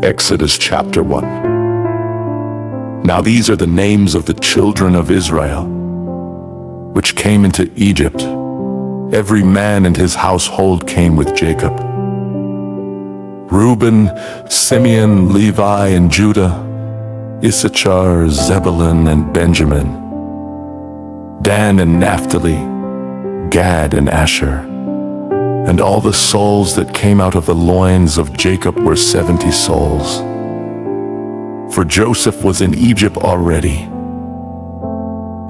Exodus chapter 1. Now these are the names of the children of Israel, which came into Egypt. Every man and his household came with Jacob. Reuben, Simeon, Levi, and Judah, Issachar, Zebulun, and Benjamin, Dan and Naphtali, Gad and Asher. And all the souls that came out of the loins of Jacob were 70 souls. For Joseph was in Egypt already.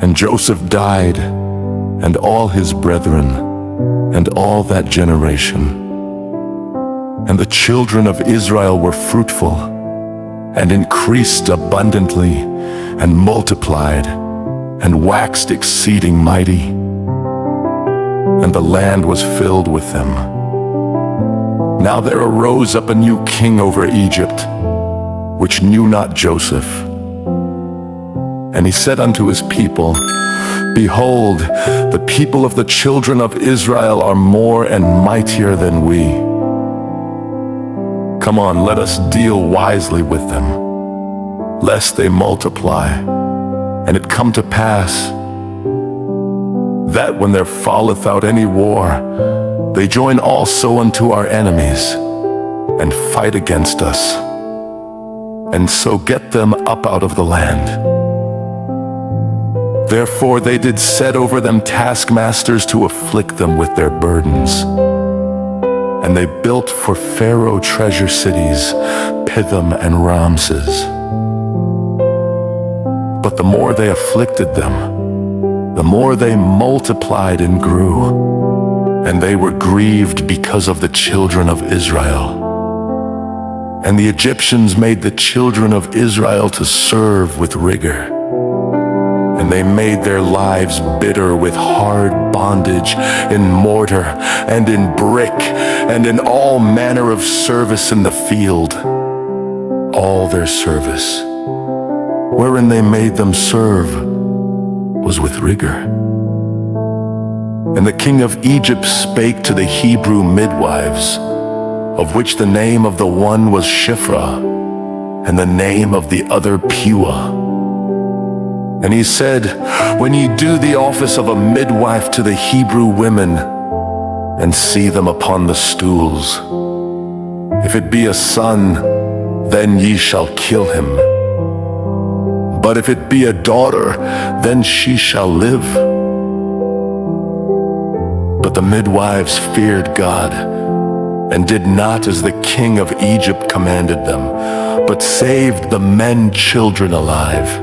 And Joseph died, and all his brethren, and all that generation. And the children of Israel were fruitful, and increased abundantly, and multiplied, and waxed exceeding mighty. And the land was filled with them. Now there arose up a new king over Egypt, which knew not Joseph. And he said unto his people, Behold, the people of the children of Israel are more and mightier than we. Come on, let us deal wisely with them, lest they multiply. And it come to pass, that when there falleth out any war, they join also unto our enemies, and fight against us, and so get them up out of the land. Therefore they did set over them taskmasters to afflict them with their burdens. And they built for Pharaoh treasure cities, Pithom and Ramses. But the more they afflicted them, the more they multiplied and grew, and they were grieved because of the children of Israel. And the Egyptians made the children of Israel to serve with rigor. And they made their lives bitter with hard bondage in mortar and in brick and in all manner of service in the field. All their service, wherein they made them serve, was with rigor. And the king of Egypt spake to the Hebrew midwives, of which the name of the one was Shiphrah, and the name of the other Puah. And he said, When ye do the office of a midwife to the Hebrew women, and see them upon the stools, if it be a son, then ye shall kill him. But if it be a daughter, then she shall live. But the midwives feared God, and did not as the king of Egypt commanded them, but saved the men children alive.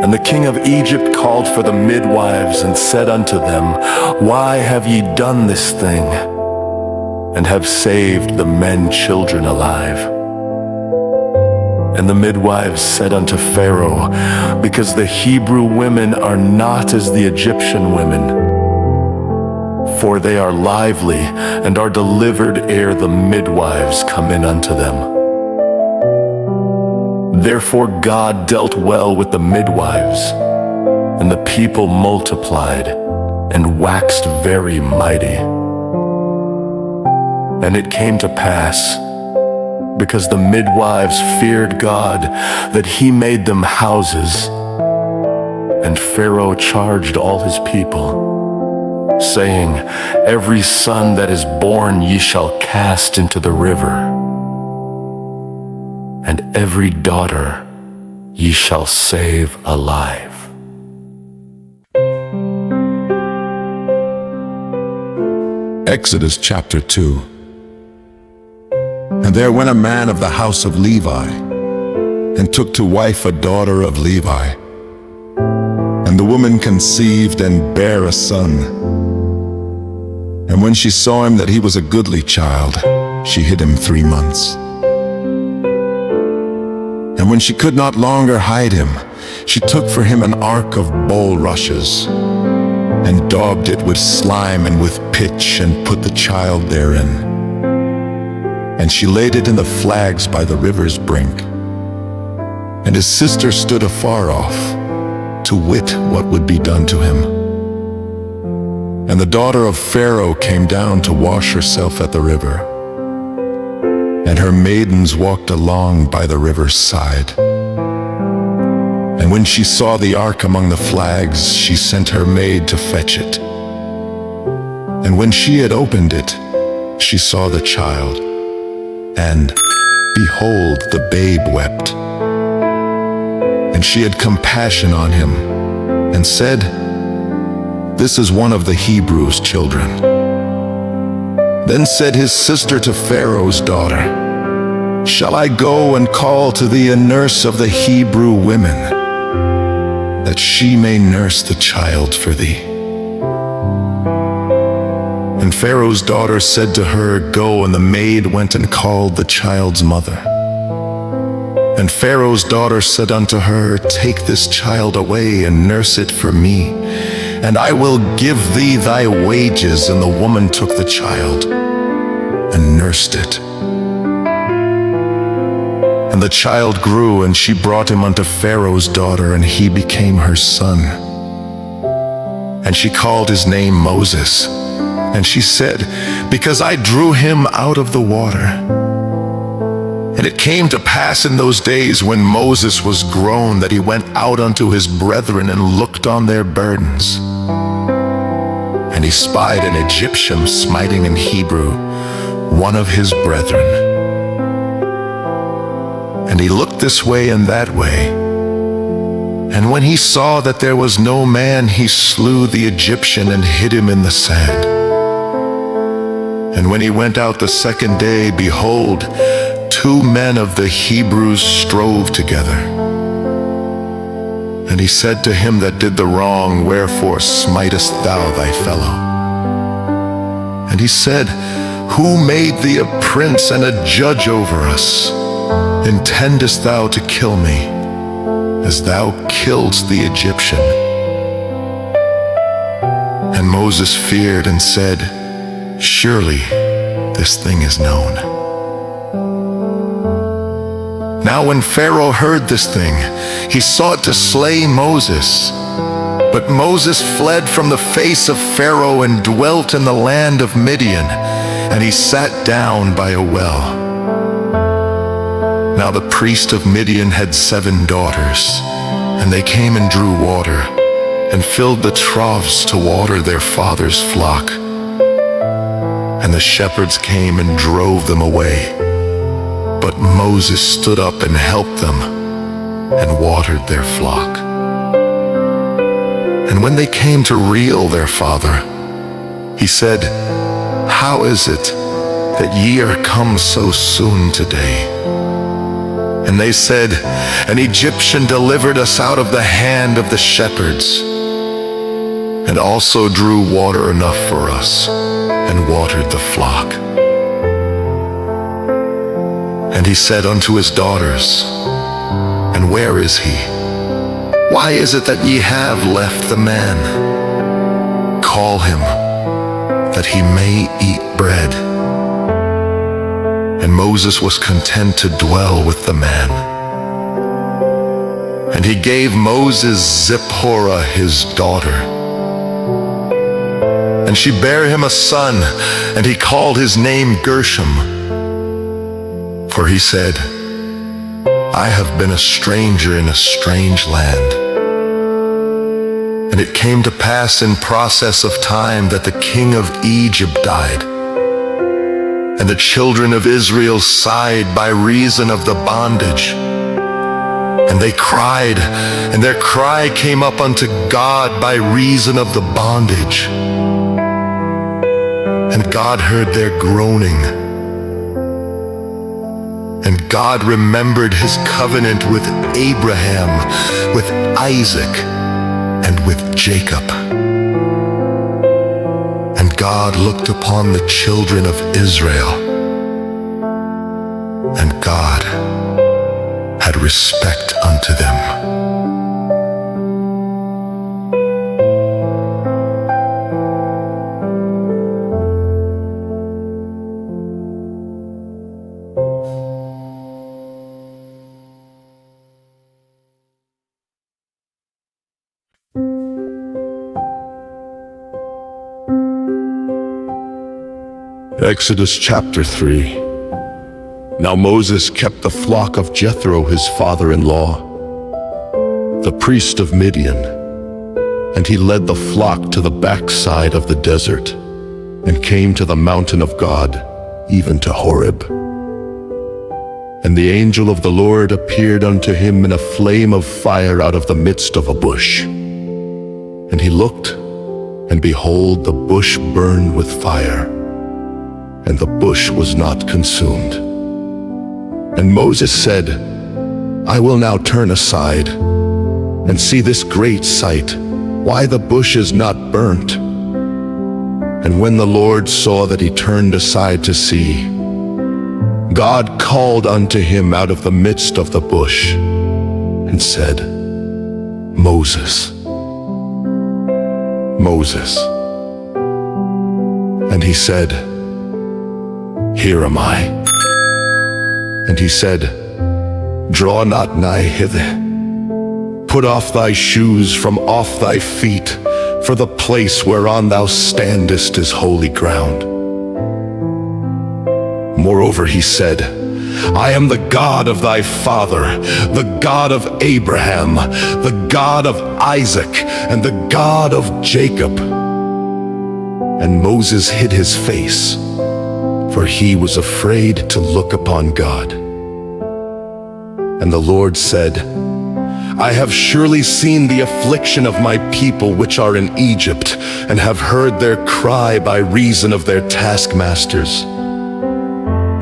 And the king of Egypt called for the midwives, and said unto them, Why have ye done this thing, and have saved the men children alive? And the midwives said unto Pharaoh, Because the Hebrew women are not as the Egyptian women, for they are lively, and are delivered ere the midwives come in unto them. Therefore God dealt well with the midwives, and the people multiplied, and waxed very mighty. And it came to pass, because the midwives feared God, that he made them houses. And Pharaoh charged all his people, saying, Every son that is born ye shall cast into the river, and every daughter ye shall save alive. Exodus chapter 2. And there went a man of the house of Levi, and took to wife a daughter of Levi. And the woman conceived and bare a son. And when she saw him that he was a goodly child, she hid him 3 months. And when she could not longer hide him, she took for him an ark of bulrushes, and daubed it with slime and with pitch, and put the child therein. And she laid it in the flags by the river's brink. And his sister stood afar off, to wit what would be done to him. And the daughter of Pharaoh came down to wash herself at the river. and her maidens walked along by the river's side. And when she saw the ark among the flags, she sent her maid to fetch it. And when she had opened it, she saw the child, and behold, the babe wept. And she had compassion on him, and said, "This is one of the Hebrews' children." Then said his sister to Pharaoh's daughter, "Shall I go and call to thee a nurse of the Hebrew women, that she may nurse the child for thee?" And Pharaoh's daughter said to her, "Go," and the maid went and called the child's mother. And Pharaoh's daughter said unto her, "Take this child away and nurse it for me, and I will give thee thy wages." And the woman took the child and nursed it. And the child grew, and she brought him unto Pharaoh's daughter, and he became her son. And she called his name Moses. And she said, "Because I drew him out of the water." And it came to pass in those days, when Moses was grown, that he went out unto his brethren and looked on their burdens. And he spied an Egyptian smiting an Hebrew, one of his brethren. And he looked this way and that way. And when he saw that there was no man, he slew the Egyptian and hid him in the sand. And when he went out the second day, behold, 2 men of the Hebrews strove together. And he said to him that did the wrong, "Wherefore smitest thou thy fellow?" And he said, "Who made thee a prince and a judge over us? Intendest thou to kill me, as thou killedst the Egyptian?" And Moses feared and said, "Surely this thing is known." Now when Pharaoh heard this thing, he sought to slay Moses. But Moses fled from the face of Pharaoh and dwelt in the land of Midian, and he sat down by a well. Now the priest of Midian had 7 daughters, and they came and drew water, and filled the troughs to water their father's flock. And the shepherds came and drove them away. But Moses stood up and helped them, and watered their flock. And when they came to reel their father, he said, "How is it that ye are come so soon today?" And they said, "An Egyptian delivered us out of the hand of the shepherds, and also drew water enough for us, and watered the flock." And he said unto his daughters, "And where is he? Why is it that ye have left the man? Call him, that he may eat bread." And Moses was content to dwell with the man. And he gave Moses Zipporah his daughter. And she bare him a son, and he called his name Gershom. For he said, "I have been a stranger in a strange land." And it came to pass in process of time that the king of Egypt died. And the children of Israel sighed by reason of the bondage. And they cried, and their cry came up unto God by reason of the bondage. And God heard their groaning. And God remembered his covenant with Abraham, with Isaac, and with Jacob. And God looked upon the children of Israel, and God had respect unto them. Exodus chapter 3. Now Moses kept the flock of Jethro, his father-in-law, the priest of Midian, and he led the flock to the backside of the desert and came to the mountain of God, even to Horeb. And the angel of the Lord appeared unto him in a flame of fire out of the midst of a bush. And he looked, and behold, the bush burned with fire, and the bush was not consumed. And Moses said, I will now turn aside and see this great sight, why the bush is not burnt. And when the Lord saw that he turned aside to see, God called unto him out of the midst of the bush and said, Moses, Moses. And he said, Here am I. And he said, Draw not nigh hither. Put off thy shoes from off thy feet, for the place whereon thou standest is holy ground. Moreover, he said, I am the God of thy father, the God of Abraham, the God of Isaac, and the God of Jacob. And Moses hid his face, for he was afraid to look upon God. And the Lord said, I have surely seen the affliction of my people which are in Egypt, and have heard their cry by reason of their taskmasters.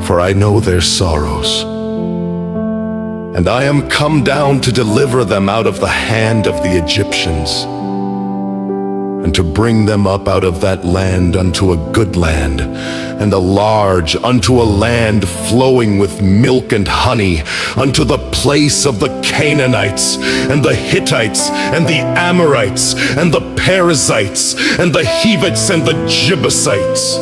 For I know their sorrows. And I am come down to deliver them out of the hand of the Egyptians, and to bring them up out of that land unto a good land, and a large, unto a land flowing with milk and honey, unto the place of the Canaanites, and the Hittites, and the Amorites, and the Perizzites, and the Hivites, and the Jebusites.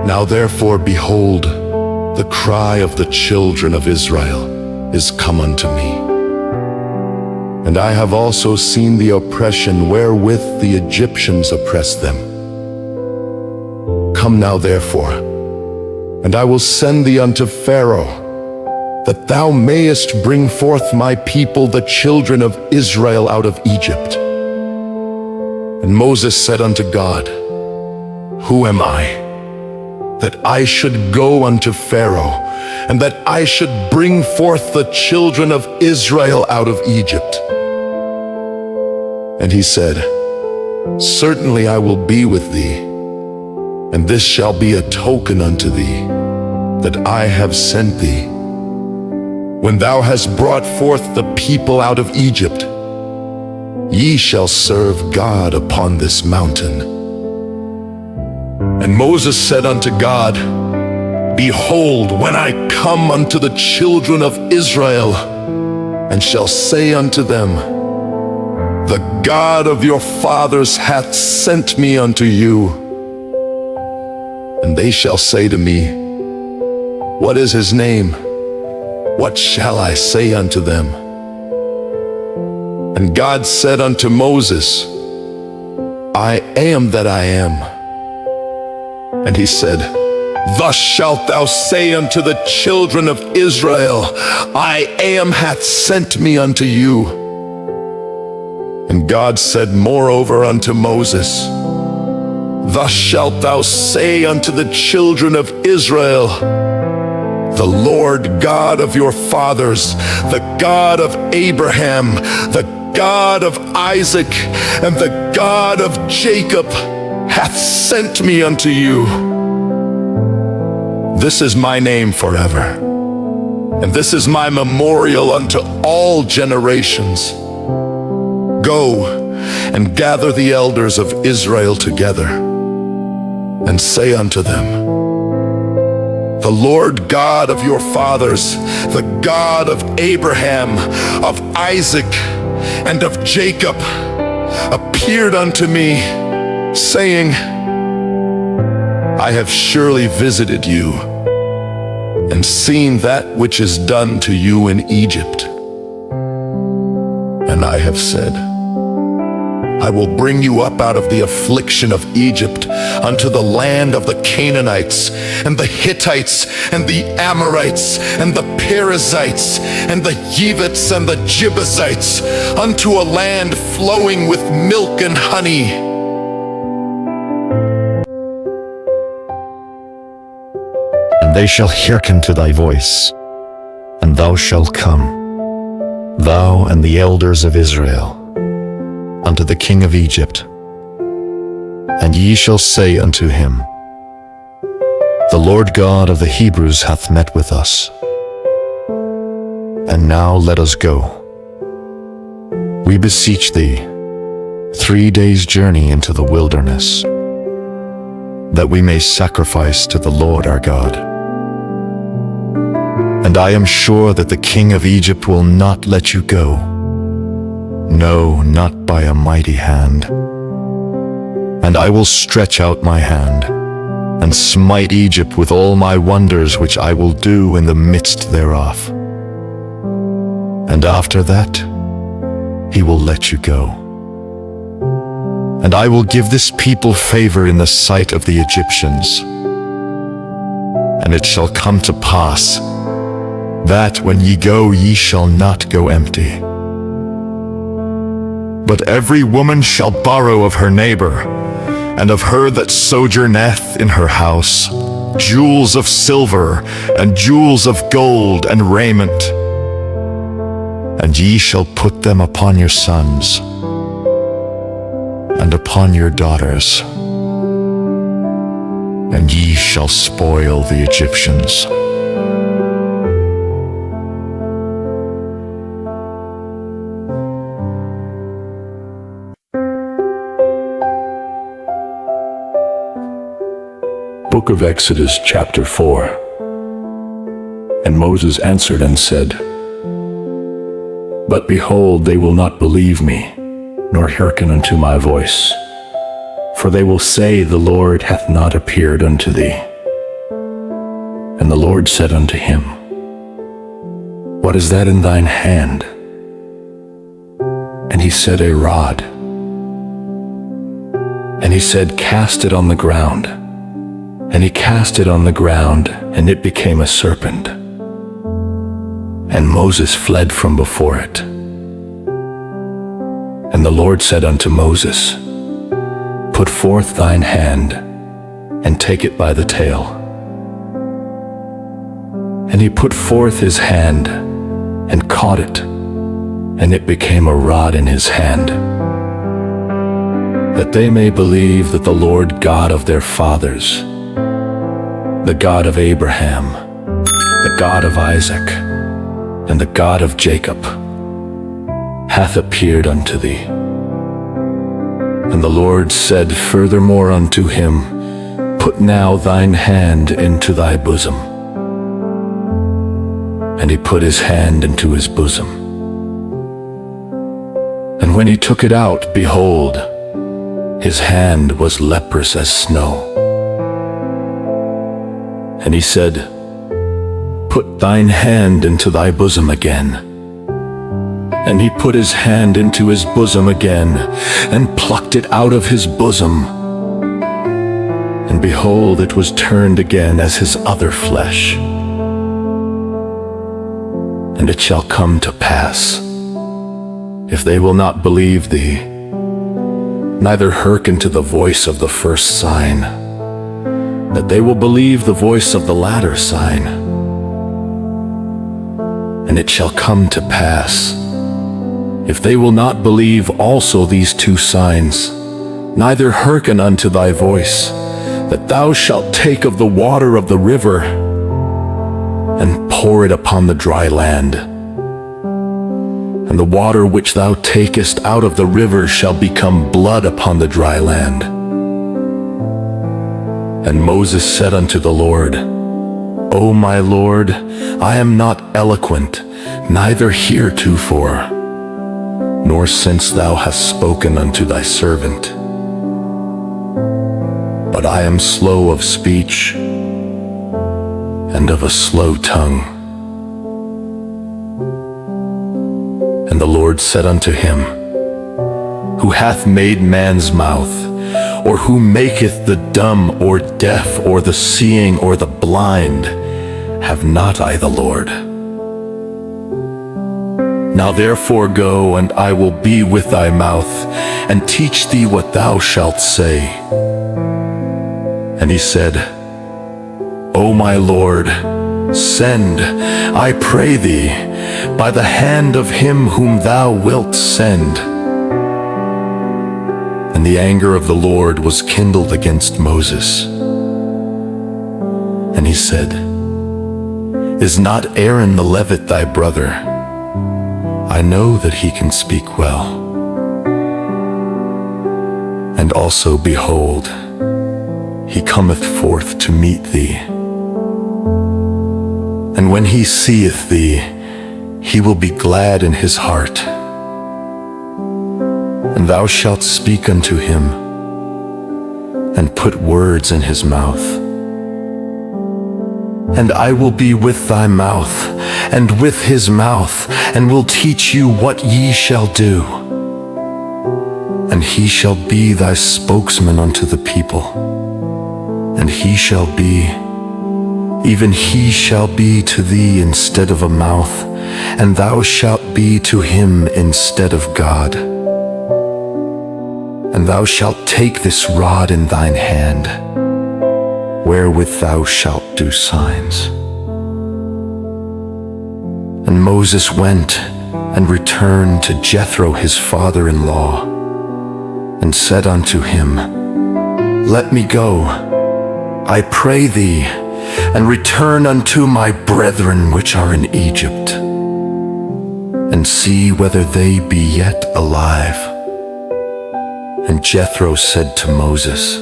Now therefore, behold, the cry of the children of Israel is come unto me. And I have also seen the oppression wherewith the Egyptians oppress them. Come now therefore, and I will send thee unto Pharaoh, that thou mayest bring forth my people, the children of Israel, out of Egypt. And Moses said unto God, Who am I, that I should go unto Pharaoh, and that I should bring forth the children of Israel out of Egypt? And he said, Certainly I will be with thee, and this shall be a token unto thee, that I have sent thee. When thou hast brought forth the people out of Egypt, ye shall serve God upon this mountain. And Moses said unto God, Behold, when I come unto the children of Israel, and shall say unto them, The God of your fathers hath sent me unto you. And they shall say to me, What is his name? What shall I say unto them? And God said unto Moses, I am that I am. And he said, Thus shalt thou say unto the children of Israel, I am hath sent me unto you. And God said moreover unto Moses, Thus shalt thou say unto the children of Israel, The Lord God of your fathers, the God of Abraham, the God of Isaac, and the God of Jacob, hath sent me unto you. This is my name forever, and this is my memorial unto all generations. Go and gather the elders of Israel together, and say unto them, The Lord God of your fathers, the God of Abraham, of Isaac, and of Jacob, appeared unto me, saying, I have surely visited you, and seen that which is done to you in Egypt. And I have said, I will bring you up out of the affliction of Egypt unto the land of the Canaanites, and the Hittites, and the Amorites, and the Perizzites, and the Hivites, and the Jebusites, unto a land flowing with milk and honey. And they shall hearken to thy voice, and thou shalt come, thou and the elders of Israel, unto the king of Egypt. And ye shall say unto him, The Lord God of the Hebrews hath met with us. And now let us go. We beseech thee, 3 days' journey into the wilderness, that we may sacrifice to the Lord our God. And I am sure that the king of Egypt will not let you go, no, not by a mighty hand. And I will stretch out my hand, and smite Egypt with all my wonders which I will do in the midst thereof. And after that, he will let you go. And I will give this people favor in the sight of the Egyptians. And it shall come to pass, that when ye go, ye shall not go empty. But every woman shall borrow of her neighbor, and of her that sojourneth in her house, jewels of silver, and jewels of gold, and raiment. And ye shall put them upon your sons, and upon your daughters, and ye shall spoil the Egyptians. Book of Exodus, chapter 4. And Moses answered and said, But behold, they will not believe me, nor hearken unto my voice. For they will say, The Lord hath not appeared unto thee. And the Lord said unto him, What is that in thine hand? And he said, A rod. And he said, Cast it on the ground. And he cast it on the ground, and it became a serpent. And Moses fled from before it. And the Lord said unto Moses, Put forth thine hand, and take it by the tail. And he put forth his hand, and caught it, and it became a rod in his hand, that they may believe that the Lord God of their fathers, the God of Abraham, the God of Isaac, and the God of Jacob, hath appeared unto thee. And the Lord said furthermore unto him, Put now thine hand into thy bosom. And he put his hand into his bosom. And when he took it out, behold, his hand was leprous as snow. And he said, Put thine hand into thy bosom again. And he put his hand into his bosom again, and plucked it out of his bosom. And behold, it was turned again as his other flesh. And it shall come to pass, if they will not believe thee, neither hearken to the voice of the first sign, that they will believe the voice of the latter sign. And it shall come to pass, if they will not believe also these 2 signs, neither hearken unto thy voice, that thou shalt take of the water of the river, and pour it upon the dry land. And the water which thou takest out of the river shall become blood upon the dry land. And Moses said unto the Lord, O my Lord, I am not eloquent, neither heretofore, nor since thou hast spoken unto thy servant. But I am slow of speech, and of a slow tongue. And the Lord said unto him, who hath made man's mouth, or who maketh the dumb or deaf or the seeing or the blind? Have not I the Lord? Now therefore go, and I will be with thy mouth, and teach thee what thou shalt say. And he said, O my Lord, send, I pray thee, by the hand of him whom thou wilt send. And the anger of the Lord was kindled against Moses. And he said, Is not Aaron the Levite thy brother? I know that he can speak well. And also, behold, he cometh forth to meet thee. And when he seeth thee, he will be glad in his heart. And thou shalt speak unto him, and put words in his mouth. And I will be with thy mouth, and with his mouth, and will teach you what ye shall do. And he shall be thy spokesman unto the people. And he shall be, even he shall be to thee instead of a mouth, and thou shalt be to him instead of God. And thou shalt take this rod in thine hand, wherewith thou shalt do signs. And Moses went and returned to Jethro his father-in-law, and said unto him, Let me go, I pray thee, and return unto my brethren which are in Egypt, and see whether they be yet alive. And Jethro said to Moses,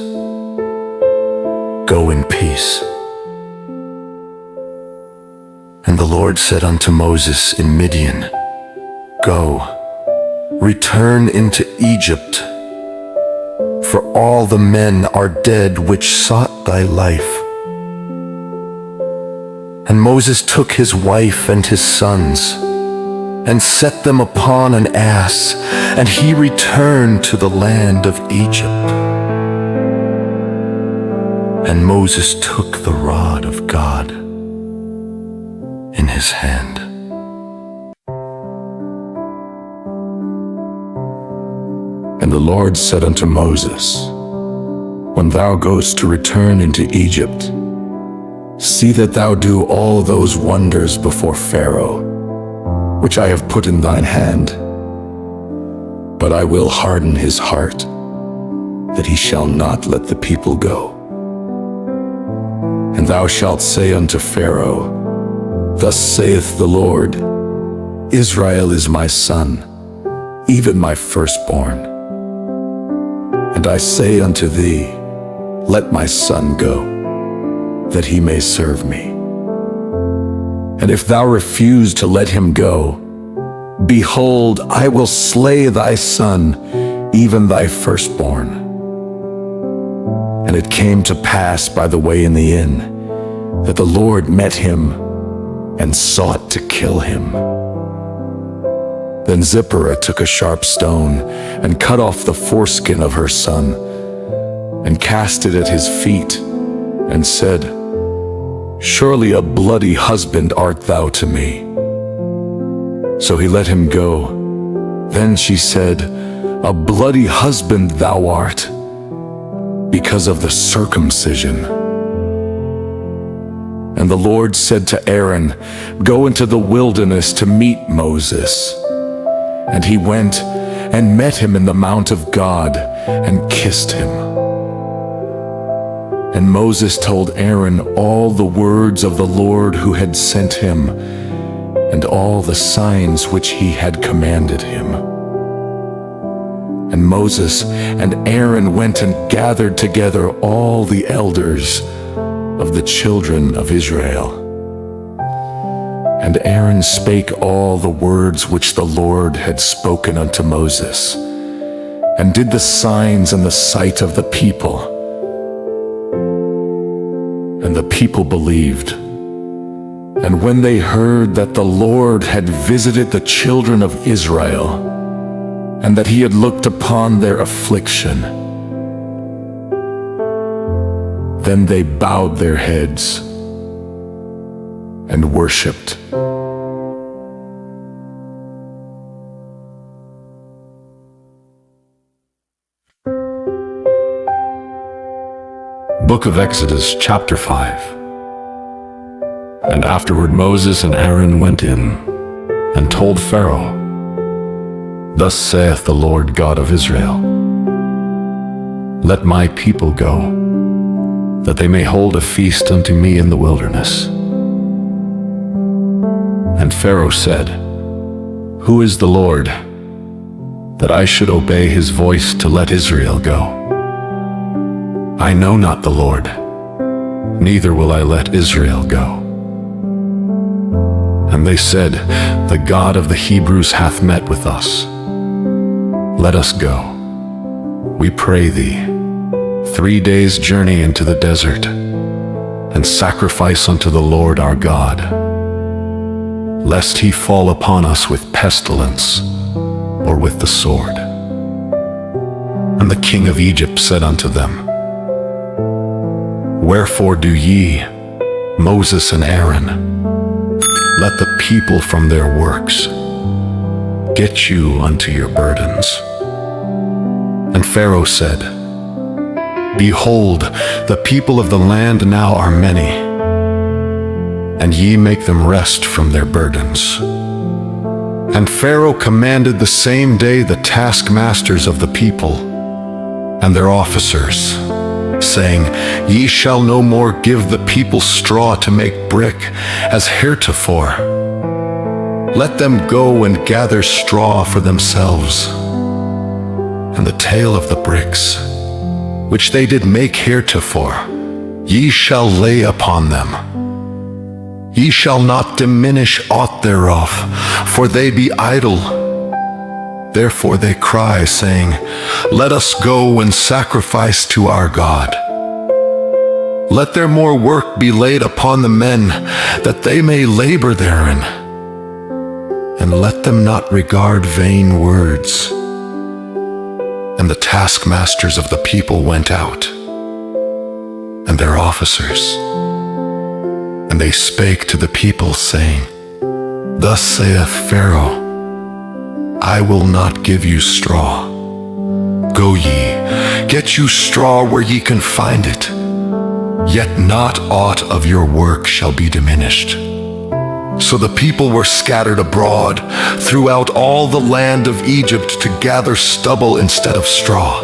Go in peace. And the Lord said unto Moses in Midian, Go, return into Egypt, for all the men are dead which sought thy life. And Moses took his wife and his sons, and set them upon an ass, and he returned to the land of Egypt. And Moses took the rod of God in his hand. And the Lord said unto Moses, When thou goest to return into Egypt, see that thou do all those wonders before Pharaoh, which I have put in thine hand. But I will harden his heart, that he shall not let the people go. And thou shalt say unto Pharaoh, Thus saith the Lord, Israel is my son, even my firstborn. And I say unto thee, Let my son go, that he may serve me. And if thou refuse to let him go, behold, I will slay thy son, even thy firstborn. And it came to pass by the way in the inn, that the Lord met him and sought to kill him. Then Zipporah took a sharp stone and cut off the foreskin of her son, and cast it at his feet, and said, Surely a bloody husband art thou to me. So he let him go. Then she said, A bloody husband thou art, because of the circumcision. And the Lord said to Aaron, Go into the wilderness to meet Moses. And he went and met him in the mount of God, and kissed him. And Moses told Aaron all the words of the Lord who had sent him, and all the signs which he had commanded him. And Moses and Aaron went and gathered together all the elders of the children of Israel. And Aaron spake all the words which the Lord had spoken unto Moses, and did the signs in the sight of the people. And the people believed. And when they heard that the Lord had visited the children of Israel, and that he had looked upon their affliction. Then they bowed their heads and worshipped. Book of Exodus, chapter 5. And afterward Moses and Aaron went in and told Pharaoh, Thus saith the Lord God of Israel, Let my people go, that they may hold a feast unto me in the wilderness. And Pharaoh said, Who is the Lord, that I should obey his voice to let Israel go? I know not the Lord, neither will I let Israel go. And they said, The God of the Hebrews hath met with us. Let us go, we pray thee, 3 days' journey into the desert, and sacrifice unto the Lord our God, lest he fall upon us with pestilence, or with the sword. And the king of Egypt said unto them, Wherefore do ye, Moses and Aaron, let the people from their works get you unto your burdens? And Pharaoh said, Behold, the people of the land now are many, and ye make them rest from their burdens. And Pharaoh commanded the same day the taskmasters of the people and their officers, saying, Ye shall no more give the people straw to make brick, as heretofore. Let them go and gather straw for themselves. And the tale of the bricks, which they did make heretofore, ye shall lay upon them. Ye shall not diminish aught thereof, for they be idle. Therefore they cry, saying, Let us go and sacrifice to our God. Let their more work be laid upon the men, that they may labor therein. And let them not regard vain words. And the taskmasters of the people went out, and their officers. And they spake to the people, saying, Thus saith Pharaoh, I will not give you straw. Go ye, get you straw where ye can find it, yet not aught of your work shall be diminished. So the people were scattered abroad throughout all the land of Egypt to gather stubble instead of straw.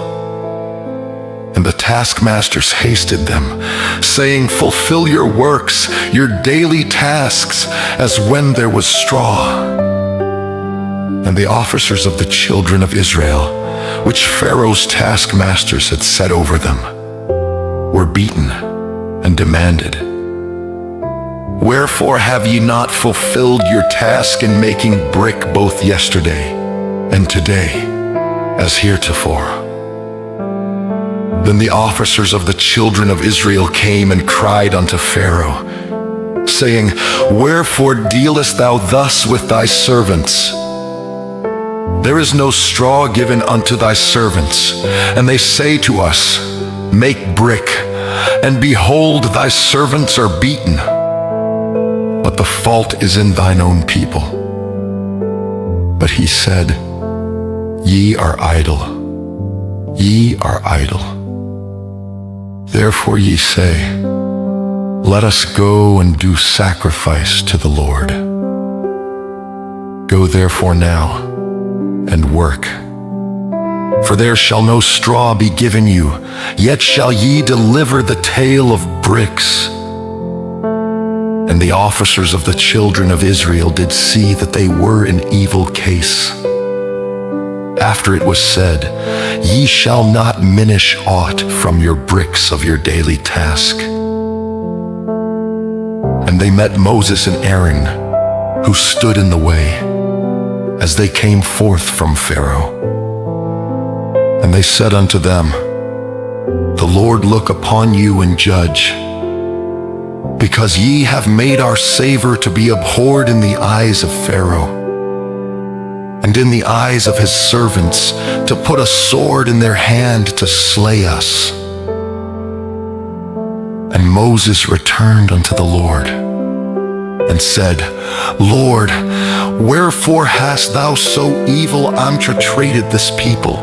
And the taskmasters hasted them, saying, Fulfill your works, your daily tasks, as when there was straw. And the officers of the children of Israel, which Pharaoh's taskmasters had set over them, were beaten and demanded, Wherefore have ye not fulfilled your task in making brick both yesterday and today, as heretofore? Then the officers of the children of Israel came and cried unto Pharaoh, saying, Wherefore dealest thou thus with thy servants? There is no straw given unto thy servants, and they say to us, Make brick, and behold, thy servants are beaten. But the fault is in thine own people. But he said, Ye are idle, ye are idle. Therefore ye say, Let us go and do sacrifice to the Lord. Go therefore now, and work. For there shall no straw be given you, yet shall ye deliver the tale of bricks. And the officers of the children of Israel did see that they were in evil case. After it was said, Ye shall not minish aught from your bricks of your daily task. And they met Moses and Aaron, who stood in the way, as they came forth from Pharaoh. And they said unto them, The Lord look upon you and judge, because ye have made our savor to be abhorred in the eyes of Pharaoh. and in the eyes of his servants, to put a sword in their hand to slay us. And Moses returned unto the Lord, and said, Lord, wherefore hast thou so evil entreated this people?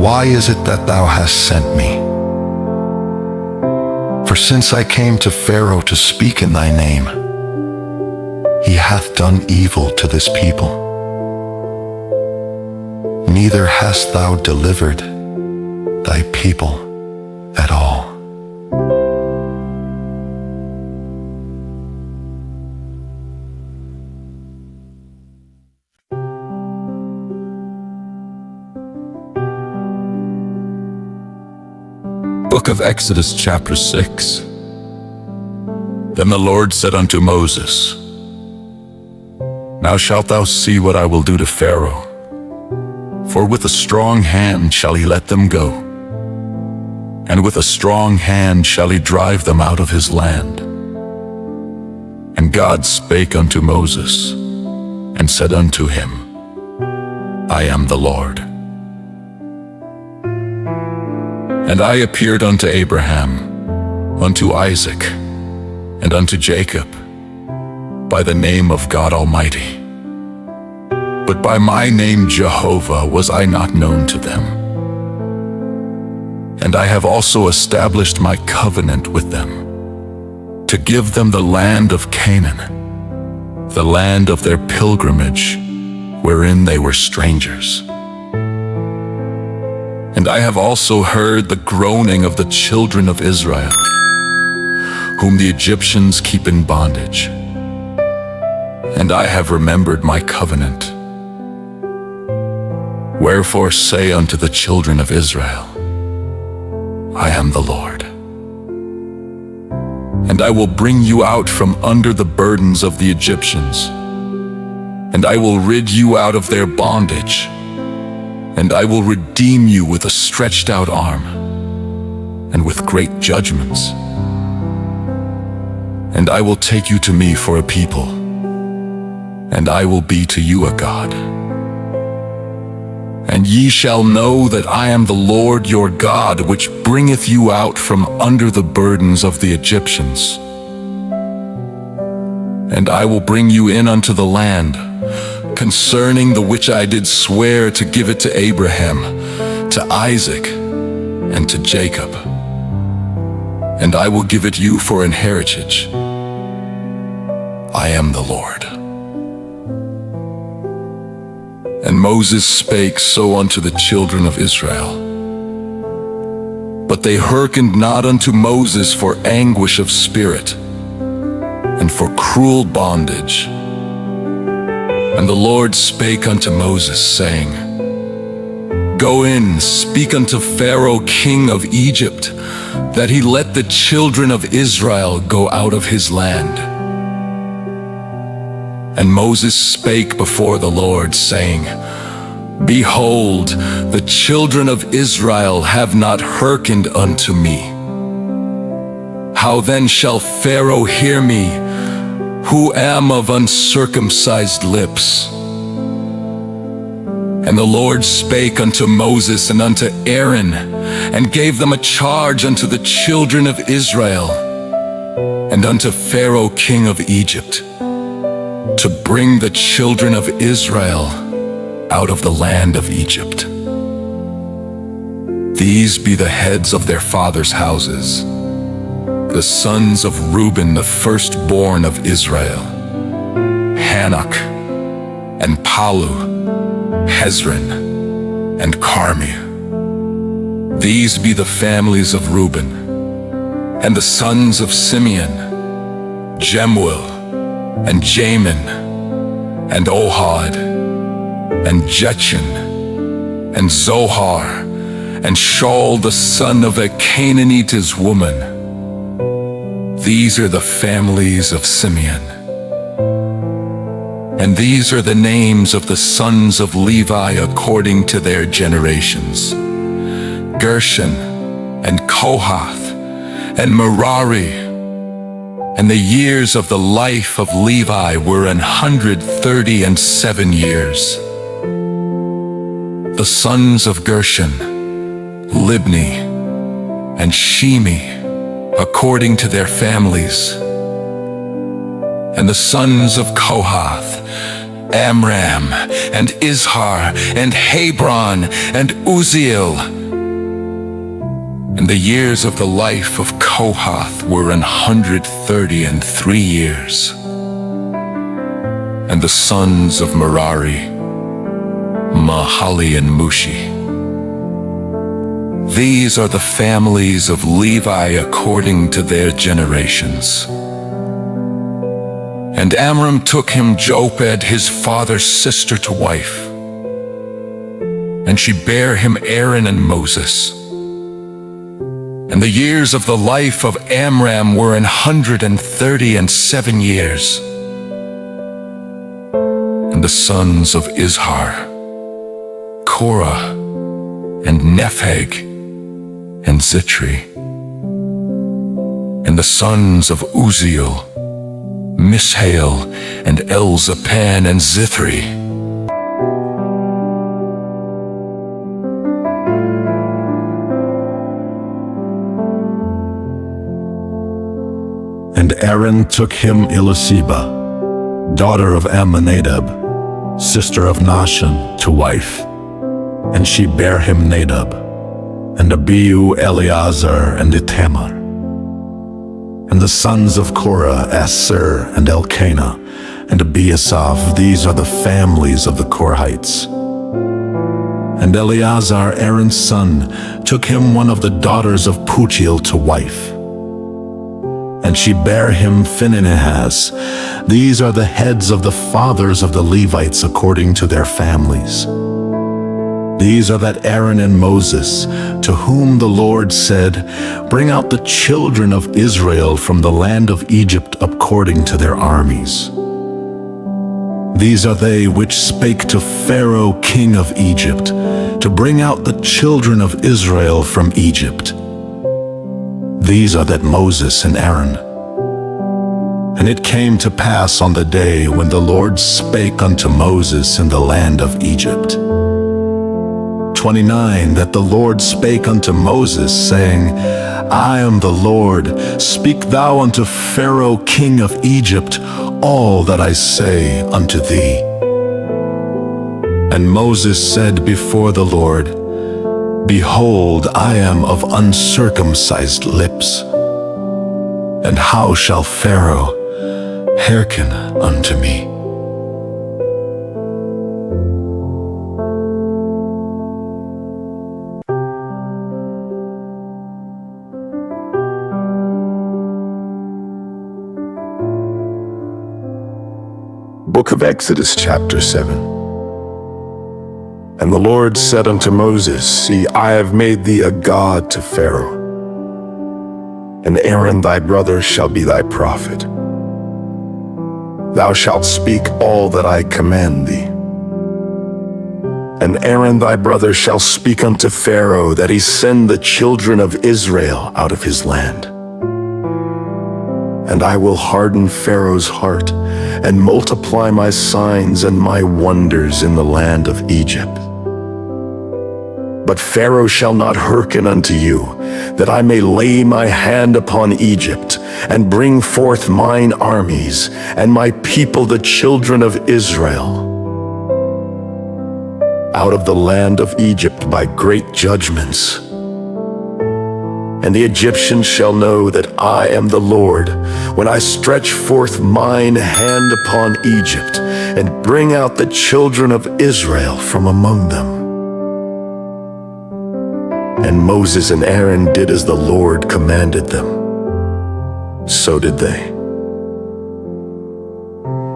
Why is it that thou hast sent me? For since I came to Pharaoh to speak in thy name, he hath done evil to this people. Neither hast thou delivered thy people at all. Book of Exodus chapter 6. Then the Lord said unto Moses, Now shalt thou see what I will do to Pharaoh, for with a strong hand shall he let them go, and with a strong hand shall he drive them out of his land. And God spake unto Moses, and said unto him, I am the Lord. And I appeared unto Abraham, unto Isaac, and unto Jacob, by the name of God Almighty. But by my name Jehovah was I not known to them. And I have also established my covenant with them, to give them the land of Canaan, the land of their pilgrimage, wherein they were strangers. And I have also heard the groaning of the children of Israel, whom the Egyptians keep in bondage. And I have remembered my covenant. Wherefore say unto the children of Israel, I am the Lord. And I will bring you out from under the burdens of the Egyptians, and I will rid you out of their bondage, and I will redeem you with a stretched out arm, and with great judgments. And I will take you to me for a people, and I will be to you a God. And ye shall know that I am the Lord your God, which bringeth you out from under the burdens of the Egyptians. And I will bring you in unto the land, concerning the which I did swear to give it to Abraham, to Isaac, and to Jacob. And I will give it you for an heritage. I am the Lord. And Moses spake so unto the children of Israel. But they hearkened not unto Moses for anguish of spirit, and for cruel bondage. And the Lord spake unto Moses, saying, Go in, speak unto Pharaoh king of Egypt, that he let the children of Israel go out of his land. And Moses spake before the Lord, saying, Behold, the children of Israel have not hearkened unto me. How then shall Pharaoh hear me, who am of uncircumcised lips? And the Lord spake unto Moses and unto Aaron, and gave them a charge unto the children of Israel, and unto Pharaoh king of Egypt, to bring the children of Israel out of the land of Egypt. These be the heads of their fathers' houses, the sons of Reuben, the firstborn of Israel, Hanok, and Palu, Hezron, and Carmi. These be the families of Reuben. And the sons of Simeon, Jemuel, and Jamin, and Ohad, and Jetchen, and Zohar, and Shaul the son of a Canaanitish woman. These are the families of Simeon. And these are the names of the sons of Levi according to their generations: Gershon, and Kohath, and Merari. And the years of the life of Levi were 137 years. the sons of Gershon, Libni, and Shimi, according to their families. And the sons of Kohath, Amram, and Izhar, and Hebron, and Uzziel. And the years of the life of Kohath were 133 years. And the sons of Merari, Mahali and Mushi. These are the families of Levi according to their generations. And Amram took him Jochebed, his father's sister, to wife. And she bare him Aaron and Moses. And the years of the life of Amram were 137 years. And the sons of Izhar, Korah, and Nepheg, and Zitri. And the sons of Uzziel, Mishael, and Elzaphan, and Zithri. And Aaron took him Elisheba, daughter of Amminadab, sister of Nahshon, to wife. And she bare him Nadab, and Abihu, Eleazar, and Ithamar. And the sons of Korah, Assir, and Elkanah, and Abiasaph. These are the families of the Korhites. And Eleazar, Aaron's son, took him one of the daughters of Putiel to wife. And she bare him Phinehas. These are the heads of the fathers of the Levites according to their families. These are that Aaron and Moses, to whom the Lord said, Bring out the children of Israel from the land of Egypt according to their armies. These are they which spake to Pharaoh king of Egypt, to bring out the children of Israel from Egypt. These are that Moses and Aaron. And it came to pass on the day when the Lord spake unto Moses in the land of Egypt. 29, that the Lord spake unto Moses, saying, I am the Lord, speak thou unto Pharaoh king of Egypt all that I say unto thee. And Moses said before the Lord, Behold, I am of uncircumcised lips. And how shall Pharaoh hearken unto me? Book of Exodus, chapter 7. And the Lord said unto Moses, See, I have made thee a god to Pharaoh, and Aaron thy brother shall be thy prophet. Thou shalt speak all that I command thee. And Aaron thy brother shall speak unto Pharaoh, that he send the children of Israel out of his land. And I will harden Pharaoh's heart, and multiply my signs and my wonders in the land of Egypt. But Pharaoh shall not hearken unto you, that I may lay my hand upon Egypt, and bring forth mine armies, and my people the children of Israel, out of the land of Egypt by great judgments. And the Egyptians shall know that I am the Lord, when I stretch forth mine hand upon Egypt, and bring out the children of Israel from among them. And Moses and Aaron did as the Lord commanded them. So did they.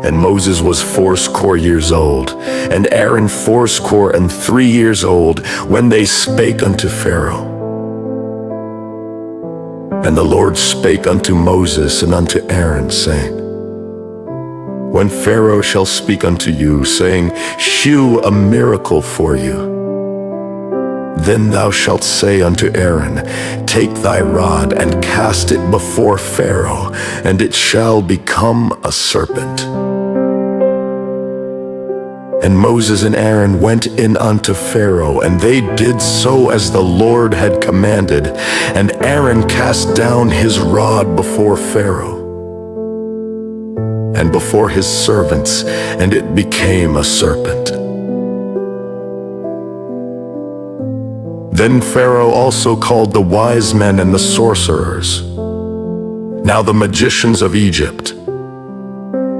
And Moses was 80 years old, and Aaron 83 years old, when they spake unto Pharaoh. And the Lord spake unto Moses and unto Aaron, saying, When Pharaoh shall speak unto you, saying, Shew a miracle for you, then thou shalt say unto Aaron, Take thy rod and cast it before Pharaoh, and it shall become a serpent. And Moses and Aaron went in unto Pharaoh, and they did so as the Lord had commanded. And Aaron cast down his rod before Pharaoh and before his servants, and it became a serpent. Then Pharaoh also called the wise men and the sorcerers, now the magicians of Egypt.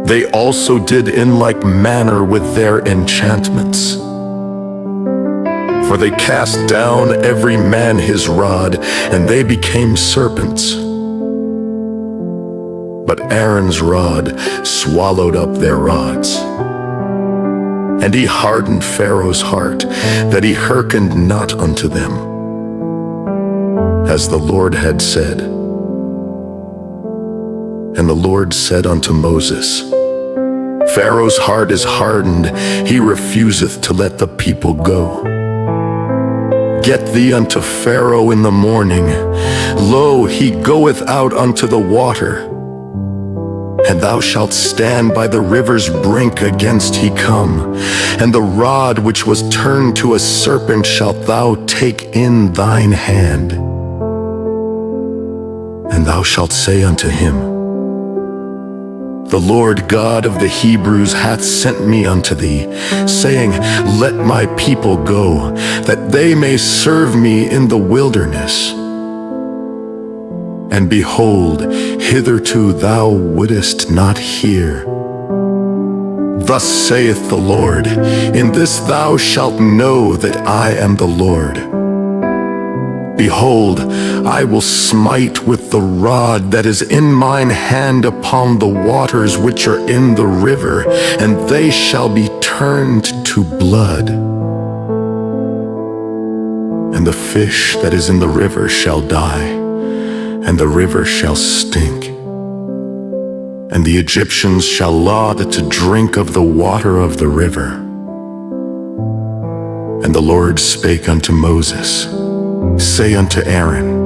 They also did in like manner with their enchantments. For they cast down every man his rod, and they became serpents. But Aaron's rod swallowed up their rods. And he hardened Pharaoh's heart, that he hearkened not unto them, as the Lord had said. And the Lord said unto Moses, Pharaoh's heart is hardened, he refuseth to let the people go. Get thee unto Pharaoh in the morning. Lo, he goeth out unto the water. And thou shalt stand by the river's brink against he come. And the rod which was turned to a serpent shalt thou take in thine hand. And thou shalt say unto him, The Lord God of the Hebrews hath sent me unto thee, saying, Let my people go, that they may serve me in the wilderness. And behold, hitherto thou wouldest not hear. Thus saith the Lord, In this thou shalt know that I am the Lord. Behold, I will smite with the rod that is in mine hand upon the waters which are in the river, and they shall be turned to blood. And the fish that is in the river shall die, and the river shall stink. And the Egyptians shall laud to drink of the water of the river. And the Lord spake unto Moses, Say unto Aaron,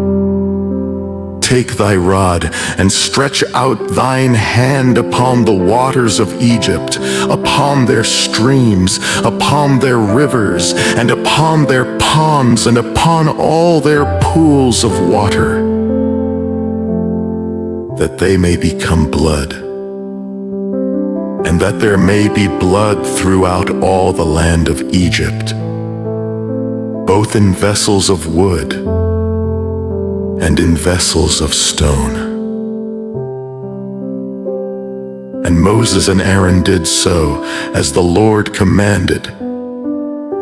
Take thy rod, and stretch out thine hand upon the waters of Egypt, upon their streams, upon their rivers, and upon their ponds, and upon all their pools of water, that they may become blood, and that there may be blood throughout all the land of Egypt, both in vessels of wood and in vessels of stone. And Moses and Aaron did so as the Lord commanded.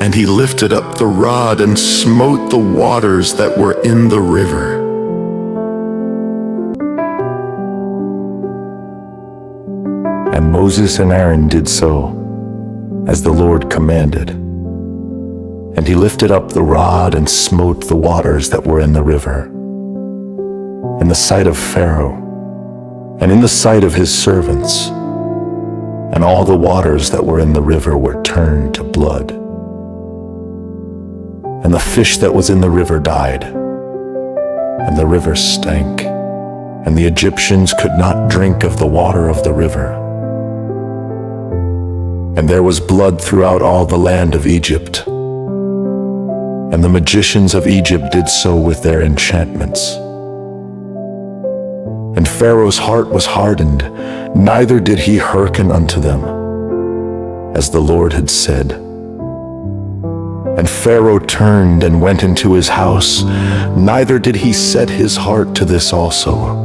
And he lifted up the rod and smote the waters that were in the river. And Moses and Aaron did so as the Lord commanded. And he lifted up the rod and smote the waters that were in the river, in the sight of Pharaoh, and in the sight of his servants. And all the waters that were in the river were turned to blood. And the fish that was in the river died, and the river stank, and the Egyptians could not drink of the water of the river. And there was blood throughout all the land of Egypt. And the magicians of Egypt did so with their enchantments. And Pharaoh's heart was hardened, neither did he hearken unto them, as the Lord had said. And Pharaoh turned and went into his house, neither did he set his heart to this also.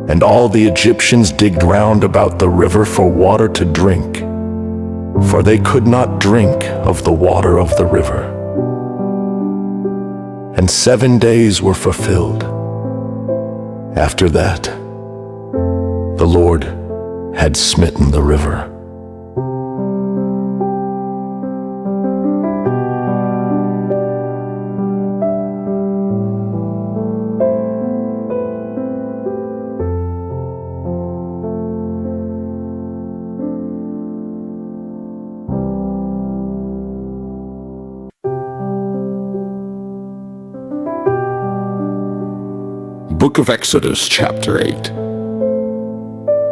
And all the Egyptians digged round about the river for water to drink, for they could not drink of the water of the river. And 7 days were fulfilled. After that, the Lord had smitten the river. Book of Exodus, chapter 8.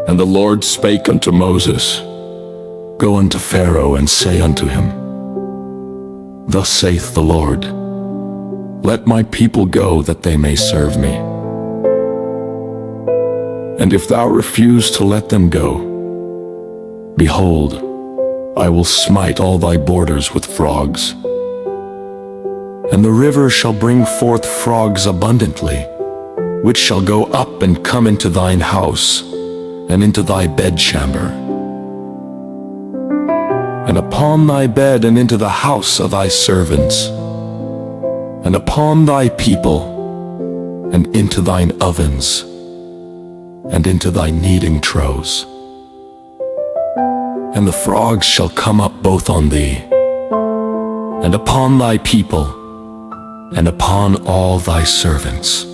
And the Lord spake unto Moses, Go unto Pharaoh and say unto him, Thus saith the Lord, Let my people go that they may serve me. And if thou refuse to let them go, behold, I will smite all thy borders with frogs. And the river shall bring forth frogs abundantly, which shall go up and come into thine house, and into thy bedchamber, and upon thy bed, and into the house of thy servants, and upon thy people, and into thine ovens, and into thy kneading troughs. And the frogs shall come up both on thee, and upon thy people, and upon all thy servants.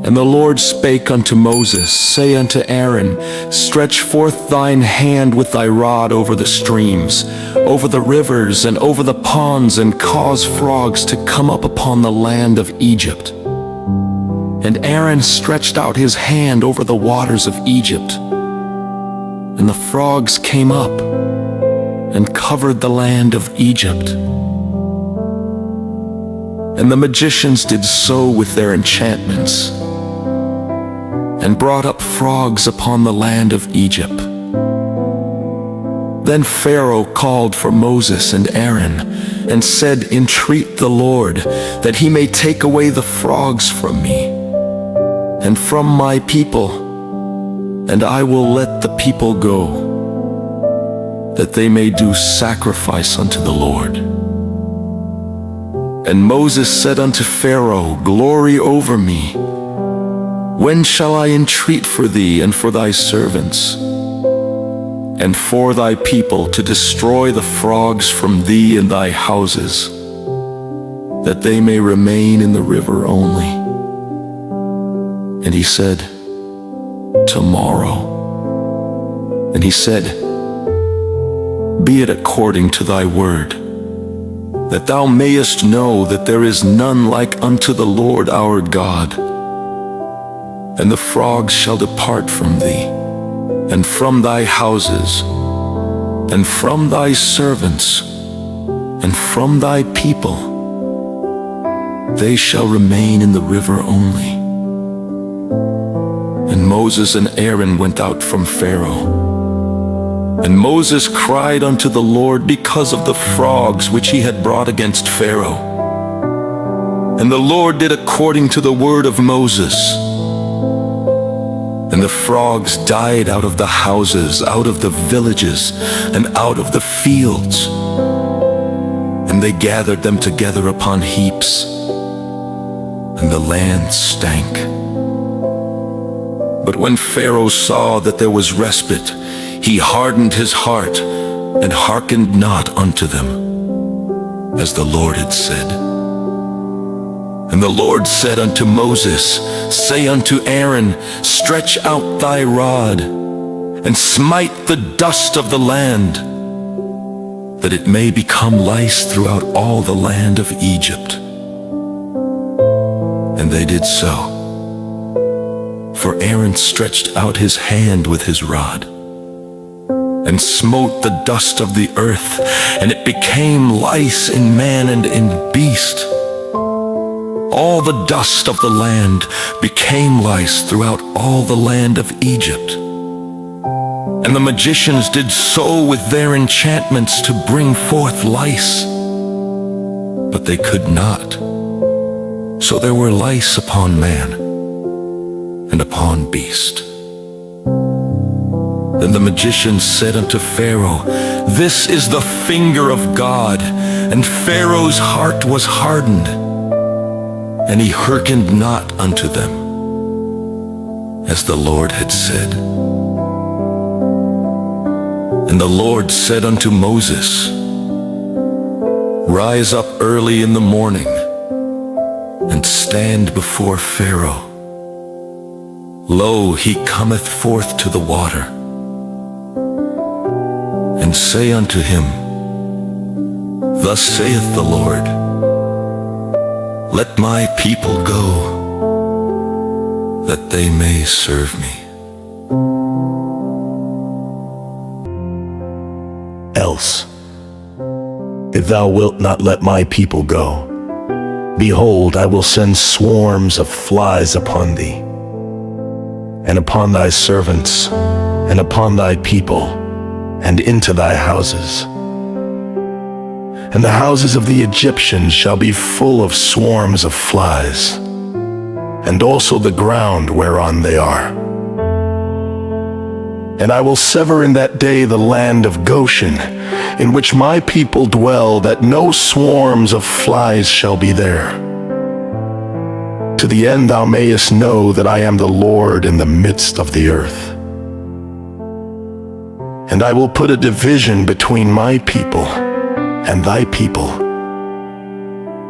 And the Lord spake unto Moses, Say unto Aaron, Stretch forth thine hand with thy rod over the streams, over the rivers, and over the ponds, and cause frogs to come up upon the land of Egypt. And Aaron stretched out his hand over the waters of Egypt, and the frogs came up and covered the land of Egypt. And the magicians did so with their enchantments, and brought up frogs upon the land of Egypt. Then Pharaoh called for Moses and Aaron, and said, Entreat the Lord, that he may take away the frogs from me, and from my people, and I will let the people go, that they may do sacrifice unto the Lord. And Moses said unto Pharaoh, Glory over me. When shall I entreat for thee and for thy servants, and for thy people, to destroy the frogs from thee and thy houses, that they may remain in the river only? And he said, Tomorrow. And he said, Be it according to thy word, that thou mayest know that there is none like unto the Lord our God. And the frogs shall depart from thee, and from thy houses, and from thy servants, and from thy people. They shall remain in the river only. And Moses and Aaron went out from Pharaoh. And Moses cried unto the Lord because of the frogs which he had brought against Pharaoh. And the Lord did according to the word of Moses. And the frogs died out of the houses, out of the villages, and out of the fields. And they gathered them together upon heaps, and the land stank. But when Pharaoh saw that there was respite, he hardened his heart, and hearkened not unto them, as the Lord had said. And the Lord said unto Moses, Say unto Aaron, Stretch out thy rod, and smite the dust of the land, that it may become lice throughout all the land of Egypt. And they did so. For Aaron stretched out his hand with his rod, and smote the dust of the earth, and it became lice in man and in beast. All the dust of the land became lice throughout all the land of Egypt. And the magicians did so with their enchantments to bring forth lice, but they could not. So there were lice upon man and upon beast. Then the magicians said unto Pharaoh, This is the finger of God. And Pharaoh's heart was hardened, and he hearkened not unto them, as the Lord had said. And the Lord said unto Moses, Rise up early in the morning, and stand before Pharaoh. Lo, he cometh forth to the water. And say unto him, Thus saith the Lord, Let my people go, that they may serve me. thou wilt not let my people go, behold, I will send swarms of flies upon thee, and upon thy servants, and upon thy people, and into thy houses. And the houses of the Egyptians shall be full of swarms of flies, and also the ground whereon they are. And I will sever in that day the land of Goshen, in which my people dwell, that no swarms of flies shall be there, to the end thou mayest know that I am the Lord in the midst of the earth. And I will put a division between my people and thy people.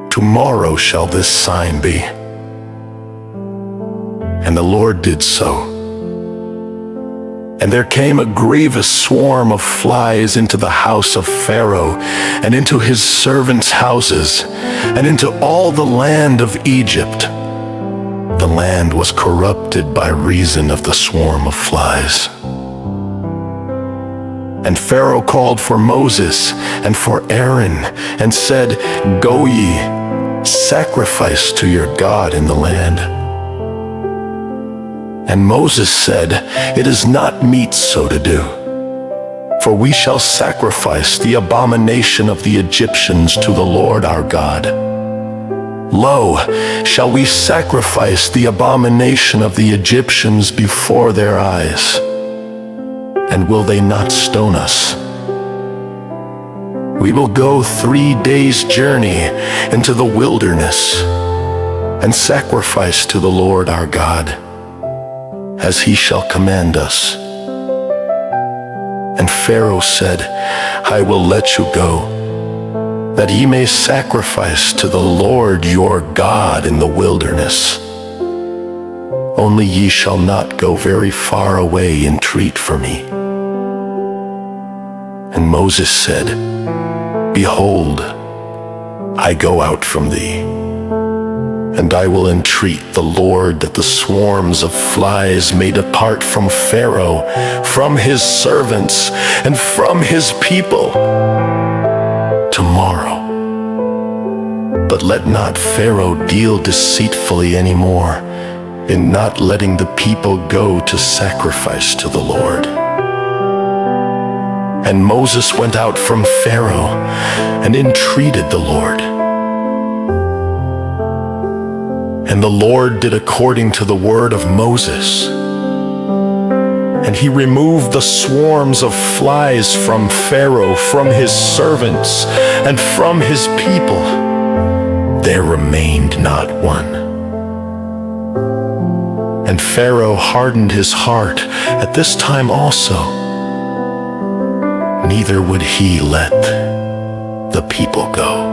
Tomorrow shall this sign be. And the Lord did so. And there came a grievous swarm of flies into the house of Pharaoh, and into his servants' houses, and into all the land of Egypt. The land was corrupted by reason of the swarm of flies. And Pharaoh called for Moses and for Aaron, and said, Go ye, sacrifice to your God in the land. And Moses said, It is not meet so to do, for we shall sacrifice the abomination of the Egyptians to the Lord our God. Lo, shall we sacrifice the abomination of the Egyptians before their eyes? And will they not stone us? We will go 3 days' journey into the wilderness, and sacrifice to the Lord our God, as he shall command us. And Pharaoh said, I will let you go, that ye may sacrifice to the Lord your God in the wilderness. Only ye shall not go very far away and entreat for me. And Moses said, Behold, I go out from thee, and I will entreat the Lord that the swarms of flies may depart from Pharaoh, from his servants, and from his people tomorrow. But let not Pharaoh deal deceitfully any more, in not letting the people go to sacrifice to the Lord. And Moses went out from Pharaoh and entreated the Lord. And the Lord did according to the word of Moses. And he removed the swarms of flies from Pharaoh, from his servants, and from his people. There remained not one. And Pharaoh hardened his heart at this time also. Neither would he let the people go.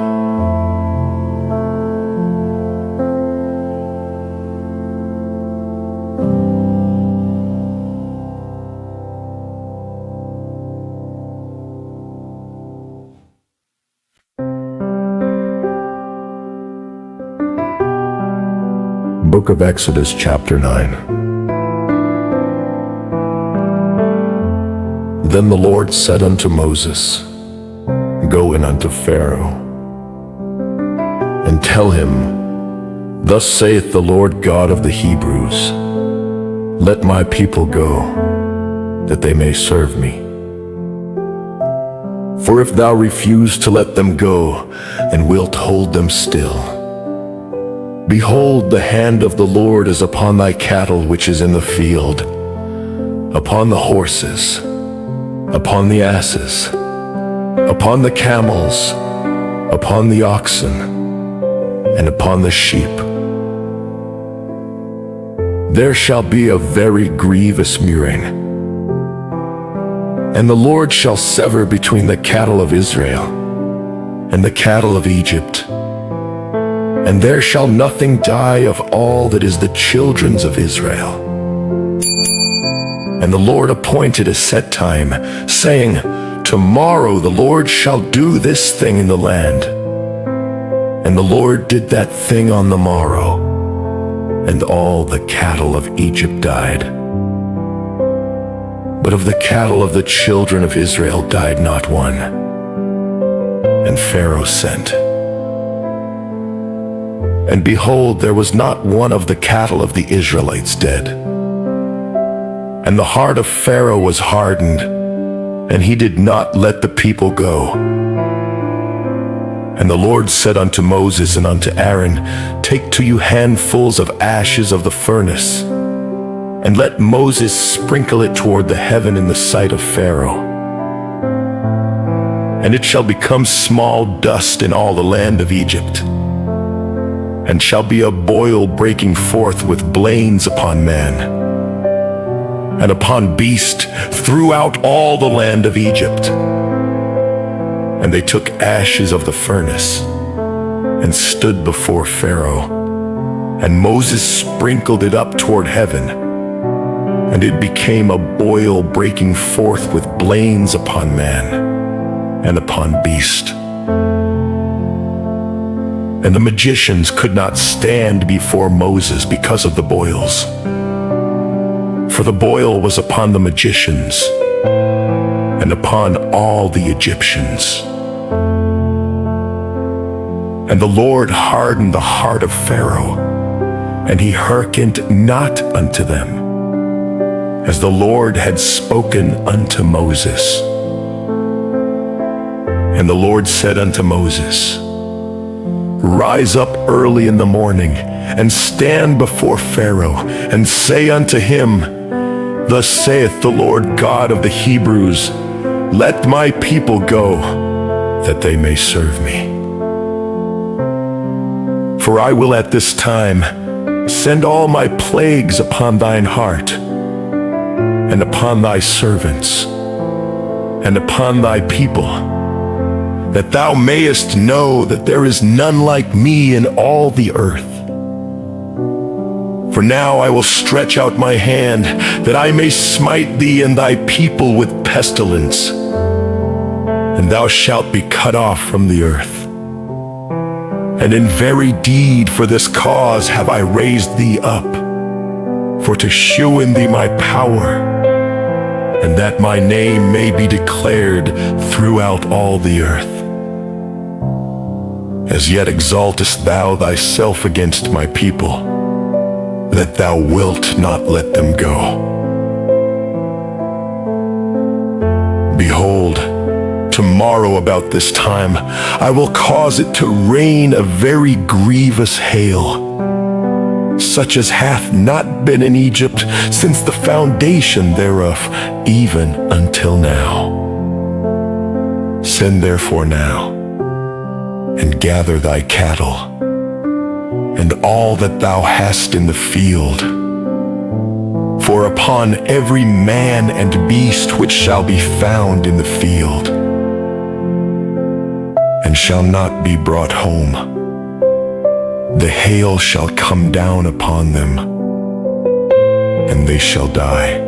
Book of Exodus, chapter 9. Then the Lord said unto Moses, Go in unto Pharaoh, and tell him, Thus saith the Lord God of the Hebrews, Let my people go, that they may serve me. For if thou refuse to let them go, and wilt hold them still, behold, the hand of the Lord is upon thy cattle which is in the field, upon the horses, upon the asses, upon the camels, upon the oxen, and upon the sheep. There shall be a very grievous murrain. And the Lord shall sever between the cattle of Israel and the cattle of Egypt. And there shall nothing die of all that is the children's of Israel. And the Lord appointed a set time, saying, Tomorrow the Lord shall do this thing in the land. And the Lord did that thing on the morrow, and all the cattle of Egypt died. But of the cattle of the children of Israel died not one. And Pharaoh sent. And behold, there was not one of the cattle of the Israelites dead. And the heart of Pharaoh was hardened, and he did not let the people go. And the Lord said unto Moses and unto Aaron, Take to you handfuls of ashes of the furnace, and let Moses sprinkle it toward the heaven in the sight of Pharaoh. And it shall become small dust in all the land of Egypt, and shall be a boil breaking forth with blains upon man, and upon beast throughout all the land of Egypt. And they took ashes of the furnace, and stood before Pharaoh. And Moses sprinkled it up toward heaven, and it became a boil breaking forth with blains upon man, and upon beast. And the magicians could not stand before Moses because of the boils. For the boil was upon the magicians, and upon all the Egyptians. And the Lord hardened the heart of Pharaoh, and he hearkened not unto them, as the Lord had spoken unto Moses. And the Lord said unto Moses, Rise up early in the morning, and stand before Pharaoh, and say unto him, Thus saith the Lord God of the Hebrews, Let my people go, that they may serve me. For I will at this time send all my plagues upon thine heart, and upon thy servants, and upon thy people, that thou mayest know that there is none like me in all the earth. For now I will stretch out my hand, that I may smite thee and thy people with pestilence, and thou shalt be cut off from the earth. And in very deed for this cause have I raised thee up, for to shew in thee my power, and that my name may be declared throughout all the earth. As yet exaltest thou thyself against my people, that thou wilt not let them go. Behold, tomorrow about this time I will cause it to rain a very grievous hail, such as hath not been in Egypt since the foundation thereof, even until now. Send therefore now, and gather thy cattle, and all that thou hast in the field. For upon every man and beast which shall be found in the field, and shall not be brought home, the hail shall come down upon them, and they shall die.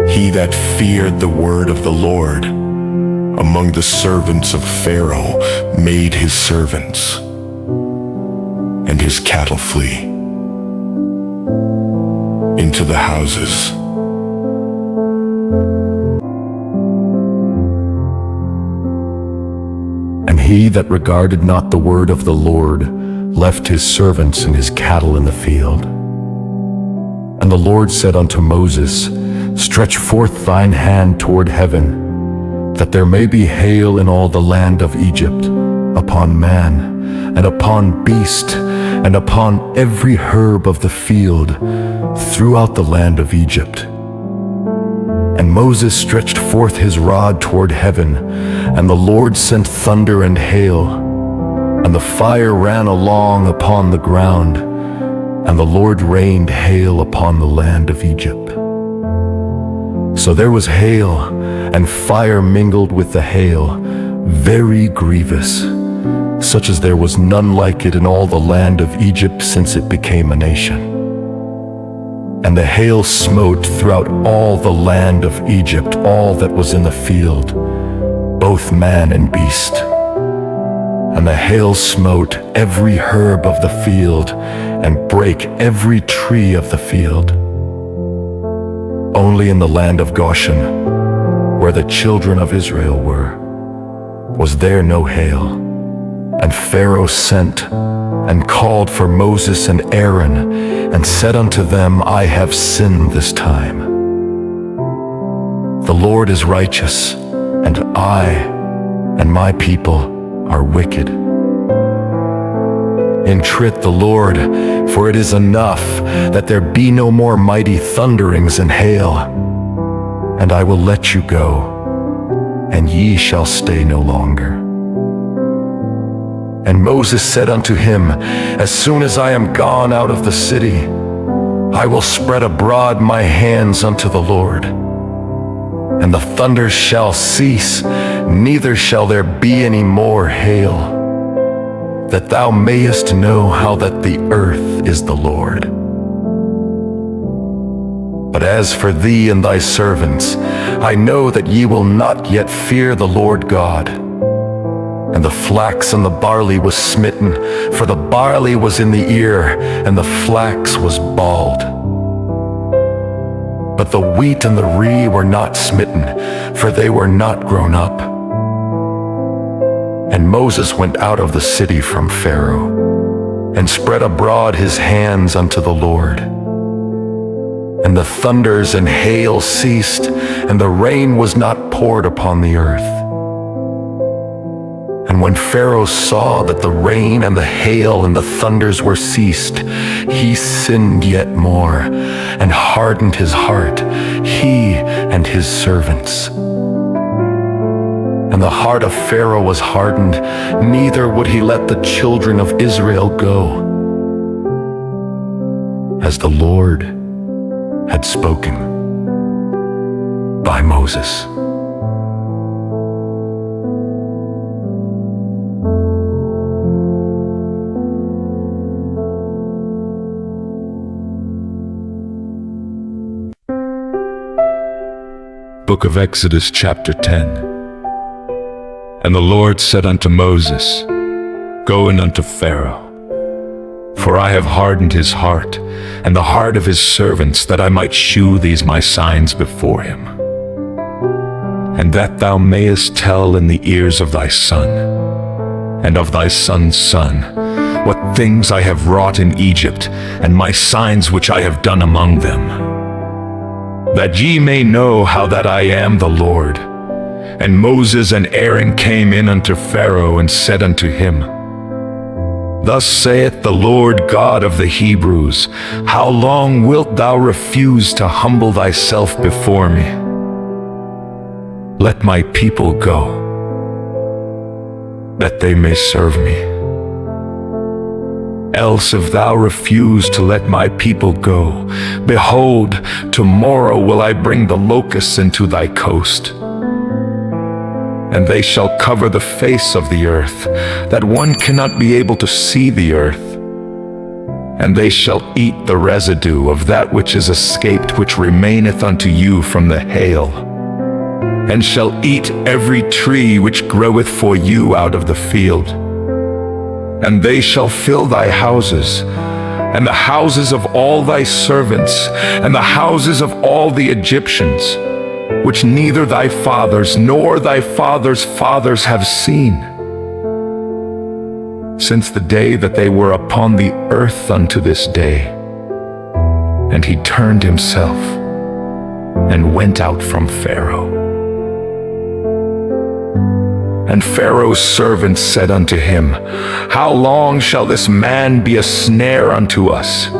He that feared the word of the Lord among the servants of Pharaoh made his servants and his cattle flee into the houses. And he that regarded not the word of the Lord left his servants and his cattle in the field. And the Lord said unto Moses, Stretch forth thine hand toward heaven, that there may be hail in all the land of Egypt, upon man, and upon beast, and upon every herb of the field, throughout the land of Egypt. And Moses stretched forth his rod toward heaven, and the Lord sent thunder and hail, and the fire ran along upon the ground, and the Lord rained hail upon the land of Egypt. So there was hail, and fire mingled with the hail, very grievous, such as there was none like it in all the land of Egypt since it became a nation. And the hail smote throughout all the land of Egypt all that was in the field, both man and beast. And the hail smote every herb of the field, and brake every tree of the field. Only in the land of Goshen, where the children of Israel were, was there no hail. And Pharaoh sent and called for Moses and Aaron, and said unto them, I have sinned this time. The Lord is righteous, and I and my people are wicked. Entreat the Lord, for it is enough that there be no more mighty thunderings and hail. And I will let you go, and ye shall stay no longer. And Moses said unto him, As soon as I am gone out of the city, I will spread abroad my hands unto the Lord. And the thunders shall cease, neither shall there be any more hail, that thou mayest know how that the earth is the Lord. But as for thee and thy servants, I know that ye will not yet fear the Lord God. And the flax and the barley was smitten, for the barley was in the ear, and the flax was bald. But the wheat and the rye were not smitten, for they were not grown up. And Moses went out of the city from Pharaoh, and spread abroad his hands unto the Lord. And the thunders and hail ceased, and the rain was not poured upon the earth. And when Pharaoh saw that the rain and the hail and the thunders were ceased, he sinned yet more, and hardened his heart, he and his servants. And the heart of Pharaoh was hardened, neither would he let the children of Israel go, as the Lord had spoken by Moses. Book of Exodus, chapter 10. And the Lord said unto Moses, Go in unto Pharaoh, for I have hardened his heart, and the heart of his servants, that I might shew these my signs before him, and that thou mayest tell in the ears of thy son, and of thy son's son, what things I have wrought in Egypt, and my signs which I have done among them, that ye may know how that I am the Lord. And Moses and Aaron came in unto Pharaoh, and said unto him, Thus saith the Lord God of the Hebrews, How long wilt thou refuse to humble thyself before me? Let my people go, that they may serve me. Else if thou refuse to let my people go, behold, tomorrow will I bring the locusts into thy coast, and they shall cover the face of the earth, that one cannot be able to see the earth. And they shall eat the residue of that which is escaped, which remaineth unto you from the hail, and shall eat every tree which groweth for you out of the field. And they shall fill thy houses, and the houses of all thy servants, and the houses of all the Egyptians, which neither thy fathers nor thy fathers' fathers have seen, since the day that they were upon the earth unto this day. And he turned himself and went out from Pharaoh. And Pharaoh's servants said unto him, How long shall this man be a snare unto us?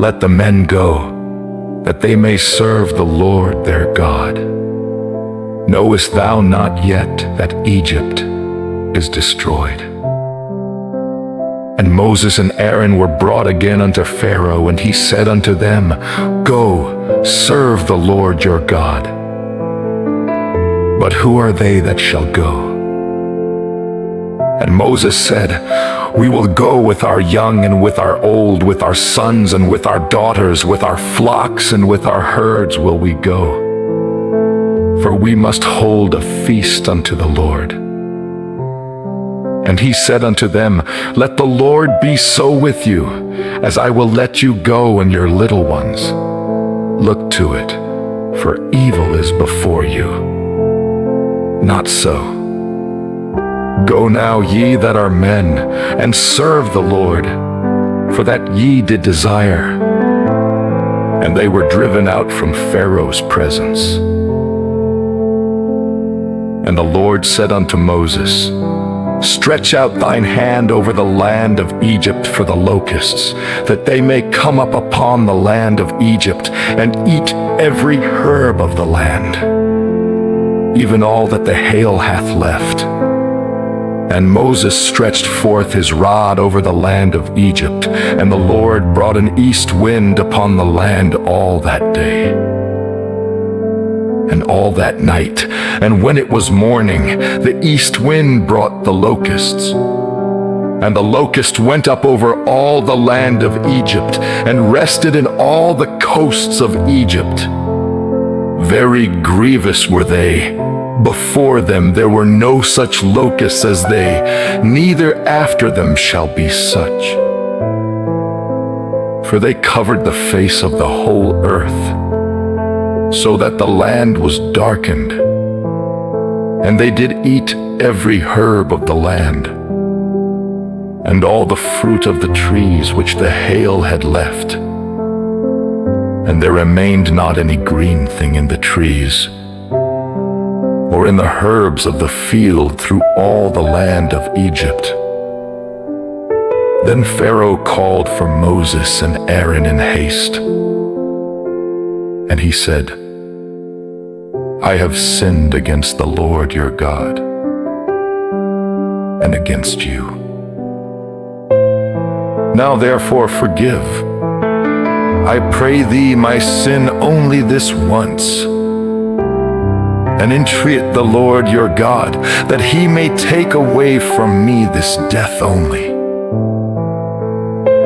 Let the men go, that they may serve the Lord their God. Knowest thou not yet that Egypt is destroyed? And Moses and Aaron were brought again unto Pharaoh, and he said unto them, Go, serve the Lord your God. But who are they that shall go? And Moses said, We will go with our young and with our old, with our sons and with our daughters, with our flocks and with our herds will we go. For we must hold a feast unto the Lord. And he said unto them, Let the Lord be so with you, as I will let you go and your little ones. Look to it, for evil is before you. Not so. Go now, ye that are men, and serve the Lord, for that ye did desire. And they were driven out from Pharaoh's presence. And the Lord said unto Moses, Stretch out thine hand over the land of Egypt for the locusts, that they may come up upon the land of Egypt, and eat every herb of the land, even all that the hail hath left. And Moses stretched forth his rod over the land of Egypt, and the Lord brought an east wind upon the land all that day and all that night. And when it was morning, the east wind brought the locusts. And the locust went up over all the land of Egypt, and rested in all the coasts of Egypt. Very grievous were they. Before them there were no such locusts as they, neither after them shall be such. For they covered the face of the whole earth, so that the land was darkened. And they did eat every herb of the land, and all the fruit of the trees which the hail had left. And there remained not any green thing in the trees, or in the herbs of the field through all the land of Egypt. Then Pharaoh called for Moses and Aaron in haste. And he said, I have sinned against the Lord your God, and against you. Now therefore forgive, I pray thee, my sin only this once, and entreat the Lord your God, that he may take away from me this death only.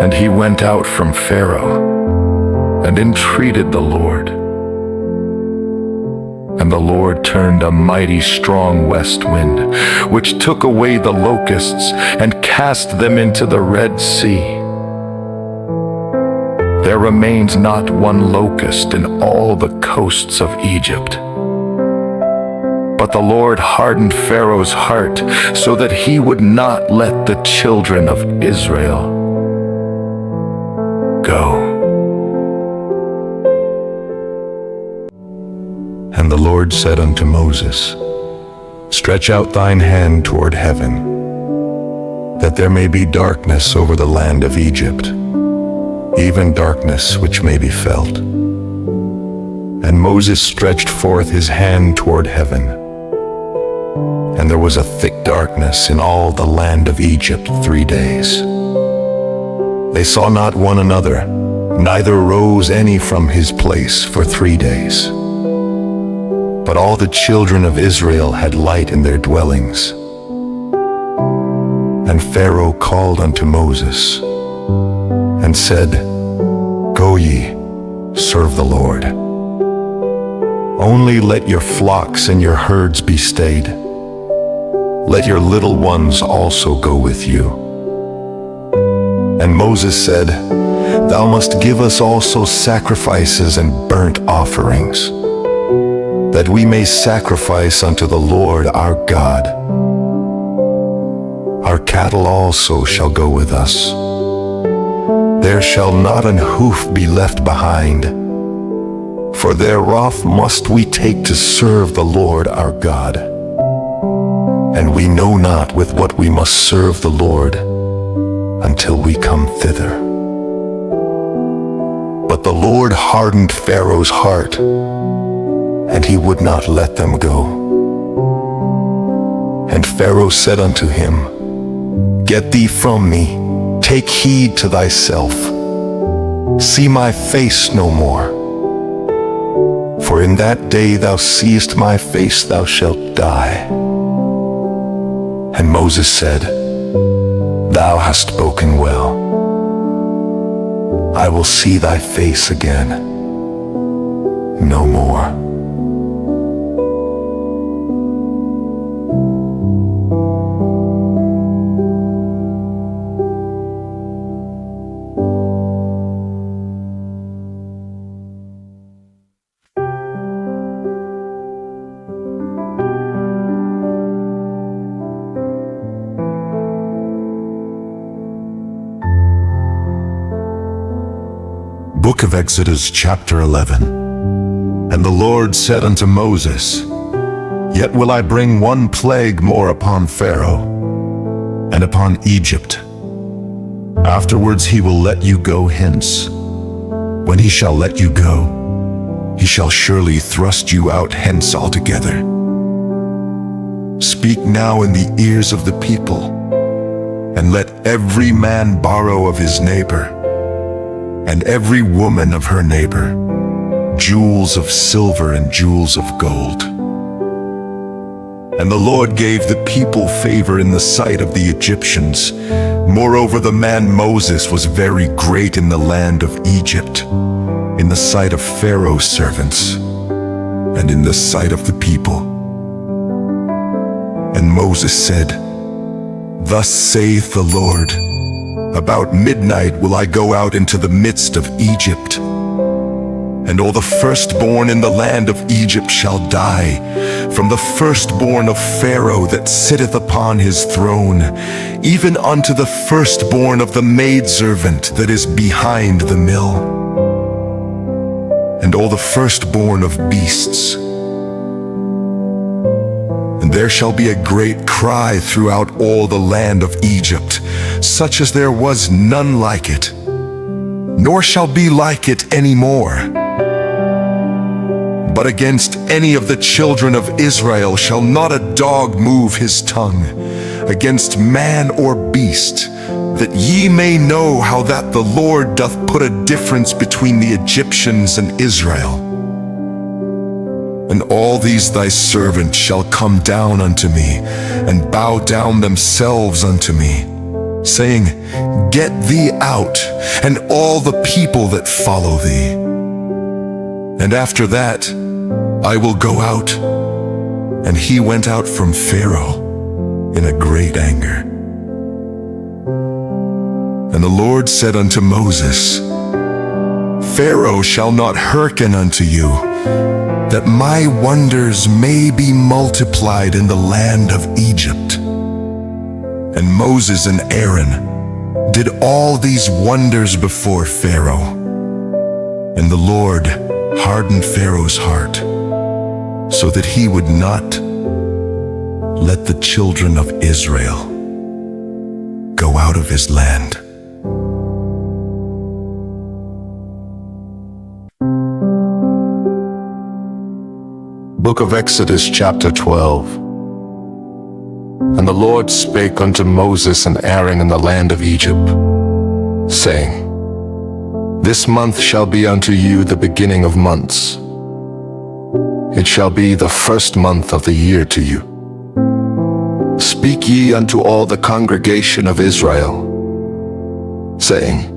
And he went out from Pharaoh, and entreated the Lord. And the Lord turned a mighty strong west wind, which took away the locusts, and cast them into the Red Sea. There remains not one locust in all the coasts of Egypt. But the Lord hardened Pharaoh's heart, so that he would not let the children of Israel go. And the Lord said unto Moses, Stretch out thine hand toward heaven, that there may be darkness over the land of Egypt, even darkness which may be felt. And Moses stretched forth his hand toward heaven, and there was a thick darkness in all the land of Egypt 3 days. They saw not one another, neither rose any from his place for 3 days. But all the children of Israel had light in their dwellings. And Pharaoh called unto Moses, and said, Go ye, serve the Lord. Only let your flocks and your herds be stayed. Let your little ones also go with you. And Moses said, Thou must give us also sacrifices and burnt offerings, that we may sacrifice unto the Lord our God. Our cattle also shall go with us. There shall not an hoof be left behind, for thereof must we take to serve the Lord our God. And we know not with what we must serve the Lord until we come thither. But the Lord hardened Pharaoh's heart, and he would not let them go. And Pharaoh said unto him, Get thee from me, take heed to thyself. See my face no more. For in that day thou seest my face, thou shalt die. And Moses said, Thou hast spoken well. I will see thy face again no more. Book of Exodus, chapter 11. And the Lord said unto Moses, Yet will I bring one plague more upon Pharaoh, and upon Egypt. Afterwards he will let you go hence. When he shall let you go, he shall surely thrust you out hence altogether. Speak now in the ears of the people, and let every man borrow of his neighbor, and every woman of her neighbor, jewels of silver and jewels of gold. And the Lord gave the people favor in the sight of the Egyptians. Moreover, the man Moses was very great in the land of Egypt, in the sight of Pharaoh's servants, and in the sight of the people. And Moses said, Thus saith the Lord, About midnight will I go out into the midst of Egypt, and all the firstborn in the land of Egypt shall die, from the firstborn of Pharaoh that sitteth upon his throne, even unto the firstborn of the maidservant that is behind the mill, and all the firstborn of beasts. And there shall be a great cry throughout all the land of Egypt, such as there was none like it, nor shall be like it any more. But against any of the children of Israel shall not a dog move his tongue, against man or beast, that ye may know how that the Lord doth put a difference between the Egyptians and Israel. And all these thy servants shall come down unto me, and bow down themselves unto me, saying, Get thee out, and all the people that follow thee. And after that I will go out. And he went out from Pharaoh in a great anger. And the Lord said unto Moses, Pharaoh shall not hearken unto you, that my wonders may be multiplied in the land of Egypt. And Moses and Aaron did all these wonders before Pharaoh. And the Lord hardened Pharaoh's heart, so that he would not let the children of Israel go out of his land. Book of Exodus, chapter 12. And the Lord spake unto Moses and Aaron in the land of Egypt, saying, This month shall be unto you the beginning of months. It shall be the first month of the year to you. Speak ye unto all the congregation of Israel, saying,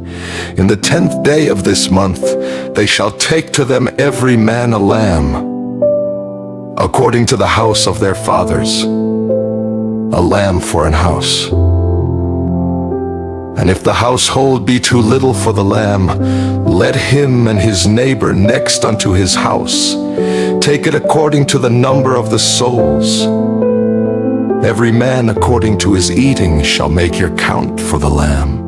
In the 10th day of this month they shall take to them every man a lamb, according to the house of their fathers, a lamb for an house. And if the household be too little for the lamb, let him and his neighbor next unto his house take it according to the number of the souls. Every man according to his eating shall make your count for the lamb.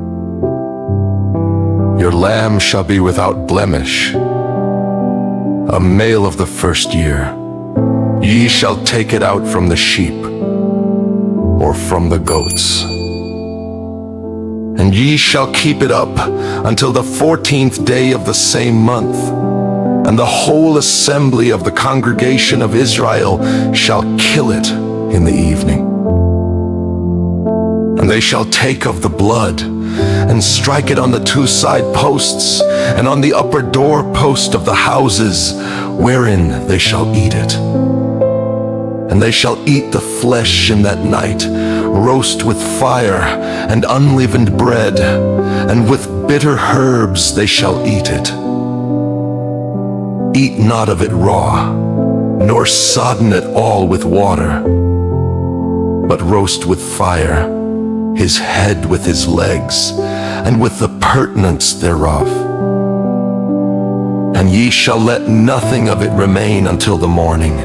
Your lamb shall be without blemish, a male of the first year. Ye shall take it out from the sheep or from the goats. And ye shall keep it up until the 14th day of the same month. And the whole assembly of the congregation of Israel shall kill it in the evening. And they shall take of the blood, and strike it on the 2 side posts, and on the upper door post of the houses, wherein they shall eat it. And they shall eat the flesh in that night, roast with fire and unleavened bread, and with bitter herbs they shall eat it. Eat not of it raw, nor sodden it all with water, but roast with fire his head with his legs, and with the purtenance thereof. And ye shall let nothing of it remain until the morning.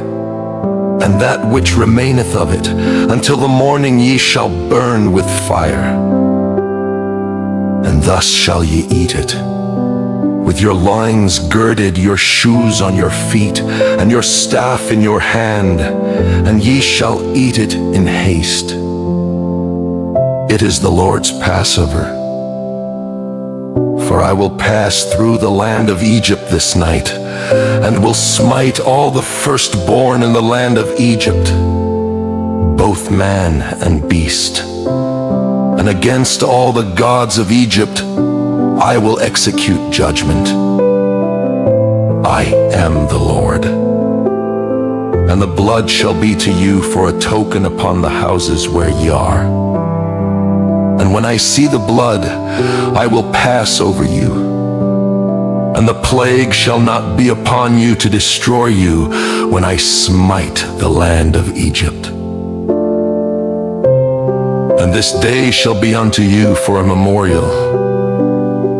And that which remaineth of it until the morning ye shall burn with fire. And thus shall ye eat it, with your loins girded, your shoes on your feet, and your staff in your hand, and ye shall eat it in haste. It is the Lord's Passover. For I will pass through the land of Egypt this night, and will smite all the firstborn in the land of Egypt, both man and beast. And against all the gods of Egypt I will execute judgment. I am the Lord. And the blood shall be to you for a token upon the houses where ye are. And when I see the blood, I will pass over you, and the plague shall not be upon you to destroy you when I smite the land of Egypt. And this day shall be unto you for a memorial,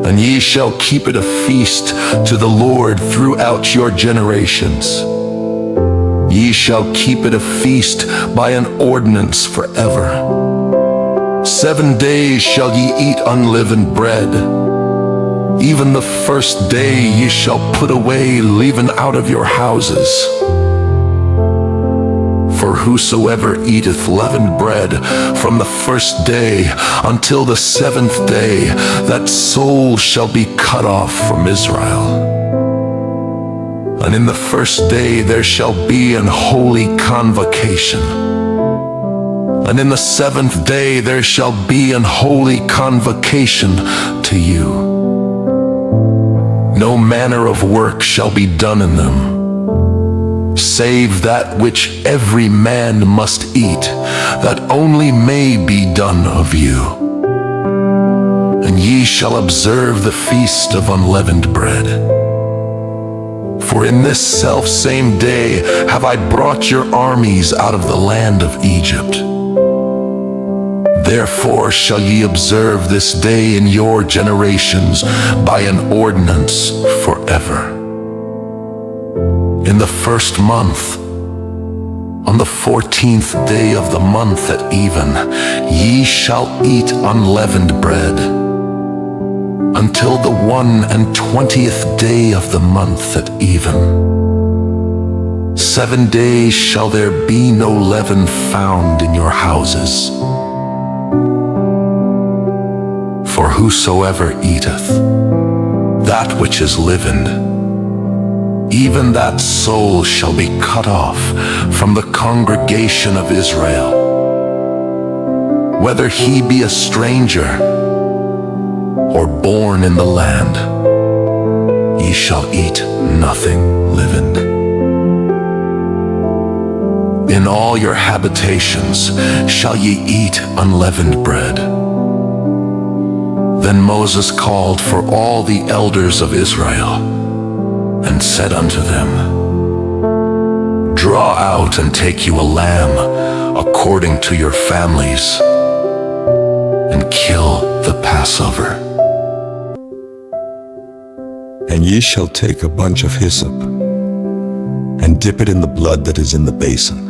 and ye shall keep it a feast to the Lord throughout your generations. Ye shall keep it a feast by an ordinance forever. 7 days shall ye eat unleavened bread. Even the first day ye shall put away leaven out of your houses. For whosoever eateth leavened bread from the first day until the 7th day, that soul shall be cut off from Israel. And in the first day there shall be an holy convocation. And in the 7th day there shall be an holy convocation to you. No manner of work shall be done in them, save that which every man must eat, that only may be done of you. And ye shall observe the feast of unleavened bread. For in this selfsame day have I brought your armies out of the land of Egypt. Therefore shall ye observe this day in your generations by an ordinance forever. In the 1st month, on the 14th day of the month at even, ye shall eat unleavened bread, until the 21st day of the month at even. 7 days shall there be no leaven found in your houses. For whosoever eateth that which is leavened, even that soul shall be cut off from the congregation of Israel. Whether he be a stranger or born in the land, ye shall eat nothing leavened. In all your habitations shall ye eat unleavened bread. Then Moses called for all the elders of Israel, and said unto them, Draw out and take you a lamb according to your families, and kill the Passover. And ye shall take a bunch of hyssop, and dip it in the blood that is in the basin,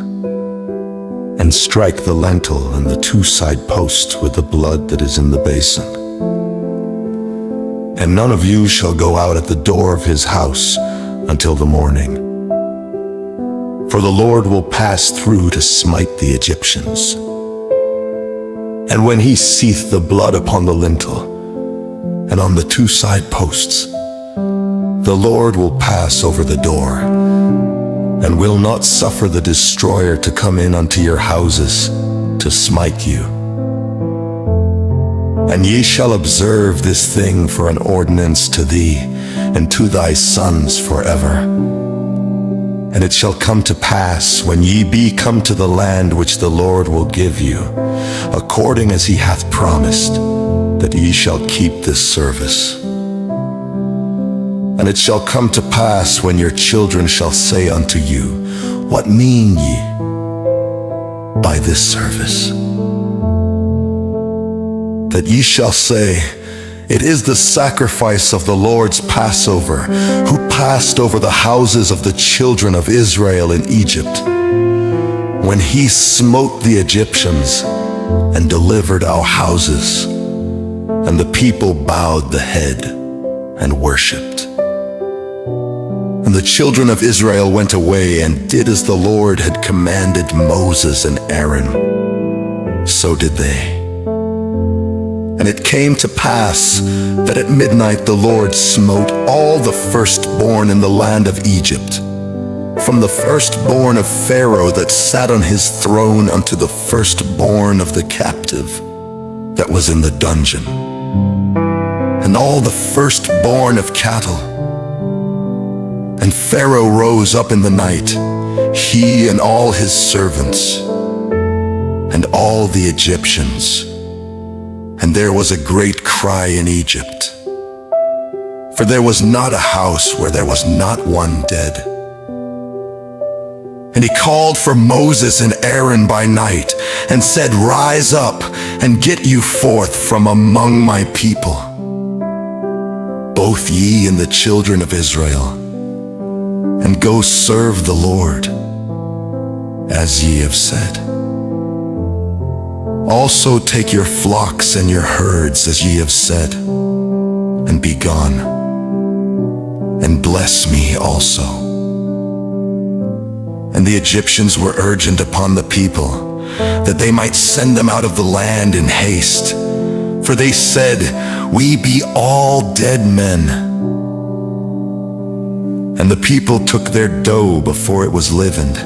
and strike the lintel and the 2 side posts with the blood that is in the basin. And none of you shall go out at the door of his house until the morning. For the Lord will pass through to smite the Egyptians. And when he seeth the blood upon the lintel and on the 2 side posts, the Lord will pass over the door, and will not suffer the destroyer to come in unto your houses to smite you. And ye shall observe this thing for an ordinance to thee and to thy sons forever. And it shall come to pass, when ye be come to the land which the Lord will give you, according as he hath promised, that ye shall keep this service. And it shall come to pass, when your children shall say unto you, What mean ye by this service? That ye shall say, It is the sacrifice of the Lord's Passover, who passed over the houses of the children of Israel in Egypt, when he smote the Egyptians and delivered our houses. And the people bowed the head and worshipped. And the children of Israel went away and did as the Lord had commanded Moses and Aaron. So did they. And it came to pass that at midnight the Lord smote all the firstborn in the land of Egypt, from the firstborn of Pharaoh that sat on his throne unto the firstborn of the captive that was in the dungeon, and all the firstborn of cattle. And Pharaoh rose up in the night, he and all his servants, and all the Egyptians. And there was a great cry in Egypt, for there was not a house where there was not one dead. And he called for Moses and Aaron by night, and said, Rise up, and get you forth from among my people, both ye and the children of Israel, and go serve the Lord, as ye have said. Also take your flocks and your herds, as ye have said, and be gone, and bless me also. And the Egyptians were urgent upon the people, that they might send them out of the land in haste. For they said, We be all dead men. And the people took their dough before it was leavened,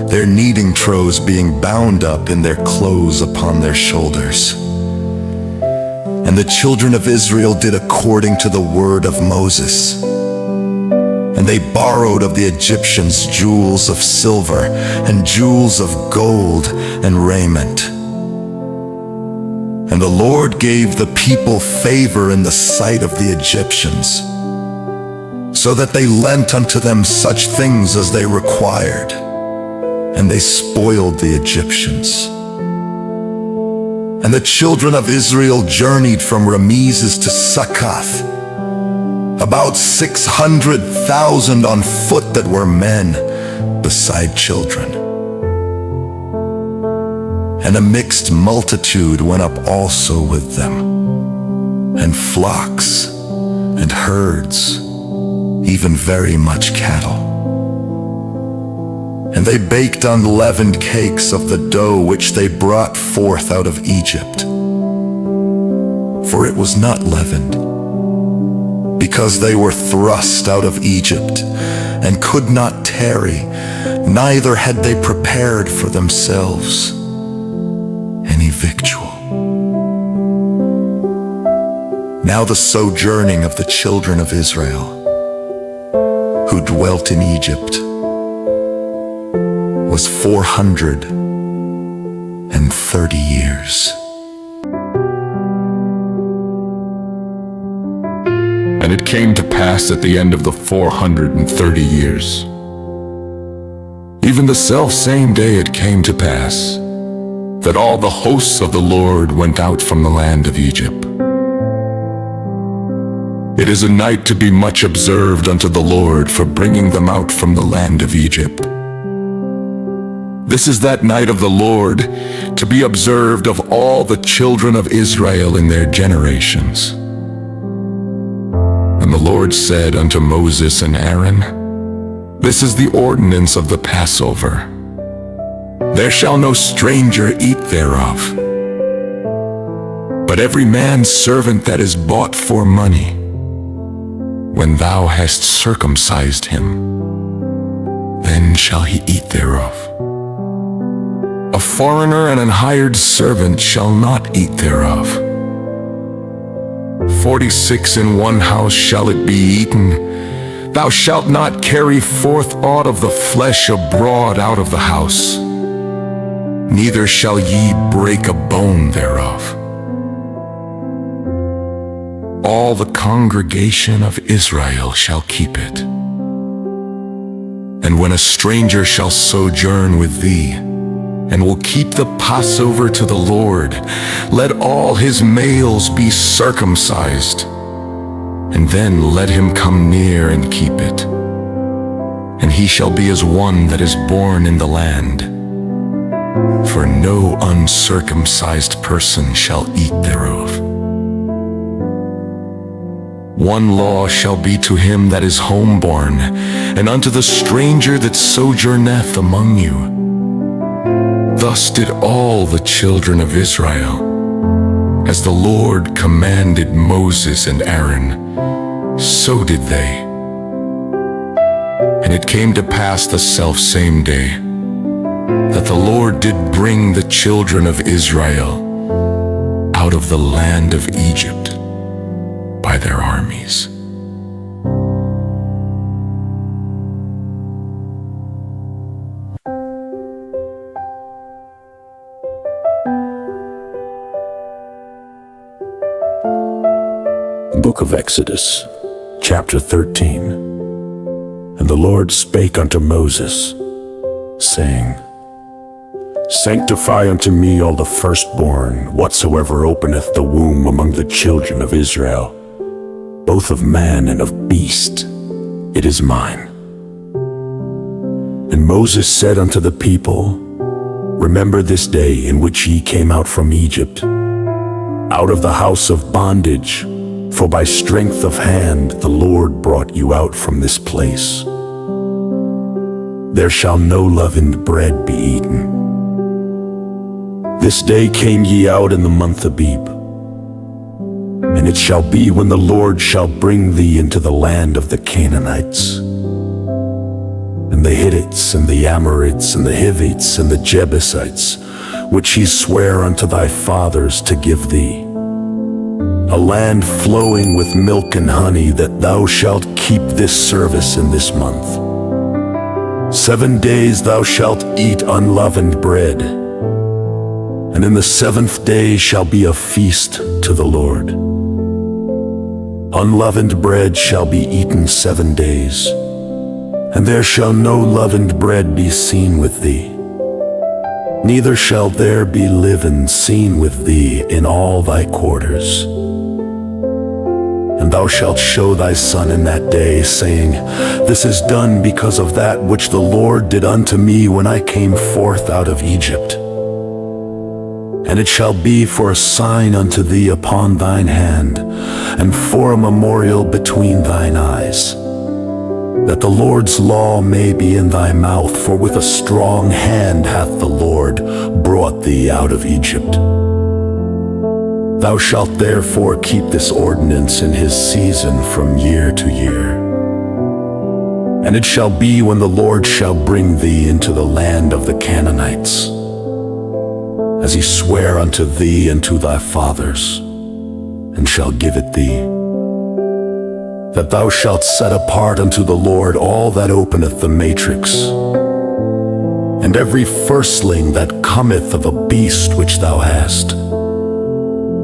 their kneading troughs being bound up in their clothes upon their shoulders. And the children of Israel did according to the word of Moses. And they borrowed of the Egyptians jewels of silver and jewels of gold and raiment. And the Lord gave the people favor in the sight of the Egyptians, so that they lent unto them such things as they required, and they spoiled the Egyptians. And the children of Israel journeyed from Rameses to Succoth, about 600,000 on foot that were men, beside children. And a mixed multitude went up also with them, and flocks and herds, even very much cattle. And they baked unleavened cakes of the dough which they brought forth out of Egypt, for it was not leavened, because they were thrust out of Egypt, and could not tarry, neither had they prepared for themselves any victual. Now the sojourning of the children of Israel, who dwelt in Egypt, was 430 years. And it came to pass at the end of the 430 years, even the selfsame day it came to pass, that all the hosts of the Lord went out from the land of Egypt. It is a night to be much observed unto the Lord for bringing them out from the land of Egypt. This is that night of the Lord, to be observed of all the children of Israel in their generations. And the Lord said unto Moses and Aaron, This is the ordinance of the Passover. There shall no stranger eat thereof, but every man's servant that is bought for money, when thou hast circumcised him, then shall he eat thereof. A foreigner and an hired servant shall not eat thereof. 46 in one house shall it be eaten. Thou shalt not carry forth aught of the flesh abroad out of the house, neither shall ye break a bone thereof. All the congregation of Israel shall keep it. And when a stranger shall sojourn with thee, and will keep the Passover to the Lord, let all his males be circumcised, and then let him come near and keep it. And he shall be as one that is born in the land, for no uncircumcised person shall eat thereof. One law shall be to him that is homeborn, and unto the stranger that sojourneth among you. Thus did all the children of Israel, as the Lord commanded Moses and Aaron, so did they. And it came to pass the selfsame day, that the Lord did bring the children of Israel out of the land of Egypt by their armies. Book of Exodus, chapter 13. And the Lord spake unto Moses, saying, Sanctify unto me all the firstborn, whatsoever openeth the womb among the children of Israel, both of man and of beast, it is mine. And Moses said unto the people, Remember this day in which ye came out from Egypt, out of the house of bondage, for by strength of hand the Lord brought you out from this place. There shall no leavened bread be eaten. This day came ye out in the month Abib. And it shall be when the Lord shall bring thee into the land of the Canaanites, and the Hittites, and the Amorites, and the Hivites, and the Jebusites, which he sware unto thy fathers to give thee, a land flowing with milk and honey, that thou shalt keep this service in this month. 7 days thou shalt eat unleavened bread, and in the 7th day shall be a feast to the Lord. Unleavened bread shall be eaten 7 days, and there shall no leavened bread be seen with thee. Neither shall there be leaven seen with thee in all thy quarters. And thou shalt show thy son in that day, saying, This is done because of that which the Lord did unto me when I came forth out of Egypt. And it shall be for a sign unto thee upon thine hand, and for a memorial between thine eyes, that the Lord's law may be in thy mouth, for with a strong hand hath the Lord brought thee out of Egypt. Thou shalt therefore keep this ordinance in his season from year to year. And it shall be when the Lord shall bring thee into the land of the Canaanites, as he sware unto thee and to thy fathers, and shall give it thee, that thou shalt set apart unto the Lord all that openeth the matrix, and every firstling that cometh of a beast which thou hast.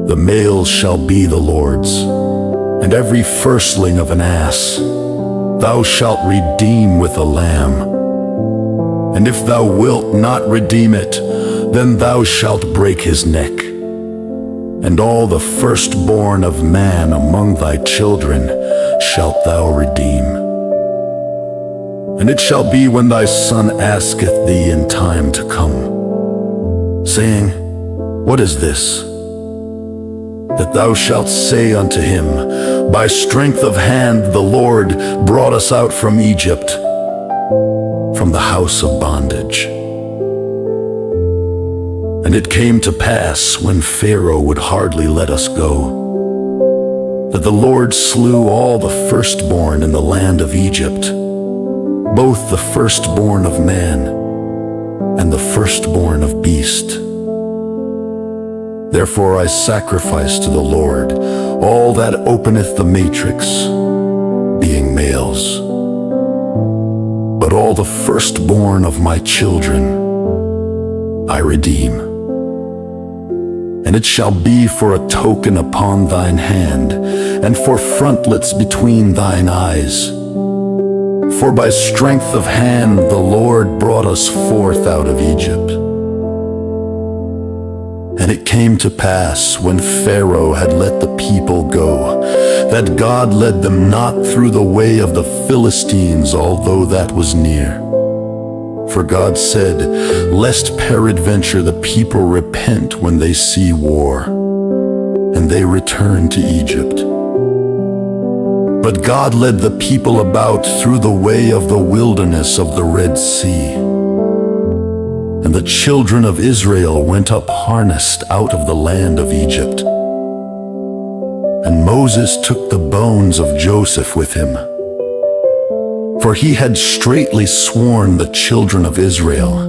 The males shall be the Lord's, and every firstling of an ass thou shalt redeem with a lamb. And if thou wilt not redeem it, then thou shalt break his neck. And all the firstborn of man among thy children shalt thou redeem. And it shall be when thy son asketh thee in time to come, saying, What is this? That thou shalt say unto him, By strength of hand the Lord brought us out from Egypt, from the house of bondage. And it came to pass, when Pharaoh would hardly let us go, that the Lord slew all the firstborn in the land of Egypt, both the firstborn of man and the firstborn of beast. Therefore I sacrifice to the Lord all that openeth the matrix, being males. But all the firstborn of my children I redeem. And it shall be for a token upon thine hand, and for frontlets between thine eyes. For by strength of hand the Lord brought us forth out of Egypt. And it came to pass, when Pharaoh had let the people go, that God led them not through the way of the Philistines, although that was near. For God said, Lest peradventure the people repent when they see war, and they return to Egypt. But God led the people about through the way of the wilderness of the Red Sea. And the children of Israel went up harnessed out of the land of Egypt. And Moses took the bones of Joseph with him, for he had straitly sworn the children of Israel,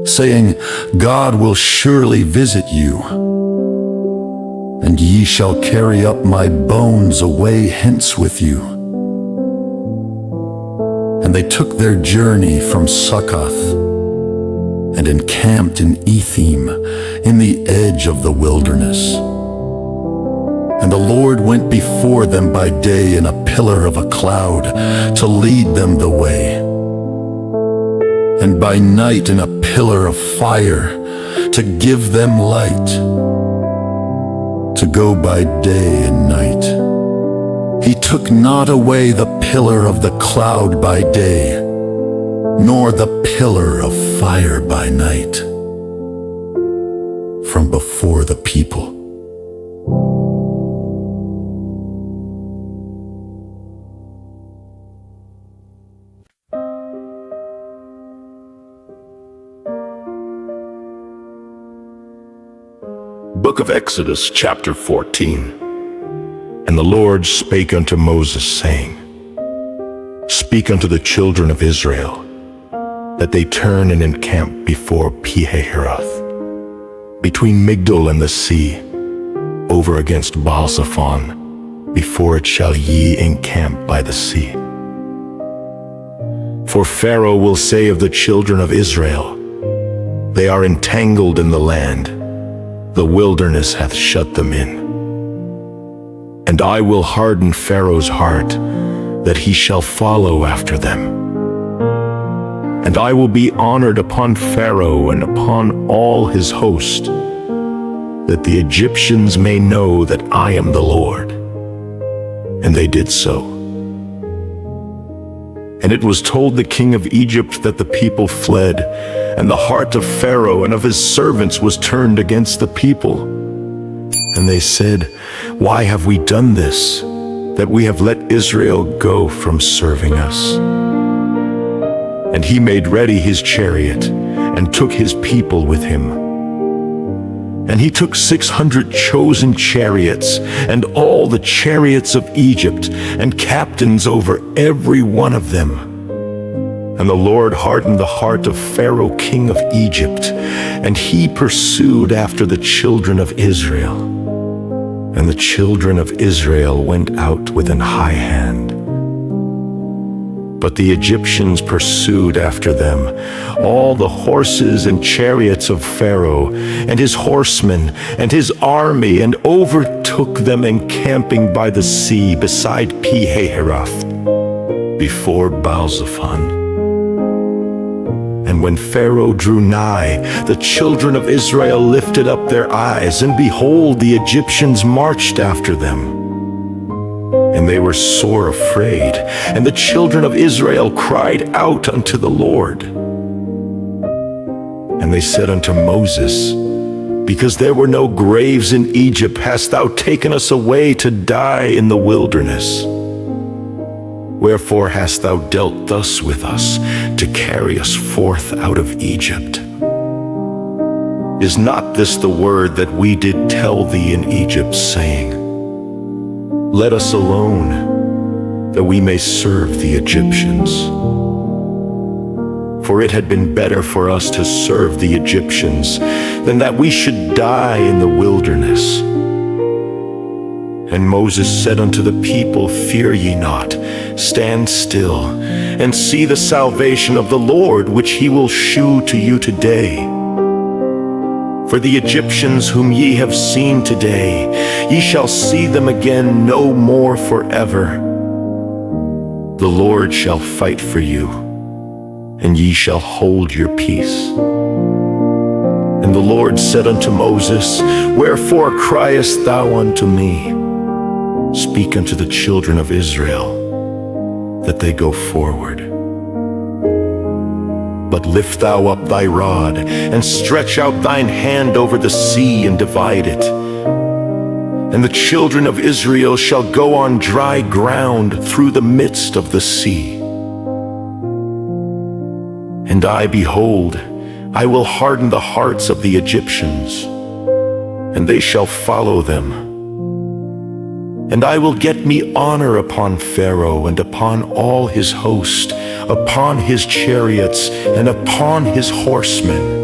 saying, God will surely visit you, and ye shall carry up my bones away hence with you. And they took their journey from Succoth, and encamped in Etham, in the edge of the wilderness. And the Lord went before them by day in a pillar of a cloud to lead them the way, and by night in a pillar of fire to give them light, to go by day and night. He took not away the pillar of the cloud by day, nor the pillar of fire by night from before the people. Book of Exodus, chapter 14. And the Lord spake unto Moses, saying, Speak unto the children of Israel, that they turn and encamp before Pihahiroth, between Migdol and the sea, over against Baalzephon, before it shall ye encamp by the sea. For Pharaoh will say of the children of Israel, They are entangled in the land, the wilderness hath shut them in. And I will harden Pharaoh's heart, that he shall follow after them. And I will be honored upon Pharaoh and upon all his host, that the Egyptians may know that I am the Lord. And they did so. And it was told the king of Egypt that the people fled, and the heart of Pharaoh and of his servants was turned against the people. And they said, Why have we done this, that we have let Israel go from serving us? And he made ready his chariot, and took his people with him. And he took 600 chosen chariots, and all the chariots of Egypt, and captains over every one of them. And the Lord hardened the heart of Pharaoh king of Egypt, and he pursued after the children of Israel. And the children of Israel went out with an high hand. But the Egyptians pursued after them, all the horses and chariots of Pharaoh, and his horsemen, and his army, and overtook them encamping by the sea beside Pihahiroth, before Baalzephon. And when Pharaoh drew nigh, the children of Israel lifted up their eyes, and behold, the Egyptians marched after them. And they were sore afraid, and the children of Israel cried out unto the Lord. And they said unto Moses, Because there were no graves in Egypt, hast thou taken us away to die in the wilderness? Wherefore hast thou dealt thus with us, to carry us forth out of Egypt? Is not this the word that we did tell thee in Egypt, saying, Let us alone, that we may serve the Egyptians? For it had been better for us to serve the Egyptians, than that we should die in the wilderness. And Moses said unto the people, Fear ye not, stand still, and see the salvation of the Lord, which he will shew to you today. For the Egyptians whom ye have seen today, ye shall see them again no more forever. The Lord shall fight for you, and ye shall hold your peace. And the Lord said unto Moses, Wherefore criest thou unto me? Speak unto the children of Israel, that they go forward. But lift thou up thy rod, and stretch out thine hand over the sea, and divide it. and the children of Israel shall go on dry ground through the midst of the sea. And I, behold, I will harden the hearts of the Egyptians, and they shall follow them. And I will get me honor upon Pharaoh and upon all his host, upon his chariots and upon his horsemen.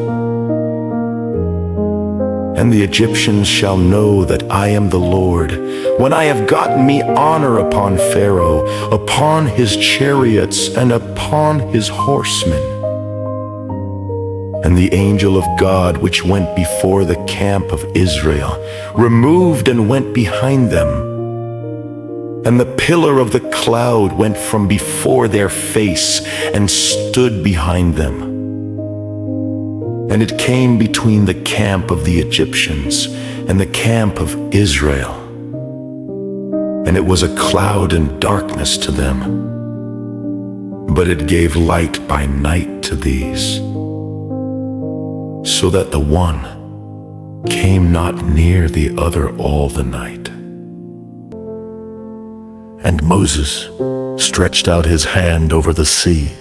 And the Egyptians shall know that I am the Lord, when I have gotten me honor upon Pharaoh, upon his chariots and upon his horsemen. And the angel of God which went before the camp of Israel removed and went behind them. And the pillar of the cloud went from before their face and stood behind them. And it came between the camp of the Egyptians and the camp of Israel. And it was a cloud and darkness to them, but it gave light by night to these, so that the one came not near the other all the night. And Moses stretched out his hand over the sea,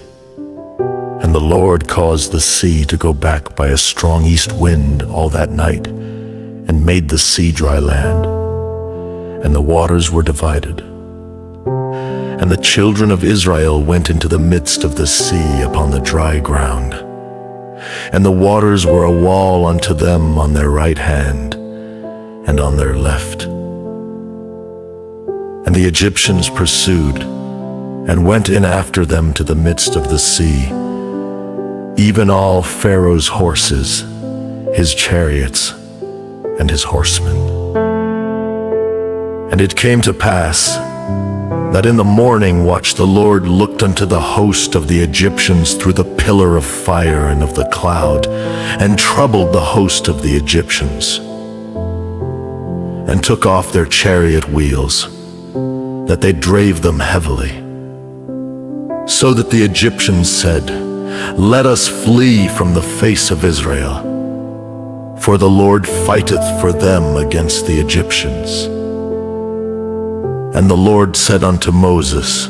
and the Lord caused the sea to go back by a strong east wind all that night, and made the sea dry land, and the waters were divided. And the children of Israel went into the midst of the sea upon the dry ground, and the waters were a wall unto them on their right hand and on their left. And the Egyptians pursued, and went in after them to the midst of the sea, even all Pharaoh's horses, his chariots, and his horsemen. And it came to pass that in the morning watch the Lord looked unto the host of the Egyptians through the pillar of fire and of the cloud, and troubled the host of the Egyptians, and took off their chariot wheels, that they drave them heavily. So that the Egyptians said, Let us flee from the face of Israel, for the Lord fighteth for them against the Egyptians. And the Lord said unto Moses,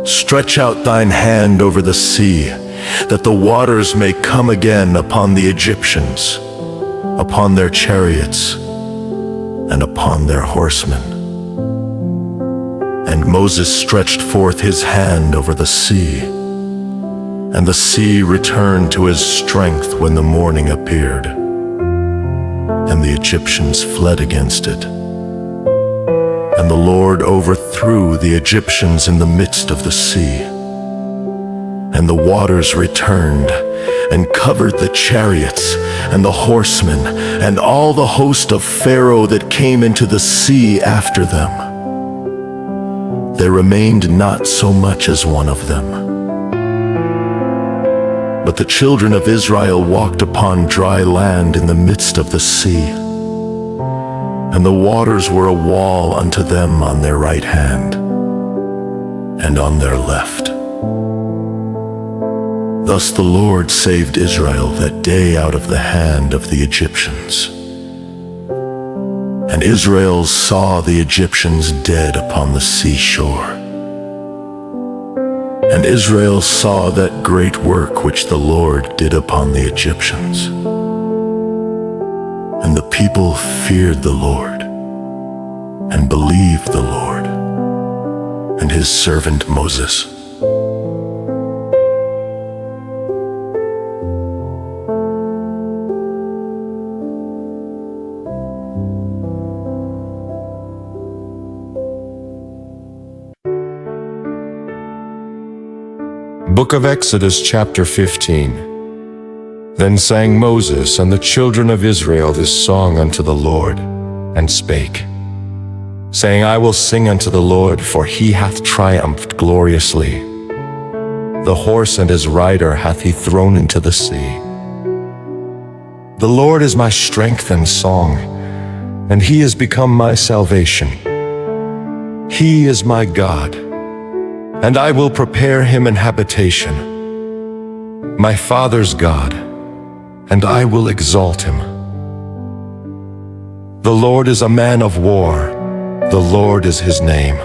Stretch out thine hand over the sea, that the waters may come again upon the Egyptians, upon their chariots, and upon their horsemen. And Moses stretched forth his hand over the sea, and the sea returned to his strength when the morning appeared, and the Egyptians fled against it. And the Lord overthrew the Egyptians in the midst of the sea. And the waters returned, and covered the chariots, and the horsemen, and all the host of Pharaoh that came into the sea after them. There remained not so much as one of them. But the children of Israel walked upon dry land in the midst of the sea, and the waters were a wall unto them on their right hand and on their left. Thus the Lord saved Israel that day out of the hand of the Egyptians. And Israel saw the Egyptians dead upon the seashore. And Israel saw that great work which the Lord did upon the Egyptians. And the people feared the Lord, and believed the Lord, and his servant Moses. Book of Exodus, chapter 15. Then sang Moses and the children of Israel this song unto the Lord, and spake, saying, I will sing unto the Lord, for he hath triumphed gloriously. The horse and his rider hath he thrown into the sea. The Lord is my strength and song, and he is become my salvation. He is my God, and I will prepare him an habitation, my father's God, and I will exalt him. The Lord is a man of war, the Lord is his name.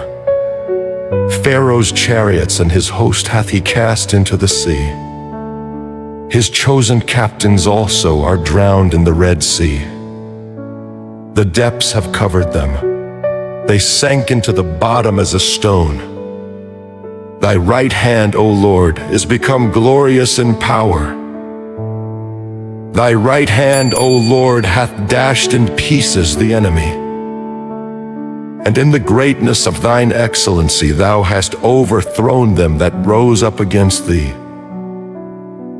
Pharaoh's chariots and his host hath he cast into the sea. His chosen captains also are drowned in the Red Sea. The depths have covered them. They sank into the bottom as a stone. Thy right hand, O Lord, is become glorious in power. Thy right hand, O Lord, hath dashed in pieces the enemy. And in the greatness of thine excellency thou hast overthrown them that rose up against thee.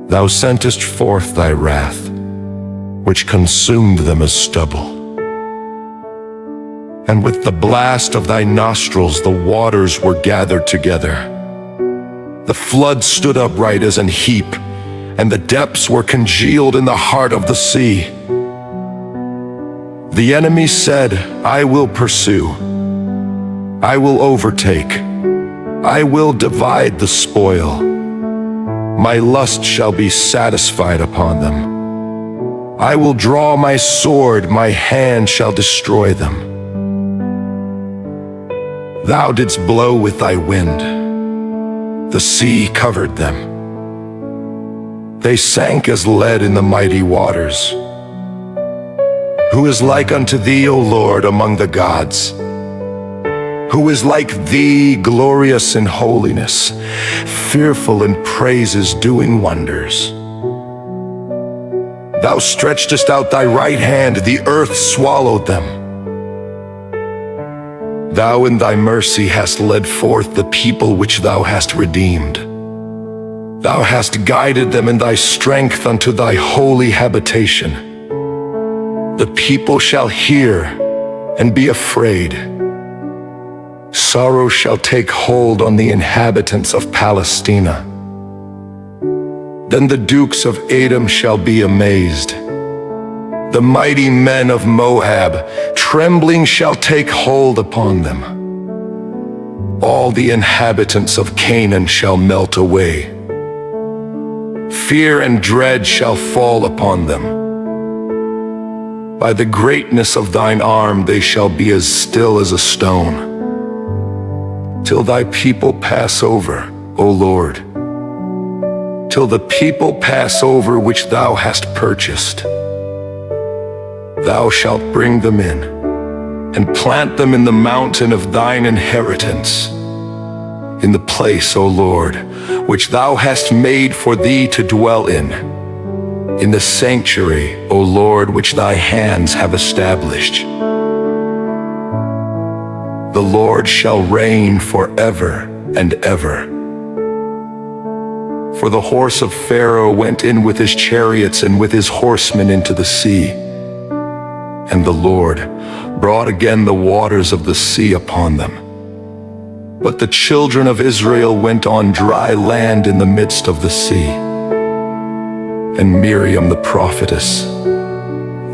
Thou sentest forth thy wrath, which consumed them as stubble. And with the blast of thy nostrils the waters were gathered together. The flood stood upright as an heap, and the depths were congealed in the heart of the sea. The enemy said, I will pursue. I will overtake. I will divide the spoil. My lust shall be satisfied upon them. I will draw my sword, my hand shall destroy them. Thou didst blow with thy wind. The sea covered them. They sank as lead in the mighty waters. Who is like unto thee, O Lord, among the gods? Who is like thee, glorious in holiness, fearful in praises, doing wonders? Thou stretchedst out thy right hand, the earth swallowed them. Thou in thy mercy hast led forth the people which thou hast redeemed. Thou hast guided them in thy strength unto thy holy habitation. The people shall hear and be afraid. Sorrow shall take hold on the inhabitants of Palestina. Then the dukes of Edom shall be amazed. The mighty men of Moab, trembling shall take hold upon them. All the inhabitants of Canaan shall melt away. Fear and dread shall fall upon them. By the greatness of thine arm they shall be as still as a stone. Till thy people pass over, O Lord. Till the people pass over which thou hast purchased. Thou shalt bring them in, and plant them in the mountain of thine inheritance, in the place, O Lord, which thou hast made for thee to dwell in the sanctuary, O Lord, which thy hands have established. The Lord shall reign forever and ever. For the horse of Pharaoh went in with his chariots and with his horsemen into the sea. And the Lord brought again the waters of the sea upon them. But the children of Israel went on dry land in the midst of the sea. And Miriam the prophetess,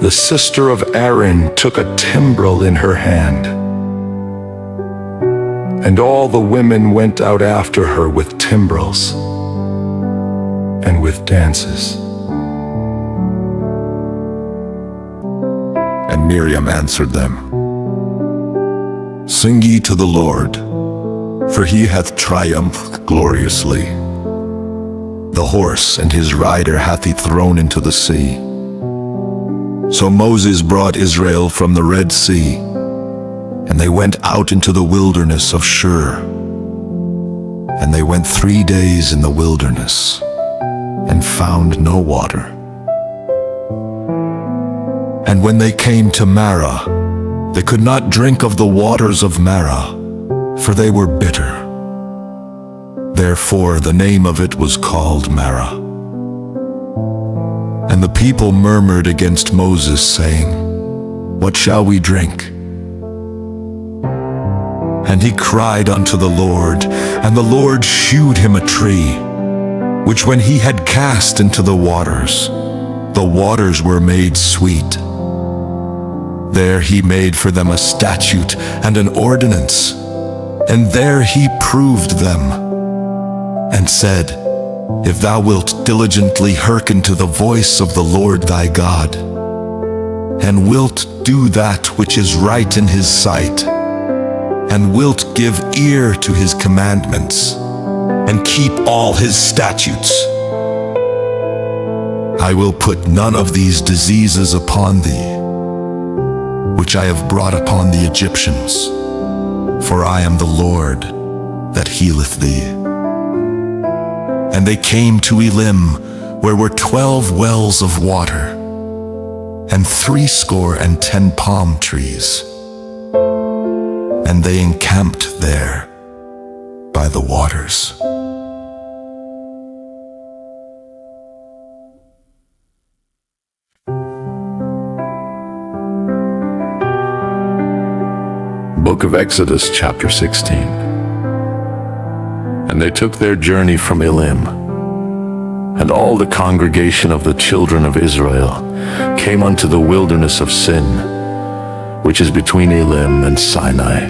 the sister of Aaron, took a timbrel in her hand. And all the women went out after her with timbrels and with dances. And Miriam answered them, Sing ye to the Lord, for he hath triumphed gloriously. The horse and his rider hath he thrown into the sea. So Moses brought Israel from the Red Sea, and they went out into the wilderness of Shur. And they went 3 days in the wilderness, and found no water. And when they came to Marah, they could not drink of the waters of Marah, for they were bitter. Therefore the name of it was called Marah. And the people murmured against Moses, saying, What shall we drink? And he cried unto the Lord, and the Lord shewed him a tree, which when he had cast into the waters were made sweet. There he made for them a statute and an ordinance, and there he proved them, and said, If thou wilt diligently hearken to the voice of the Lord thy God, and wilt do that which is right in his sight, and wilt give ear to his commandments, and keep all his statutes, I will put none of these diseases upon thee, which I have brought upon the Egyptians, for I am the Lord that healeth thee. And they came to Elim, where were 12 wells of water, and 70 palm trees. And they encamped there by the waters. Book of Exodus, chapter 16. And they took their journey from Elim, and all the congregation of the children of Israel came unto the wilderness of Sin, which is between Elim and Sinai,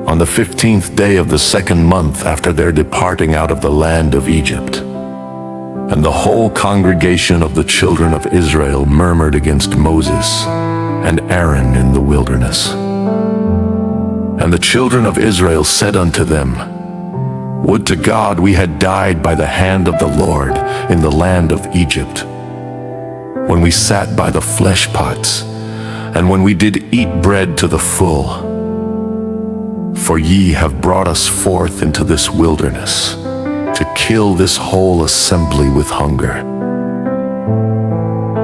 on the 15th day of the 2nd month after their departing out of the land of Egypt. And the whole congregation of the children of Israel murmured against Moses and Aaron in the wilderness. And the children of Israel said unto them, Would to God we had died by the hand of the Lord in the land of Egypt, when we sat by the flesh pots, and when we did eat bread to the full. For ye have brought us forth into this wilderness, to kill this whole assembly with hunger.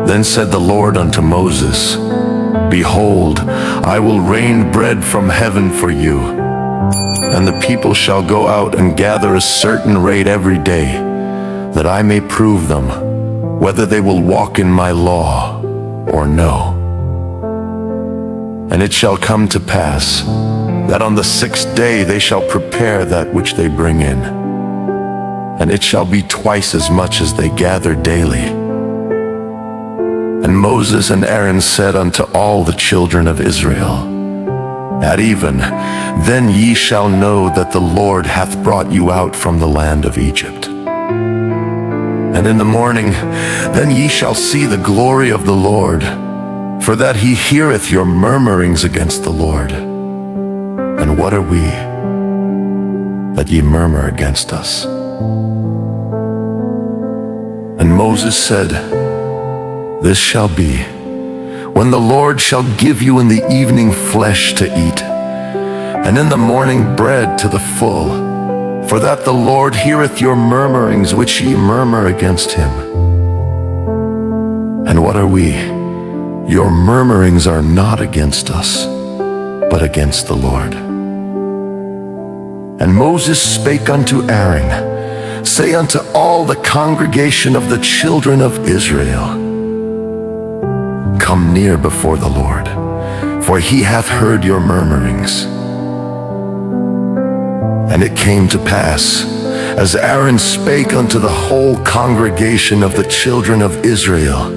Then said the Lord unto Moses, Behold, I will rain bread from heaven for you, and the people shall go out and gather a certain rate every day, that I may prove them, whether they will walk in my law or no. And it shall come to pass, that on the 6th day they shall prepare that which they bring in, and it shall be twice as much as they gather daily. And Moses and Aaron said unto all the children of Israel, At even, then ye shall know that the Lord hath brought you out from the land of Egypt. And in the morning, then ye shall see the glory of the Lord, for that he heareth your murmurings against the Lord. And what are we, that ye murmur against us? And Moses said, This shall be, when the Lord shall give you in the evening flesh to eat, and in the morning bread to the full, for that the Lord heareth your murmurings which ye murmur against him. And what are we? Your murmurings are not against us, but against the Lord. And Moses spake unto Aaron, Say unto all the congregation of the children of Israel, Come near before the Lord, for he hath heard your murmurings. And it came to pass, as Aaron spake unto the whole congregation of the children of Israel,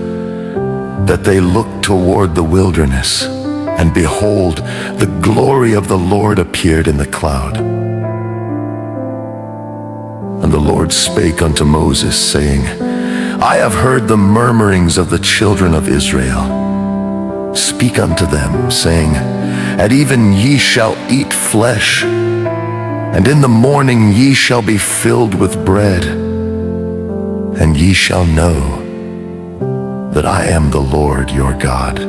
that they looked toward the wilderness, and behold, the glory of the Lord appeared in the cloud. And the Lord spake unto Moses, saying, I have heard the murmurings of the children of Israel. Speak unto them, saying, At even ye shall eat flesh, and in the morning ye shall be filled with bread, and ye shall know that I am the Lord your God.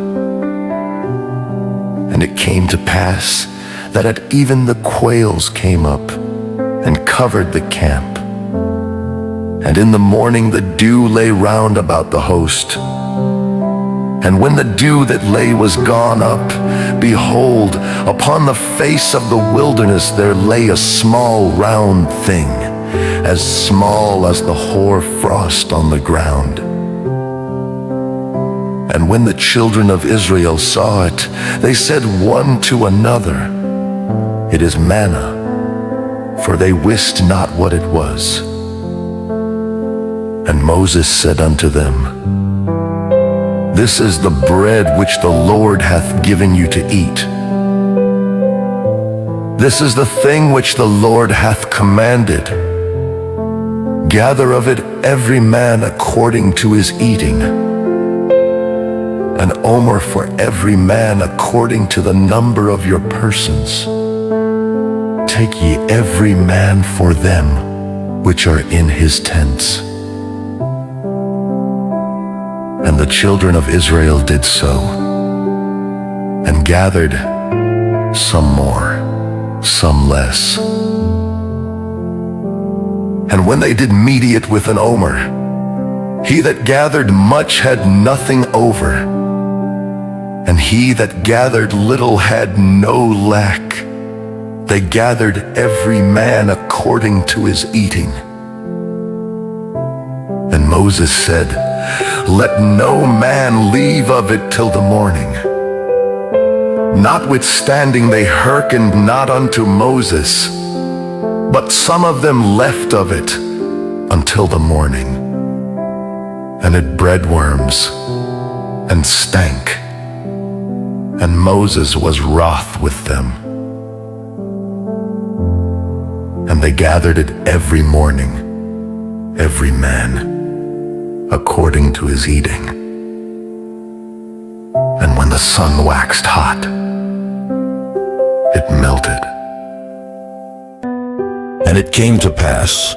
And it came to pass that at even the quails came up and covered the camp. And in the morning the dew lay round about the host. And when the dew that lay was gone up, behold, upon the face of the wilderness there lay a small round thing, as small as the hoar frost on the ground. And when the children of Israel saw it, they said one to another, It is manna, for they wist not what it was. And Moses said unto them, This is the bread which the Lord hath given you to eat. This is the thing which the Lord hath commanded. Gather of it every man according to his eating. an omer for every man according to the number of your persons. Take ye every man for them which are in his tents. And the children of Israel did so, and gathered some more, some less. And when they did mediate with an omer, he that gathered much had nothing over, and he that gathered little had no lack. They gathered every man according to his eating. And Moses said, Let no man leave of it till the morning. Notwithstanding they hearkened not unto Moses, but some of them left of it until the morning. And it bred worms and stank, and Moses was wroth with them. And they gathered it every morning, every man, according to his eating. And when the sun waxed hot, it melted. And it came to pass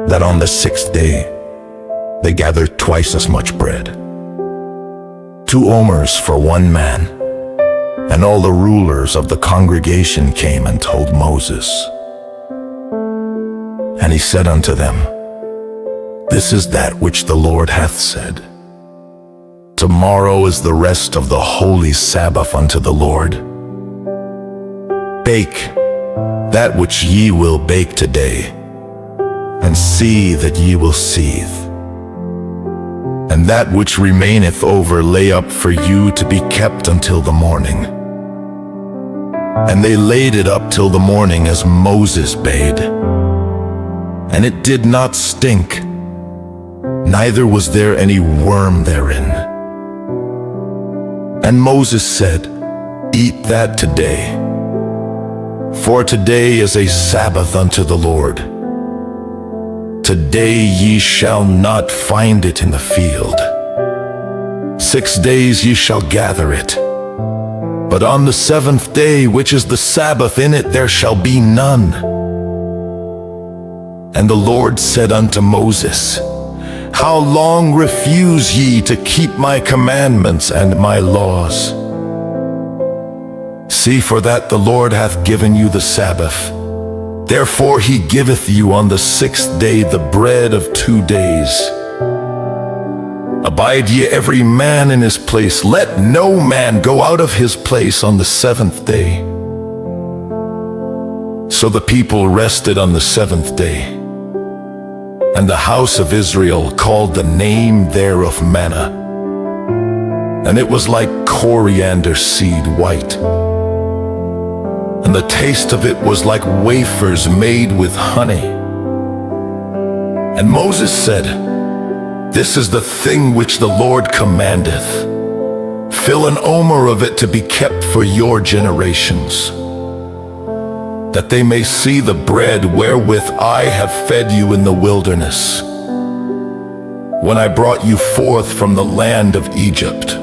that on the 6th day they gathered twice as much bread, 2 omers for one man. And all the rulers of the congregation came and told Moses. And he said unto them, This is that which the Lord hath said. Tomorrow is the rest of the holy Sabbath unto the Lord. Bake that which ye will bake today, and see that ye will seethe. And that which remaineth over lay up for you to be kept until the morning. And they laid it up till the morning as Moses bade. And it did not stink, neither was there any worm therein. And Moses said, Eat that today, for today is a Sabbath unto the Lord. Today ye shall not find it in the field. 6 days ye shall gather it. But on the 7th day, which is the Sabbath, in it there shall be none. And the Lord said unto Moses, How long refuse ye to keep my commandments and my laws? See, for that the Lord hath given you the Sabbath. Therefore he giveth you on the 6th day the bread of 2 days. Abide ye every man in his place. Let no man go out of his place on the 7th day. So the people rested on the 7th day. And the house of Israel called the name thereof manna. And it was like coriander seed white. And the taste of it was like wafers made with honey. And Moses said, This is the thing which the Lord commandeth. Fill an omer of it to be kept for your generations, that they may see the bread wherewith I have fed you in the wilderness, when I brought you forth from the land of Egypt.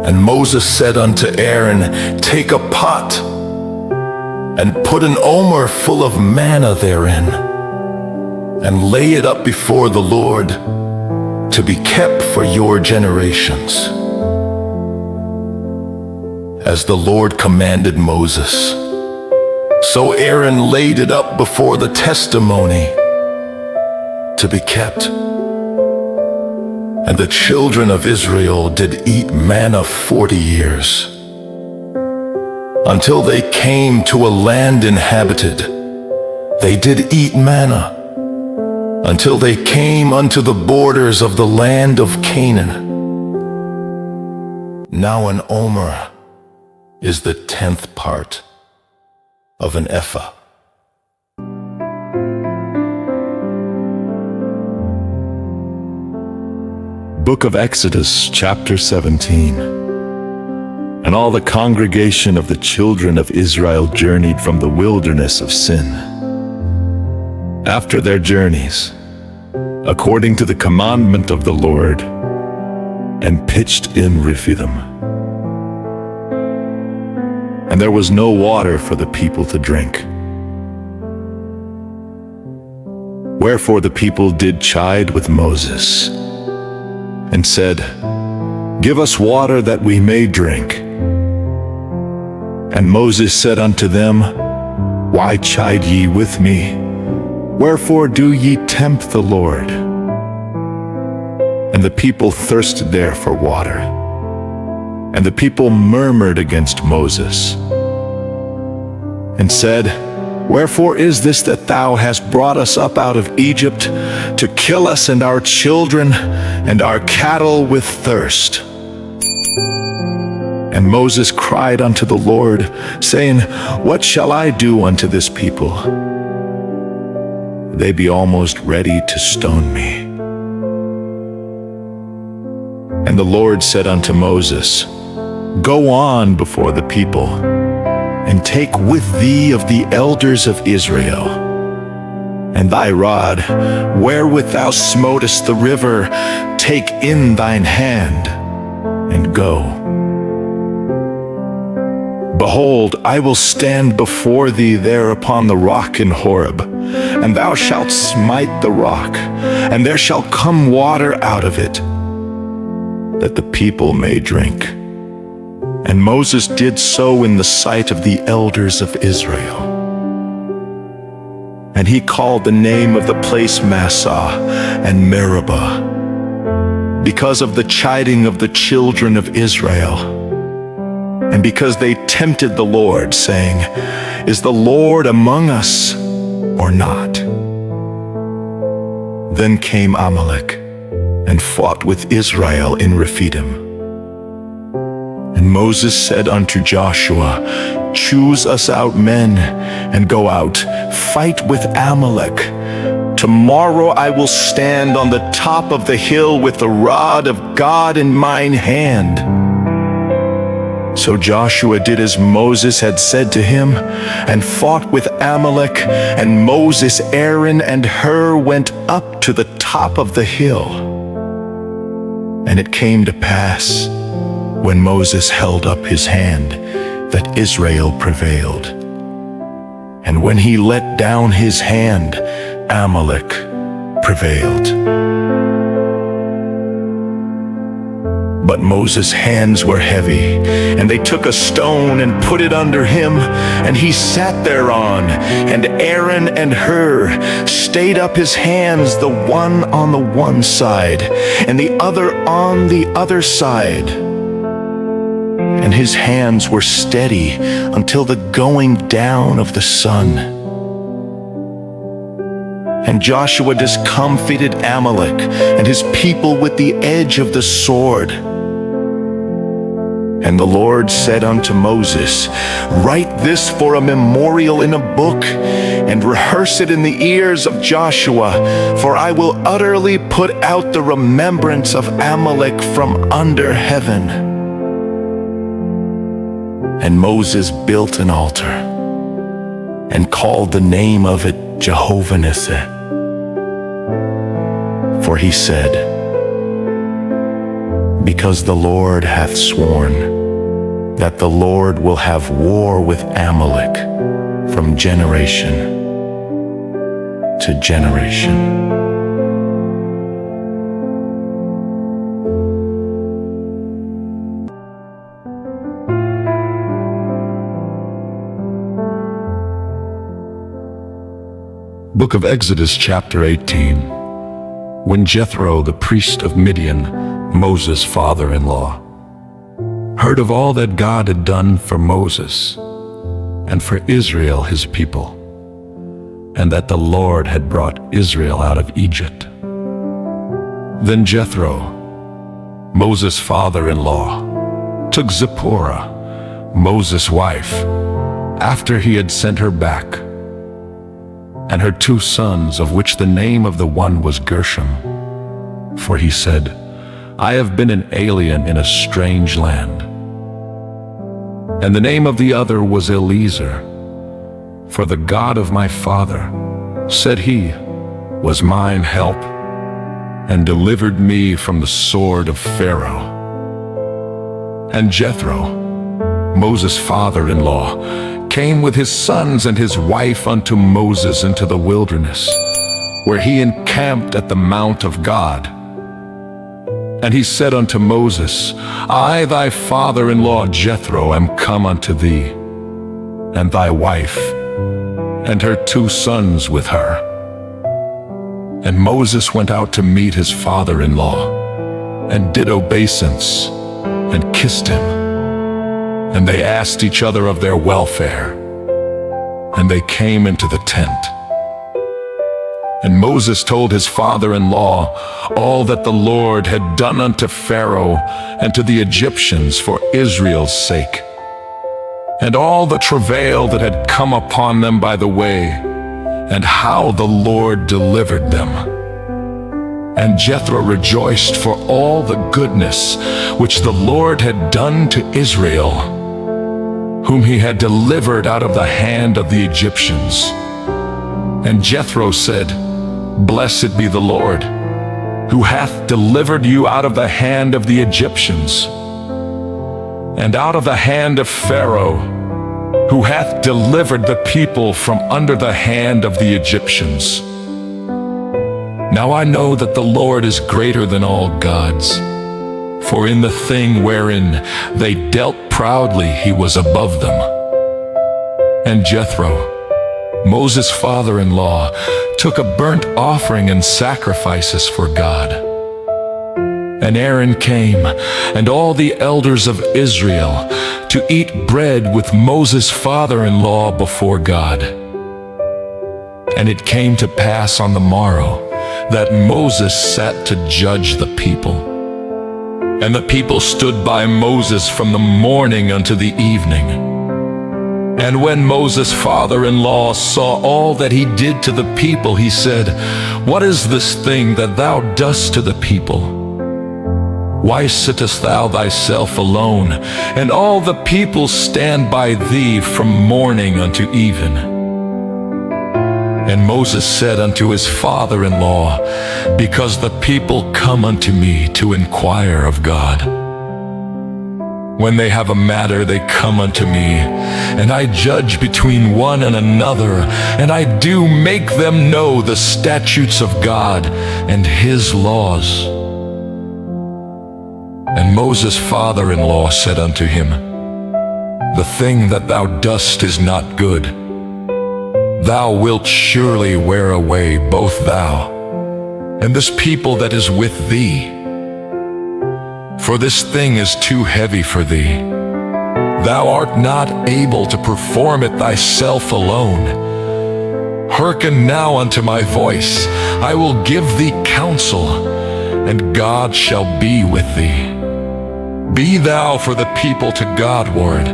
And Moses said unto Aaron, Take a pot, and put an omer full of manna therein, and lay it up before the Lord, to be kept for your generations. As the Lord commanded Moses, so Aaron laid it up before the testimony, to be kept. And the children of Israel did eat manna 40 years, until they came to a land inhabited. They did eat manna, until they came unto the borders of the land of Canaan. Now an omer is the 10th part of an ephah. Book of Exodus, chapter 17. And all the congregation of the children of Israel journeyed from the wilderness of Sin. After their journeys, according to the commandment of the Lord, and pitched in Rephidim. And there was no water for the people to drink. Wherefore the people did chide with Moses, and said, Give us water that we may drink. And Moses said unto them, Why chide ye with me? Wherefore do ye tempt the Lord? And the people thirsted there for water. And the people murmured against Moses, and said, Wherefore is this that thou hast brought us up out of Egypt to kill us and our children and our cattle with thirst? And Moses cried unto the Lord, saying, What shall I do unto this people? They be almost ready to stone me. And the Lord said unto Moses, Go on before the people, and take with thee of the elders of Israel, and thy rod, wherewith thou smotest the river, take in thine hand, and go. Behold, I will stand before thee there upon the rock in Horeb, and thou shalt smite the rock, and there shall come water out of it, that the people may drink. And Moses did so in the sight of the elders of Israel. And he called the name of the place Massah and Meribah, because of the chiding of the children of Israel, and because they tempted the Lord, saying, Is the Lord among us or not? Then came Amalek and fought with Israel in Rephidim. And Moses said unto Joshua, Choose us out men, and go out, fight with Amalek. Tomorrow I will stand on the top of the hill with the rod of God in mine hand. So Joshua did as Moses had said to him, and fought with Amalek, and Moses, Aaron, and Hur went up to the top of the hill. And it came to pass, when Moses held up his hand, that Israel prevailed. And when he let down his hand, Amalek prevailed. But Moses' hands were heavy, and they took a stone and put it under him, and he sat thereon. And Aaron and Hur stayed up his hands, the one on the one side, and the other on the other side. And his hands were steady until the going down of the sun. And Joshua discomfited Amalek and his people with the edge of the sword. And the Lord said unto Moses, Write this for a memorial in a book, and rehearse it in the ears of Joshua, for I will utterly put out the remembrance of Amalek from under heaven. And Moses built an altar, and called the name of it Jehovah-Nissi. For he said, Because the Lord hath sworn that the Lord will have war with Amalek from generation to generation. Book of Exodus, chapter 18. When Jethro, the priest of Midian, Moses' father-in-law, heard of all that God had done for Moses and for Israel his people, and that the Lord had brought Israel out of Egypt. Then Jethro, Moses' father-in-law, took Zipporah, Moses' wife, after he had sent her back, and her 2 sons, of which the name of the one was Gershom. For he said, I have been an alien in a strange land. And the name of the other was Eliezer, for the God of my father, said he, was mine help, and delivered me from the sword of Pharaoh. And Jethro, Moses' father-in-law, came with his sons and his wife unto Moses into the wilderness, where he encamped at the mount of God. And he said unto Moses, I, thy father-in-law Jethro, am come unto thee, and thy wife, and her 2 sons with her. And Moses went out to meet his father-in-law, and did obeisance, and kissed him. And they asked each other of their welfare, and they came into the tent. And Moses told his father-in-law all that the Lord had done unto Pharaoh and to the Egyptians for Israel's sake, and all the travail that had come upon them by the way, and how the Lord delivered them. And Jethro rejoiced for all the goodness which the Lord had done to Israel, whom he had delivered out of the hand of the Egyptians. And Jethro said, Blessed be the Lord, who hath delivered you out of the hand of the Egyptians, and out of the hand of Pharaoh, who hath delivered the people from under the hand of the Egyptians. Now I know that the Lord is greater than all gods, for in the thing wherein they dealt proudly he was above them. And Jethro, Moses' father-in-law, took a burnt offering and sacrifices for God. And Aaron came, and all the elders of Israel, to eat bread with Moses' father-in-law before God. And it came to pass on the morrow that Moses sat to judge the people. And the people stood by Moses from the morning unto the evening. And when Moses' father-in-law saw all that he did to the people, he said, What is this thing that thou dost to the people? Why sittest thou thyself alone, and all the people stand by thee from morning unto even? And Moses said unto his father-in-law, Because the people come unto me to inquire of God. When they have a matter, they come unto me, and I judge between one and another, and I do make them know the statutes of God and his laws. And Moses' father-in-law said unto him, The thing that thou dost is not good. Thou wilt surely wear away both thou and this people that is with thee. For this thing is too heavy for thee. Thou art not able to perform it thyself alone. Hearken now unto my voice. I will give thee counsel, and God shall be with thee. Be thou for the people to Godward,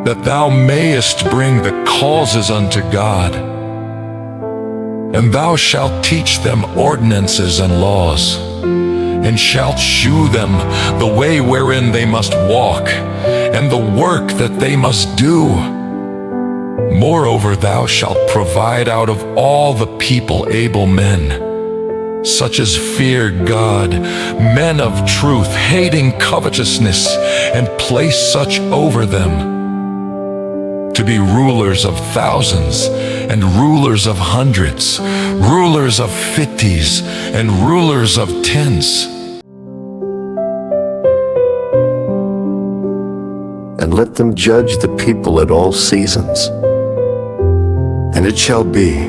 that thou mayest bring the causes unto God. And thou shalt teach them ordinances and laws, and shalt shew them the way wherein they must walk, and the work that they must do. Moreover, thou shalt provide out of all the people able men, such as fear God, men of truth, hating covetousness, and place such over them, to be rulers of thousands, and rulers of hundreds, rulers of 50s, and rulers of 10s. And let them judge the people at all seasons. And it shall be,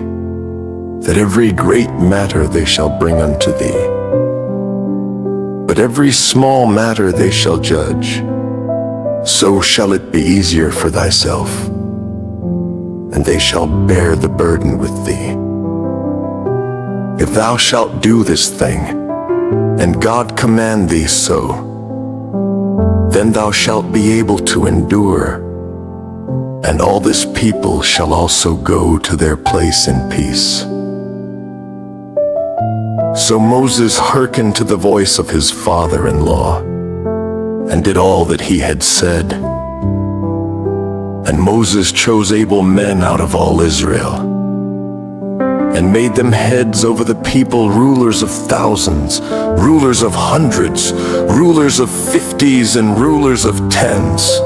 that every great matter they shall bring unto thee, but every small matter they shall judge. So shall it be easier for thyself, and they shall bear the burden with thee. If thou shalt do this thing, and God command thee so, then thou shalt be able to endure, and all this people shall also go to their place in peace. So Moses hearkened to the voice of his father-in-law, and did all that he had said. And Moses chose able men out of all Israel, and made them heads over the people, rulers of thousands, rulers of hundreds, rulers of 50s, and rulers of 10s.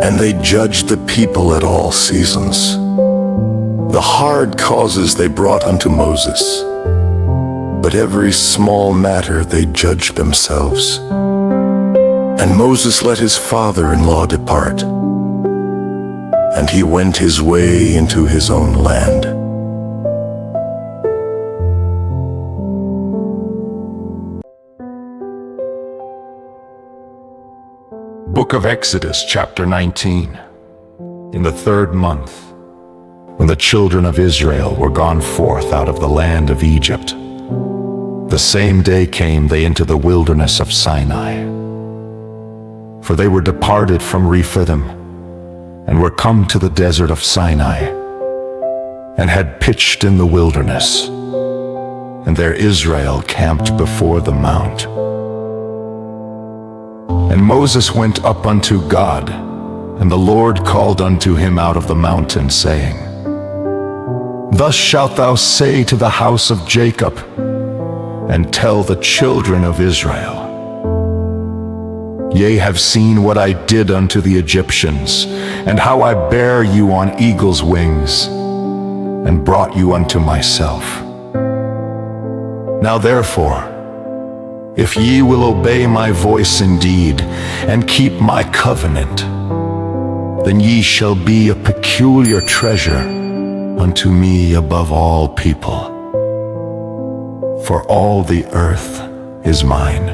And they judged the people at all seasons. The hard causes they brought unto Moses, but every small matter they judged themselves. And Moses let his father-in-law depart, and he went his way into his own land. Book of Exodus, chapter 19. In the 3rd month, when the children of Israel were gone forth out of the land of Egypt, the same day came they into the wilderness of Sinai. For they were departed from Rephidim, and were come to the desert of Sinai, and had pitched in the wilderness, and there Israel camped before the mount. And Moses went up unto God, and the Lord called unto him out of the mountain, saying, Thus shalt thou say to the house of Jacob, and tell the children of Israel, Ye have seen what I did unto the Egyptians, and how I bare you on eagle's wings, and brought you unto myself. Now therefore, if ye will obey my voice indeed, and keep my covenant, then ye shall be a peculiar treasure unto me above all people. For all the earth is mine.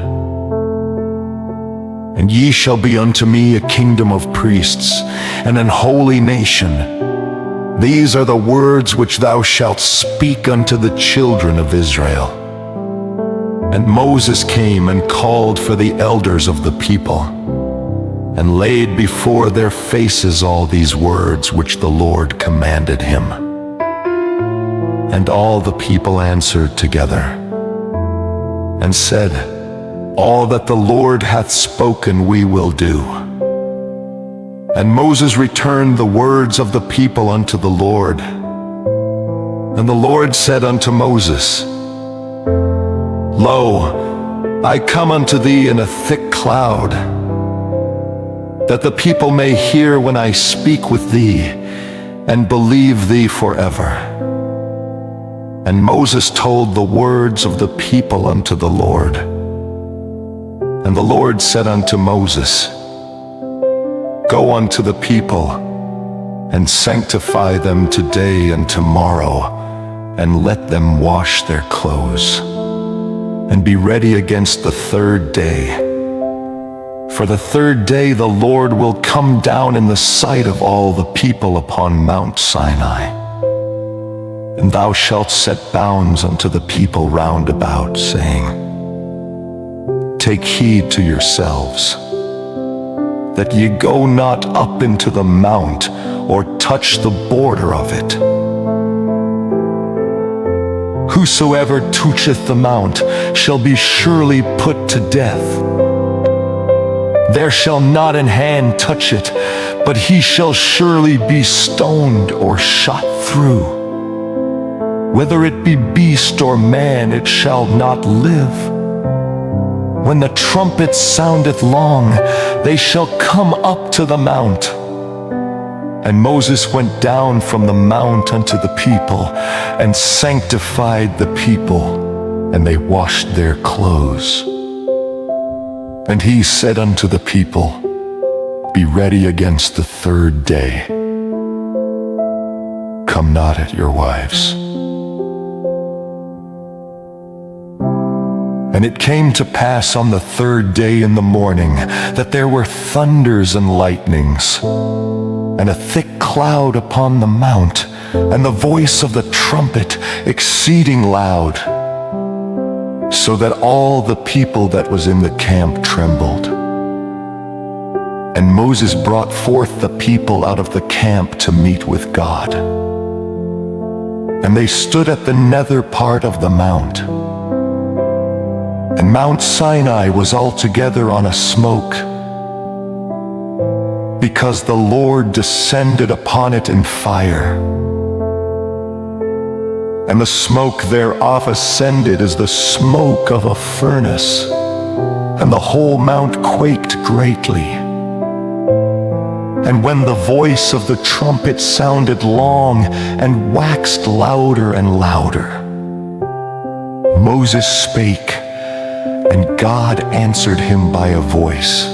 And ye shall be unto me a kingdom of priests, and an holy nation. These are the words which thou shalt speak unto the children of Israel. And Moses came and called for the elders of the people, and laid before their faces all these words which the Lord commanded him. And all the people answered together, and said, All that the Lord hath spoken we will do. And Moses returned the words of the people unto the Lord. And the Lord said unto Moses, Lo, I come unto thee in a thick cloud, that the people may hear when I speak with thee, and believe thee forever. And Moses told the words of the people unto the Lord. And the Lord said unto Moses, Go unto the people, and sanctify them today and tomorrow, and let them wash their clothes, and be ready against the 3rd day. For the 3rd day the Lord will come down in the sight of all the people upon Mount Sinai. And thou shalt set bounds unto the people round about, saying, Take heed to yourselves, that ye go not up into the mount, or touch the border of it. Whosoever toucheth the mount shall be surely put to death. There shall not an hand touch it, but he shall surely be stoned or shot through. Whether it be beast or man, it shall not live. When the trumpet soundeth long, they shall come up to the mount. And Moses went down from the mount unto the people, and sanctified the people, and they washed their clothes. And he said unto the people, Be ready against the 3rd day. Come not at your wives. And it came to pass on the 3rd day in the morning, that there were thunders and lightnings, and a thick cloud upon the mount, and the voice of the trumpet exceeding loud, so that all the people that was in the camp trembled. And Moses brought forth the people out of the camp to meet with God. And they stood at the nether part of the mount. And Mount Sinai was altogether on a smoke, because the Lord descended upon it in fire. and the smoke thereof ascended as the smoke of a furnace, and the whole mount quaked greatly. And when the voice of the trumpet sounded long and waxed louder and louder, Moses spake, and God answered him by a voice.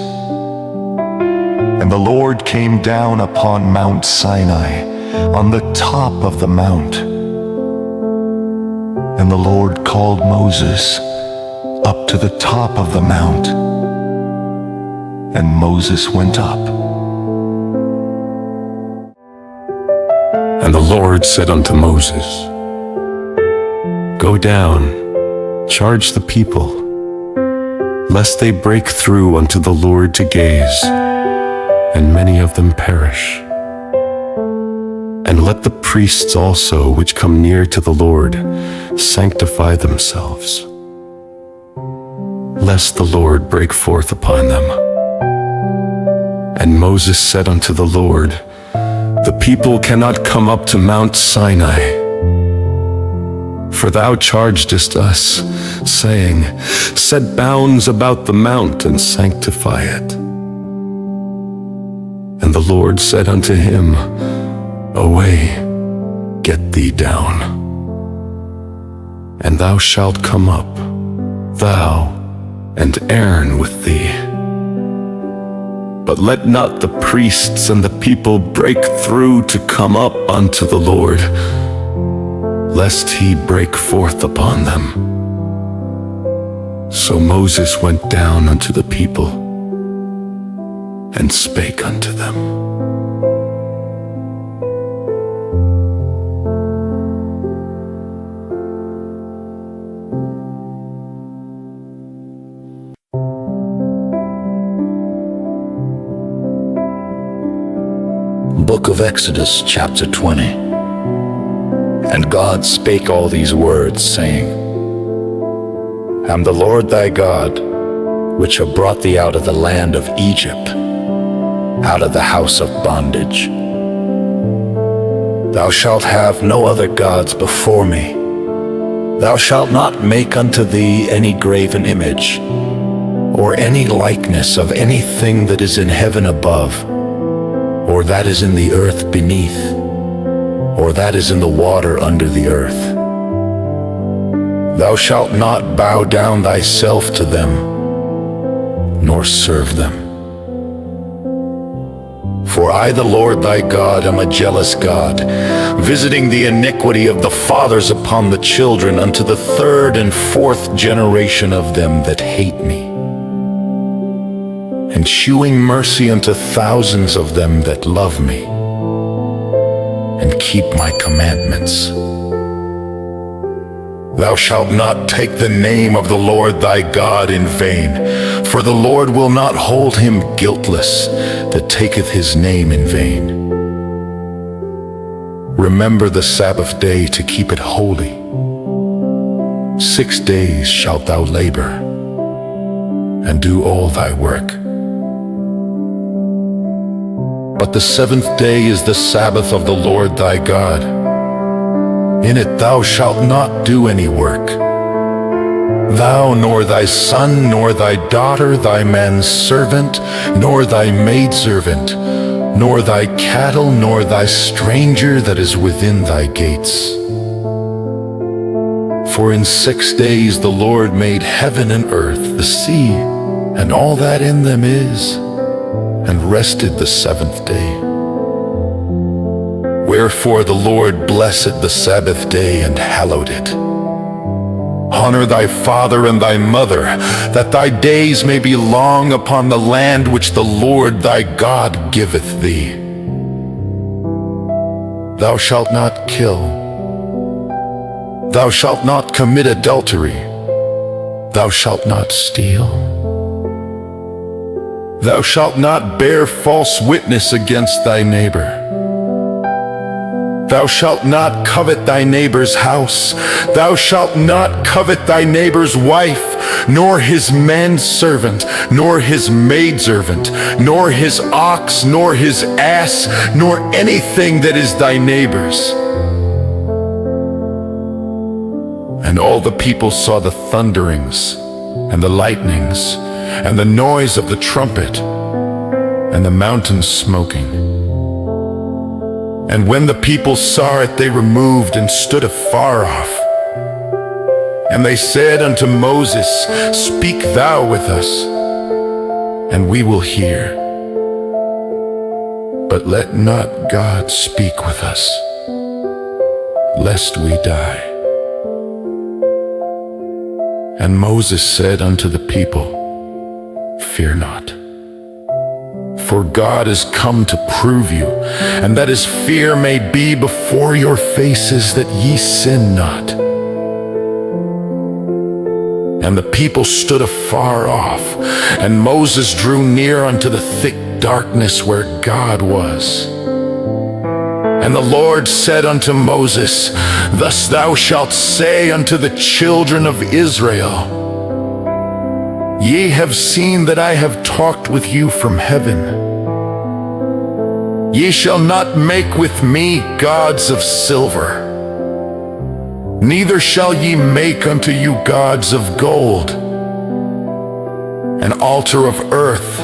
And the Lord came down upon Mount Sinai, on the top of the mount. And the Lord called Moses up to the top of the mount. And Moses went up. And the Lord said unto Moses, Go down, charge the people, lest they break through unto the Lord to gaze, and many of them perish. And let the priests also which come near to the Lord sanctify themselves, lest the Lord break forth upon them. And Moses said unto the Lord, The people cannot come up to Mount Sinai, for thou chargedest us, saying, Set bounds about the mount and sanctify it. And the Lord said unto him, Away, get thee down. And thou shalt come up, thou and Aaron with thee. But let not the priests and the people break through to come up unto the Lord, lest he break forth upon them. So Moses went down unto the people, and spake unto them. Book of Exodus, chapter 20. And God spake all these words, saying, I am the Lord thy God, which have brought thee out of the land of Egypt, out of the house of bondage. Thou shalt have no other gods before me. Thou shalt not make unto thee any graven image, or any likeness of anything that is in heaven above, or that is in the earth beneath, or that is in the water under the earth. Thou shalt not bow down thyself to them, nor serve them. For I, the Lord thy God, am a jealous God, visiting the iniquity of the fathers upon the children unto the third and fourth generation of them that hate me, and shewing mercy unto thousands of them that love me, and keep my commandments. Thou shalt not take the name of the Lord thy God in vain, for the Lord will not hold him guiltless that taketh his name in vain. Remember the Sabbath day to keep it holy. 6 days shalt thou labor, and do all thy work. But the seventh day is the Sabbath of the Lord thy God. In it thou shalt not do any work, thou, nor thy son, nor thy daughter, thy manservant, nor thy maidservant, nor thy cattle, nor thy stranger that is within thy gates. For in 6 days the Lord made heaven and earth, the sea, and all that in them is, and rested the seventh day. Wherefore the Lord blessed the Sabbath day and hallowed it. Honor thy father and thy mother, that thy days may be long upon the land which the Lord thy God giveth thee. Thou shalt not kill. Thou shalt not commit adultery. Thou shalt not steal. Thou shalt not bear false witness against thy neighbor. Thou shalt not covet thy neighbor's house. Thou shalt not covet thy neighbor's wife, nor his manservant, nor his maidservant, nor his ox, nor his ass, nor anything that is thy neighbor's. And all the people saw the thunderings, and the lightnings, and the noise of the trumpet, and the mountains smoking. And when the people saw it, they removed and stood afar off. And they said unto Moses, Speak thou with us, and we will hear. But let not God speak with us, lest we die. And Moses said unto the people, Fear not, for God is come to prove you, and that his fear may be before your faces, that ye sin not. And the people stood afar off, and Moses drew near unto the thick darkness where God was. And the Lord said unto Moses, Thus thou shalt say unto the children of Israel, Ye have seen that I have talked with you from heaven. Ye shall not make with me gods of silver, neither shall ye make unto you gods of gold. An altar of earth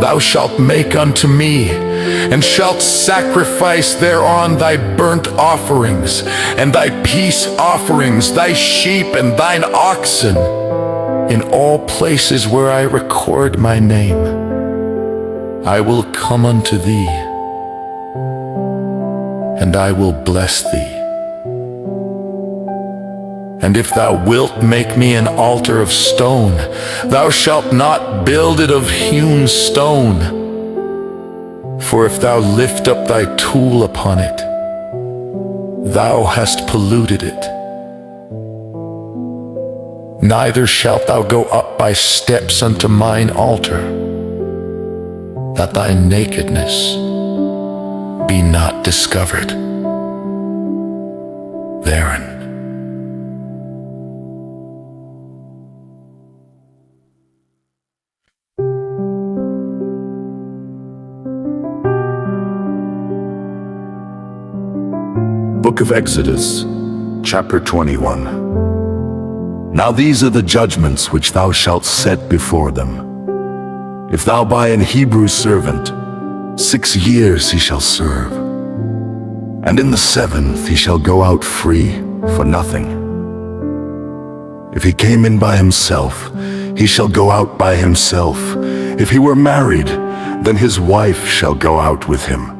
thou shalt make unto me, and shalt sacrifice thereon thy burnt offerings, and thy peace offerings, thy sheep and thine oxen, in all places where I record my name. I will come unto thee, and I will bless thee. And if thou wilt make me an altar of stone, thou shalt not build it of hewn stone. For if thou lift up thy tool upon it, thou hast polluted it. Neither shalt thou go up by steps unto mine altar, that thy nakedness be not discovered therein. Book of Exodus, chapter 21. Now these are the judgments which thou shalt set before them. If thou buy an Hebrew servant, 6 years he shall serve, and in the 7th he shall go out free for nothing. If he came in by himself, he shall go out by himself. If he were married, then his wife shall go out with him.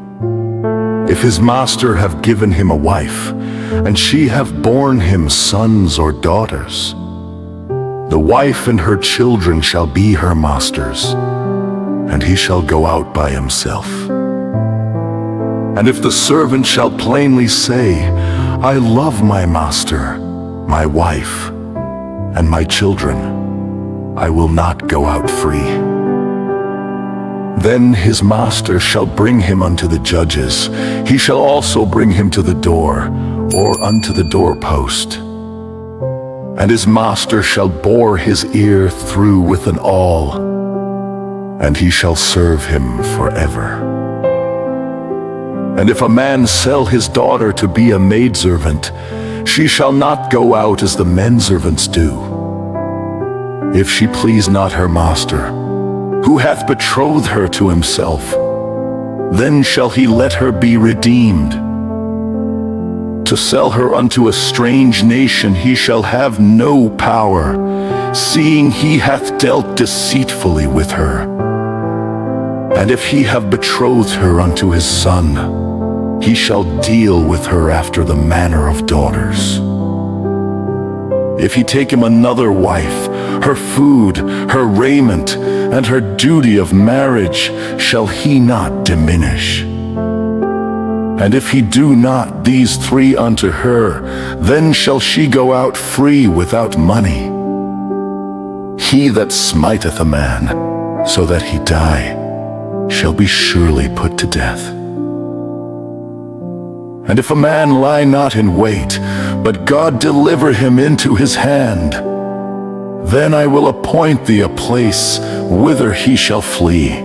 If his master have given him a wife, and she have borne him sons or daughters, the wife and her children shall be her master's, and he shall go out by himself. And if the servant shall plainly say, I love my master, my wife, and my children, I will not go out free. Then his master shall bring him unto the judges. He shall also bring him to the door, or unto the doorpost. And his master shall bore his ear through with an awl, and he shall serve him forever. And if a man sell his daughter to be a maidservant, she shall not go out as the menservants do. If she please not her master, who hath betrothed her to himself, then shall he let her be redeemed. To sell her unto a strange nation he shall have no power, seeing he hath dealt deceitfully with her. And if he have betrothed her unto his son, he shall deal with her after the manner of daughters. If he take him another wife, her food, her raiment, and her duty of marriage shall he not diminish. And if he do not these 3 unto her, then shall she go out free without money. He that smiteth a man, so that he die, shall be surely put to death. And if a man lie not in wait, but God deliver him into his hand, then I will appoint thee a place whither he shall flee.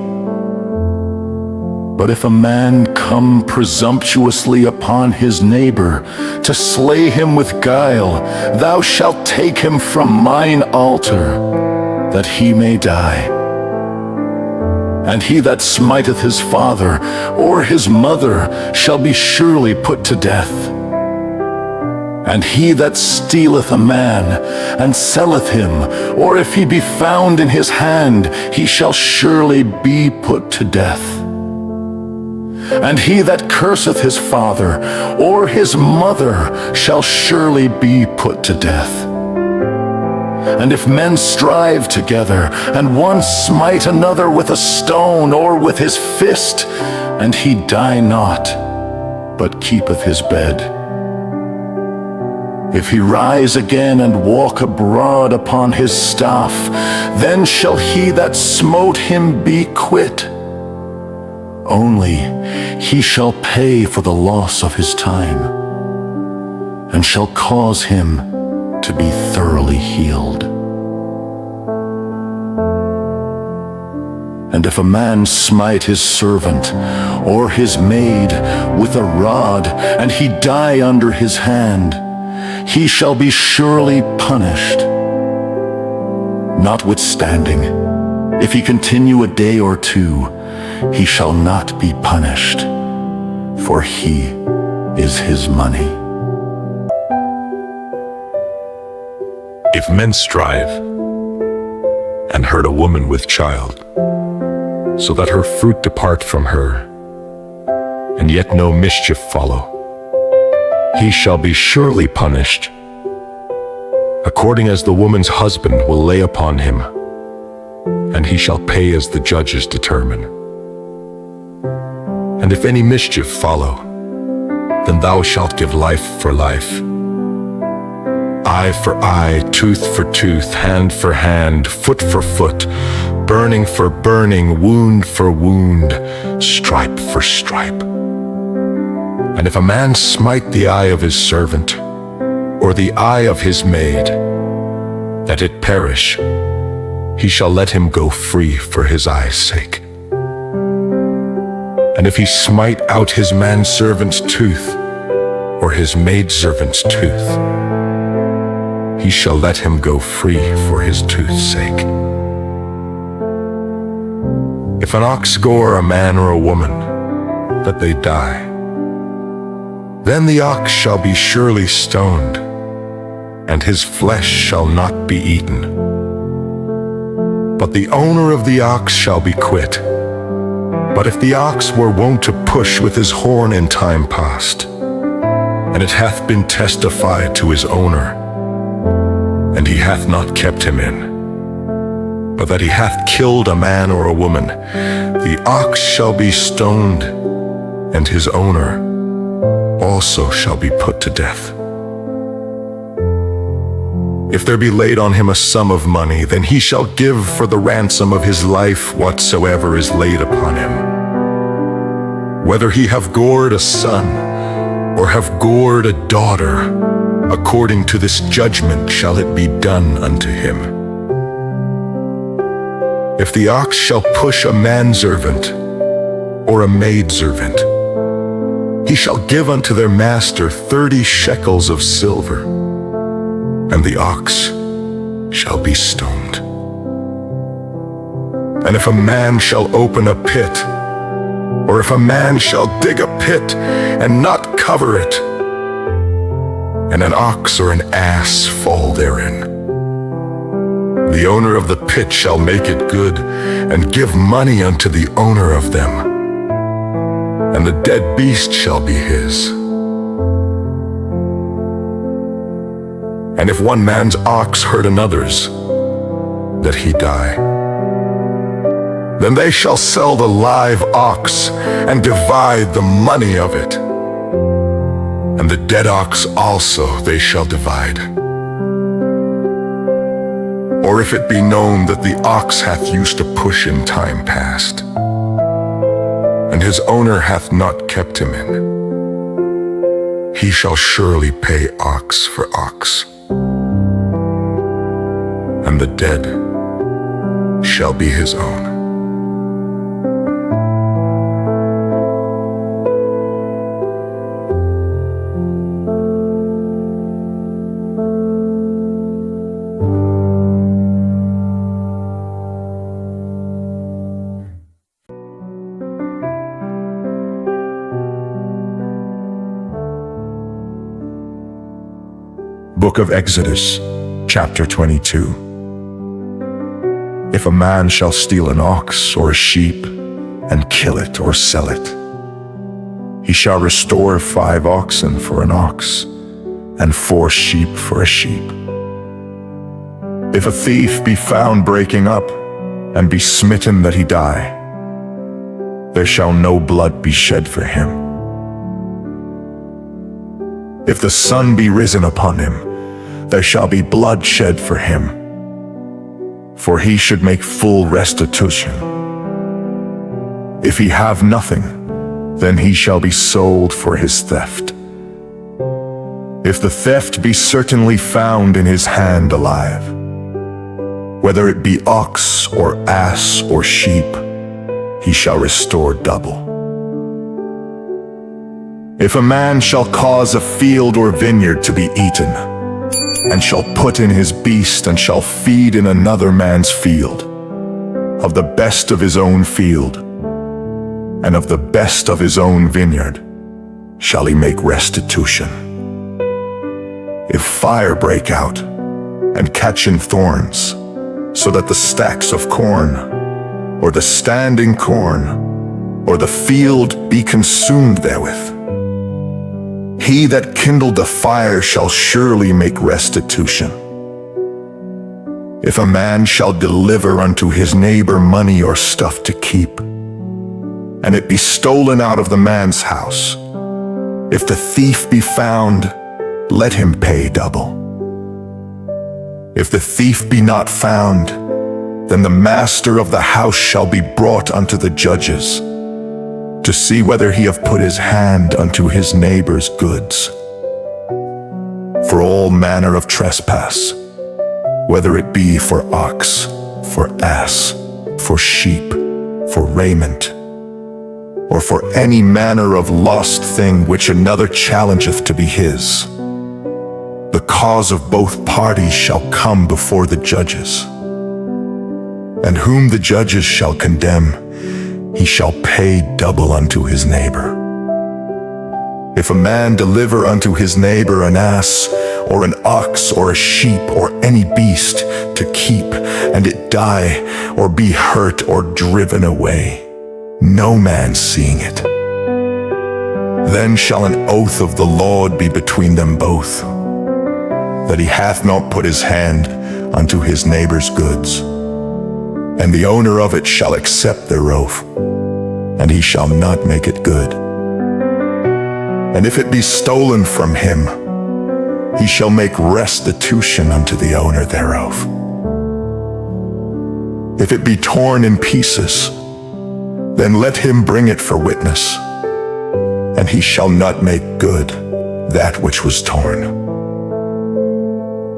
But if a man come presumptuously upon his neighbor, to slay him with guile, thou shalt take him from mine altar, that he may die. And he that smiteth his father or his mother shall be surely put to death. And he that stealeth a man and selleth him, or if he be found in his hand, he shall surely be put to death. And he that curseth his father or his mother shall surely be put to death. And if men strive together, and one smite another with a stone or with his fist, and he die not, but keepeth his bed, if he rise again and walk abroad upon his staff, then shall he that smote him be quit. Only he shall pay for the loss of his time, and shall cause him to be thoroughly healed. And if a man smite his servant or his maid with a rod, and he die under his hand, he shall be surely punished. Notwithstanding, if he continue a day or two, he shall not be punished, for he is his money. If men strive, and hurt a woman with child, so that her fruit depart from her, and yet no mischief follow, he shall be surely punished, according as the woman's husband will lay upon him, and he shall pay as the judges determine. And if any mischief follow, then thou shalt give life for life, eye for eye, tooth for tooth, hand for hand, foot for foot, burning for burning, wound for wound, stripe for stripe. And if a man smite the eye of his servant, or the eye of his maid, that it perish, he shall let him go free for his eye's sake. And if he smite out his manservant's tooth, or his maidservant's tooth, he shall let him go free for his tooth's sake. If an ox gore a man or a woman, that they die, then the ox shall be surely stoned, and his flesh shall not be eaten. But the owner of the ox shall be quit. But if the ox were wont to push with his horn in time past, and it hath been testified to his owner, and he hath not kept him in, but that he hath killed a man or a woman, the ox shall be stoned, and his owner also shall be put to death. If there be laid on him a sum of money, then he shall give for the ransom of his life whatsoever is laid upon him. Whether he have gored a son, or have gored a daughter, according to this judgment shall it be done unto him. If the ox shall push a manservant, or a maidservant, he shall give unto their master 30 shekels of silver, and the ox shall be stoned. And if a man shall open a pit, or if a man shall dig a pit and not cover it, and an ox or an ass fall therein, the owner of the pit shall make it good, and give money unto the owner of them, and the dead beast shall be his. And if one man's ox hurt another's, that he die, then they shall sell the live ox and divide the money of it. And the dead ox also they shall divide. Or if it be known that the ox hath used to push in time past, and his owner hath not kept him in, he shall surely pay ox for ox, and the dead shall be his own. Book of Exodus, chapter 22. If a man shall steal an ox or a sheep and kill it or sell it, he shall restore 5 oxen for an ox and 4 sheep for a sheep. If a thief be found breaking up and be smitten that he die, there shall no blood be shed for him. If the sun be risen upon him, there shall be blood shed for him, for he should make full restitution. If he have nothing, then he shall be sold for his theft. If the theft be certainly found in his hand alive, whether it be ox or ass or sheep, he shall restore double. If a man shall cause a field or vineyard to be eaten, and shall put in his beast and shall feed in another man's field, of the best of his own field, and of the best of his own vineyard, shall he make restitution. If fire break out, and catch in thorns, so that the stacks of corn, or the standing corn, or the field be consumed therewith, he that kindled the fire shall surely make restitution. If a man shall deliver unto his neighbor money or stuff to keep, and it be stolen out of the man's house, if the thief be found, let him pay double. If the thief be not found, then the master of the house shall be brought unto the judges, to see whether he have put his hand unto his neighbor's goods. For all manner of trespass, whether it be for ox, for ass, for sheep, for raiment, or for any manner of lost thing which another challengeth to be his, the cause of both parties shall come before the judges. And whom the judges shall condemn, he shall pay double unto his neighbor. If a man deliver unto his neighbor an ass, or an ox, or a sheep, or any beast to keep, and it die, or be hurt, or driven away, no man seeing it, then shall an oath of the Lord be between them both, that he hath not put his hand unto his neighbor's goods. And the owner of it shall accept their oath, and he shall not make it good. And if it be stolen from him, he shall make restitution unto the owner thereof. If it be torn in pieces, then let him bring it for witness, and he shall not make good that which was torn.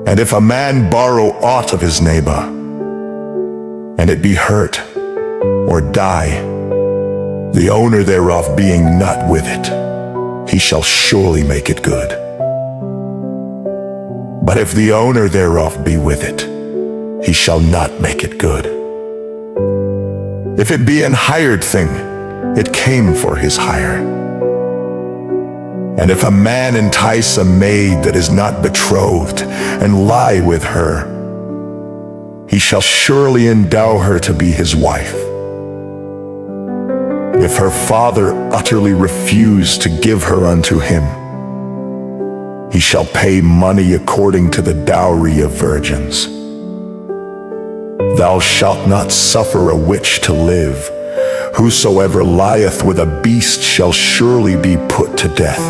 And if a man borrow aught of his neighbor, and it be hurt, or die, the owner thereof being not with it, he shall surely make it good. But if the owner thereof be with it, he shall not make it good. If it be an hired thing, it came for his hire. And if a man entice a maid that is not betrothed, and lie with her, he shall surely endow her to be his wife. If her father utterly refuse to give her unto him, he shall pay money according to the dowry of virgins. Thou shalt not suffer a witch to live. Whosoever lieth with a beast shall surely be put to death.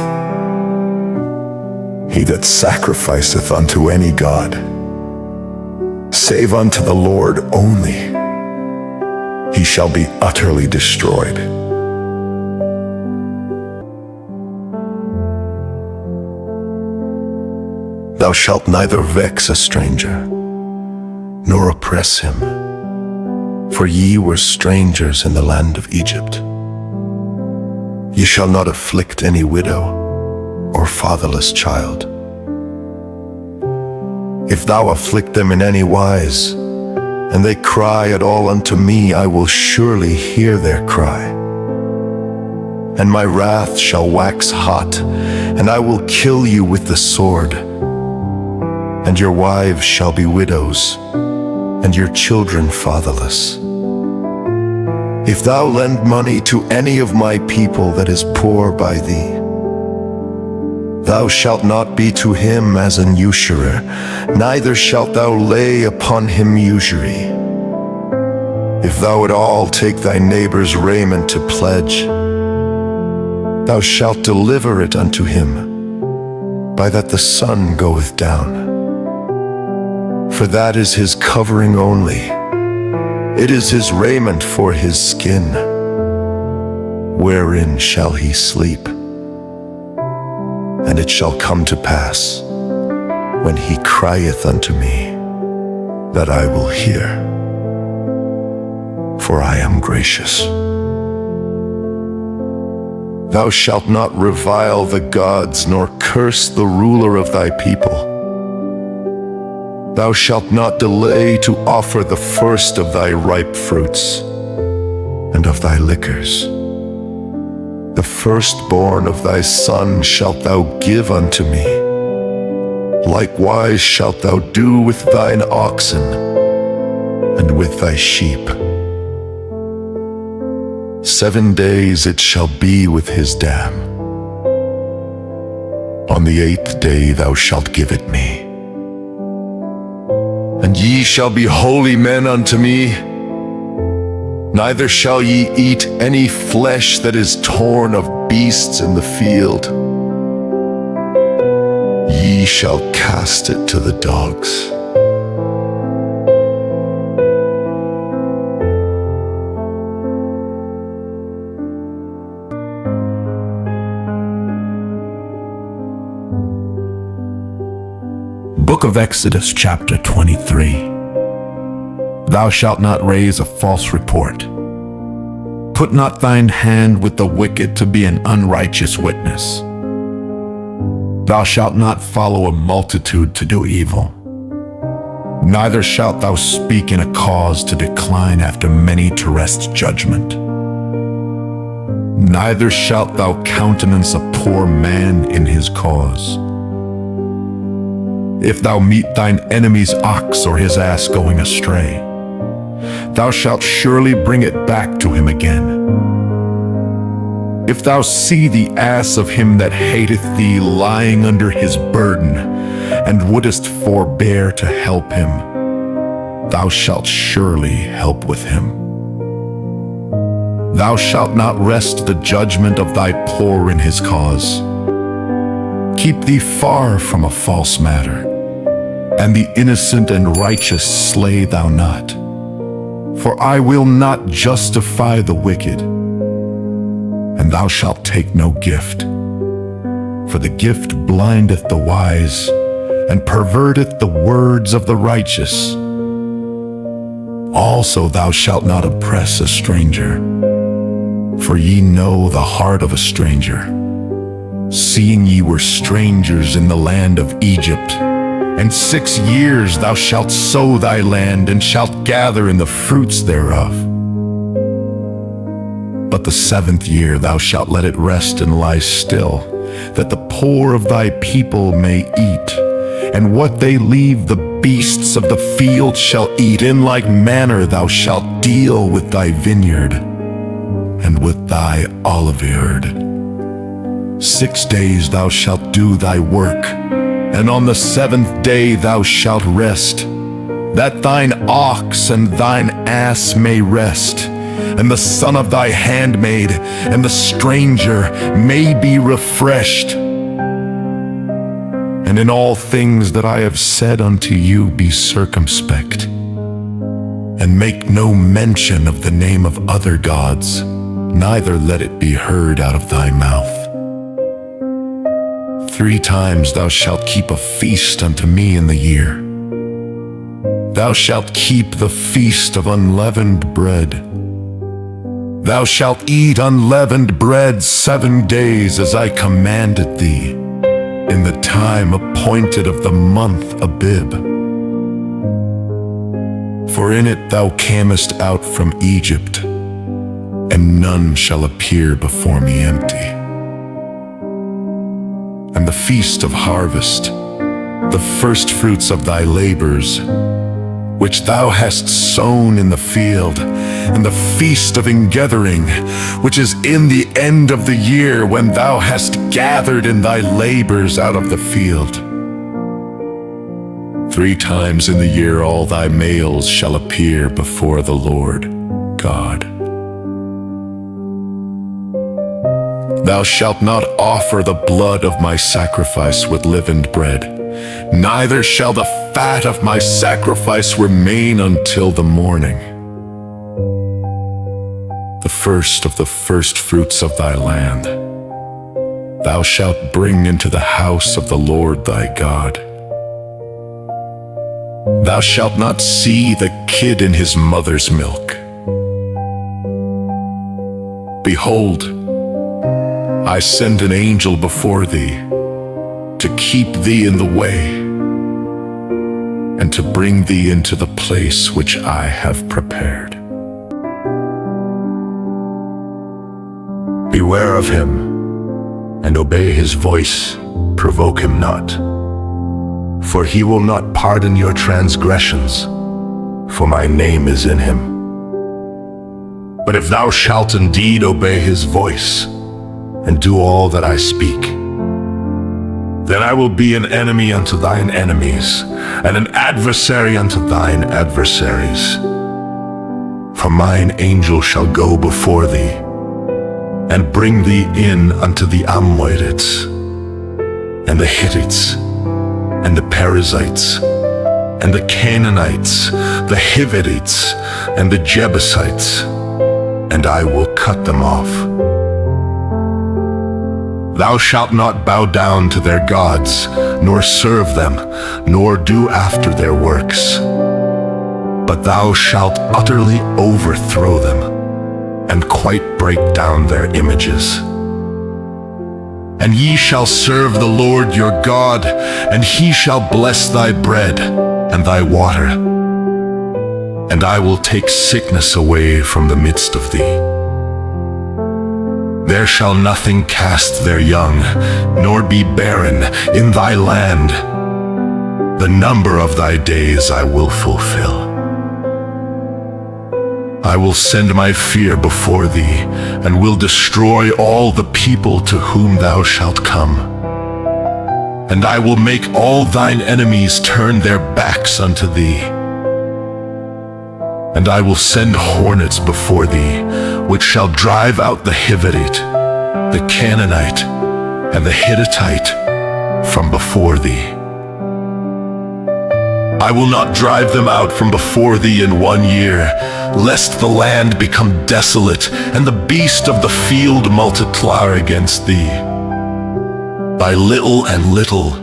He that sacrificeth unto any god, save unto the Lord only, he shall be utterly destroyed. Thou shalt neither vex a stranger, nor oppress him, for ye were strangers in the land of Egypt. Ye shall not afflict any widow or fatherless child. If thou afflict them in any wise, and they cry at all unto me, I will surely hear their cry. And my wrath shall wax hot, and I will kill you with the sword. and your wives shall be widows, and your children fatherless. If thou lend money to any of my people that is poor by thee, thou shalt not be to him as an usurer, neither shalt thou lay upon him usury. If thou at all take thy neighbor's raiment to pledge, thou shalt deliver it unto him, by that the sun goeth down. For that is his covering only, it is his raiment for his skin. Wherein shall he sleep? And it shall come to pass, when he crieth unto me, that I will hear. For I am gracious. Thou shalt not revile the gods, nor curse the ruler of thy people. Thou shalt not delay to offer the first of thy ripe fruits, and of thy liquors. The firstborn of thy son shalt thou give unto me. Likewise shalt thou do with thine oxen, and with thy sheep. 7 days it shall be with his dam. On the 8th day thou shalt give it me. And ye shall be holy men unto me. Neither shall ye eat any flesh that is torn of beasts in the field. Ye shall cast it to the dogs. Book of Exodus, chapter 23. Thou shalt not raise a false report. Put not thine hand with the wicked to be an unrighteous witness. Thou shalt not follow a multitude to do evil. Neither shalt thou speak in a cause to decline after many to wrest judgment. Neither shalt thou countenance a poor man in his cause. If thou meet thine enemy's ox or his ass going astray, thou shalt surely bring it back to him again. If thou see the ass of him that hateth thee lying under his burden, and wouldest forbear to help him, thou shalt surely help with him. Thou shalt not wrest the judgment of thy poor in his cause. Keep thee far from a false matter, and the innocent and righteous slay thou not. For I will not justify the wicked, and thou shalt take no gift. For the gift blindeth the wise, and perverteth the words of the righteous. Also thou shalt not oppress a stranger, for ye know the heart of a stranger, seeing ye were strangers in the land of Egypt. And 6 years thou shalt sow thy land, and shalt gather in the fruits thereof. But the 7th year thou shalt let it rest and lie still, that the poor of thy people may eat, and what they leave the beasts of the field shall eat. In like manner thou shalt deal with thy vineyard, and with thy oliveyard. 6 days thou shalt do thy work, and on the 7th day thou shalt rest, that thine ox and thine ass may rest, and the son of thy handmaid and the stranger may be refreshed. And in all things that I have said unto you be circumspect, and make no mention of the name of other gods, neither let it be heard out of thy mouth. 3 times thou shalt keep a feast unto me in the year. Thou shalt keep the feast of unleavened bread. Thou shalt eat unleavened bread 7 days, as I commanded thee, in the time appointed of the month Abib. For in it thou camest out from Egypt, and none shall appear before me empty. And the feast of harvest, the firstfruits of thy labors, which thou hast sown in the field, and the feast of ingathering, which is in the end of the year, when thou hast gathered in thy labors out of the field. 3 times in the year all thy males shall appear before the Lord God. Thou shalt not offer the blood of my sacrifice with leavened bread, neither shall the fat of my sacrifice remain until the morning. The first of the firstfruits of thy land thou shalt bring into the house of the Lord thy God. Thou shalt not see the kid in his mother's milk. Behold, I send an angel before thee to keep thee in the way and to bring thee into the place which I have prepared. Beware of him, and obey his voice, provoke him not. For he will not pardon your transgressions, for my name is in him. But if thou shalt indeed obey his voice, and do all that I speak, then I will be an enemy unto thine enemies, and an adversary unto thine adversaries. For mine angel shall go before thee, and bring thee in unto the Amorites, and the Hittites, and the Perizzites, and the Canaanites, the Hivites, and the Jebusites, and I will cut them off. Thou shalt not bow down to their gods, nor serve them, nor do after their works. But thou shalt utterly overthrow them, and quite break down their images. And ye shall serve the Lord your God, and he shall bless thy bread and thy water. And I will take sickness away from the midst of thee. There shall nothing cast their young, nor be barren in thy land. The number of thy days I will fulfill. I will send my fear before thee, and will destroy all the people to whom thou shalt come. And I will make all thine enemies turn their backs unto thee. And I will send hornets before thee, which shall drive out the Hivite, the Canaanite, and the Hittite from before thee. I will not drive them out from before thee in 1 year, lest the land become desolate, and the beast of the field multiply against thee. By little and little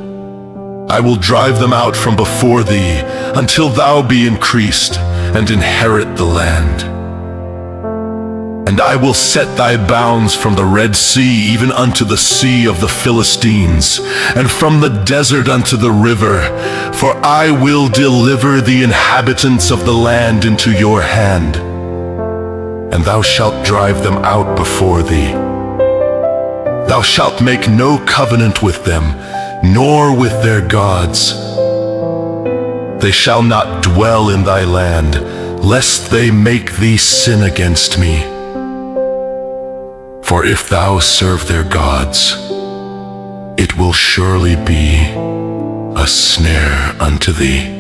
I will drive them out from before thee, until thou be increased, and inherit the land. And I will set thy bounds from the Red Sea even unto the sea of the Philistines, and from the desert unto the river, for I will deliver the inhabitants of the land into your hand, and thou shalt drive them out before thee. Thou shalt make no covenant with them, nor with their gods. They shall not dwell in thy land, lest they make thee sin against me. For if thou serve their gods, it will surely be a snare unto thee.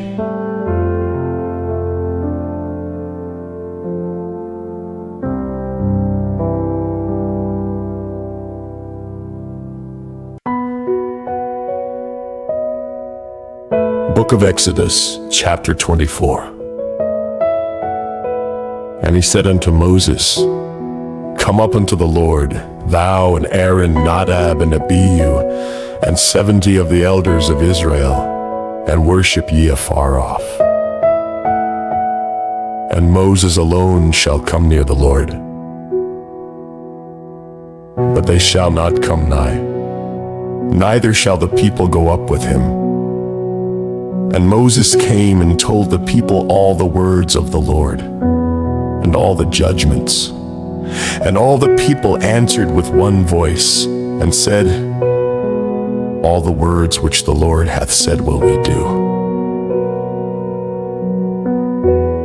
Book of Exodus, chapter 24. And he said unto Moses, Come up unto the Lord, thou and Aaron, Nadab and Abihu, and 70 of the elders of Israel, and worship ye afar off. And Moses alone shall come near the Lord, but they shall not come nigh, neither shall the people go up with him. And Moses came and told the people all the words of the Lord, and all the judgments. And all the people answered with one voice, and said, All the words which the Lord hath said will we do.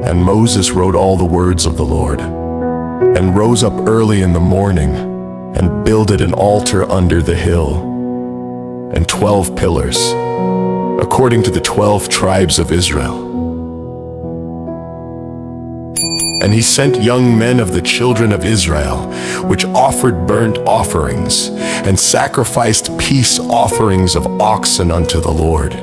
And Moses wrote all the words of the Lord, and rose up early in the morning, and builded an altar under the hill, and 12 pillars, according to the 12 tribes of Israel. And he sent young men of the children of Israel, which offered burnt offerings, and sacrificed peace offerings of oxen unto the Lord.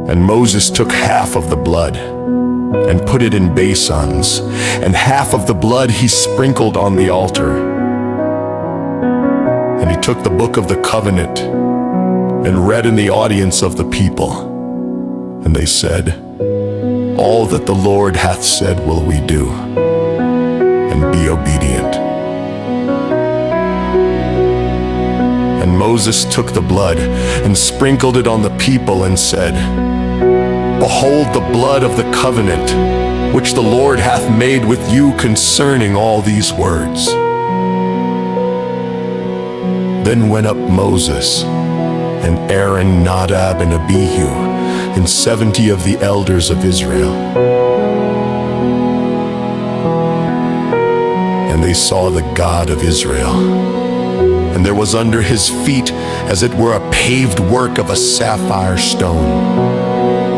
And Moses took half of the blood, and put it in basins, and half of the blood he sprinkled on the altar. And he took the book of the covenant, and read in the audience of the people. And they said, All that the Lord hath said will we do, and be obedient. And Moses took the blood, and sprinkled it on the people, and said, Behold the blood of the covenant, which the Lord hath made with you concerning all these words. Then went up Moses, and Aaron, Nadab, and Abihu, and 70 of the elders of Israel. And they saw the God of Israel, and there was under his feet as it were a paved work of a sapphire stone,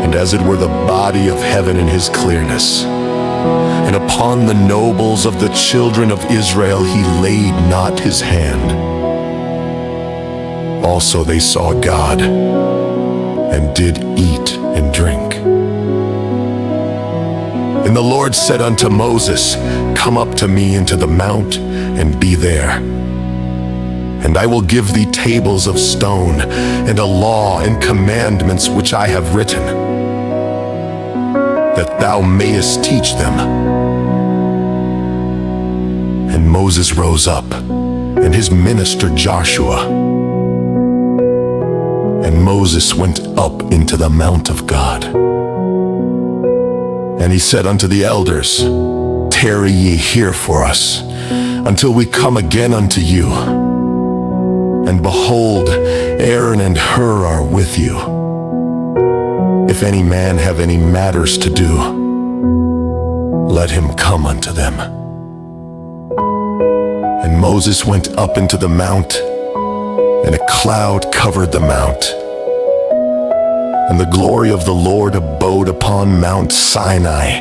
and as it were the body of heaven in his clearness. And upon the nobles of the children of Israel he laid not his hand. Also they saw God, and did eat and drink. And the Lord said unto Moses, Come up to me into the mount, and be there. And I will give thee tables of stone, and a law and commandments which I have written, that thou mayest teach them. And Moses rose up, and his minister Joshua. And Moses went up into the mount of God. And he said unto the elders, Tarry ye here for us, until we come again unto you. And behold, Aaron and Hur are with you. If any man have any matters to do, let him come unto them. And Moses went up into the mount, and a cloud covered the mount. And the glory of the Lord abode upon Mount Sinai,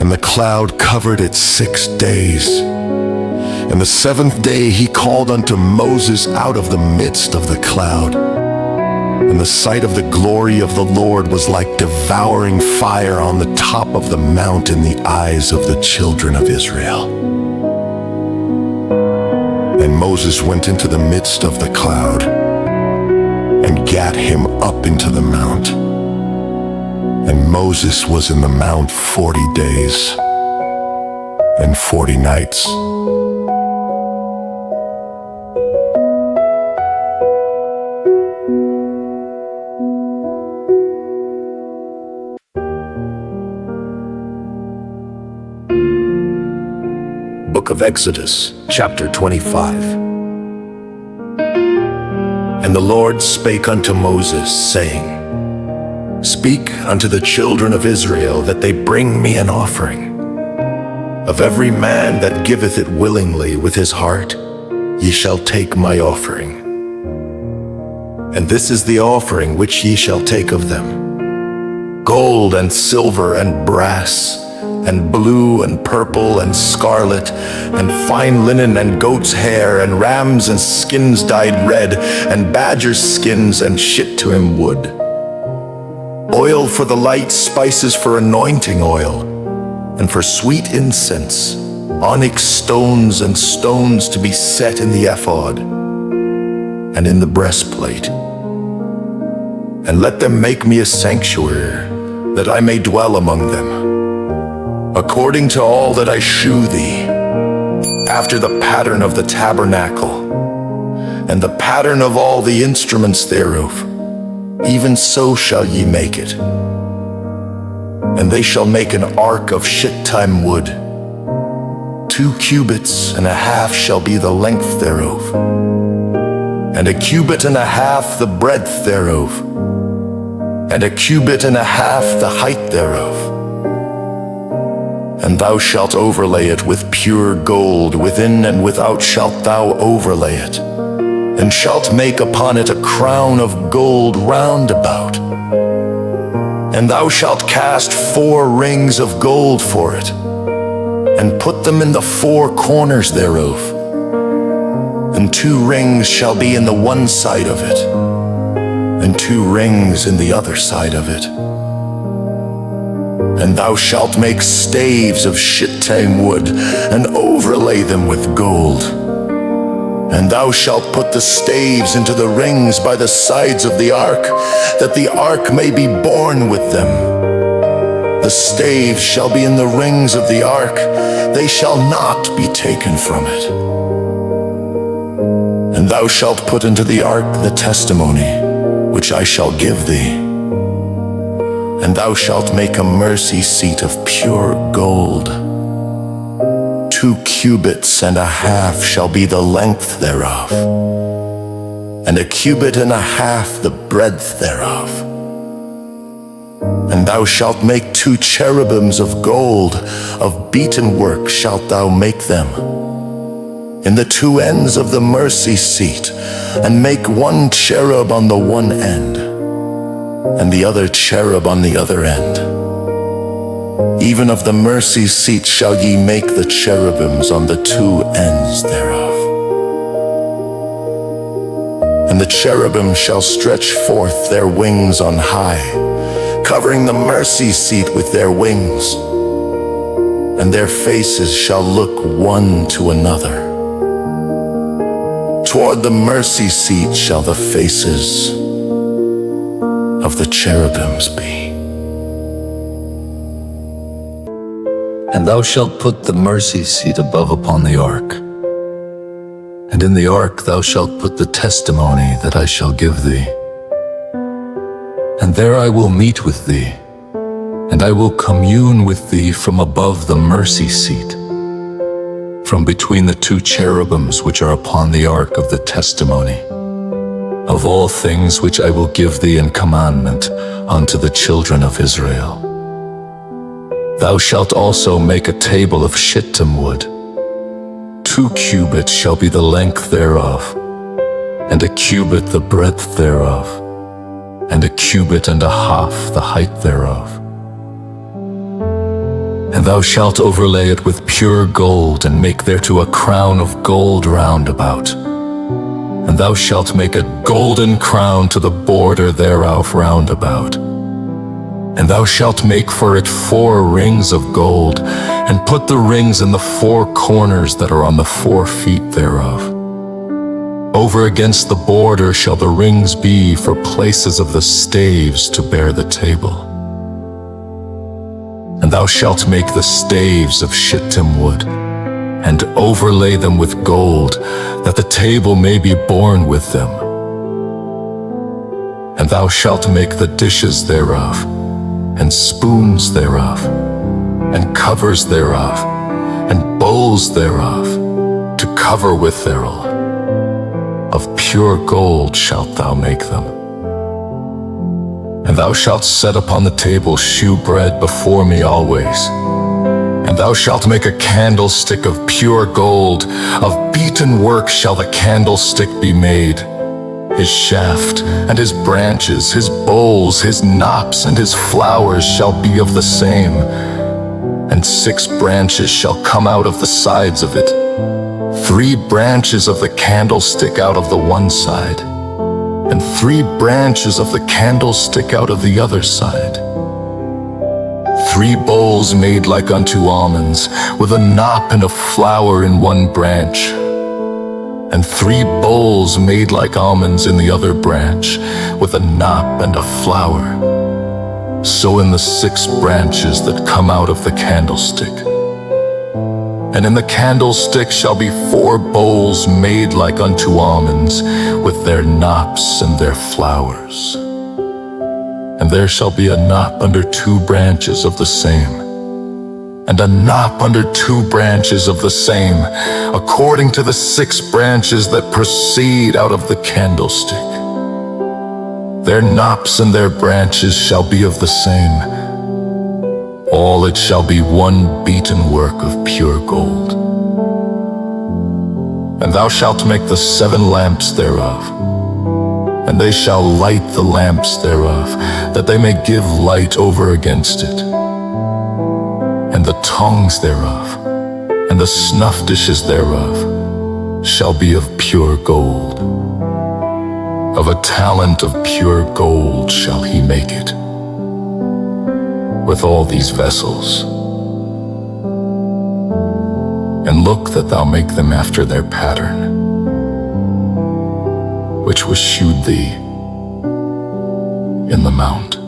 and the cloud covered it 6 days. And the 7th day he called unto Moses out of the midst of the cloud. And the sight of the glory of the Lord was like devouring fire on the top of the mount in the eyes of the children of Israel. And Moses went into the midst of the cloud, and gat him up into the mount. And Moses was in the mount 40 days and 40 nights. Book of Exodus, chapter 25. And the Lord spake unto Moses, saying, Speak unto the children of Israel that they bring me an offering. Of every man that giveth it willingly with his heart, ye shall take my offering. And this is the offering which ye shall take of them: gold and silver and brass, and blue and purple and scarlet, and fine linen and goat's hair, and rams and skins dyed red, and badgers' skins and shittim wood. Oil for the light, spices for anointing oil, and for sweet incense, onyx stones and stones to be set in the ephod, and in the breastplate. And let them make me a sanctuary, that I may dwell among them, according to all that I shew thee, after the pattern of the tabernacle, and the pattern of all the instruments thereof, even so shall ye make it. And they shall make an ark of shittim wood. 2 cubits and a half shall be the length thereof, and a cubit and a half the breadth thereof, and a cubit and a half the height thereof. And thou shalt overlay it with pure gold, within and without shalt thou overlay it, and shalt make upon it a crown of gold round about. And thou shalt cast 4 rings of gold for it, and put them in the 4 corners thereof. And 2 rings shall be in the one side of it, and 2 rings in the other side of it. And thou shalt make staves of shittim wood, and overlay them with gold. And thou shalt put the staves into the rings by the sides of the ark, that the ark may be borne with them. The staves shall be in the rings of the ark, they shall not be taken from it. And thou shalt put into the ark the testimony, which I shall give thee. And thou shalt make a mercy seat of pure gold. 2 cubits and a half shall be the length thereof, and a cubit and a half the breadth thereof. And thou shalt make 2 cherubims of gold, of beaten work shalt thou make them, in the 2 ends of the mercy seat, and make 1 cherub on the one end, and the other cherub on the other end. Even of the mercy seat shall ye make the cherubims on the 2 ends thereof. And the cherubim shall stretch forth their wings on high, covering the mercy seat with their wings, and their faces shall look one to another. Toward the mercy seat shall the faces of the cherubims be. And thou shalt put the mercy seat above upon the ark. And in the ark thou shalt put the testimony that I shall give thee. And there I will meet with thee, and I will commune with thee from above the mercy seat, from between the 2 cherubims which are upon the ark of the testimony, of all things which I will give thee in commandment unto the children of Israel. Thou shalt also make a table of shittim wood. 2 cubits shall be the length thereof, and a cubit the breadth thereof, and a cubit and a half the height thereof. And thou shalt overlay it with pure gold, and make thereto a crown of gold round about. And thou shalt make a golden crown to the border thereof round about. And thou shalt make for it 4 rings of gold, and put the rings in the 4 corners that are on the 4 feet thereof. Over against the border shall the rings be for places of the staves to bear the table. And thou shalt make the staves of shittim wood, and overlay them with gold, that the table may be borne with them. And thou shalt make the dishes thereof, and spoons thereof, and covers thereof, and bowls thereof, to cover with thereof. Of pure gold shalt thou make them. And thou shalt set upon the table shewbread before me always. And thou shalt make a candlestick of pure gold, of beaten work shall the candlestick be made. His shaft and his branches, his bowls, his knops, and his flowers shall be of the same. And 6 branches shall come out of the sides of it, 3 branches of the candlestick out of the one side, and 3 branches of the candlestick out of the other side. 3 bowls made like unto almonds, with a knop and a flower in one branch, and 3 bowls made like almonds in the other branch, with a knop and a flower. So in the 6 branches that come out of the candlestick. And in the candlestick shall be 4 bowls made like unto almonds, with their knops and their flowers. And there shall be a knop under 2 branches of the same, and a knop under 2 branches of the same, according to the 6 branches that proceed out of the candlestick. Their knops and their branches shall be of the same. All it shall be one beaten work of pure gold. And thou shalt make the 7 lamps thereof, and they shall light the lamps thereof, that they may give light over against it. And the tongues thereof, and the snuff dishes thereof, shall be of pure gold. Of a talent of pure gold shall he make it, with all these vessels. And look that thou make them after their pattern, which was shewed thee in the mount.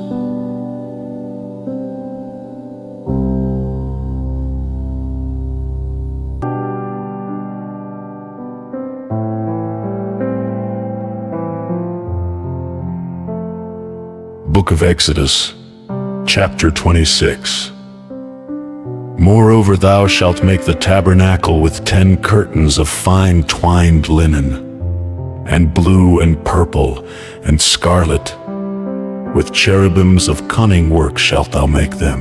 Book of Exodus, chapter 26. Moreover, thou shalt make the tabernacle with 10 curtains of fine twined linen, and blue and purple and scarlet. With cherubims of cunning work shalt thou make them.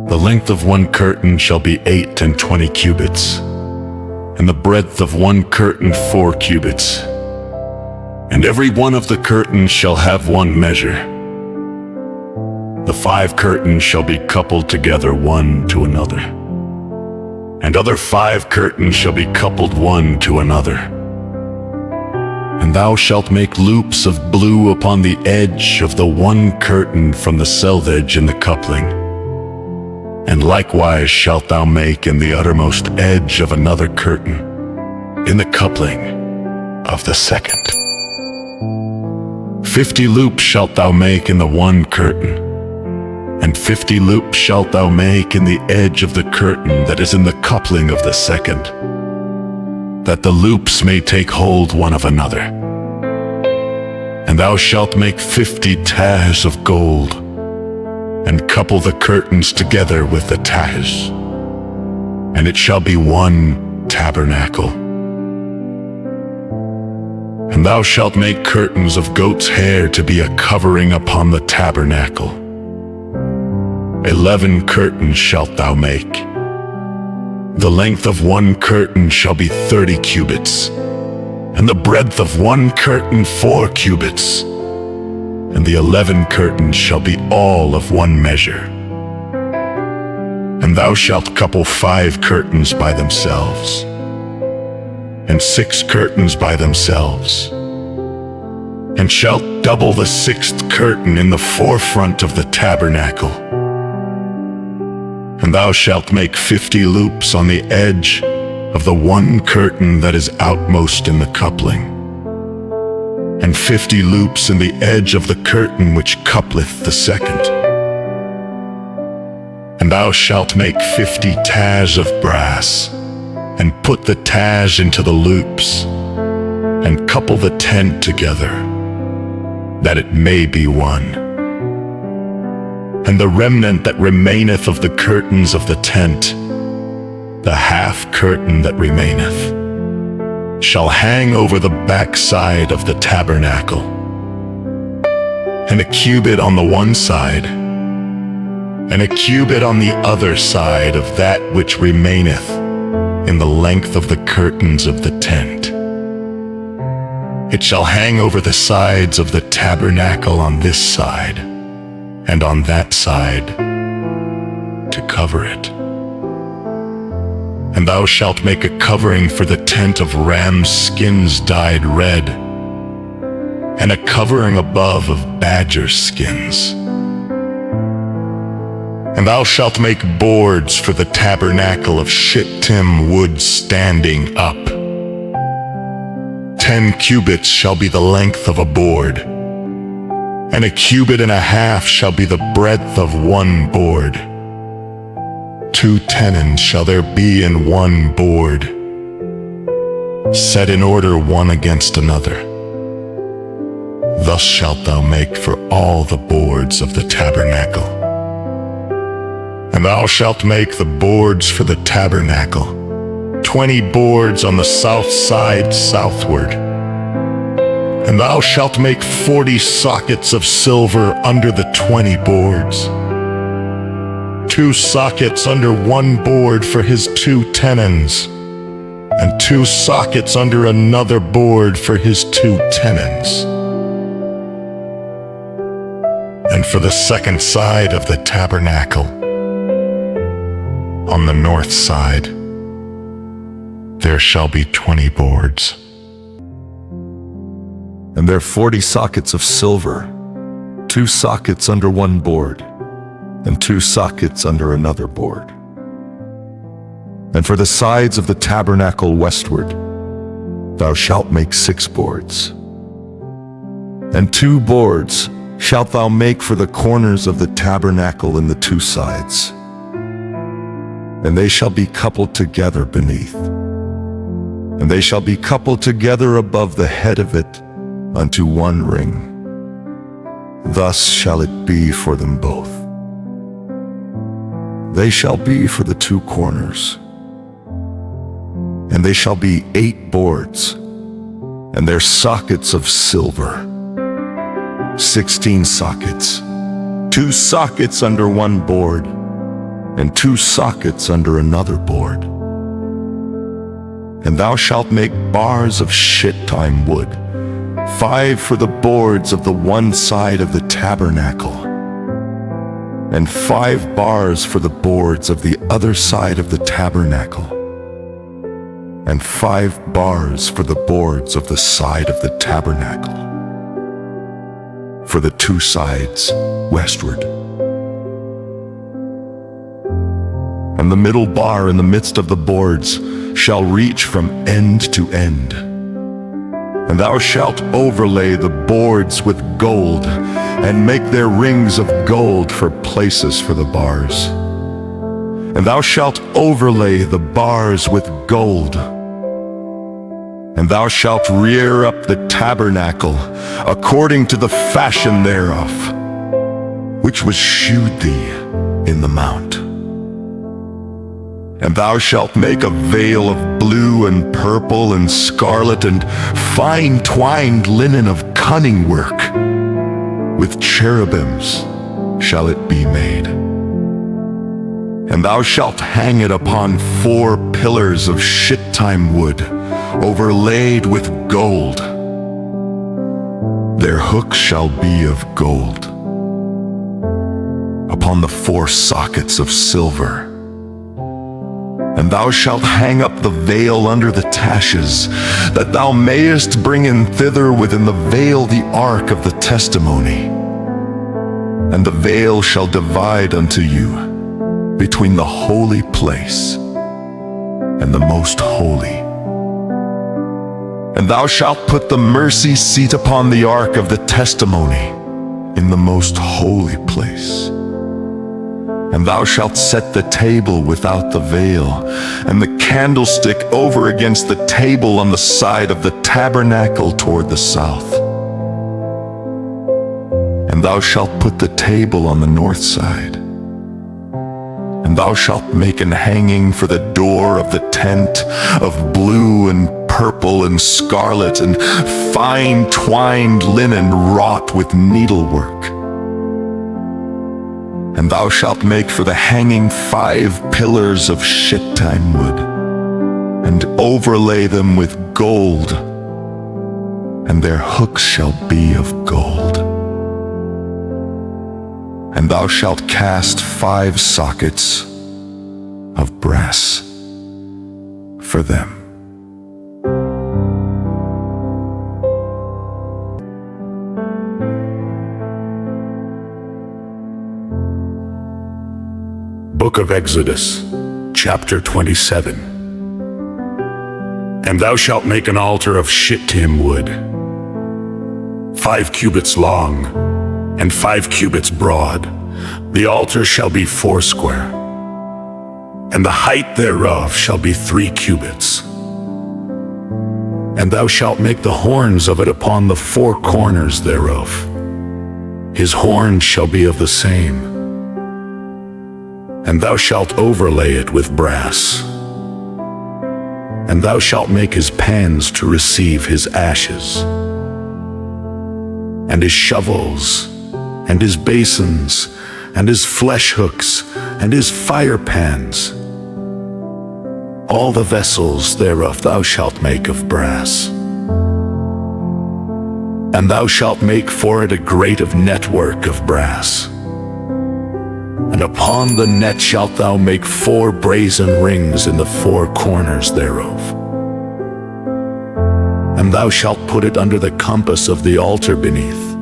The length of 1 curtain shall be 28 cubits, and the breadth of 1 curtain 4 cubits. And every one of the curtains shall have 1 measure. The 5 curtains shall be coupled together one to another, and other 5 curtains shall be coupled one to another. And thou shalt make loops of blue upon the edge of the 1 curtain from the selvage in the coupling. And likewise shalt thou make in the uttermost edge of another curtain, in the coupling of the 2nd. 50 loops shalt thou make in the 1 curtain, and 50 loops shalt thou make in the edge of the curtain that is in the coupling of the 2nd, that the loops may take hold one of another. And thou shalt make 50 tahs of gold, and couple the curtains together with the tahs, and it shall be 1 tabernacle. And thou shalt make curtains of goat's hair to be a covering upon the tabernacle. 11 curtains shalt thou make. The length of 1 curtain shall be 30 cubits, and the breadth of 1 curtain 4 cubits. And the 11 curtains shall be all of 1 measure. And thou shalt couple 5 curtains by themselves, and 6 curtains by themselves, and shalt double the 6th curtain in the forefront of the tabernacle. And thou shalt make 50 loops on the edge of the 1 curtain that is outmost in the coupling, and 50 loops in the edge of the curtain which coupleth the 2nd. And thou shalt make 50 tahs of brass, and put the tahs into the loops, and couple the tent together, that it may be 1. And the remnant that remaineth of the curtains of the tent, the 1/2 curtain that remaineth, shall hang over the backside of the tabernacle, and a cubit on the one side, and a cubit on the other side of that which remaineth in the length of the curtains of the tent. It shall hang over the sides of the tabernacle on this side, and on that side, to cover it. And thou shalt make a covering for the tent of ram's skins dyed red, and a covering above of badger skins. And thou shalt make boards for the tabernacle of shittim wood standing up. 10 cubits shall be the length of a board, and a cubit and a half shall be the breadth of 1 board. 2 tenons shall there be in 1 board, set in order one against another. Thus shalt thou make for all the boards of the tabernacle. And thou shalt make the boards for the tabernacle, 20 boards on the south side southward. And thou shalt make 40 sockets of silver under the 20 boards, 2 sockets under one board for his 2 tenons, and 2 sockets under another board for his 2 tenons. And for the second side of the tabernacle, on the north side, there shall be 20 boards. And there 40 sockets of silver, 2 sockets under one board, and 2 sockets under another board. And for the sides of the tabernacle westward, thou shalt make 6 boards. And 2 boards shalt thou make for the corners of the tabernacle in the 2 sides. And they shall be coupled together beneath. And they shall be coupled together above the head of it unto one ring. Thus shall it be for them both. They shall be for the 2 corners. And they shall be 8 boards, and their sockets of silver, 16 sockets, 2 sockets under one board, and 2 sockets under another board. And thou shalt make bars of shittim wood, 5 for the boards of the one side of the tabernacle, and 5 bars for the boards of the other side of the tabernacle, and 5 bars for the boards of the side of the tabernacle, for the 2 sides westward. And the middle bar in the midst of the boards shall reach from end to end. And thou shalt overlay the boards with gold, and make their rings of gold for places for the bars. And thou shalt overlay the bars with gold. And thou shalt rear up the tabernacle according to the fashion thereof, which was shewed thee in the mount. And thou shalt make a veil of blue and purple and scarlet and fine twined linen of cunning work. With cherubims shall it be made. And thou shalt hang it upon 4 pillars of shittim wood, overlaid with gold. Their hooks shall be of gold, upon the 4 sockets of silver. And thou shalt hang up the veil under the taches, that thou mayest bring in thither within the veil the ark of the testimony. And the veil shall divide unto you between the holy place and the most holy. And thou shalt put the mercy seat upon the ark of the testimony in the most holy place. And thou shalt set the table without the veil, and the candlestick over against the table on the side of the tabernacle toward the south. And thou shalt put the table on the north side. And thou shalt make an hanging for the door of the tent of blue and purple and scarlet and fine twined linen wrought with needlework. And thou shalt make for the hanging 5 pillars of shittim wood, and overlay them with gold, and their hooks shall be of gold. And thou shalt cast 5 sockets of brass for them. Book of Exodus, chapter 27. And thou shalt make an altar of shittim wood, 5 cubits long, and 5 cubits broad. The altar shall be 80, and the height thereof shall be 3 cubits. And thou shalt make the horns of it upon the 4 corners thereof. His horns shall be of the same. And thou shalt overlay it with brass. And thou shalt make his pans to receive his ashes, and his shovels, and his basins, and his flesh hooks, and his fire pans. All the vessels thereof thou shalt make of brass. And thou shalt make for it a grate of network of brass. And upon the net shalt thou make 4 brazen rings in the 4 corners thereof. And thou shalt put it under the compass of the altar beneath,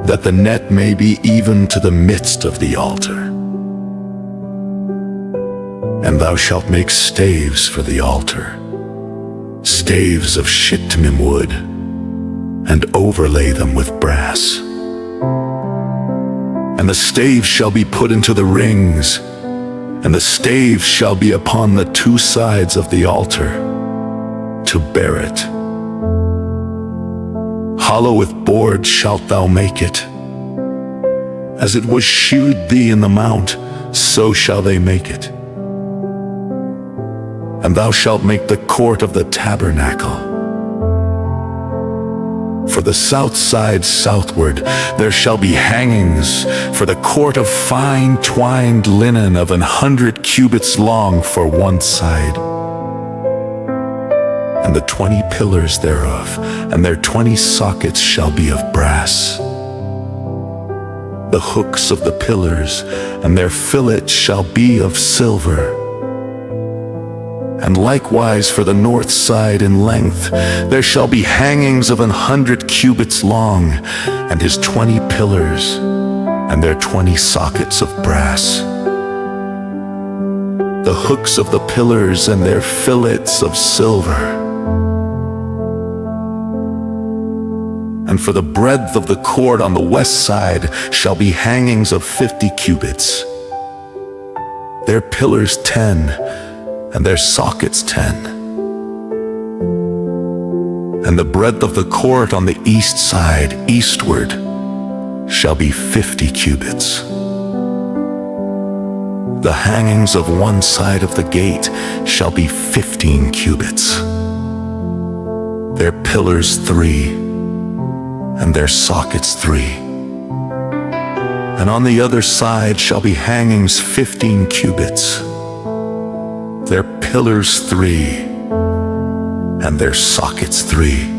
that the net may be even to the midst of the altar. And thou shalt make staves for the altar, staves of shittim wood, and overlay them with brass. And the staves shall be put into the rings, and the staves shall be upon the 2 sides of the altar, to bear it. Hollow with boards shalt thou make it. As it was shewed thee in the mount, so shall they make it. And thou shalt make the court of the tabernacle. For the south side southward there shall be hangings for the court of fine twined linen of 100 cubits long for one side. And the 20 pillars thereof, and their 20 sockets shall be of brass. The hooks of the pillars and their fillets shall be of silver. And likewise for the north side in length there shall be hangings of 100 cubits long, and his 20 pillars, and their 20 sockets of brass. The hooks of the pillars and their fillets of silver. And for the breadth of the court on the west side shall be hangings of 50 cubits. Their pillars 10, and their sockets 10. And the breadth of the court on the east side, eastward, shall be 50 cubits. The hangings of one side of the gate shall be 15 cubits. Their pillars 3, and their sockets 3. And on the other side shall be hangings 15 cubits. Their pillars 3, and their sockets 3.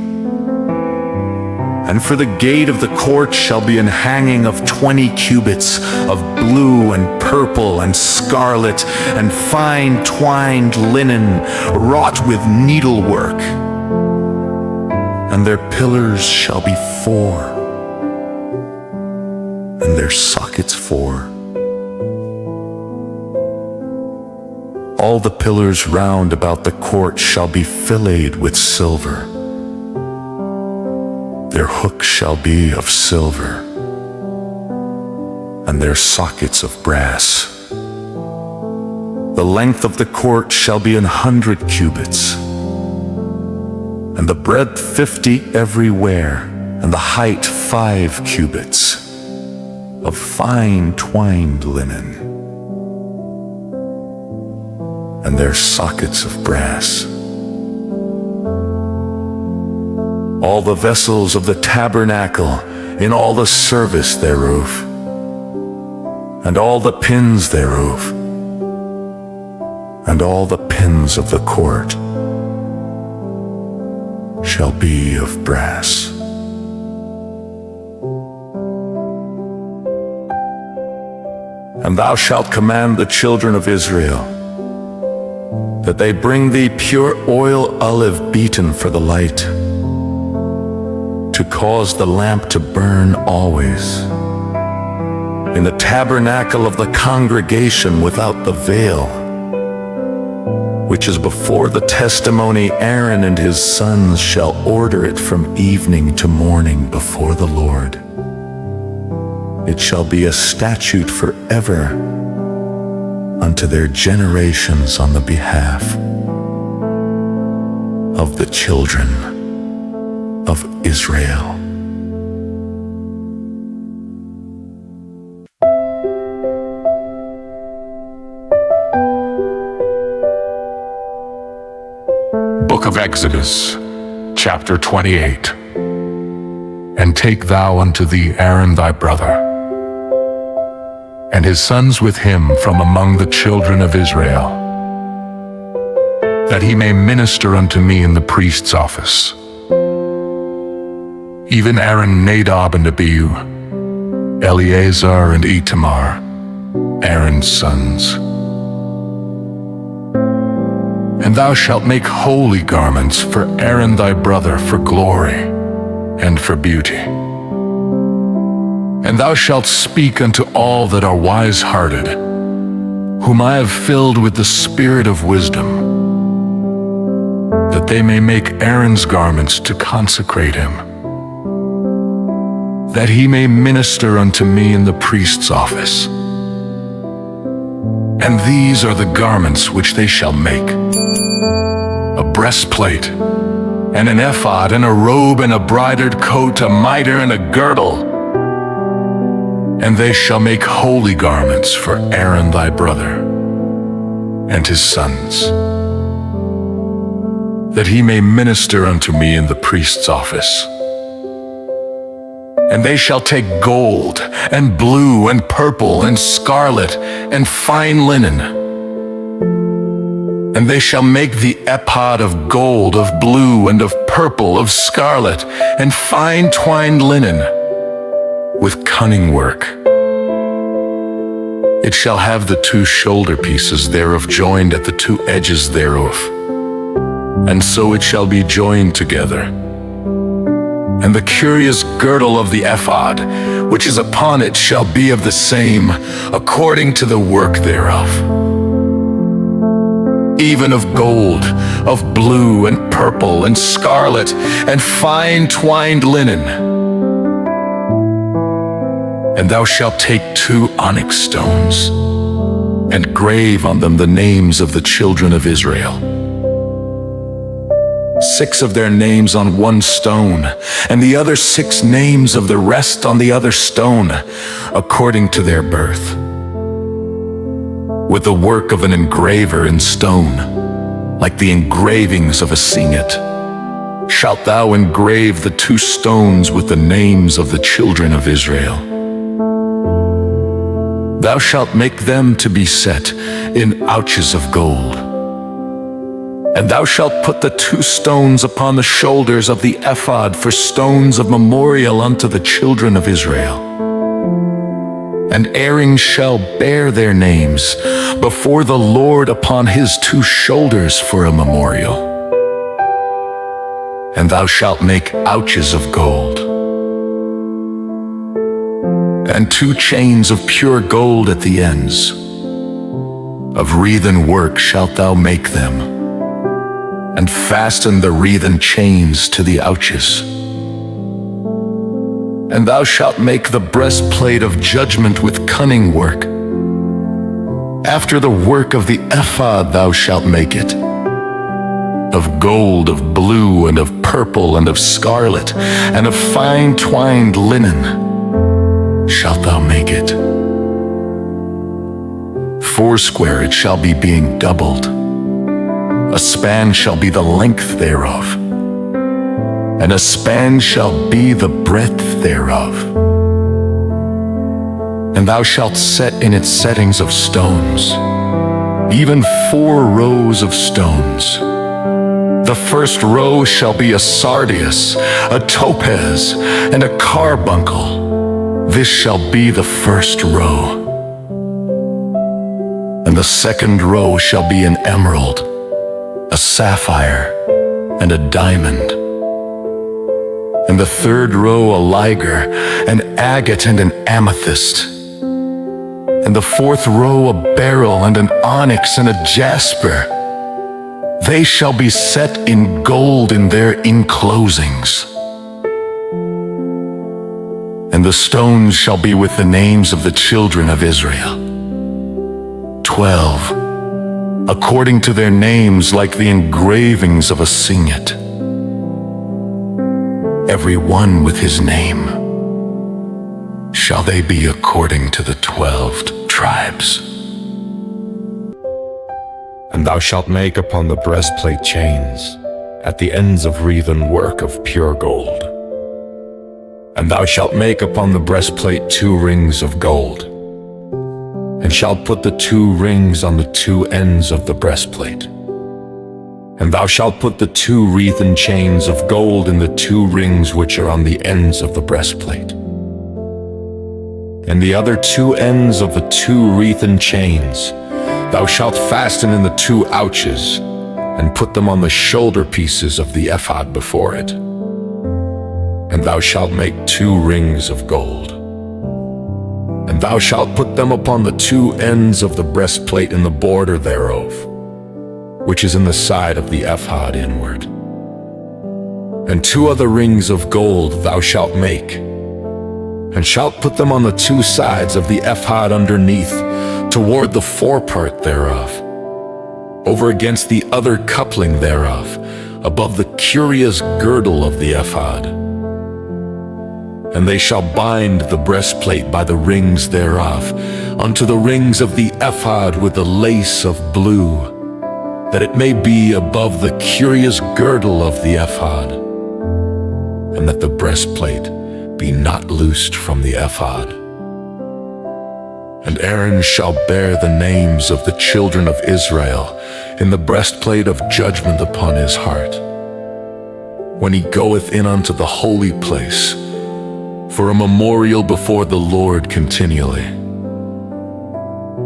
And for the gate of the court shall be an hanging of 20 cubits of blue and purple and scarlet and fine twined linen wrought with needlework. And their pillars shall be 4, and their sockets 4. All the pillars round about the court shall be filleted with silver. Their hooks shall be of silver, and their sockets of brass. The length of the court shall be 100 cubits, and the breadth 50 everywhere, and the height 5 cubits, of fine twined linen, and their sockets of brass. All the vessels of the tabernacle in all the service thereof, and all the pins thereof, and all the pins of the court shall be of brass. And thou shalt command the children of Israel that they bring thee pure oil olive beaten for the light, to cause the lamp to burn always in the tabernacle of the congregation without the veil, which is before the testimony. Aaron and his sons shall order it from evening to morning before the Lord. It shall be a statute forever unto their generations on the behalf of the children of Israel. Exodus chapter 28. And take thou unto thee Aaron thy brother, and his sons with him from among the children of Israel, that he may minister unto me in the priest's office. Even Aaron, Nadab, and Abihu, Eleazar and Itamar, Aaron's sons. And thou shalt make holy garments for Aaron thy brother for glory and for beauty. And thou shalt speak unto all that are wise-hearted, whom I have filled with the spirit of wisdom, that they may make Aaron's garments to consecrate him, that he may minister unto me in the priest's office. And these are the garments which they shall make: a breastplate, and an ephod, and a robe, and a broidered coat, a mitre, and a girdle. And they shall make holy garments for Aaron thy brother and his sons, that he may minister unto me in the priest's office. And they shall take gold, and blue, and purple, and scarlet, and fine linen. And they shall make the ephod of gold, of blue, and of purple, of scarlet, and fine twined linen, with cunning work. It shall have the 2 shoulder pieces thereof joined at the 2 edges thereof, and so it shall be joined together. And the curious girdle of the ephod, which is upon it, shall be of the same, according to the work thereof, even of gold, of blue, and purple, and scarlet, and fine twined linen. And thou shalt take 2 onyx stones, and grave on them the names of the children of Israel, 6 of their names on one stone, and the other 6 names of the rest on the other stone, according to their birth. With the work of an engraver in stone, like the engravings of a signet, shalt thou engrave the 2 stones with the names of the children of Israel. Thou shalt make them to be set in ouches of gold. And thou shalt put the 2 stones upon the shoulders of the ephod for stones of memorial unto the children of Israel. And Aaron shall bear their names before the Lord upon his 2 shoulders for a memorial. And thou shalt make ouches of gold, and 2 chains of pure gold at the ends. Of wreathen work shalt thou make them, and fasten the wreathen chains to the ouches. And thou shalt make the breastplate of judgment with cunning work. After the work of the ephod thou shalt make it. Of gold, of blue, and of purple, and of scarlet, and of fine twined linen shalt thou make it. 4 it shall be, being doubled. A span shall be the length thereof, and a span shall be the breadth thereof. And thou shalt set in its settings of stones, even 4 rows of stones. The first row shall be a sardius, a topaz, and a carbuncle. This shall be the first row. And the second row shall be an emerald, a sapphire, and a diamond. And the third row a liger, an agate, and an amethyst. And the 4th row a beryl, and an onyx, and a jasper. They shall be set in gold in their enclosings. And the stones shall be with the names of the children of Israel, 12, according to their names, like the engravings of a signet, every one with his name. Shall they be according to the 12 tribes. And thou shalt make upon the breastplate chains, at the ends of wreathen work of pure gold. And thou shalt make upon the breastplate 2 rings of gold, and shalt put the 2 rings on the 2 ends of the breastplate. And thou shalt put the 2 wreathen chains of gold in the 2 rings which are on the ends of the breastplate. And the other 2 ends of the 2 wreathen chains thou shalt fasten in the 2 ouches, and put them on the shoulder pieces of the ephod before it. And thou shalt make 2 rings of gold. And thou shalt put them upon the 2 ends of the breastplate in the border thereof, which is in the side of the ephod inward. And 2 other rings of gold thou shalt make, and shalt put them on the 2 sides of the ephod underneath, toward the forepart thereof, over against the other coupling thereof, above the curious girdle of the ephod. And they shall bind the breastplate by the rings thereof unto the rings of the ephod with the lace of blue, that it may be above the curious girdle of the ephod, and that the breastplate be not loosed from the ephod. And Aaron shall bear the names of the children of Israel in the breastplate of judgment upon his heart, when he goeth in unto the holy place, for a memorial before the Lord continually.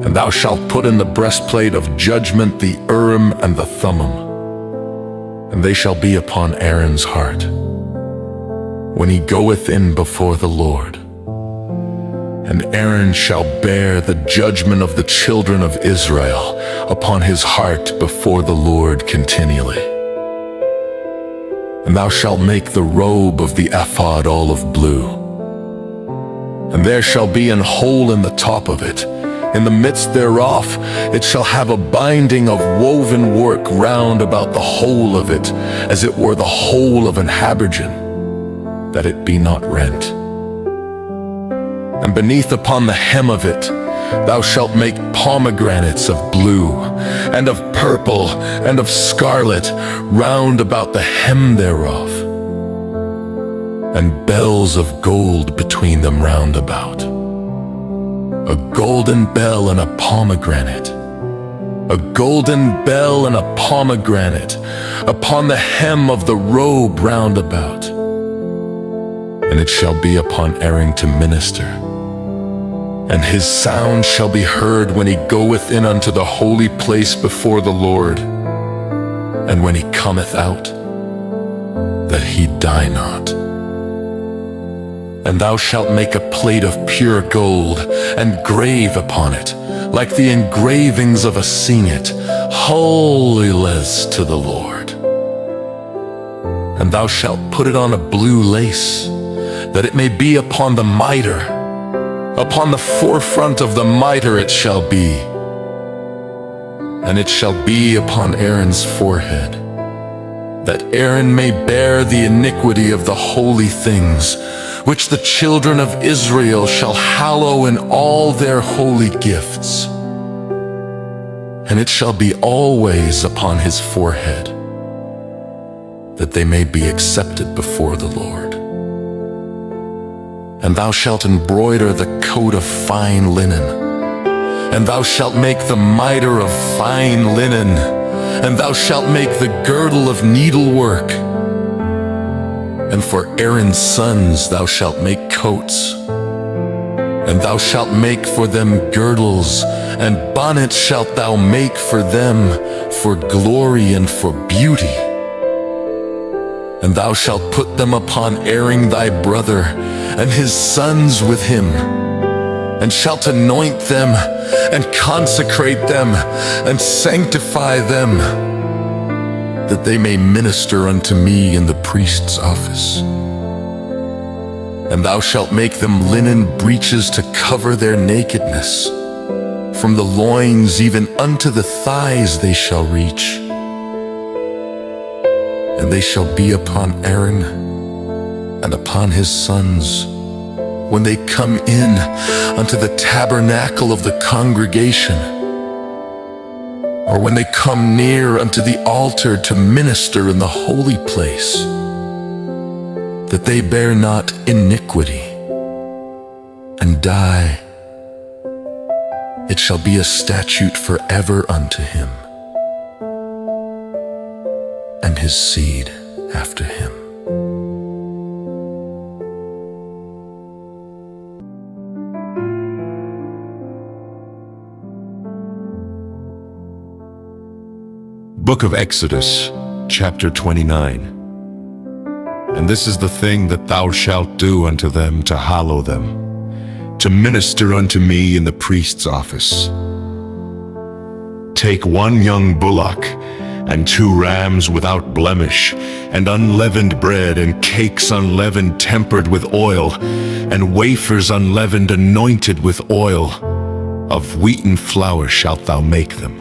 And thou shalt put in the breastplate of judgment the Urim and the Thummim, and they shall be upon Aaron's heart, when he goeth in before the Lord. And Aaron shall bear the judgment of the children of Israel upon his heart before the Lord continually. And thou shalt make the robe of the ephod all of blue. And there shall be an hole in the top of it. In the midst thereof it shall have a binding of woven work round about the whole of it, as it were the whole of an habergeon, that it be not rent. And beneath upon the hem of it thou shalt make pomegranates of blue, and of purple, and of scarlet, round about the hem thereof, and bells of gold between them round about. A golden bell and a pomegranate, a golden bell and a pomegranate, upon the hem of the robe round about. And it shall be upon Aaron to minister, and his sound shall be heard when he goeth in unto the holy place before the Lord, and when he cometh out, that he die not. And thou shalt make a plate of pure gold, and grave upon it, like the engravings of a signet, holyless to the Lord. And thou shalt put it on a blue lace, that it may be upon the mitre. Upon the forefront of the mitre it shall be, and it shall be upon Aaron's forehead, that Aaron may bear the iniquity of the holy things, which the children of Israel shall hallow in all their holy gifts. And it shall be always upon his forehead, that they may be accepted before the Lord. And thou shalt embroider the coat of fine linen, and thou shalt make the mitre of fine linen, and thou shalt make the girdle of needlework. And for Aaron's sons thou shalt make coats, and thou shalt make for them girdles, and bonnets shalt thou make for them, for glory and for beauty. And thou shalt put them upon Aaron thy brother, and his sons with him, and shalt anoint them, and consecrate them, and sanctify them, that they may minister unto me in the priest's office. And thou shalt make them linen breeches to cover their nakedness. From the loins even unto the thighs they shall reach. And they shall be upon Aaron and upon his sons when they come in unto the tabernacle of the congregation, or when they come near unto the altar to minister in the holy place, that they bear not iniquity and die, it shall be a statute forever unto him and his seed after him. Book of Exodus, chapter 29. And this is the thing that thou shalt do unto them to hallow them, to minister unto me in the priest's office. Take 1 young bullock, and 2 rams without blemish, and unleavened bread, and cakes unleavened tempered with oil, and wafers unleavened anointed with oil. Of wheaten flour shalt thou make them.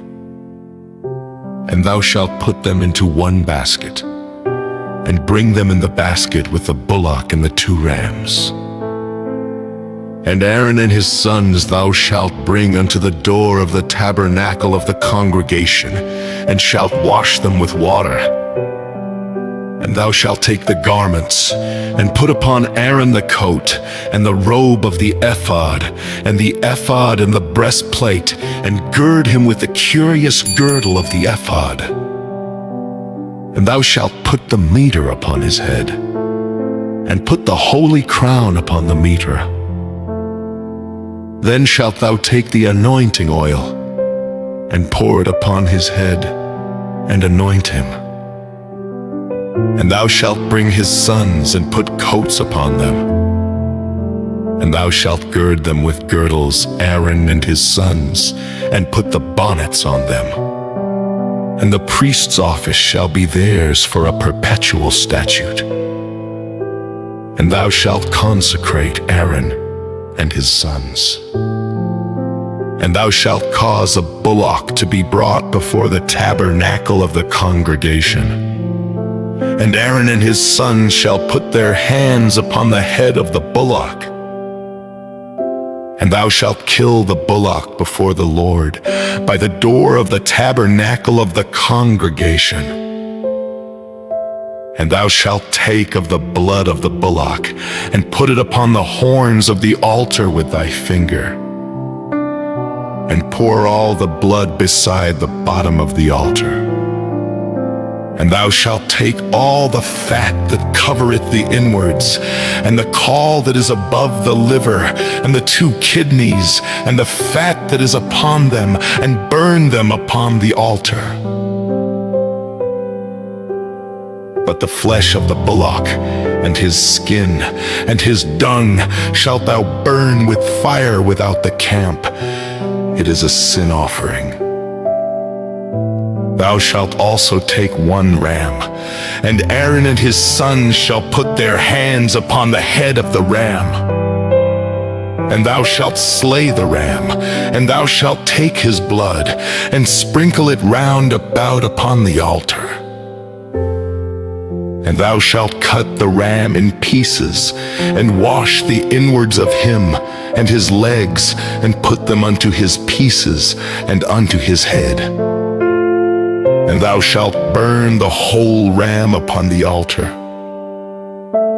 And thou shalt put them into 1 basket, and bring them in the basket with the bullock and the 2 rams. And Aaron and his sons thou shalt bring unto the door of the tabernacle of the congregation, and shalt wash them with water. And thou shalt take the garments, and put upon Aaron the coat, and the robe of the ephod, and the ephod and the breastplate, and gird him with the curious girdle of the ephod. And thou shalt put the mitre upon his head, and put the holy crown upon the mitre. Then shalt thou take the anointing oil, and pour it upon his head, and anoint him. And thou shalt bring his sons, and put coats upon them. And thou shalt gird them with girdles, Aaron and his sons, and put the bonnets on them. And the priest's office shall be theirs for a perpetual statute. And thou shalt consecrate Aaron and his sons. And thou shalt cause a bullock to be brought before the tabernacle of the congregation. And Aaron and his sons shall put their hands upon the head of the bullock. And thou shalt kill the bullock before the Lord by the door of the tabernacle of the congregation. And thou shalt take of the blood of the bullock, and put it upon the horns of the altar with thy finger, and pour all the blood beside the bottom of the altar. And thou shalt take all the fat that covereth the inwards, and the caul that is above the liver, and the 2 kidneys, and the fat that is upon them, and burn them upon the altar. But the flesh of the bullock, and his skin, and his dung shalt thou burn with fire without the camp. It is a sin offering. Thou shalt also take 1 ram, and Aaron and his sons shall put their hands upon the head of the ram. And thou shalt slay the ram, and thou shalt take his blood, and sprinkle it round about upon the altar. And thou shalt cut the ram in pieces, and wash the inwards of him, and his legs, and put them unto his pieces, and unto his head. And thou shalt burn the whole ram upon the altar.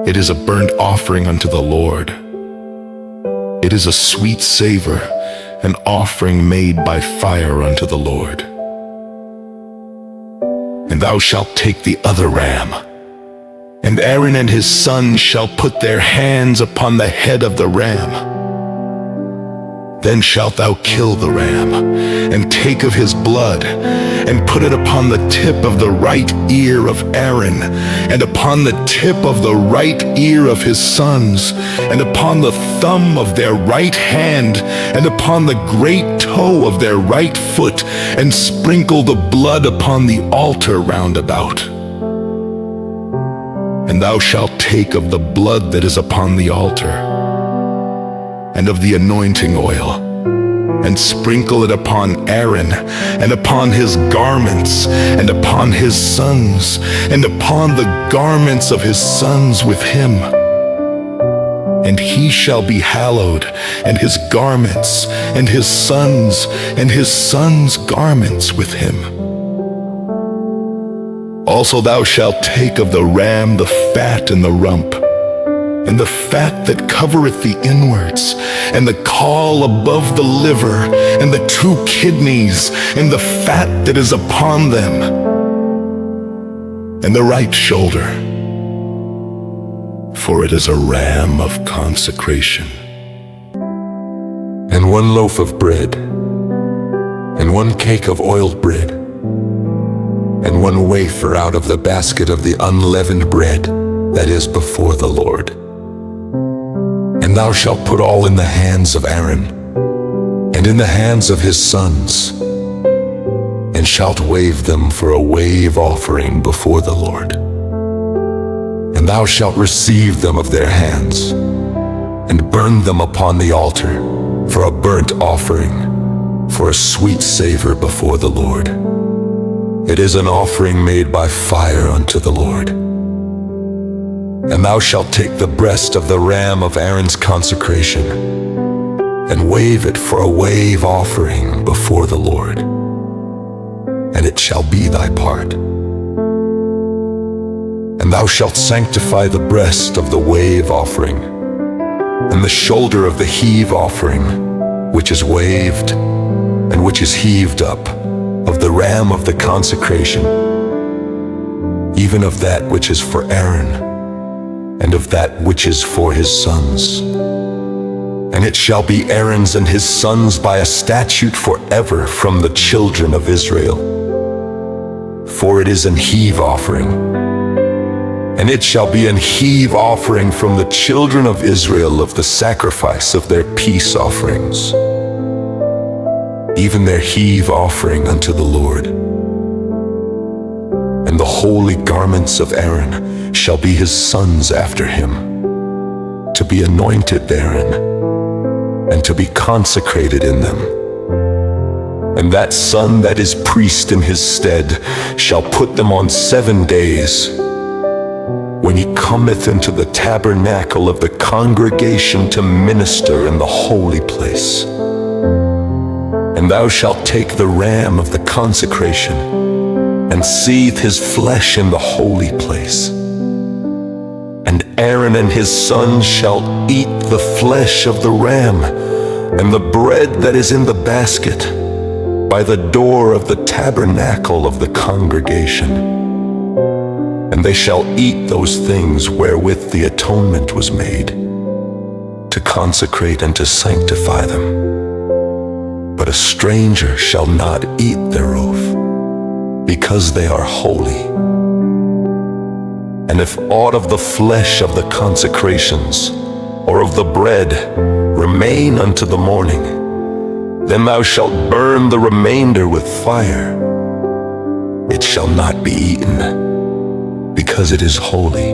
It is a burnt offering unto the Lord. It is a sweet savor, an offering made by fire unto the Lord. And thou shalt take the other ram, and Aaron and his sons shall put their hands upon the head of the ram. Then shalt thou kill the ram, and take of his blood, and put it upon the tip of the right ear of Aaron, and upon the tip of the right ear of his sons, and upon the thumb of their right hand, and upon the great toe of their right foot, and sprinkle the blood upon the altar round about. And thou shalt take of the blood that is upon the altar, and of the anointing oil, and sprinkle it upon Aaron, and upon his garments, and upon his sons, and upon the garments of his sons with him. and he shall be hallowed, and his garments, and his sons, and his sons' garments with him. Also thou shalt take of the ram the fat and the rump, and the fat that covereth the inwards, and the caul above the liver, and the 2 kidneys, and the fat that is upon them, and the right shoulder, for it is a ram of consecration. And 1 loaf of bread, and 1 cake of oiled bread, and 1 wafer out of the basket of the unleavened bread that is before the Lord. And thou shalt put all in the hands of Aaron, and in the hands of his sons, and shalt wave them for a wave offering before the Lord. And thou shalt receive them of their hands, and burn them upon the altar for a burnt offering, for a sweet savor before the Lord. It is an offering made by fire unto the Lord. And thou shalt take the breast of the ram of Aaron's consecration, and wave it for a wave offering before the Lord, and it shall be thy part. And thou shalt sanctify the breast of the wave offering, and the shoulder of the heave offering, which is waved, and which is heaved up, of the ram of the consecration, even of that which is for Aaron, and of that which is for his sons. And it shall be Aaron's and his sons by a statute forever from the children of Israel. For it is an heave offering, and it shall be an heave offering from the children of Israel of the sacrifice of their peace offerings, even their heave offering unto the Lord. And the holy garments of Aaron shall be his sons after him, to be anointed therein, and to be consecrated in them. And that son that is priest in his stead shall put them on 7 days, when he cometh into the tabernacle of the congregation to minister in the holy place. And thou shalt take the ram of the consecration, and seethe his flesh in the holy place. And Aaron and his sons shall eat the flesh of the ram, and the bread that is in the basket, by the door of the tabernacle of the congregation. And they shall eat those things wherewith the atonement was made, to consecrate and to sanctify them. But a stranger shall not eat thereof, because they are holy. And if aught of the flesh of the consecrations, or of the bread, remain unto the morning, then thou shalt burn the remainder with fire. It shall not be eaten, because it is holy.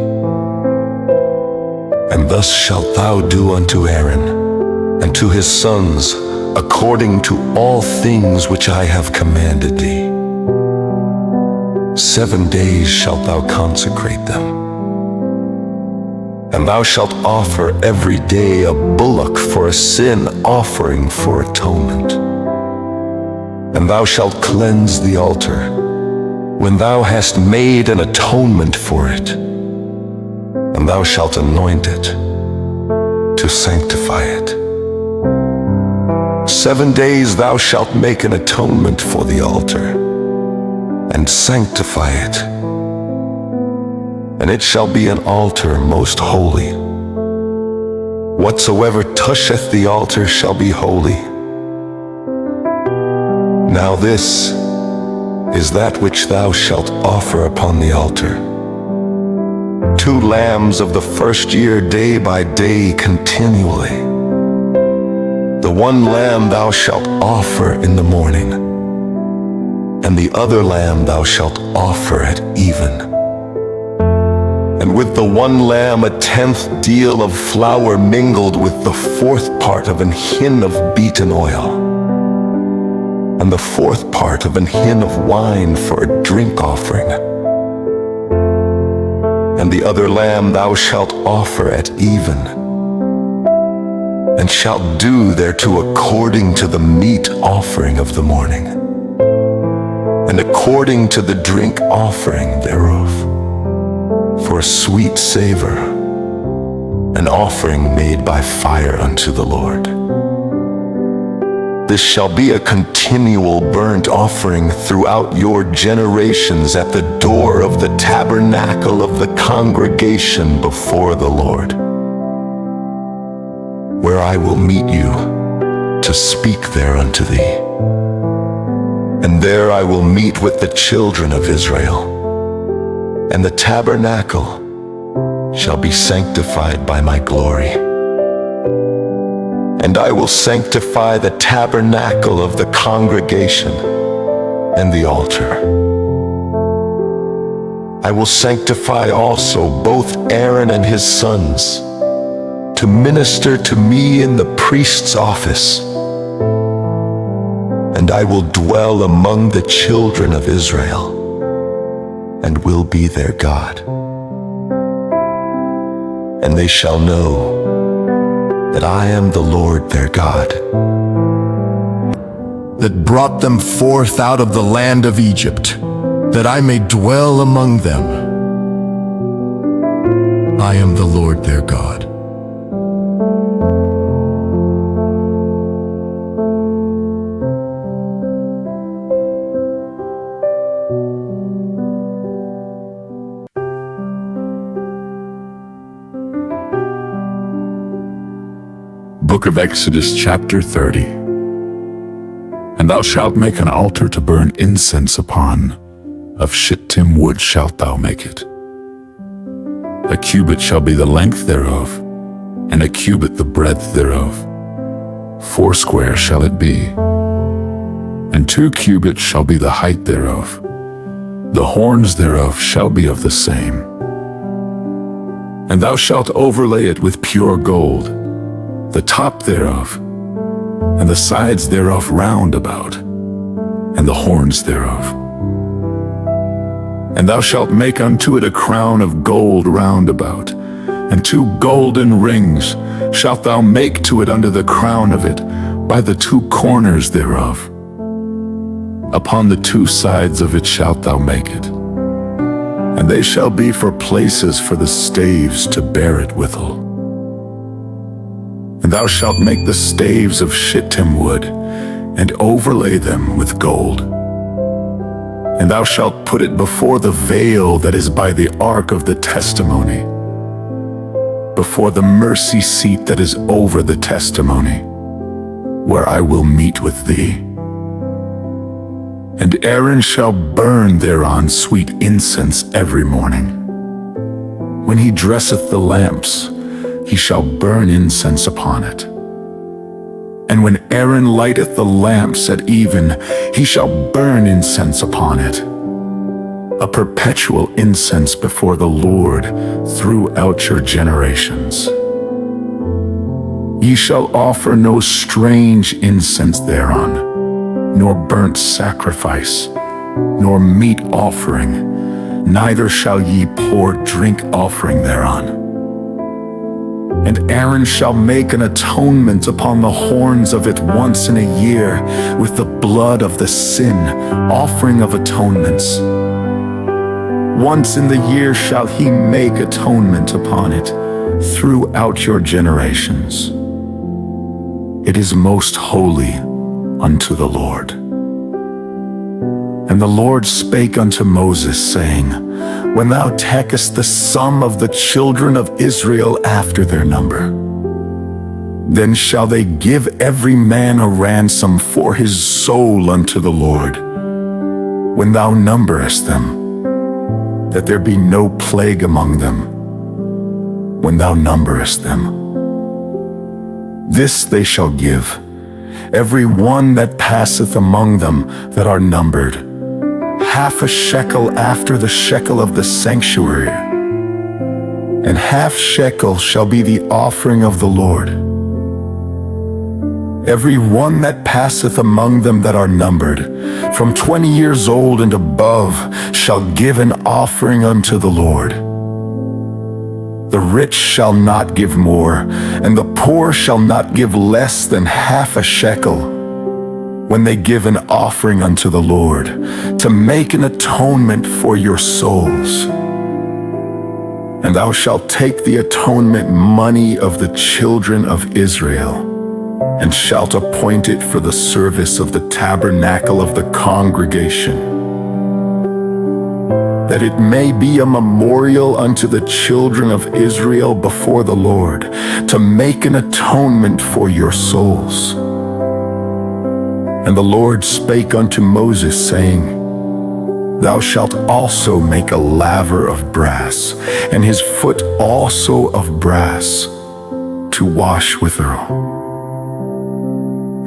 And thus shalt thou do unto Aaron, and to his sons, according to all things which I have commanded thee. 7 days shalt thou consecrate them. And thou shalt offer every day a bullock for a sin offering for atonement. And thou shalt cleanse the altar, when thou hast made an atonement for it. And thou shalt anoint it, to sanctify it. 7 days thou shalt make an atonement for the altar, and sanctify it. And it shall be an altar most holy. Whatsoever toucheth the altar shall be holy. Now this is that which thou shalt offer upon the altar: 2 lambs of the first year, day by day continually. The 1 lamb thou shalt offer in the morning, and the other lamb thou shalt offer at even. And with the 1 lamb 1/10 deal of flour mingled with the 4th part of an hin of beaten oil, and the 4th part of an hin of wine for a drink offering. And the other lamb thou shalt offer at even, and shalt do thereto according to the meat offering of the morning, and according to the drink offering thereof, for a sweet savor, an offering made by fire unto the Lord. This shall be a continual burnt offering throughout your generations at the door of the tabernacle of the congregation before the Lord, where I will meet you to speak there unto thee. And there I will meet with the children of Israel, and the tabernacle shall be sanctified by my glory. And I will sanctify the tabernacle of the congregation and the altar. I will sanctify also both Aaron and his sons to minister to me in the priest's office. And I will dwell among the children of Israel and will be their God. And they shall know that I am the Lord their God, that brought them forth out of the land of Egypt, that I may dwell among them. I am the Lord their God. Book of Exodus, chapter 30. And thou shalt make an altar to burn incense upon. Of shittim wood shalt thou make it. A cubit shall be the length thereof, and a cubit the breadth thereof. 4 shall it be. And 2 cubits shall be the height thereof. The horns thereof shall be of the same. And thou shalt overlay it with pure gold, the top thereof, and the sides thereof round about, and the horns thereof. And thou shalt make unto it a crown of gold round about, and 2 golden rings shalt thou make to it under the crown of it, by the 2 corners thereof. Upon the 2 sides of it shalt thou make it, and they shall be for places for the staves to bear it withal. And thou shalt make the staves of shittim wood, and overlay them with gold. And thou shalt put it before the veil that is by the ark of the testimony, before the mercy seat that is over the testimony, where I will meet with thee. And Aaron shall burn thereon sweet incense every morning. When he dresseth the lamps, he shall burn incense upon it. And when Aaron lighteth the lamps at even, he shall burn incense upon it, a perpetual incense before the Lord throughout your generations. Ye shall offer no strange incense thereon, nor burnt sacrifice, nor meat offering, neither shall ye pour drink offering thereon. And Aaron shall make an atonement upon the horns of it once in a year with the blood of the sin offering of atonements. Once in the year shall he make atonement upon it throughout your generations. It is most holy unto the Lord. And the Lord spake unto Moses, saying, When thou takest the sum of the children of Israel after their number, then shall they give every man a ransom for his soul unto the Lord, when thou numberest them, that there be no plague among them, when thou numberest them. This they shall give, every one that passeth among them that are numbered, half a shekel after the shekel of the sanctuary, and half shekel shall be the offering of the Lord. Every one that passeth among them that are numbered, from 20 years old and above, shall give an offering unto the Lord. The rich shall not give more, and the poor shall not give less than half a shekel, when they give an offering unto the Lord, to make an atonement for your souls. And thou shalt take the atonement money of the children of Israel, and shalt appoint it for the service of the tabernacle of the congregation, that it may be a memorial unto the children of Israel before the Lord, to make an atonement for your souls. And the Lord spake unto Moses, saying, Thou shalt also make a laver of brass, and his foot also of brass, to wash withal.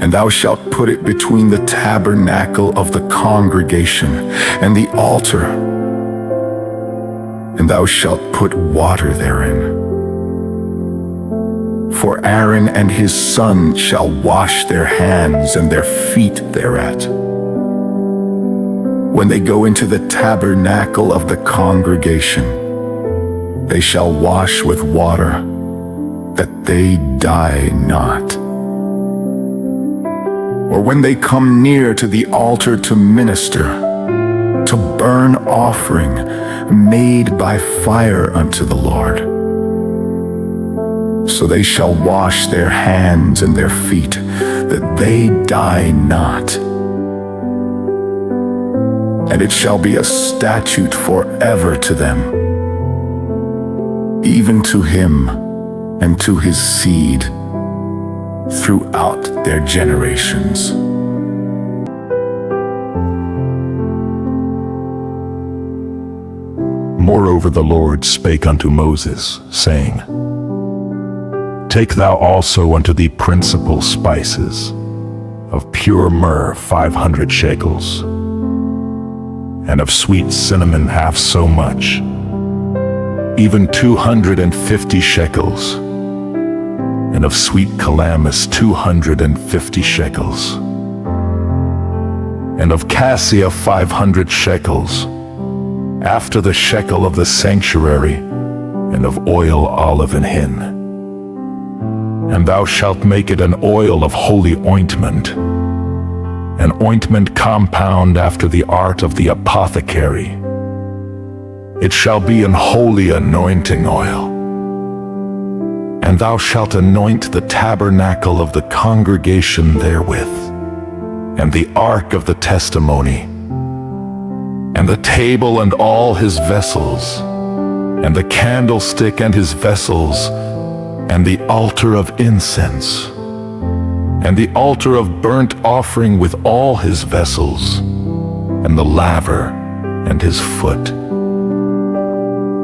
And thou shalt put it between the tabernacle of the congregation and the altar, and thou shalt put water therein. For Aaron and his son shall wash their hands and their feet thereat, when they go into the tabernacle of the congregation. They shall wash with water, that they die not. Or when they come near to the altar to minister, to burn offering made by fire unto the Lord. So they shall wash their hands and their feet, that they die not. And it shall be a statute forever to them, even to him and to his seed, throughout their generations. Moreover, the Lord spake unto Moses, saying, Take thou also unto thee principal spices, of pure myrrh 500 shekels, and of sweet cinnamon half so much, even 250 shekels, and of sweet calamus 250 shekels, and of cassia 500 shekels, after the shekel of the sanctuary, and of oil olive and hin. And thou shalt make it an oil of holy ointment, an ointment compound after the art of the apothecary. It shall be an holy anointing oil. And thou shalt anoint the tabernacle of the congregation therewith, and the ark of the testimony, and the table and all his vessels, and the candlestick and his vessels, and the altar of incense, and the altar of burnt offering with all his vessels, and the laver and his foot.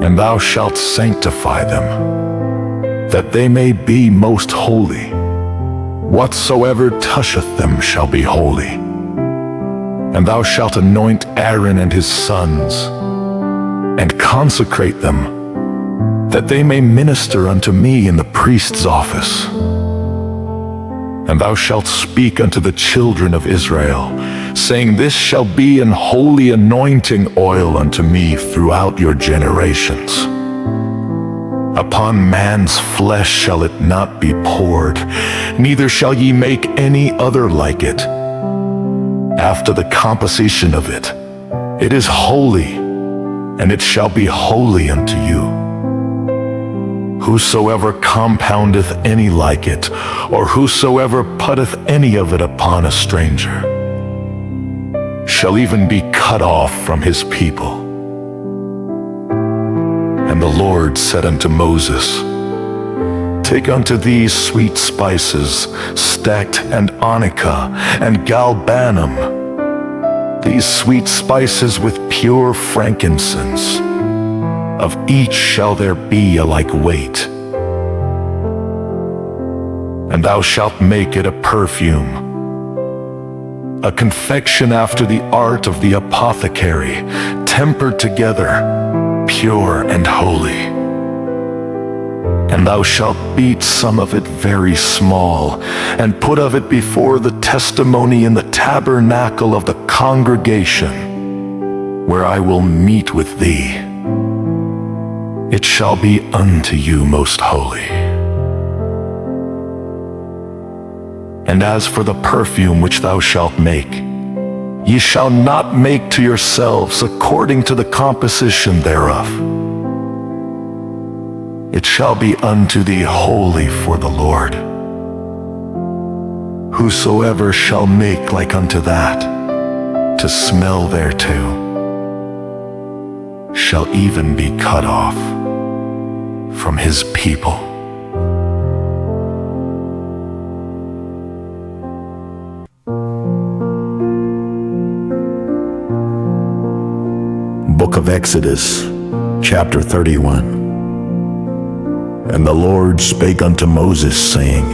And thou shalt sanctify them, that they may be most holy. Whatsoever toucheth them shall be holy. And thou shalt anoint Aaron and his sons, and consecrate them, that they may minister unto me in the priest's office. And thou shalt speak unto the children of Israel, saying, This shall be an holy anointing oil unto me throughout your generations. Upon man's flesh shall it not be poured, neither shall ye make any other like it. After the composition of it, it is holy, and it shall be holy unto you. Whosoever compoundeth any like it, or whosoever putteth any of it upon a stranger, shall even be cut off from his people. And the Lord said unto Moses, Take unto thee sweet spices, stacte and onycha and galbanum, these sweet spices with pure frankincense. Of each shall there be a like weight. And thou shalt make it a perfume, a confection after the art of the apothecary, tempered together, pure and holy. And thou shalt beat some of it very small, and put of it before the testimony in the tabernacle of the congregation, where I will meet with thee. it shall be unto you most holy. And as for the perfume which thou shalt make, ye shall not make to yourselves according to the composition thereof. It shall be unto thee holy for the Lord. Whosoever shall make like unto that, to smell thereto, shall even be cut off from his people. Book of Exodus, chapter 31. And the Lord spake unto Moses, saying,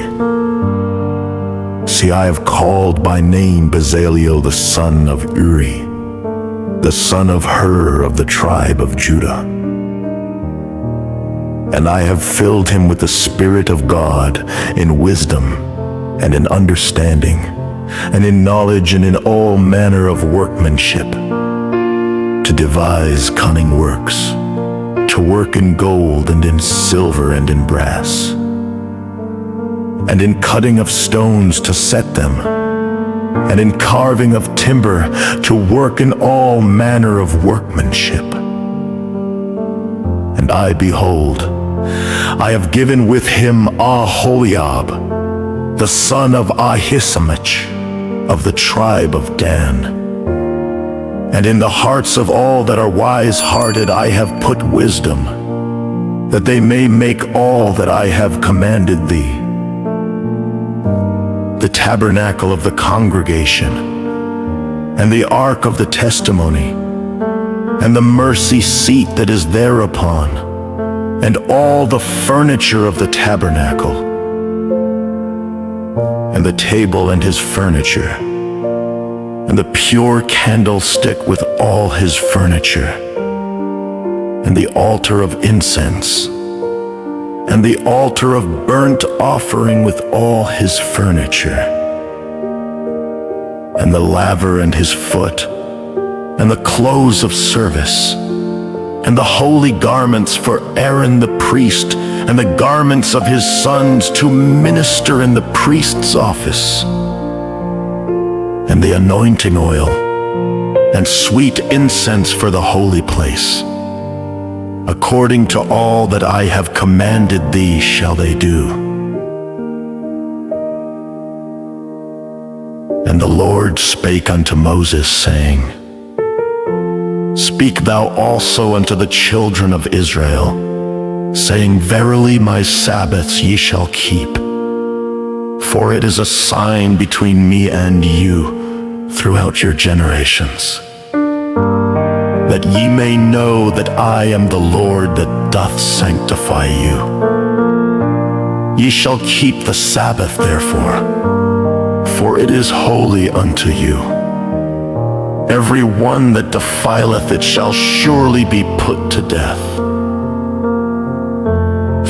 See, I have called by name Bezaleel the son of Uri, the son of Hur of the tribe of Judah. And I have filled him with the Spirit of God in wisdom and in understanding, and in knowledge and in all manner of workmanship, to devise cunning works, to work in gold and in silver and in brass, and in cutting of stones to set them, and in carving of timber to work in all manner of workmanship. And I, behold, I have given with him Aholiab, the son of Ahisamach, of the tribe of Dan. And in the hearts of all that are wise-hearted I have put wisdom, that they may make all that I have commanded thee. The tabernacle of the congregation, and the ark of the testimony, and the mercy seat that is thereupon, and all the furniture of the tabernacle, and the table and his furniture, and the pure candlestick with all his furniture, and the altar of incense, and the altar of burnt offering with all his furniture, and the laver and his foot, and the clothes of service, and the holy garments for Aaron the priest, and the garments of his sons to minister in the priest's office, and the anointing oil, and sweet incense for the holy place. According to all that I have commanded thee shall they do. And the Lord spake unto Moses, saying, Speak thou also unto the children of Israel, saying, Verily my Sabbaths ye shall keep, for it is a sign between me and you throughout your generations, that ye may know that I am the Lord that doth sanctify you. Ye shall keep the Sabbath therefore, for it is holy unto you. Every one that defileth it shall surely be put to death.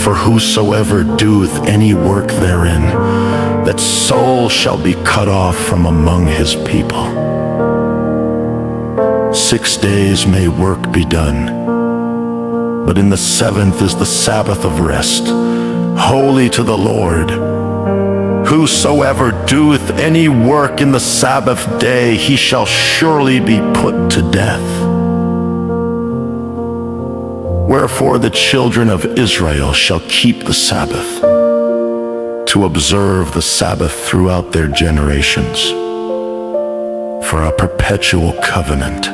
For whosoever doeth any work therein, that soul shall be cut off from among his people. 6 days may work be done, but in the seventh is the Sabbath of rest, holy to the Lord. Whosoever doeth any work in the Sabbath day, he shall surely be put to death. Wherefore the children of Israel shall keep the Sabbath, to observe the Sabbath throughout their generations, for a perpetual covenant.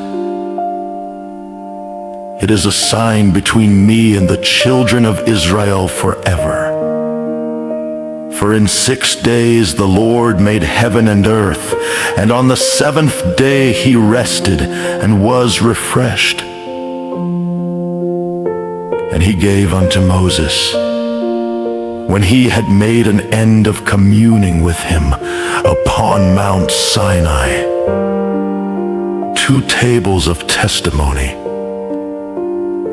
It is a sign between me and the children of Israel forever. For in 6 days the Lord made heaven and earth, and on the seventh day he rested and was refreshed. And he gave unto Moses, when he had made an end of communing with him upon Mount Sinai, 2 tables of testimony,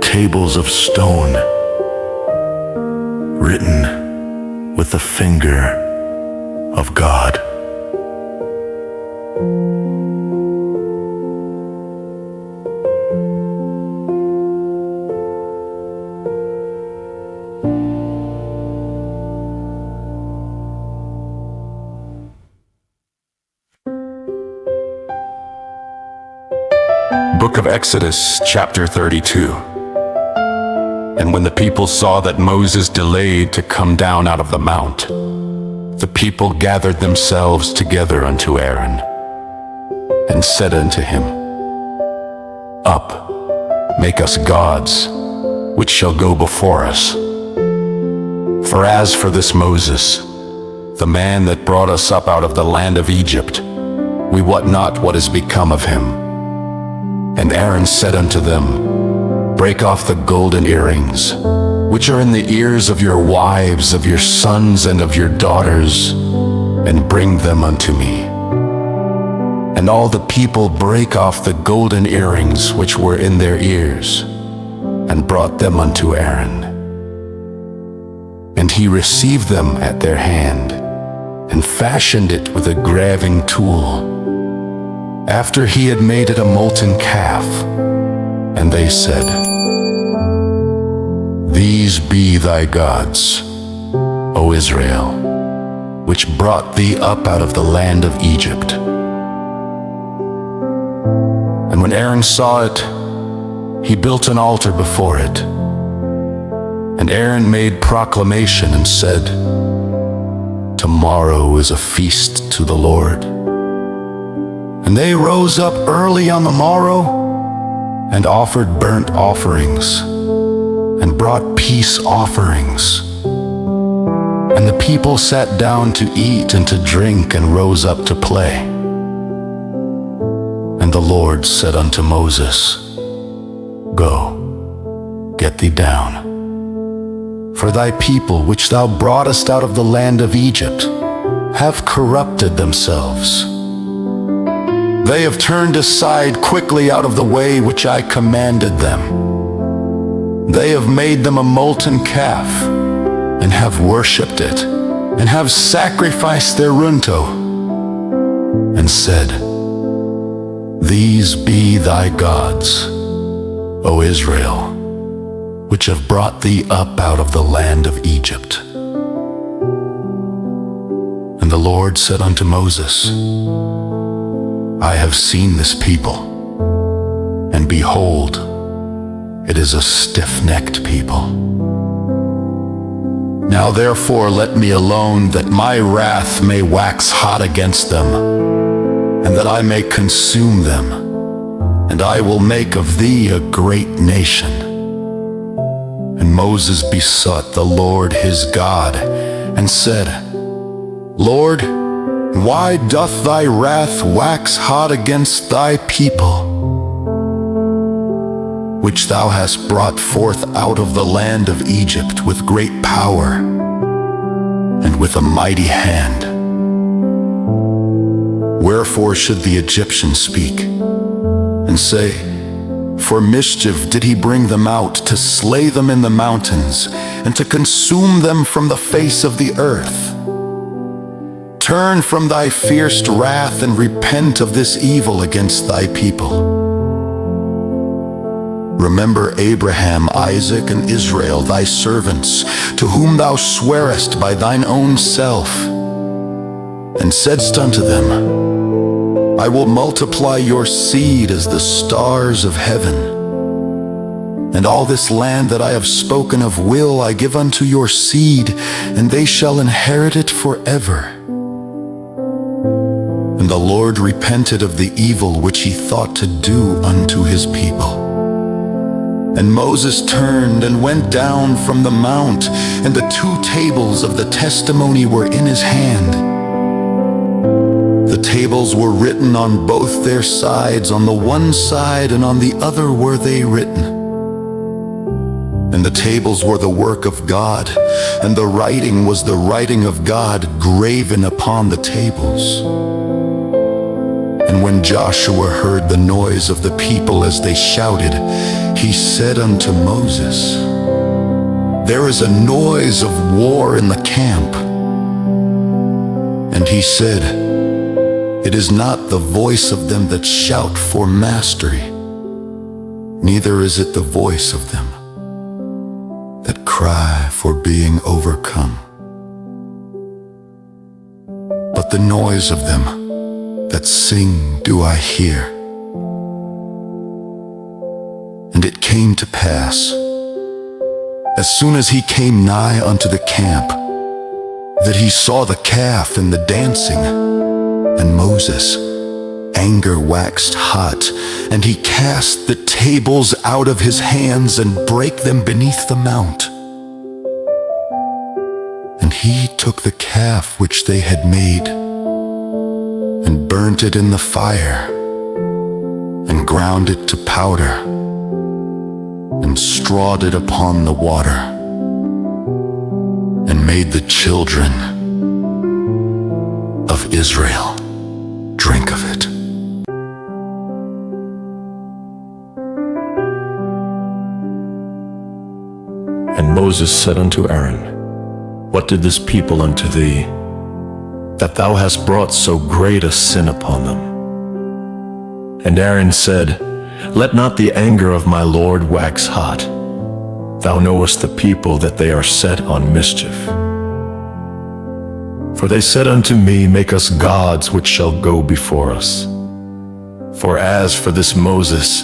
tables of stone, written with the finger of God. book of Exodus, chapter 32. And when the people saw that Moses delayed to come down out of the mount, the people gathered themselves together unto Aaron, and said unto him, Up, make us gods, which shall go before us. For as for this Moses, the man that brought us up out of the land of Egypt, we wot not what is become of him. And Aaron said unto them, Break off the golden earrings, which are in the ears of your wives, of your sons, and of your daughters, and bring them unto me. And all the people brake off the golden earrings which were in their ears, and brought them unto Aaron. And he received them at their hand, and fashioned it with a graving tool, after he had made it a molten calf. And they said, These be thy gods, O Israel, which brought thee up out of the land of Egypt. And when Aaron saw it, he built an altar before it. And Aaron made proclamation and said, Tomorrow is a feast to the Lord. And they rose up early on the morrow, and offered burnt offerings, and brought peace offerings. And the people sat down to eat and to drink, and rose up to play. And the Lord said unto Moses, Go, get thee down. For thy people, which thou broughtest out of the land of Egypt, have corrupted themselves. They have turned aside quickly out of the way which I commanded them. They have made them a molten calf, and have worshipped it, and have sacrificed their runto, and said, These be thy gods, O Israel, which have brought thee up out of the land of Egypt. And the Lord said unto Moses, I have seen this people, and behold, it is a stiff-necked people. Now therefore let me alone, that my wrath may wax hot against them, and that I may consume them, and I will make of thee a great nation. And Moses besought the Lord his God, and said, Lord, why doth thy wrath wax hot against thy people, which thou hast brought forth out of the land of Egypt with great power and with a mighty hand? Wherefore should the Egyptians speak and say, For mischief did he bring them out, to slay them in the mountains, and to consume them from the face of the earth? Turn from thy fierce wrath, and repent of this evil against thy people. Remember Abraham, Isaac, and Israel, thy servants, to whom thou swarest by thine own self, and saidst unto them, I will multiply your seed as the stars of heaven. And all this land that I have spoken of will I give unto your seed, and they shall inherit it forever. And the Lord repented of the evil which he thought to do unto his people. And Moses turned and went down from the mount, and the 2 tables of the testimony were in his hand. The tables were written on both their sides, on the one side and on the other were they written. And the tables were the work of God, and the writing was the writing of God graven upon the tables. And when Joshua heard the noise of the people as they shouted, he said unto Moses, There is a noise of war in the camp. And he said, It is not the voice of them that shout for mastery, neither is it the voice of them that cry for being overcome, but the noise of them that sing do I hear. And it came to pass, as soon as he came nigh unto the camp, that he saw the calf and the dancing. And Moses' anger waxed hot, and he cast the tables out of his hands and brake them beneath the mount. And he took the calf which they had made, and burnt it in the fire, and ground it to powder, and strawed it upon the water, and made the children of Israel drink of it. And Moses said unto Aaron, What did this people unto thee, that thou hast brought so great a sin upon them? And Aaron said, Let not the anger of my Lord wax hot. Thou knowest the people that they are set on mischief. For they said unto me, Make us gods which shall go before us. For as for this Moses,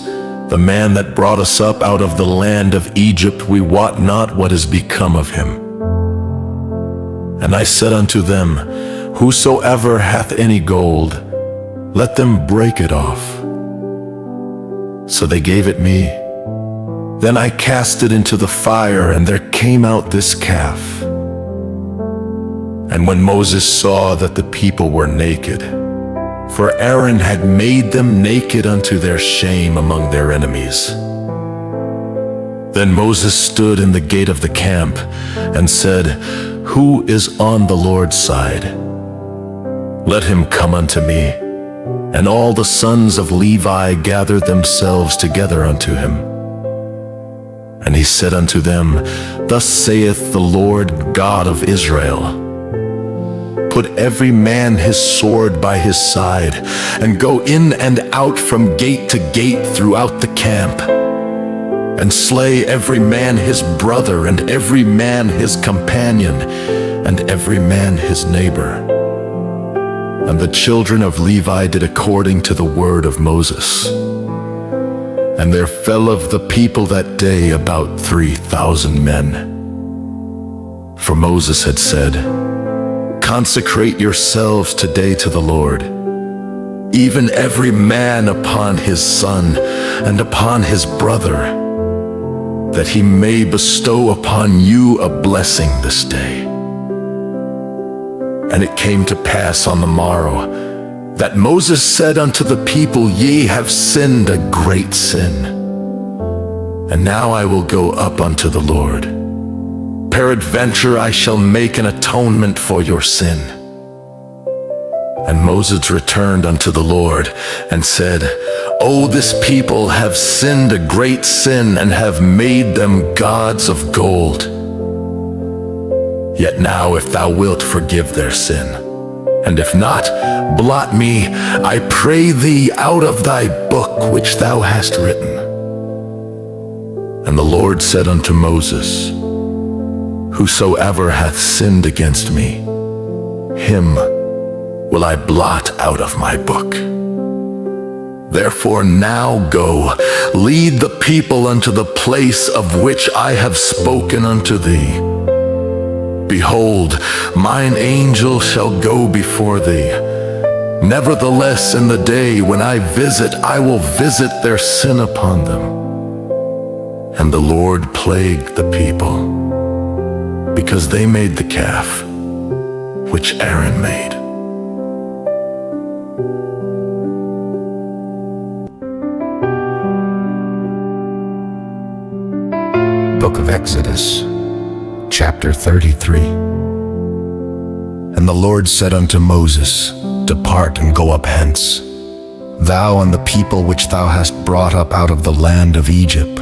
the man that brought us up out of the land of Egypt, we wot not what is become of him. And I said unto them, Whosoever hath any gold, let them break it off. So they gave it me. Then I cast it into the fire, and there came out this calf. And when Moses saw that the people were naked, for Aaron had made them naked unto their shame among their enemies, then Moses stood in the gate of the camp and said, Who is on the Lord's side? Let him come unto me. And all the sons of Levi gathered themselves together unto him. And he said unto them, Thus saith the Lord God of Israel, Put every man his sword by his side, and go in and out from gate to gate throughout the camp, and slay every man his brother, and every man his companion, and every man his neighbor. And the children of Levi did according to the word of Moses. And there fell of the people that day about 3,000 men. For Moses had said, Consecrate yourselves today to the Lord, even every man upon his son and upon his brother, that he may bestow upon you a blessing this day. And it came to pass on the morrow that Moses said unto the people, Ye have sinned a great sin. And now I will go up unto the Lord. Peradventure I shall make an atonement for your sin. And Moses returned unto the Lord and said, O this people have sinned a great sin, and have made them gods of gold. Yet now if thou wilt forgive their sin, and if not, blot me, I pray thee, out of thy book which thou hast written. And the Lord said unto Moses, Whosoever hath sinned against me, him will I blot out of my book. Therefore now go, lead the people unto the place of which I have spoken unto thee. Behold, mine angel shall go before thee. Nevertheless, in the day when I visit, I will visit their sin upon them. And the Lord plagued the people, because they made the calf which Aaron made. Book of Exodus, chapter 33. And the Lord said unto Moses, Depart and go up hence, thou and the people which thou hast brought up out of the land of Egypt,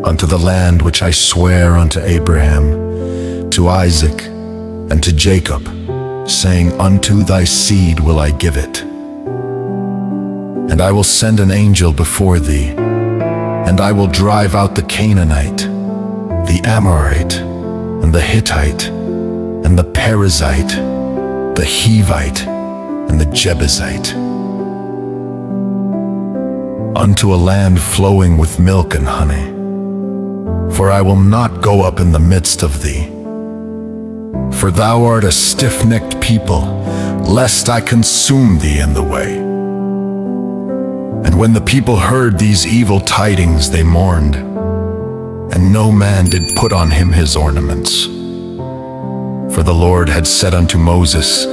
unto the land which I swear unto Abraham, to Isaac, and to Jacob, saying, Unto thy seed will I give it. And I will send an angel before thee, and I will drive out the Canaanite, the Amorite, and the Hittite, and the Perizzite, the Hivite, and the Jebusite. unto a land flowing with milk and honey. For I will not go up in the midst of thee. For thou art a stiff-necked people, lest I consume thee in the way. And when the people heard these evil tidings, they mourned, and no man did put on him his ornaments. For the Lord had said unto Moses,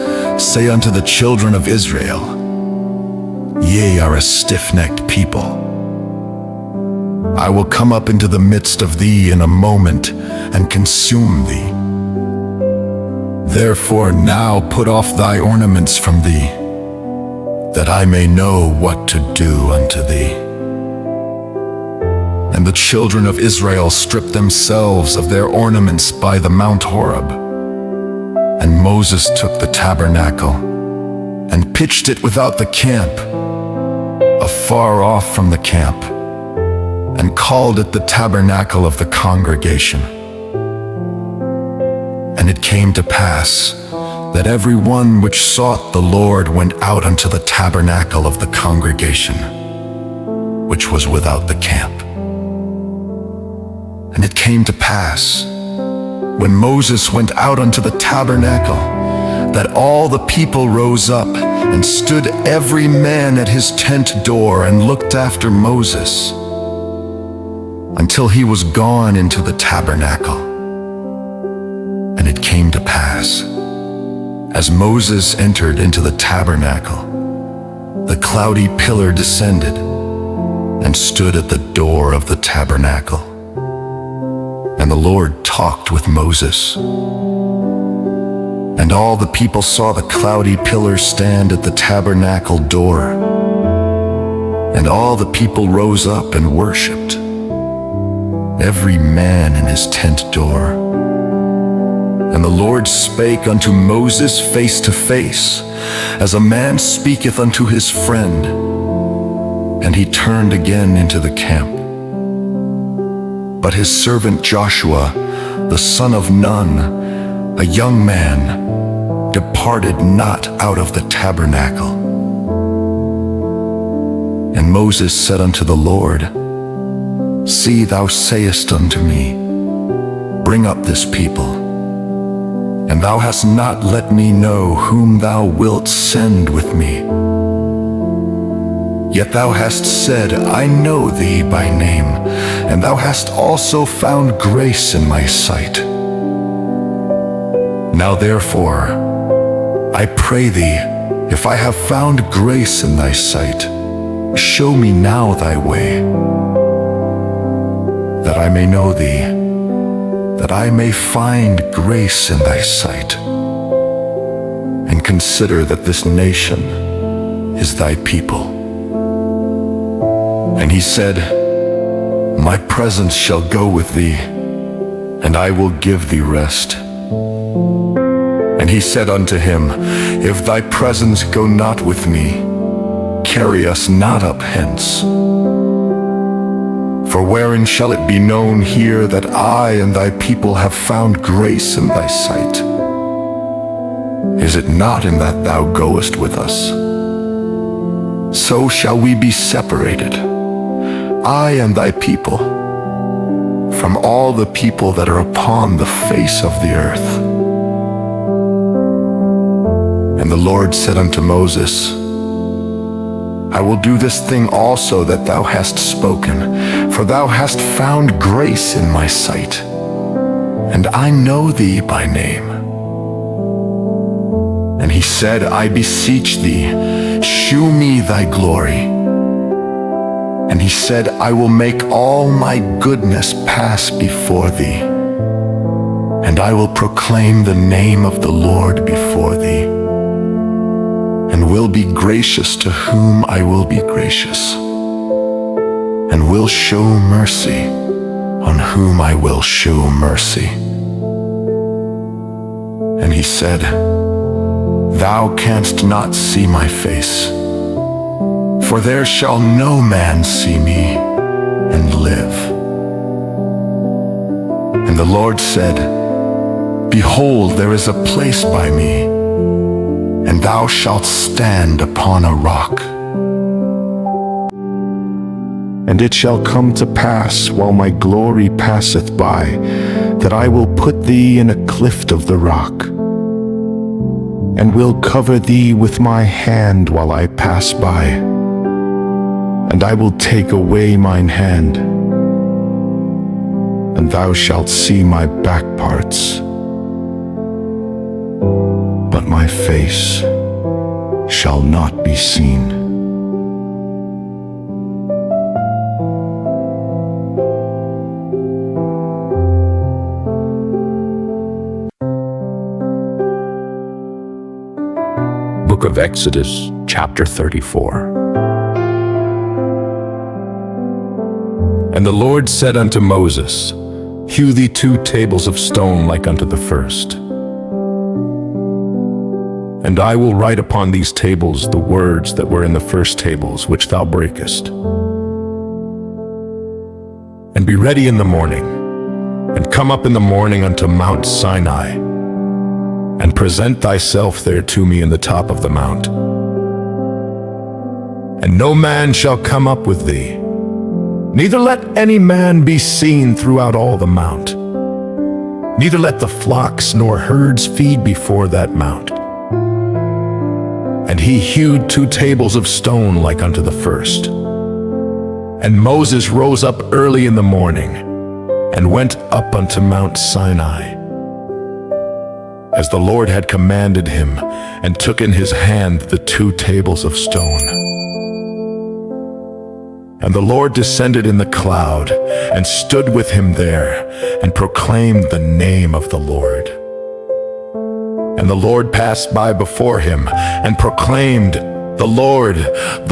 Say unto the children of Israel, Ye are a stiff-necked people. I will come up into the midst of thee in a moment, and consume thee. Therefore now put off thy ornaments from thee, that I may know what to do unto thee. And the children of Israel stripped themselves of their ornaments by the Mount Horeb. And Moses took the tabernacle, and pitched it without the camp, afar off from the camp, and called it the tabernacle of the congregation. And it came to pass that every one which sought the Lord went out unto the tabernacle of the congregation, which was without the camp. And it came to pass, when Moses went out unto the tabernacle, that all the people rose up, and stood every man at his tent door, and looked after Moses, until he was gone into the tabernacle. And it came to pass, as Moses entered into the tabernacle, the cloudy pillar descended, and stood at the door of the tabernacle. And the Lord talked with Moses. And all the people saw the cloudy pillar stand at the tabernacle door. And all the people rose up and worshipped, every man in his tent door. And the Lord spake unto Moses face to face, as a man speaketh unto his friend. And he turned again into the camp. But his servant Joshua, the son of Nun, a young man, departed not out of the tabernacle. And Moses said unto the Lord, See, thou sayest unto me, Bring up this people. And thou hast not let me know whom thou wilt send with me. Yet thou hast said, I know thee by name, and thou hast also found grace in my sight. Now therefore, I pray thee, if I have found grace in thy sight, show me now thy way, that I may know thee, that I may find grace in thy sight, and consider that this nation is thy people. And he said, My presence shall go with thee, and I will give thee rest. And he said unto him, If thy presence go not with me, carry us not up hence. For wherein shall it be known here that I and thy people have found grace in thy sight? Is it not in that thou goest with us? So shall we be separated, I and thy people, from all the people that are upon the face of the earth. And the Lord said unto Moses, I will do this thing also that thou hast spoken, for thou hast found grace in my sight, and I know thee by name. And he said, I beseech thee, shew me thy glory. And he said, I will make all my goodness pass before thee, and I will proclaim the name of the Lord before thee, and will be gracious to whom I will be gracious, and will show mercy on whom I will show mercy. And he said, Thou canst not see my face, for there shall no man see me and live. And the Lord said, Behold, there is a place by me, and thou shalt stand upon a rock. And it shall come to pass, while my glory passeth by, that I will put thee in a cleft of the rock, and will cover thee with my hand while I pass by. And I will take away mine hand, and thou shalt see my back parts, but my face shall not be seen. Book of Exodus, chapter 34. And the Lord said unto Moses, Hew thee 2 tables of stone like unto the first. And I will write upon these tables the words that were in the first tables which thou breakest. And be ready in the morning, and come up in the morning unto Mount Sinai, and present thyself there to me in the top of the mount. And no man shall come up with thee, neither let any man be seen throughout all the mount. Neither let the flocks nor herds feed before that mount. And he hewed 2 tables of stone like unto the first. And Moses rose up early in the morning, and went up unto Mount Sinai, as the Lord had commanded him, and took in his hand the 2 tables of stone. And the Lord descended in the cloud, and stood with him there, and proclaimed the name of the Lord. And the Lord passed by before him, and proclaimed, the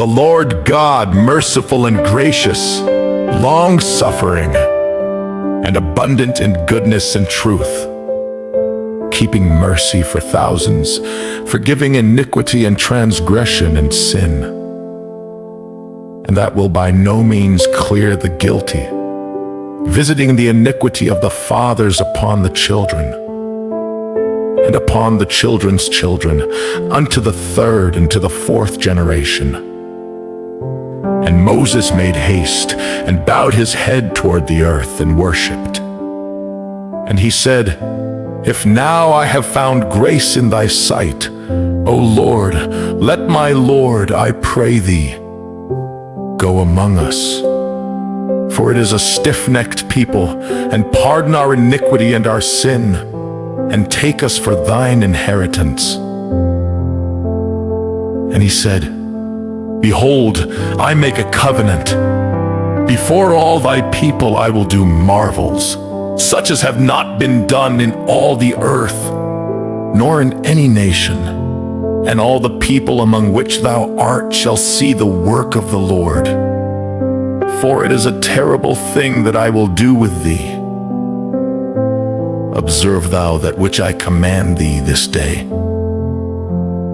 Lord God, merciful and gracious, long-suffering, and abundant in goodness and truth, keeping mercy for thousands, forgiving iniquity and transgression and sin, and that will by no means clear the guilty, visiting the iniquity of the fathers upon the children, and upon the children's children, unto the 3rd and to the 4th generation. And Moses made haste, and bowed his head toward the earth, and worshipped. And he said, If now I have found grace in thy sight, O Lord, let my Lord, I pray thee, go among us. For it is a stiff-necked people, and pardon our iniquity and our sin, and take us for thine inheritance. And he said, Behold, I make a covenant. Before all thy people I will do marvels, such as have not been done in all the earth, nor in any nation. And all the people among which thou art shall see the work of the Lord. For it is a terrible thing that I will do with thee. Observe thou that which I command thee this day.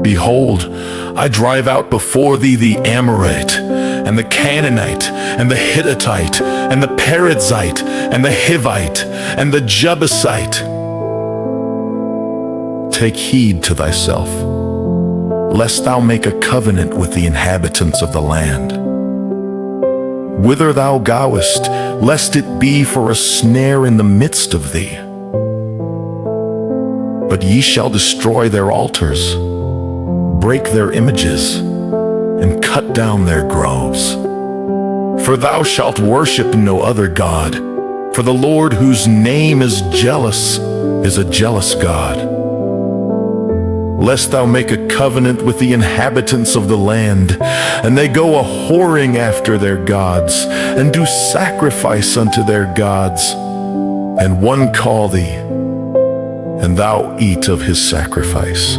Behold, I drive out before thee the Amorite, and the Canaanite, and the Hittite, and the Perizzite, and the Hivite, and the Jebusite. Take heed to thyself, lest thou make a covenant with the inhabitants of the land. Whither thou goest, lest it be for a snare in the midst of thee. But ye shall destroy their altars, break their images, and cut down their groves. For thou shalt worship no other God, for the Lord, whose name is jealous, is a jealous God. Lest thou make a covenant with the inhabitants of the land, and they go a-whoring after their gods, and do sacrifice unto their gods, and one call thee, and thou eat of his sacrifice.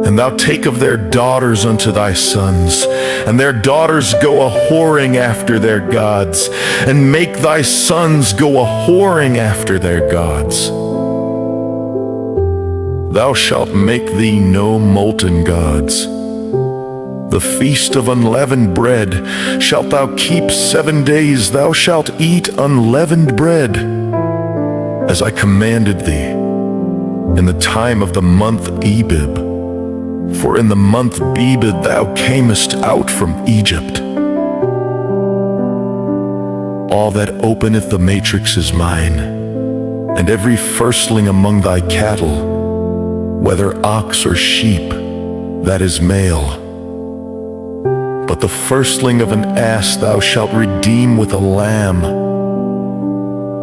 And thou take of their daughters unto thy sons, and their daughters go a-whoring after their gods, and make thy sons go a-whoring after their gods. Thou shalt make thee no molten gods. The feast of unleavened bread shalt thou keep 7 days. Thou shalt eat unleavened bread, as I commanded thee, in the time of the month Abib. For in the month Abib thou camest out from Egypt. All that openeth the matrix is mine, and every firstling among thy cattle, whether ox or sheep, that is male. But the firstling of an ass thou shalt redeem with a lamb.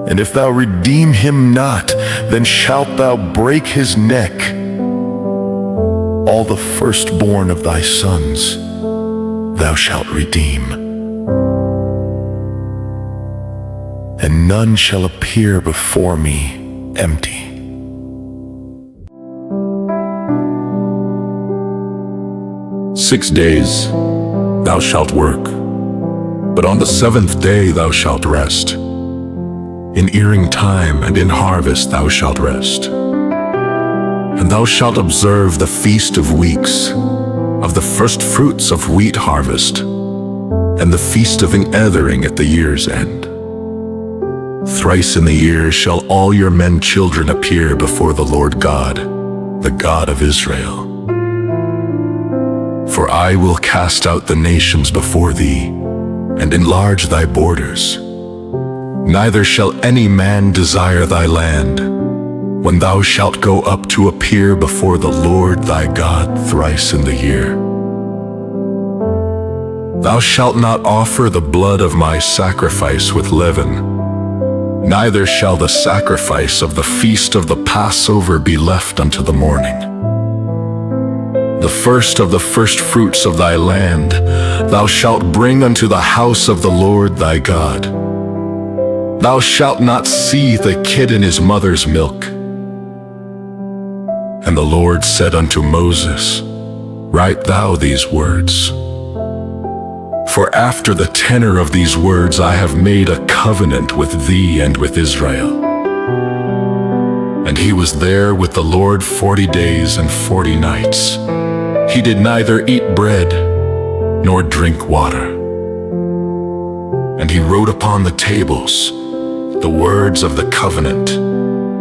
And if thou redeem him not, then shalt thou break his neck. All the firstborn of thy sons thou shalt redeem. And none shall appear before me empty. "6 days thou shalt work, but on the 7th day thou shalt rest. In earing time and in harvest thou shalt rest. And thou shalt observe the feast of weeks, of the first fruits of wheat harvest, and the feast of gathering at the year's end. Thrice in the year shall all your men children appear before the Lord God, the God of Israel. For I will cast out the nations before thee, and enlarge thy borders. Neither shall any man desire thy land, when thou shalt go up to appear before the Lord thy God thrice in the year. Thou shalt not offer the blood of my sacrifice with leaven, neither shall the sacrifice of the feast of the Passover be left unto the morning. The first of the first fruits of thy land thou shalt bring unto the house of the Lord thy God. Thou shalt not see the kid in his mother's milk. And the Lord said unto Moses, Write thou these words. For after the tenor of these words I have made a covenant with thee and with Israel. And he was there with the Lord 40 days and 40 nights. He did neither eat bread nor drink water. And he wrote upon the tables the words of the covenant,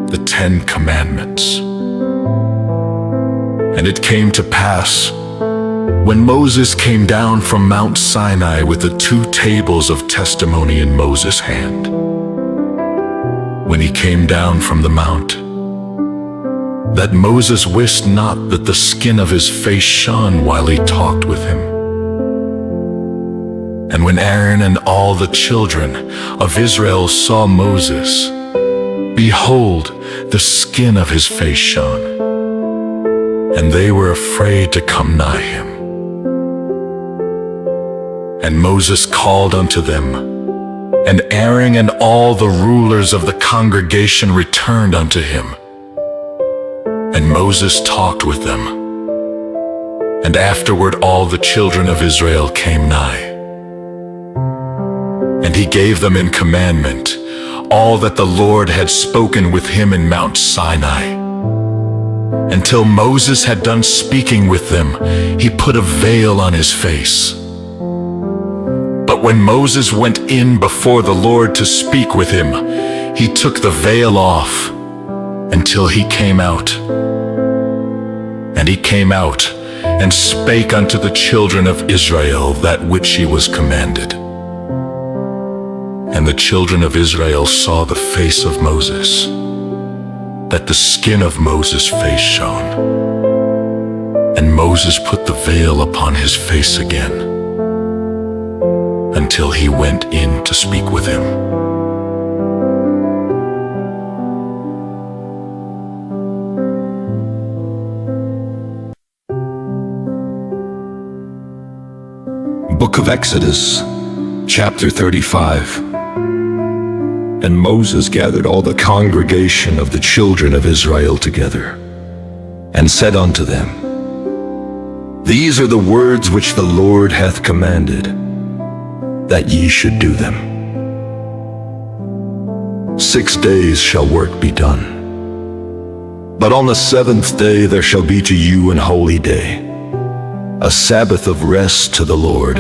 the 10 commandments. And it came to pass, when Moses came down from Mount Sinai with the 2 tables of testimony in Moses' hand, when he came down from the mount, that Moses wist not that the skin of his face shone while he talked with him. And when Aaron and all the children of Israel saw Moses, behold, the skin of his face shone, and they were afraid to come nigh him. And Moses called unto them, and Aaron and all the rulers of the congregation returned unto him. And Moses talked with them. And afterward all the children of Israel came nigh. And he gave them in commandment all that the Lord had spoken with him in Mount Sinai. Until Moses had done speaking with them, he put a veil on his face. But when Moses went in before the Lord to speak with him, he took the veil off until he came out. And he came out and spake unto the children of Israel that which he was commanded. And the children of Israel saw the face of Moses, that the skin of Moses' face shone. And Moses put the veil upon his face again, until he went in to speak with him. Book of Exodus, chapter 35. And Moses gathered all the congregation of the children of Israel together, and said unto them, These are the words which the Lord hath commanded, that ye should do them. 6 days shall work be done. But on the 7th day there shall be to you an holy day, a Sabbath of rest to the Lord.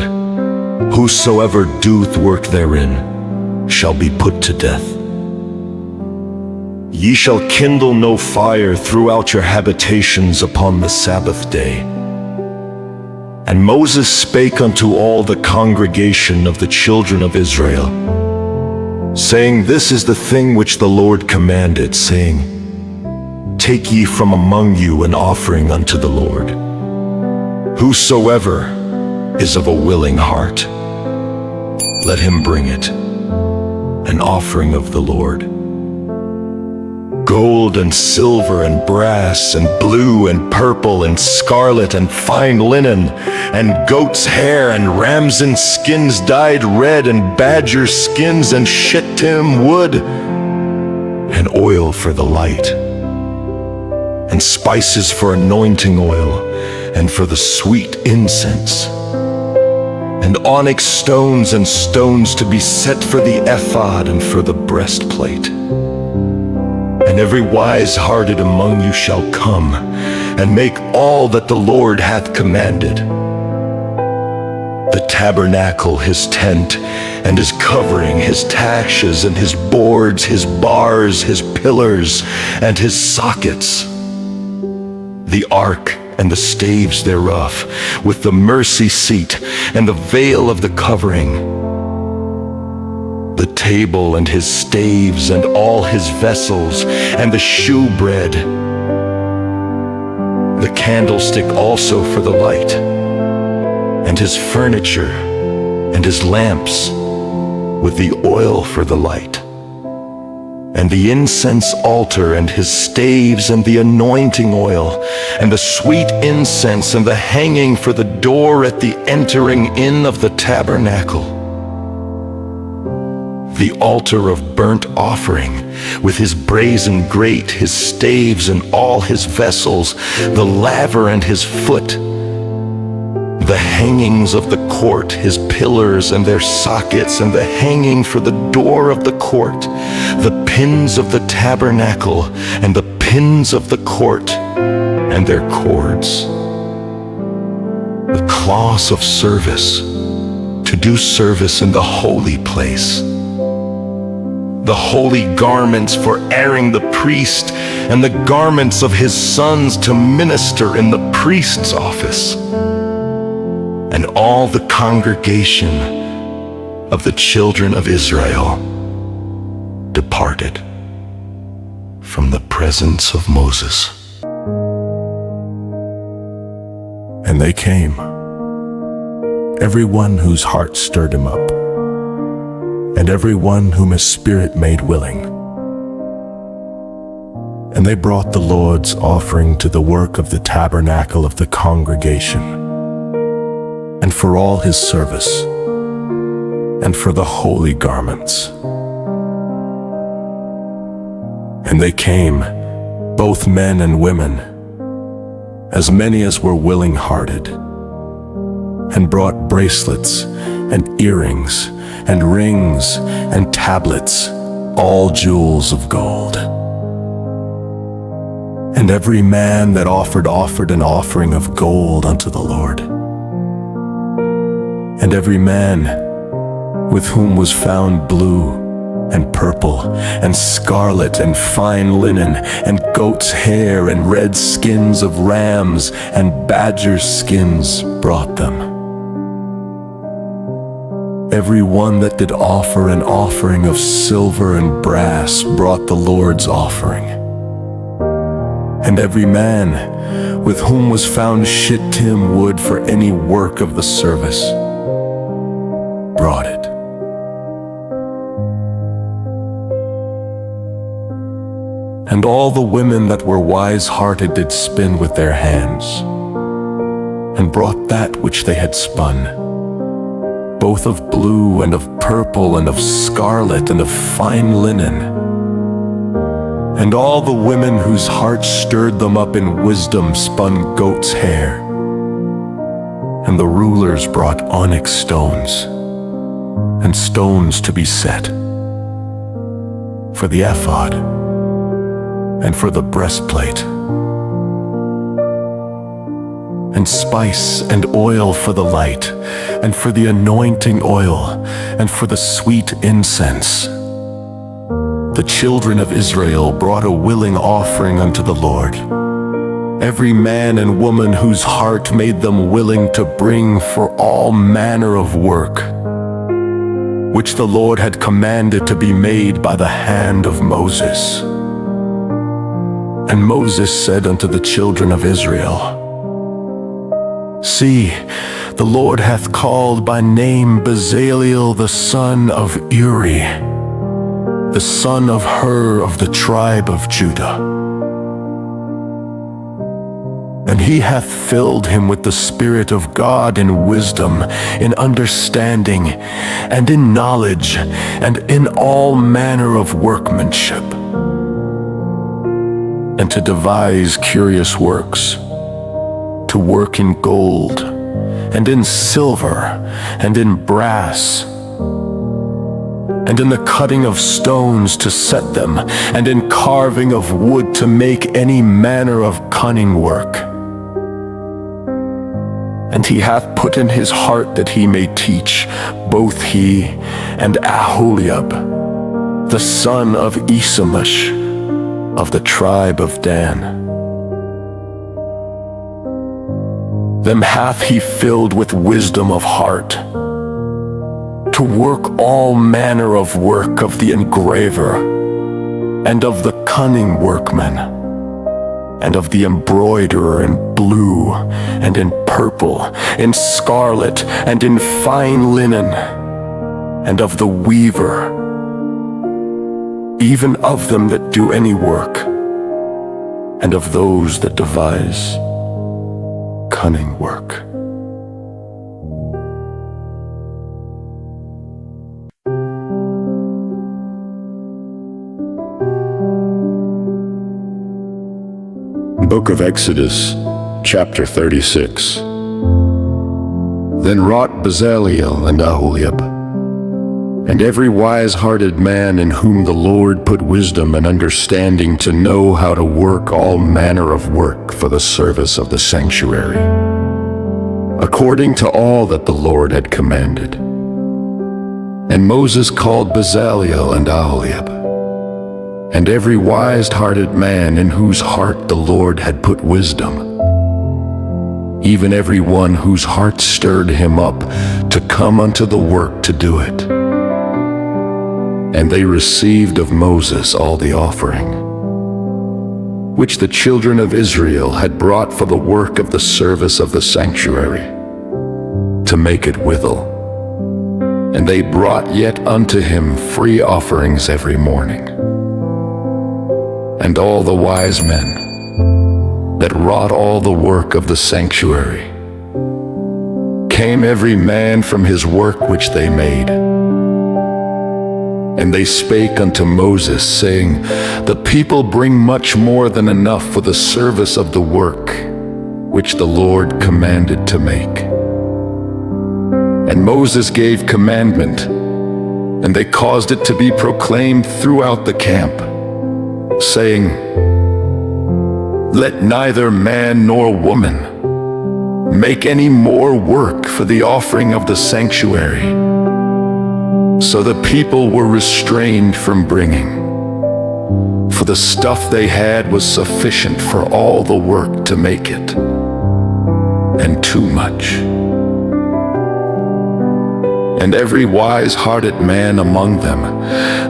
Whosoever doeth work therein shall be put to death. Ye shall kindle no fire throughout your habitations upon the Sabbath day. And Moses spake unto all the congregation of the children of Israel, saying, This is the thing which the Lord commanded, saying, Take ye from among you an offering unto the Lord. Whosoever is of a willing heart, let him bring it, an offering of the Lord. Gold and silver and brass and blue and purple and scarlet and fine linen and goat's hair and ram's skins dyed red and badger skins and shittim wood and oil for the light and spices for anointing oil and for the sweet incense and onyx stones and stones to be set for the ephod and for the breastplate. And every wise-hearted among you shall come, and make all that the Lord hath commanded. The tabernacle, his tent, and his covering, his taches, and his boards, his bars, his pillars, and his sockets. The ark and the staves thereof, with the mercy seat, and the veil of the covering. The table and his staves and all his vessels and the shewbread, the candlestick also for the light, and his furniture and his lamps with the oil for the light, and the incense altar and his staves and the anointing oil and the sweet incense and the hanging for the door at the entering in of the tabernacle. The altar of burnt offering, with his brazen grate, his staves and all his vessels, the laver and his foot, the hangings of the court, his pillars and their sockets, and the hanging for the door of the court, the pins of the tabernacle, and the pins of the court, and their cords, the cloths of service, to do service in the holy place, the holy garments for Aaron the priest, and the garments of his sons to minister in the priest's office. And all the congregation of the children of Israel departed from the presence of Moses. And they came, everyone whose heart stirred him up, and everyone whom his spirit made willing. And they brought the Lord's offering to the work of the tabernacle of the congregation, and for all his service, and for the holy garments. And they came, both men and women, as many as were willing-hearted, and brought bracelets and earrings and rings and tablets, all jewels of gold. And every man that offered an offering of gold unto the Lord. And every man with whom was found blue and purple and scarlet and fine linen and goat's hair and red skins of rams and badger skins brought them. Every one that did offer an offering of silver and brass brought the Lord's offering. And every man with whom was found shittim wood for any work of the service brought it. And all the women that were wise-hearted did spin with their hands, and brought that which they had spun, both of blue and of purple and of scarlet and of fine linen. And all the women whose hearts stirred them up in wisdom spun goat's hair. And the rulers brought onyx stones, and stones to be set, for the ephod, and for the breastplate, and spice and oil for the light, and for the anointing oil, and for the sweet incense. The children of Israel brought a willing offering unto the Lord, every man and woman whose heart made them willing to bring for all manner of work, which the Lord had commanded to be made by the hand of Moses. And Moses said unto the children of Israel, See, the Lord hath called by name Bezaleel the son of Uri, the son of Hur of the tribe of Judah. And he hath filled him with the Spirit of God in wisdom, in understanding, and in knowledge, and in all manner of workmanship, and to devise curious works, to work in gold, and in silver, and in brass, and in the cutting of stones to set them, and in carving of wood to make any manner of cunning work. And he hath put in his heart that he may teach, both he and Aholiab, the son of Isamash, of the tribe of Dan. Them hath he filled with wisdom of heart, to work all manner of work of the engraver, and of the cunning workman, and of the embroiderer in blue, and in purple, in scarlet, and in fine linen, and of the weaver, even of them that do any work, and of those that devise cunning work. Book of Exodus, chapter 36. Then wrought Bezaleel and Aholiab, and every wise-hearted man in whom the Lord put wisdom and understanding to know how to work all manner of work for the service of the sanctuary, according to all that the Lord had commanded. And Moses called Bezaleel and Aholiab, and every wise-hearted man in whose heart the Lord had put wisdom, even every one whose heart stirred him up to come unto the work to do it. And they received of Moses all the offering, which the children of Israel had brought for the work of the service of the sanctuary, to make it withal. And they brought yet unto him free offerings every morning. And all the wise men that wrought all the work of the sanctuary came every man from his work which they made. And they spake unto Moses, saying, The people bring much more than enough for the service of the work which the Lord commanded to make. And Moses gave commandment, and they caused it to be proclaimed throughout the camp, saying, Let neither man nor woman make any more work for the offering of the sanctuary. So the people were restrained from bringing, for the stuff they had was sufficient for all the work to make it, and too much. And every wise-hearted man among them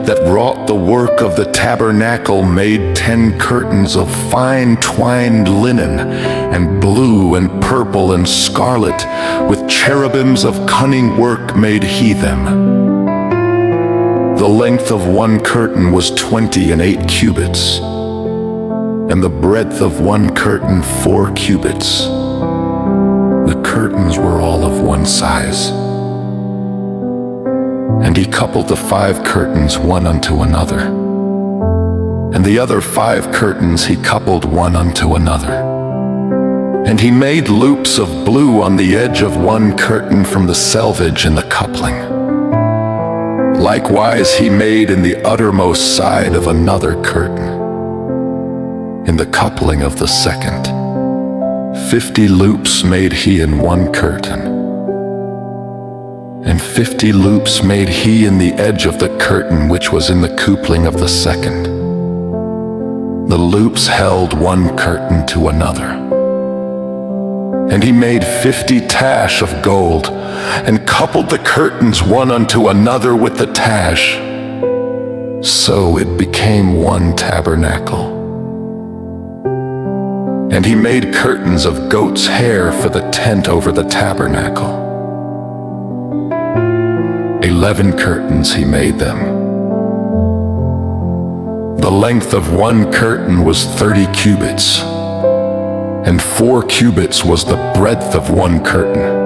that wrought the work of the tabernacle made 10 curtains of fine twined linen, and blue and purple and scarlet, with cherubims of cunning work made he them. The length of one curtain was 28 cubits, and the breadth of one curtain 4 cubits. The curtains were all of one size. And he coupled the 5 curtains one unto another, and the other 5 curtains he coupled one unto another. And he made loops of blue on the edge of one curtain from the selvage in the coupling. Likewise he made in the uttermost side of another curtain, in the coupling of the second. 50 loops made he in one curtain, and 50 loops made he in the edge of the curtain which was in the coupling of the second. The loops held one curtain to another. And he made 50 tash of gold, and coupled the curtains one unto another with the tash. So it became one tabernacle. And he made curtains of goat's hair for the tent over the tabernacle. 11 curtains he made them. The length of one curtain was 30 cubits, and 4 cubits was the breadth of one curtain.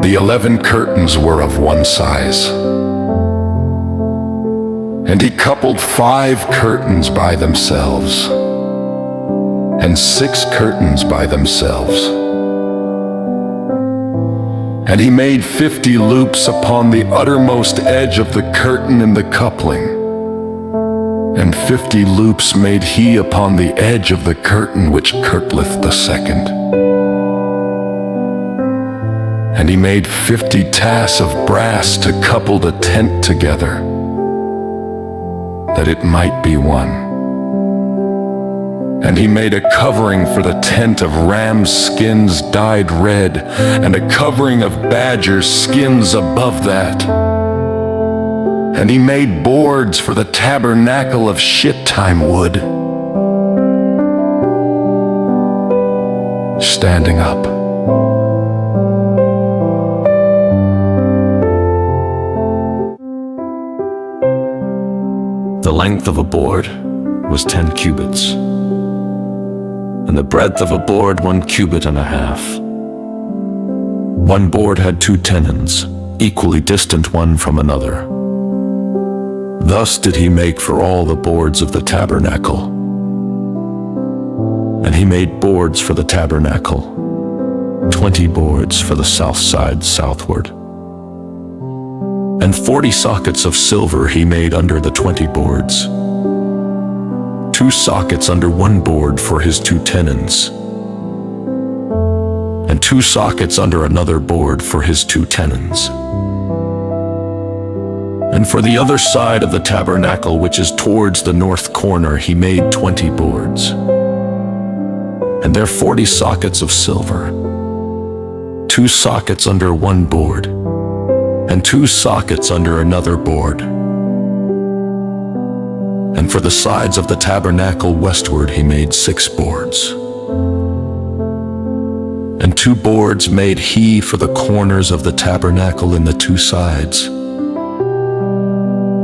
The 11 curtains were of one size. And he coupled 5 curtains by themselves, and 6 curtains by themselves. And he made 50 loops upon the uttermost edge of the curtain in the coupling, and 50 loops made he upon the edge of the curtain which kirtleth the second. And he made 50 tas of brass to couple the tent together, that it might be one. And he made a covering for the tent of ram's skins dyed red, and a covering of badger's skins above that. And he made boards for the tabernacle of shittim wood, standing up. The length of a board was 10 cubits, and the breadth of a board 1 cubit and a half. One board had 2 tenons, equally distant one from another. Thus did he make for all the boards of the tabernacle. And he made boards for the tabernacle, 20 boards for the south side southward. And 40 sockets of silver he made under the 20 boards, 2 sockets under one board for his 2 tenons, and 2 sockets under another board for his 2 tenons. And for the other side of the tabernacle, which is towards the north corner, he made 20 boards, and there 40 sockets of silver, 2 sockets under one board, and 2 sockets under another board. And for the sides of the tabernacle westward he made 6 boards. And 2 boards made he for the corners of the tabernacle in the 2 sides.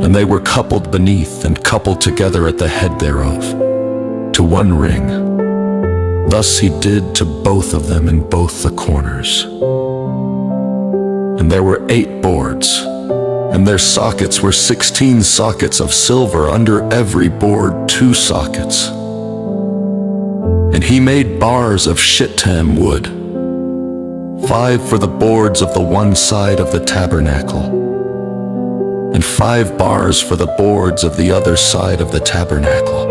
And they were coupled beneath and coupled together at the head thereof, to one ring. Thus he did to both of them in both the corners. And there were 8 boards, and their sockets were 16 sockets of silver, under every board 2 sockets. And he made bars of shittim wood, 5 for the boards of the one side of the tabernacle, and 5 bars for the boards of the other side of the tabernacle,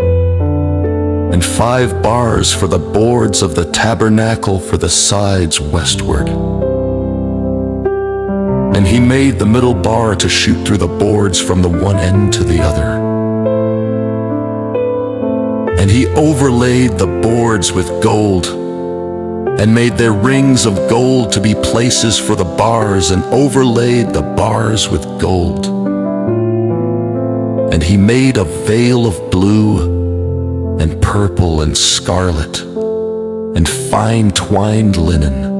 and 5 bars for the boards of the tabernacle for the sides westward. And he made the middle bar to shoot through the boards from the one end to the other. And he overlaid the boards with gold, and made their rings of gold to be places for the bars, and overlaid the bars with gold. And he made a veil of blue, and purple, and scarlet, and fine twined linen.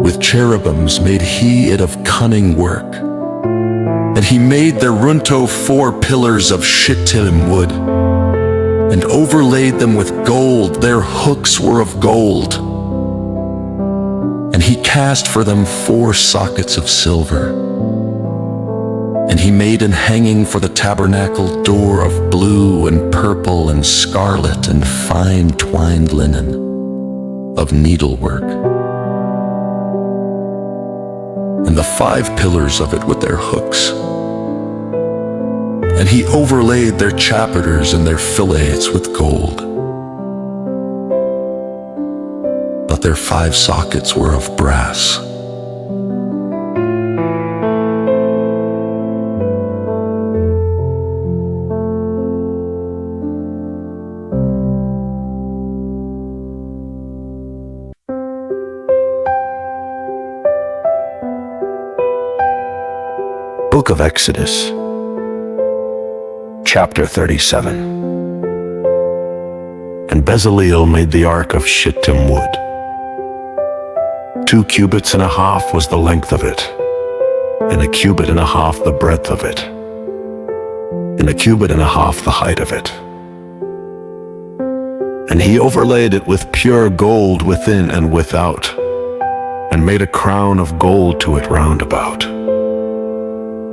With cherubims made he it of cunning work. And he made their runto 4 pillars of shittim wood, and overlaid them with gold. Their hooks were of gold. And he cast for them 4 sockets of silver. And he made an hanging for the tabernacle door of blue and purple and scarlet and fine twined linen, of needlework. And the 5 pillars of it with their hooks. And he overlaid their chapiters and their fillets with gold. But their 5 sockets were of brass. Book of Exodus, chapter 37. And Bezaleel made the ark of shittim wood. 2 cubits and a half was the length of it, and 1 cubit and a half the breadth of it, and 1 cubit and a half the height of it. And he overlaid it with pure gold within and without, and made a crown of gold to it round about.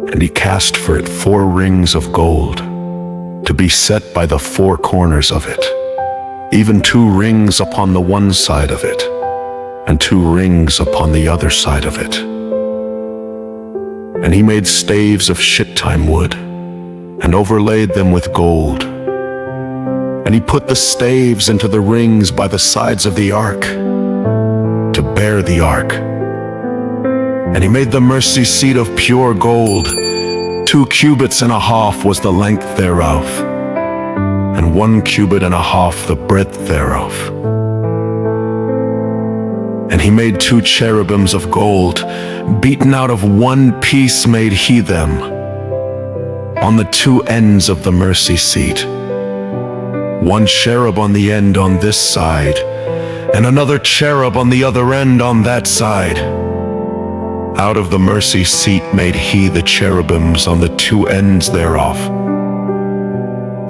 And he cast for it 4 rings of gold, to be set by the 4 corners of it, even 2 rings upon the one side of it, and 2 rings upon the other side of it. And he made staves of shittim wood, and overlaid them with gold. And he put the staves into the rings by the sides of the ark, to bear the ark. And he made the mercy seat of pure gold. 2 cubits and a half was the length thereof, and 1 cubit and a half the breadth thereof. And he made 2 cherubims of gold, beaten out of 1 piece made he them, on the 2 ends of the mercy seat. 1 cherub on the end on this side, and another cherub on the other end on that side. Out of the mercy seat made he the cherubims on the 2 ends thereof.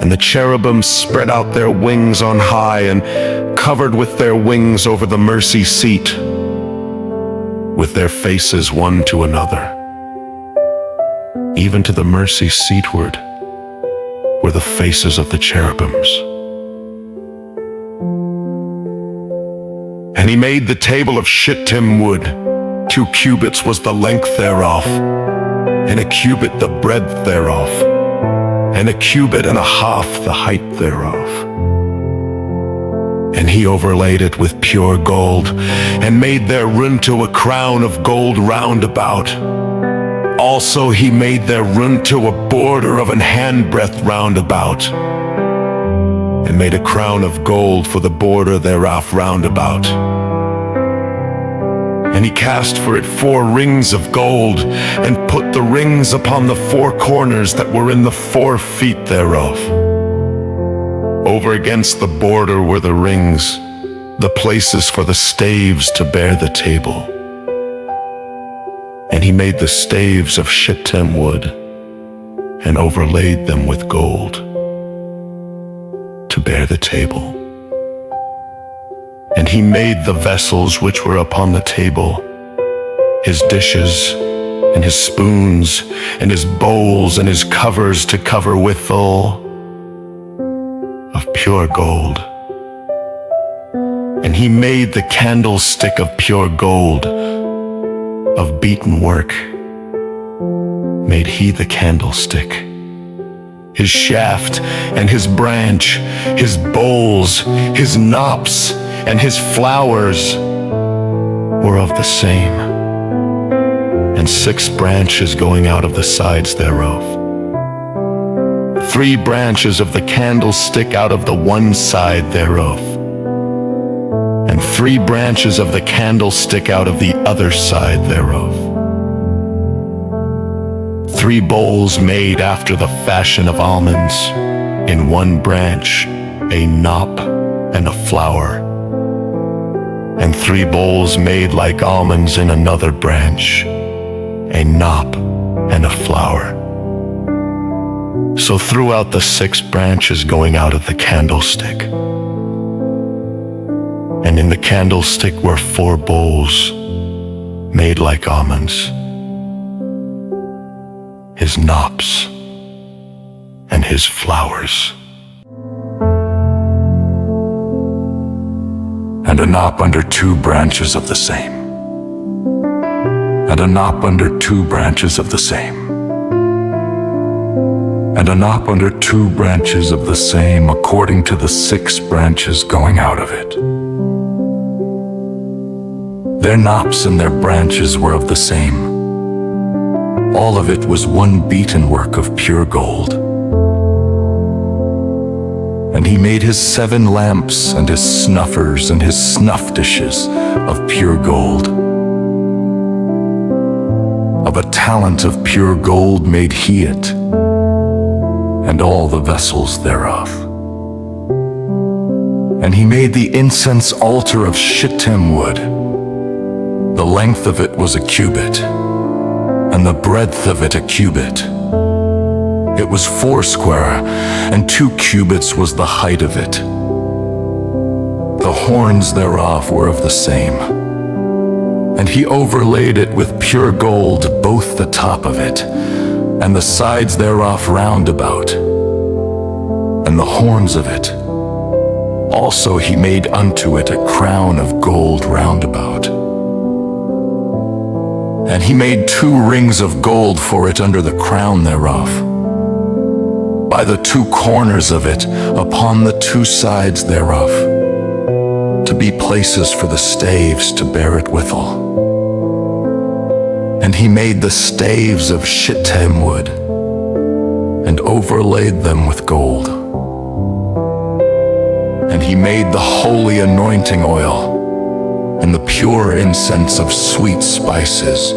And the cherubims spread out their wings on high, and covered with their wings over the mercy seat, with their faces one to another. Even to the mercy seatward were the faces of the cherubims. And he made the table of shittim wood. 2 cubits was the length thereof, and 1 cubit the breadth thereof, and 1 cubit and a half the height thereof. And he overlaid it with pure gold, and made thereunto a crown of gold round about. Also he made thereunto a border of an handbreadth round about, and made a crown of gold for the border thereof round about. And he cast for it 4 rings of gold, and put the rings upon the 4 corners that were in the 4 feet thereof. Over against the border were the rings, the places for the staves to bear the table. And he made the staves of shittim wood, and overlaid them with gold, to bear the table. And he made the vessels which were upon the table, his dishes, and his spoons, and his bowls, and his covers to cover withal, of pure gold. And he made the candlestick of pure gold, of beaten work, made he the candlestick. His shaft and his branch, his bowls, his knops, and his flowers were of the same, and 6 branches going out of the sides thereof. 3 branches of the candlestick out of the one side thereof, and 3 branches of the candlestick out of the other side thereof. 3 bowls made after the fashion of almonds, in one branch a knop and a flower, and 3 bowls made like almonds in another branch, a knop and a flower. So throughout the 6 branches going out of the candlestick. And in the candlestick were 4 bowls made like almonds, his knops and his flowers. And a knop under 2 branches of the same, and a knop under 2 branches of the same, and a knop under 2 branches of the same, according to the 6 branches going out of it. Their knops and their branches were of the same. All of it was one beaten work of pure gold. And he made his 7 lamps and his snuffers and his snuff dishes of pure gold. Of of a talent of pure gold made he it, and all the vessels thereof. And he made the incense altar of shittim wood. The length of it was a cubit, and the breadth of it a cubit. It was 80, and 2 cubits was the height of it. The horns thereof were of the same. And he overlaid it with pure gold, both the top of it, and the sides thereof round about, and the horns of it. Also he made unto it a crown of gold round about. And he made 2 rings of gold for it under the crown thereof, by the 2 corners of it, upon the 2 sides thereof, to be places for the staves to bear it withal. And he made the staves of shittim wood, and overlaid them with gold. And he made the holy anointing oil, and the pure incense of sweet spices,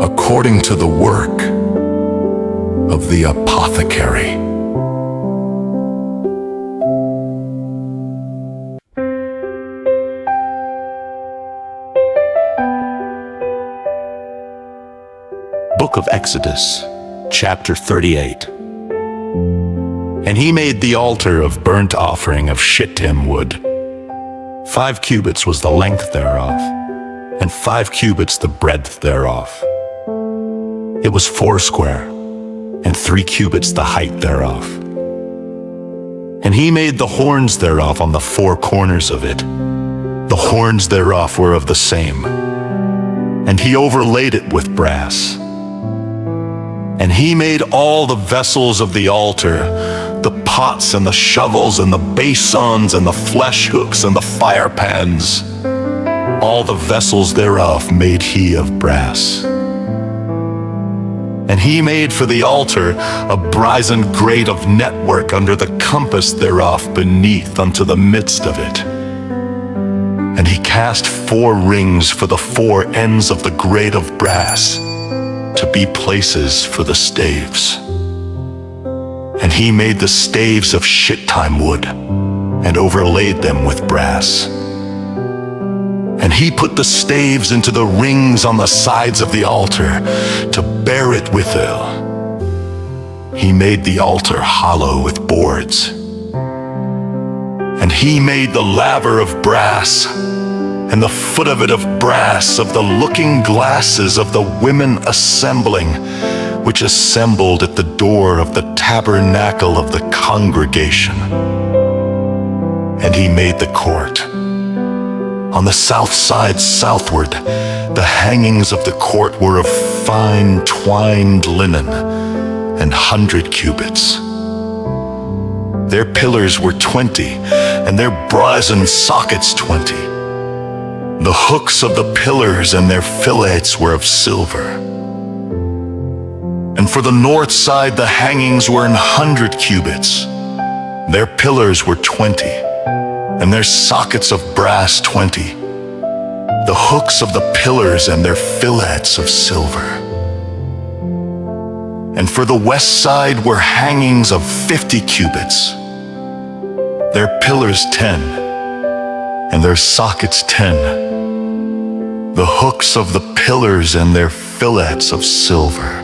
according to the work of the apothecary. Book of Exodus, chapter 38. And he made the altar of burnt offering of shittim wood. 5 cubits was the length thereof, and 5 cubits the breadth thereof. It was 80, and 3 cubits the height thereof. And he made the horns thereof on the 4 corners of it. The horns thereof were of the same. And he overlaid it with brass. And he made all the vessels of the altar, the pots and the shovels and the basins and the flesh hooks and the fire pans. All the vessels thereof made he of brass. And he made for the altar a brazen grate of network under the compass thereof beneath unto the midst of it. And he cast 4 rings for the 4 ends of the grate of brass, to be places for the staves. And he made the staves of shittim wood, and overlaid them with brass. And he put the staves into the rings on the sides of the altar, to bear it withal. He made the altar hollow with boards. And he made the laver of brass, and the foot of it of brass, of the looking glasses of the women assembling, which assembled at the door of the tabernacle of the congregation. And he made the court. On the south side southward, the hangings of the court were of fine twined linen, 100 cubits. Their pillars were 20, and their brazen sockets 20. The hooks of the pillars and their fillets were of silver. And for the north side the hangings were 100 cubits. Their pillars were 20, and their sockets of brass 20. The hooks of the pillars and their fillets of silver. And for the west side were hangings of 50 cubits. Their pillars 10, and their sockets 10. The hooks of the pillars and their fillets of silver.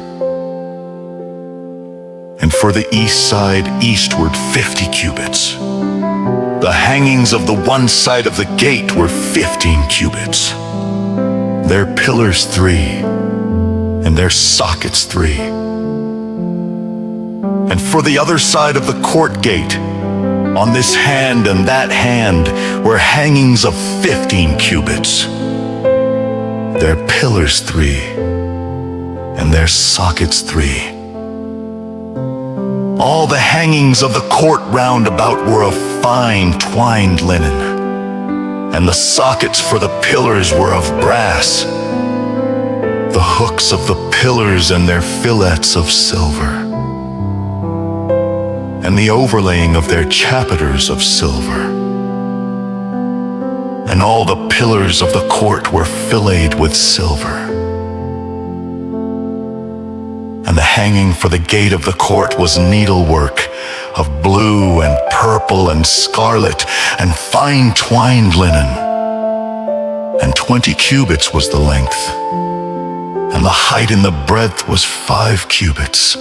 And for the east side eastward 50 cubits. The hangings of the one side of the gate were 15 cubits. Their pillars 3, and their sockets 3. And for the other side of the court gate, on this hand and that hand, were hangings of 15 cubits. Their pillars 3, and their sockets 3. All the hangings of the court round about were of fine twined linen, and the sockets for the pillars were of brass. The hooks of the pillars and their fillets of silver, and the overlaying of their chapiters of silver. And all the pillars of the court were filleted with silver. hanging for the gate of the court was needlework of blue and purple and scarlet and fine twined linen. And 20 cubits was the length, and the height in the breadth was 5 cubits,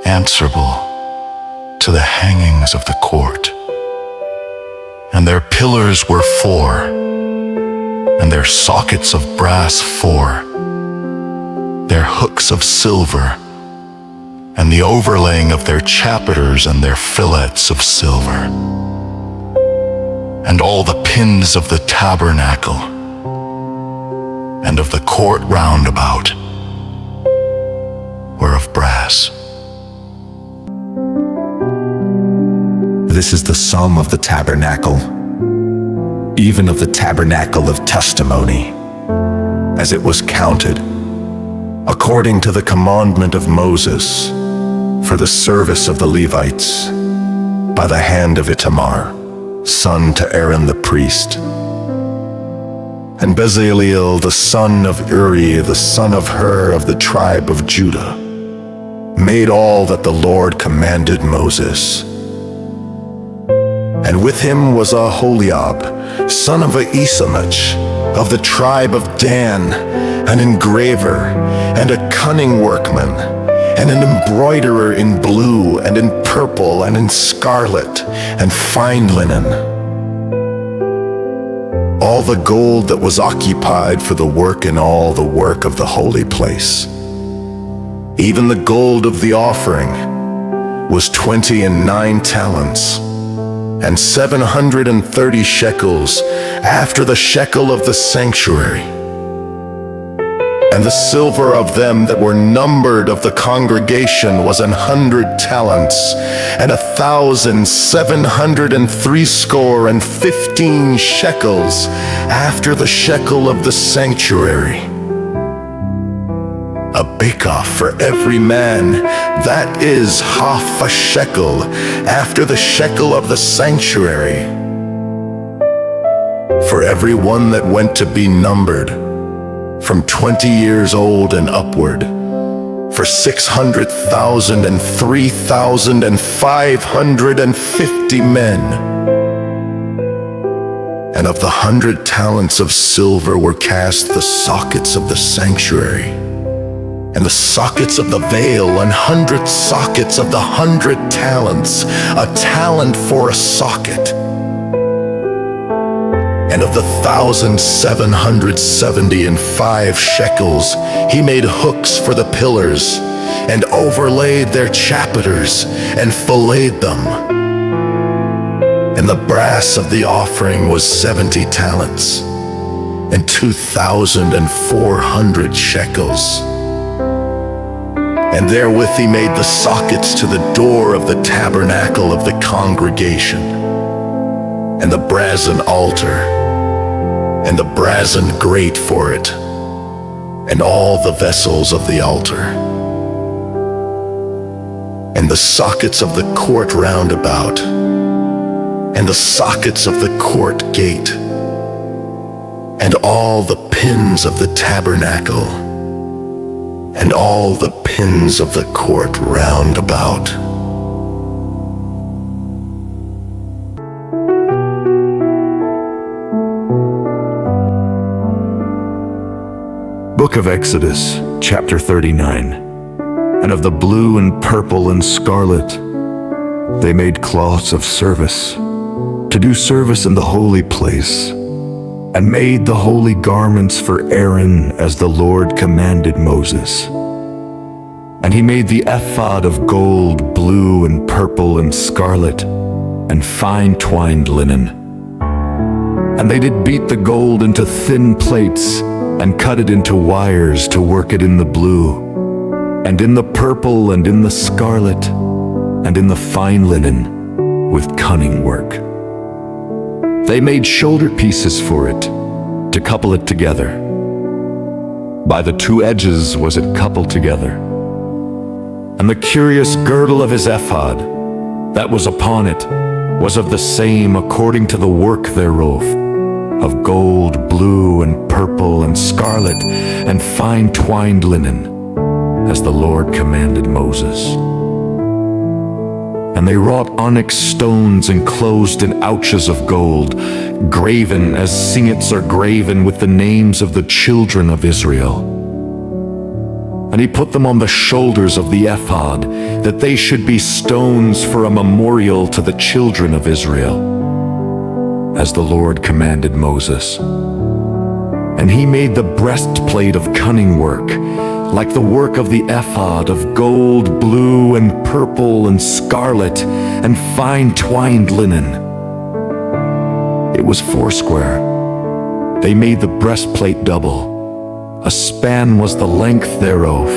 answerable to the hangings of the court. And their pillars were 4, and their sockets of brass 4, their hooks of silver, and the overlaying of their chapiters and their fillets of silver. And all the pins of the tabernacle and of the court round about were of brass. This is the sum of the tabernacle, even of the tabernacle of testimony, as it was counted, according to the commandment of Moses, for the service of the Levites, by the hand of Itamar, son to Aaron the priest. And Bezaleel, the son of Uri, the son of Hur of the tribe of Judah, made all that the Lord commanded Moses. And with him was Aholiab, son of Ahisamach, of the tribe of Dan, an engraver, and a cunning workman, and an embroiderer in blue, and in purple, and in scarlet, and fine linen. All the gold that was occupied for the work in all the work of the holy place, even the gold of the offering, was 29 talents, and 730 shekels, after the shekel of the sanctuary. And the silver of them that were numbered of the congregation was 100 talents, and 1,760 shekels, after the shekel of the sanctuary. A bakoff for every man, that is half a shekel, after the shekel of the sanctuary. For every one that went to be numbered, from 20 years old and upward, for 600,000 and 3,550 men. And of the 100 talents of silver were cast the sockets of the sanctuary, and the sockets of the veil, 100 sockets of the 100 talents, a talent for a socket. And of the 1,775 shekels, he made hooks for the pillars, and overlaid their chapiters, and filleted them. And the brass of the offering was 70 talents, and 2,400 shekels. And therewith he made the sockets to the door of the tabernacle of the congregation, and the brazen altar, and the brazen grate for it, and all the vessels of the altar, and the sockets of the court round about, and the sockets of the court gate, and all the pins of the tabernacle, and all the pins of the court round about. Book of Exodus, chapter 39. And of the blue and purple and scarlet, they made cloths of service, to do service in the holy place, and made the holy garments for Aaron as the Lord commanded Moses. And he made the ephod of gold, blue and purple and scarlet, and fine twined linen. And they did beat the gold into thin plates, and cut it into wires to work it in the blue, and in the purple, and in the scarlet, and in the fine linen, with cunning work. They made shoulder pieces for it, to couple it together. By the 2 edges was it coupled together. And the curious girdle of his ephod, that was upon it, was of the same according to the work thereof, of gold, blue, and purple, and scarlet, and fine twined linen. as the Lord commanded Moses. And they wrought onyx stones enclosed in ouches of gold, graven as signets are graven with the names of the children of Israel. And he put them on the shoulders of the ephod, that they should be stones for a memorial to the children of Israel, as the Lord commanded Moses. And he made the breastplate of cunning work, like the work of the ephod, of gold, blue, and purple, and scarlet, and fine twined linen. It was foursquare. They made the breastplate double. A span was the length thereof,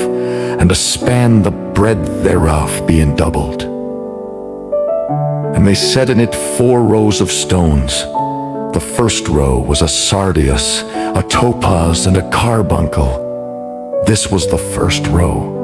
and a span the breadth thereof, being doubled. And they set in it 4 rows of stones. The first row was a sardius, a topaz, and a carbuncle. This was the first row.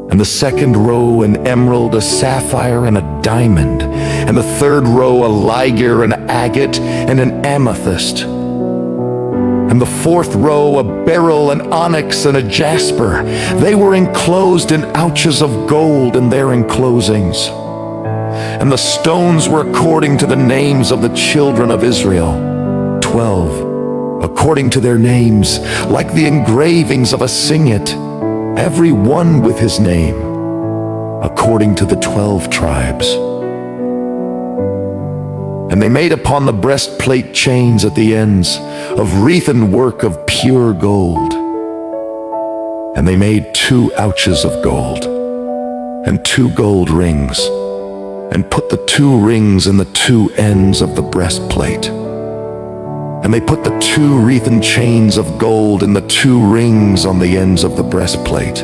And the second row an emerald, a sapphire, and a diamond. And the third row a ligure, an agate, and an amethyst. And the fourth row a beryl, an onyx, and a jasper. They were enclosed in ouches of gold in their enclosings. And the stones were according to the names of the children of Israel, 12, according to their names, like the engravings of a signet, every one with his name, according to the 12 tribes. And they made upon the breastplate chains at the ends of wreathen work of pure gold. And they made 2 ouches of gold, and 2 gold rings, and put the 2 rings in the 2 ends of the breastplate. And they put the 2 wreathen chains of gold in the 2 rings on the ends of the breastplate.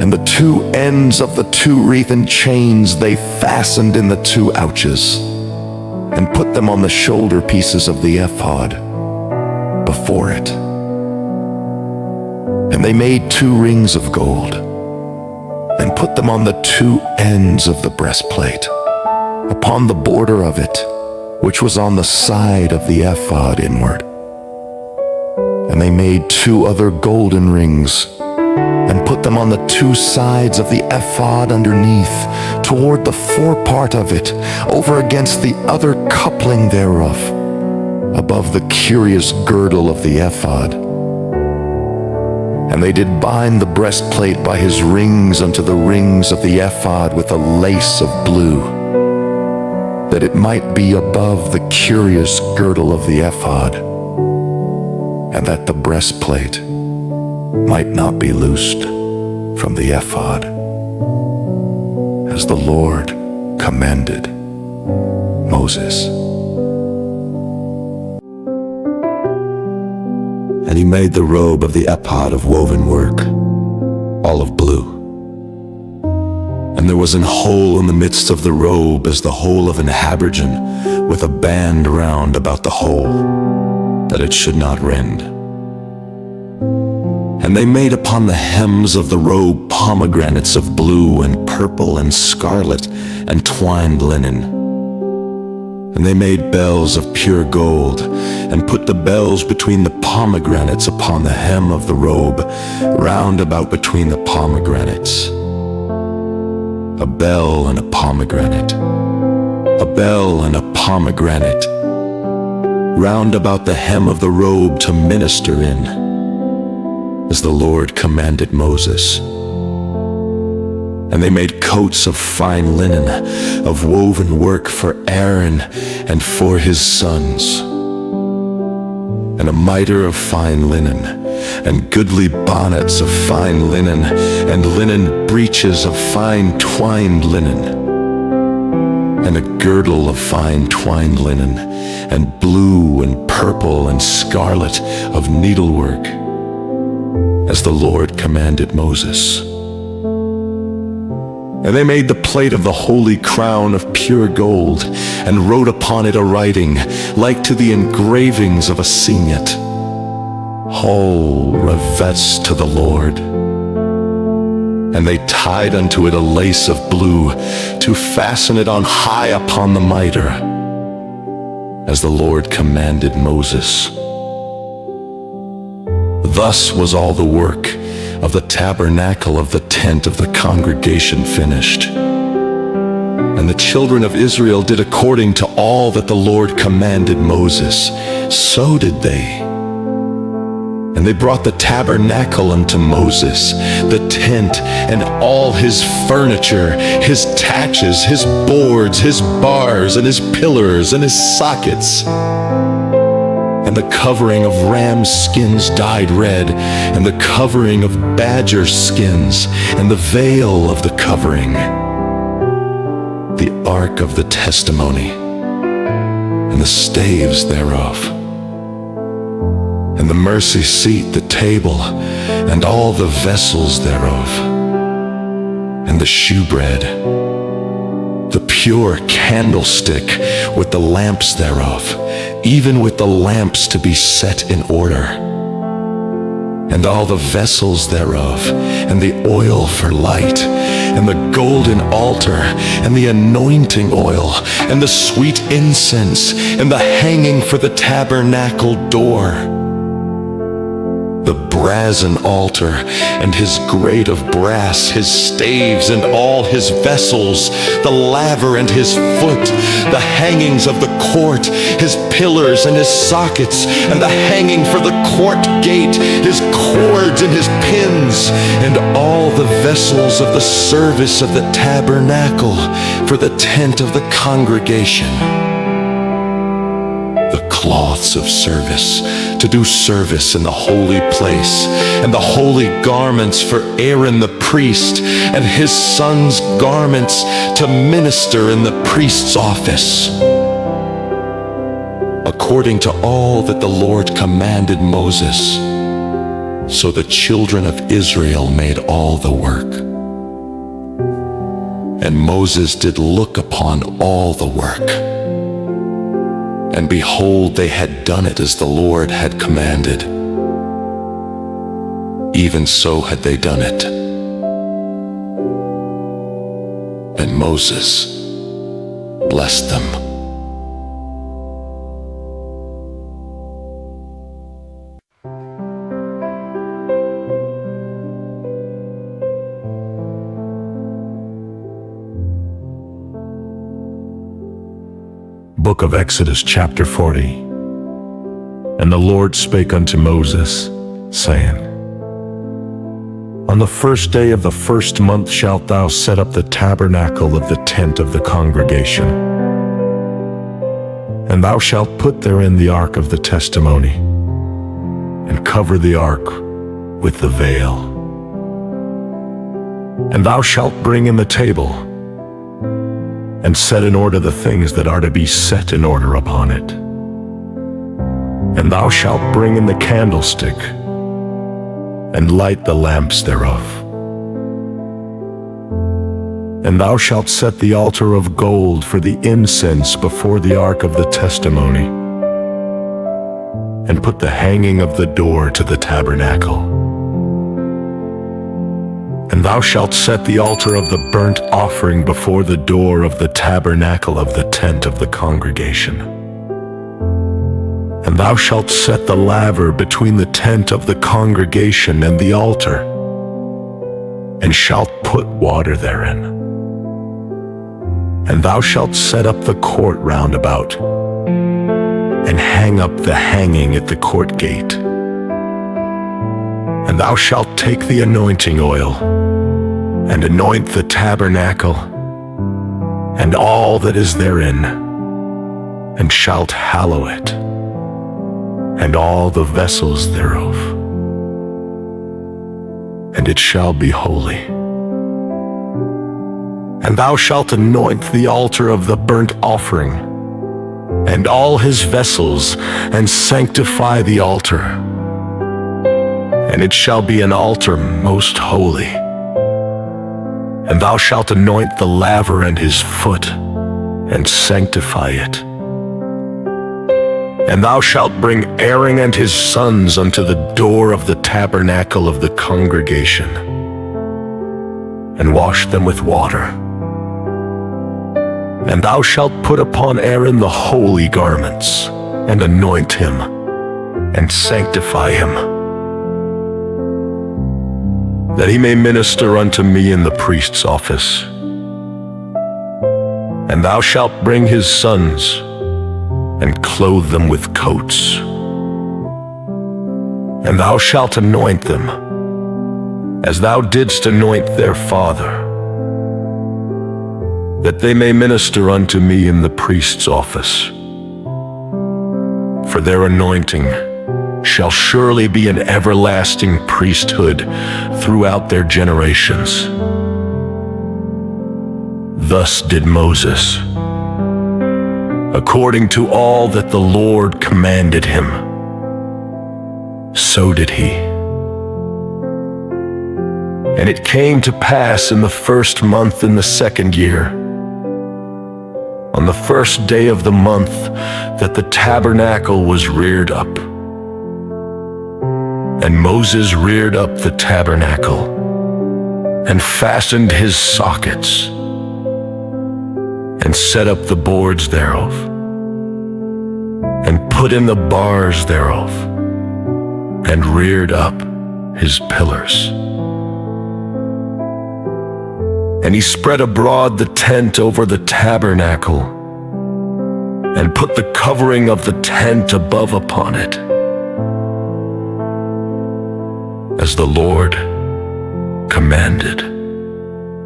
And the 2 ends of the 2 wreathen chains they fastened in the 2 ouches, and put them on the shoulder pieces of the ephod before it. And they made 2 rings of gold, and put them on the 2 ends of the breastplate, upon the border of it, which was on the side of the ephod inward. And they made 2 other golden rings, and put them on the 2 sides of the ephod underneath, toward the forepart of it, over against the other coupling thereof, above the curious girdle of the ephod. And they did bind the breastplate by his rings unto the rings of the ephod with a lace of blue, that it might be above the curious girdle of the ephod, and that the breastplate might not be loosed from the ephod, as the Lord commanded Moses. And he made the robe of the ephod of woven work, all of blue. And there was an hole in the midst of the robe as the hole of an habergeon, with a band round about the hole, that it should not rend. And they made upon the hems of the robe pomegranates of blue and purple and scarlet and twined linen. And they made bells of pure gold, and put the bells between the pomegranates upon the hem of the robe, round about between the pomegranates. A bell and a pomegranate, a bell and a pomegranate, round about the hem of the robe to minister in, as the Lord commanded Moses. And they made coats of fine linen, of woven work for Aaron and for his sons, and a mitre of fine linen, and goodly bonnets of fine linen, and linen breeches of fine twined linen, and a girdle of fine twined linen, and blue and purple and scarlet of needlework, as the Lord commanded Moses. And they made the plate of the holy crown of pure gold, and wrote upon it a writing, like to the engravings of a signet, Whole reverence to the Lord. And they tied unto it a lace of blue, to fasten it on high upon the mitre, as the Lord commanded Moses. Thus was all the work of the tabernacle of the tent of the congregation finished. And the children of Israel did according to all that the Lord commanded Moses. So did they. And they brought the tabernacle unto Moses, the tent and all his furniture, his taches, his boards, his bars, and his pillars, and his sockets, and the covering of ram's skins dyed red, and the covering of badger skins, and the veil of the covering, the ark of the testimony, and the staves thereof, and the mercy seat, the table, and all the vessels thereof, and the shewbread, the pure candlestick with the lamps thereof, even with the lamps to be set in order, and all the vessels thereof, and the oil for light, and the golden altar, and the anointing oil, and the sweet incense, and the hanging for the tabernacle door, the brazen altar, and his grate of brass, his staves, and all his vessels, the laver and his foot, the hangings of the court, his pillars and his sockets, and the hanging for the court gate, his cords and his pins, and all the vessels of the service of the tabernacle for the tent of the congregation, the cloths of service to do service in the holy place, and the holy garments for Aaron the priest, and his sons' garments to minister in the priest's office, according to all that the Lord commanded Moses. So the children of Israel made all the work. And Moses did look upon all the work. And behold, they had done it as the Lord had commanded. Even so had they done it. And Moses blessed them. Book of Exodus, chapter 40. And the Lord spake unto Moses, saying, On the first day of the first month shalt thou set up the tabernacle of the tent of the congregation. And thou shalt put therein the ark of the testimony, and cover the ark with the veil. And thou shalt bring in the table, and set in order the things that are to be set in order upon it. And thou shalt bring in the candlestick, and light the lamps thereof. And thou shalt set the altar of gold for the incense before the ark of the testimony, and put the hanging of the door to the tabernacle. And thou shalt set the altar of the burnt offering before the door of the tabernacle of the tent of the congregation. And thou shalt set the laver between the tent of the congregation and the altar, and shalt put water therein. And thou shalt set up the court round about, and hang up the hanging at the court gate. And thou shalt take the anointing oil, and anoint the tabernacle, and all that is therein, and shalt hallow it, and all the vessels thereof. And it shall be holy. And thou shalt anoint the altar of the burnt offering, and all his vessels, and sanctify the altar. And it shall be an altar most holy. And thou shalt anoint the laver and his foot, and sanctify it. And thou shalt bring Aaron and his sons unto the door of the tabernacle of the congregation, and wash them with water. And thou shalt put upon Aaron the holy garments, and anoint him, and sanctify him. that he may minister unto me in the priest's office. And thou shalt bring his sons, and clothe them with coats. And thou shalt anoint them, as thou didst anoint their father, that they may minister unto me in the priest's office. For their anointing shall surely be an everlasting priesthood throughout their generations. Thus did Moses, according to all that the Lord commanded him. So did he. And it came to pass in the first month in the second year, on the first day of the month, that the tabernacle was reared up. And Moses reared up the tabernacle, and fastened his sockets, and set up the boards thereof, and put in the bars thereof, and reared up his pillars. And he spread abroad the tent over the tabernacle, and put the covering of the tent above upon it, as the Lord commanded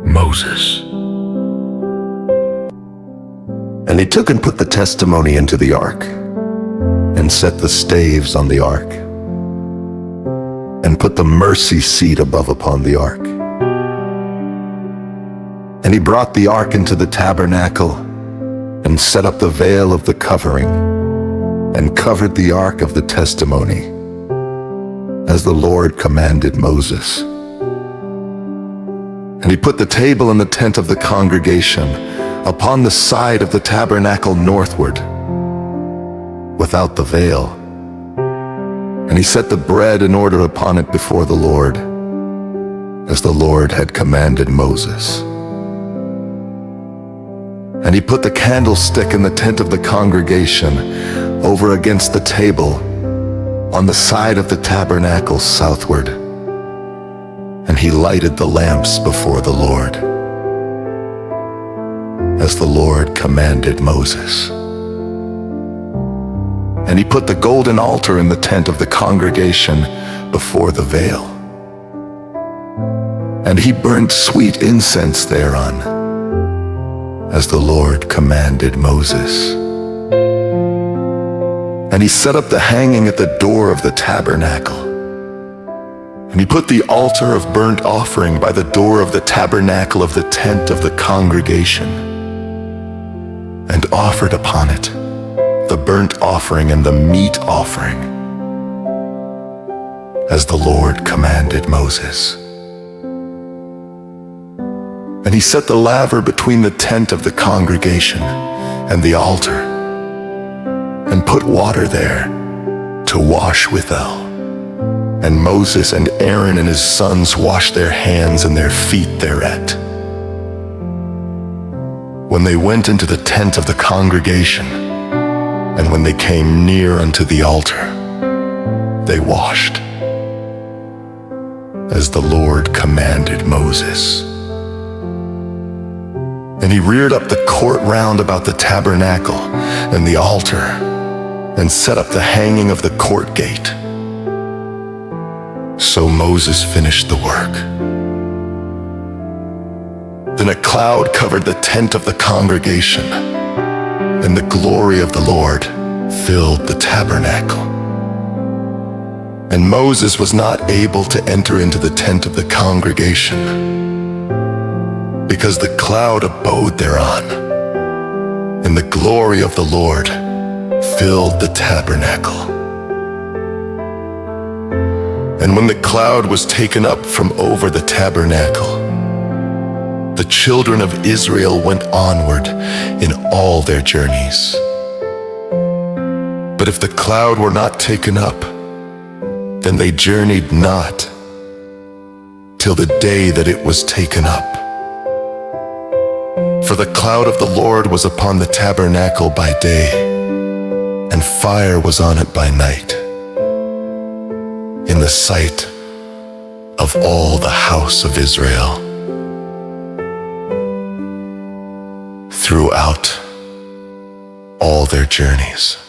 Moses. And he took and put the testimony into the ark, and set the staves on the ark, and put the mercy seat above upon the ark. And he brought the ark into the tabernacle, and set up the veil of the covering, and covered the ark of the testimony, as the Lord commanded Moses. And he put the table in the tent of the congregation, upon the side of the tabernacle northward, without the veil. And he set the bread in order upon it before the Lord, as the Lord had commanded Moses. And he put the candlestick in the tent of the congregation, over against the table, on the side of the tabernacle southward. And he lighted the lamps before the Lord, as the Lord commanded Moses. And he put the golden altar in the tent of the congregation before the veil. And he burnt sweet incense thereon, as the Lord commanded Moses. And he set up the hanging at the door of the tabernacle. And he put the altar of burnt offering by the door of the tabernacle of the tent of the congregation, and offered upon it the burnt offering and the meat offering, as the Lord commanded Moses. And he set the laver between the tent of the congregation and the altar, and put water there to wash withal. And Moses and Aaron and his sons washed their hands and their feet thereat. When they went into the tent of the congregation, and when they came near unto the altar, they washed, as the Lord commanded Moses. And he reared up the court round about the tabernacle and the altar, and set up the hanging of the court gate. So Moses finished the work. Then a cloud covered the tent of the congregation, and the glory of the Lord filled the tabernacle. And Moses was not able to enter into the tent of the congregation, because the cloud abode thereon, and the glory of the Lord filled the tabernacle. And when the cloud was taken up from over the tabernacle, the children of Israel went onward in all their journeys. But if the cloud were not taken up, then they journeyed not till the day that it was taken up. For the cloud of the Lord was upon the tabernacle by day, and fire was on it by night, in the sight of all the house of Israel. Throughout all their journeys.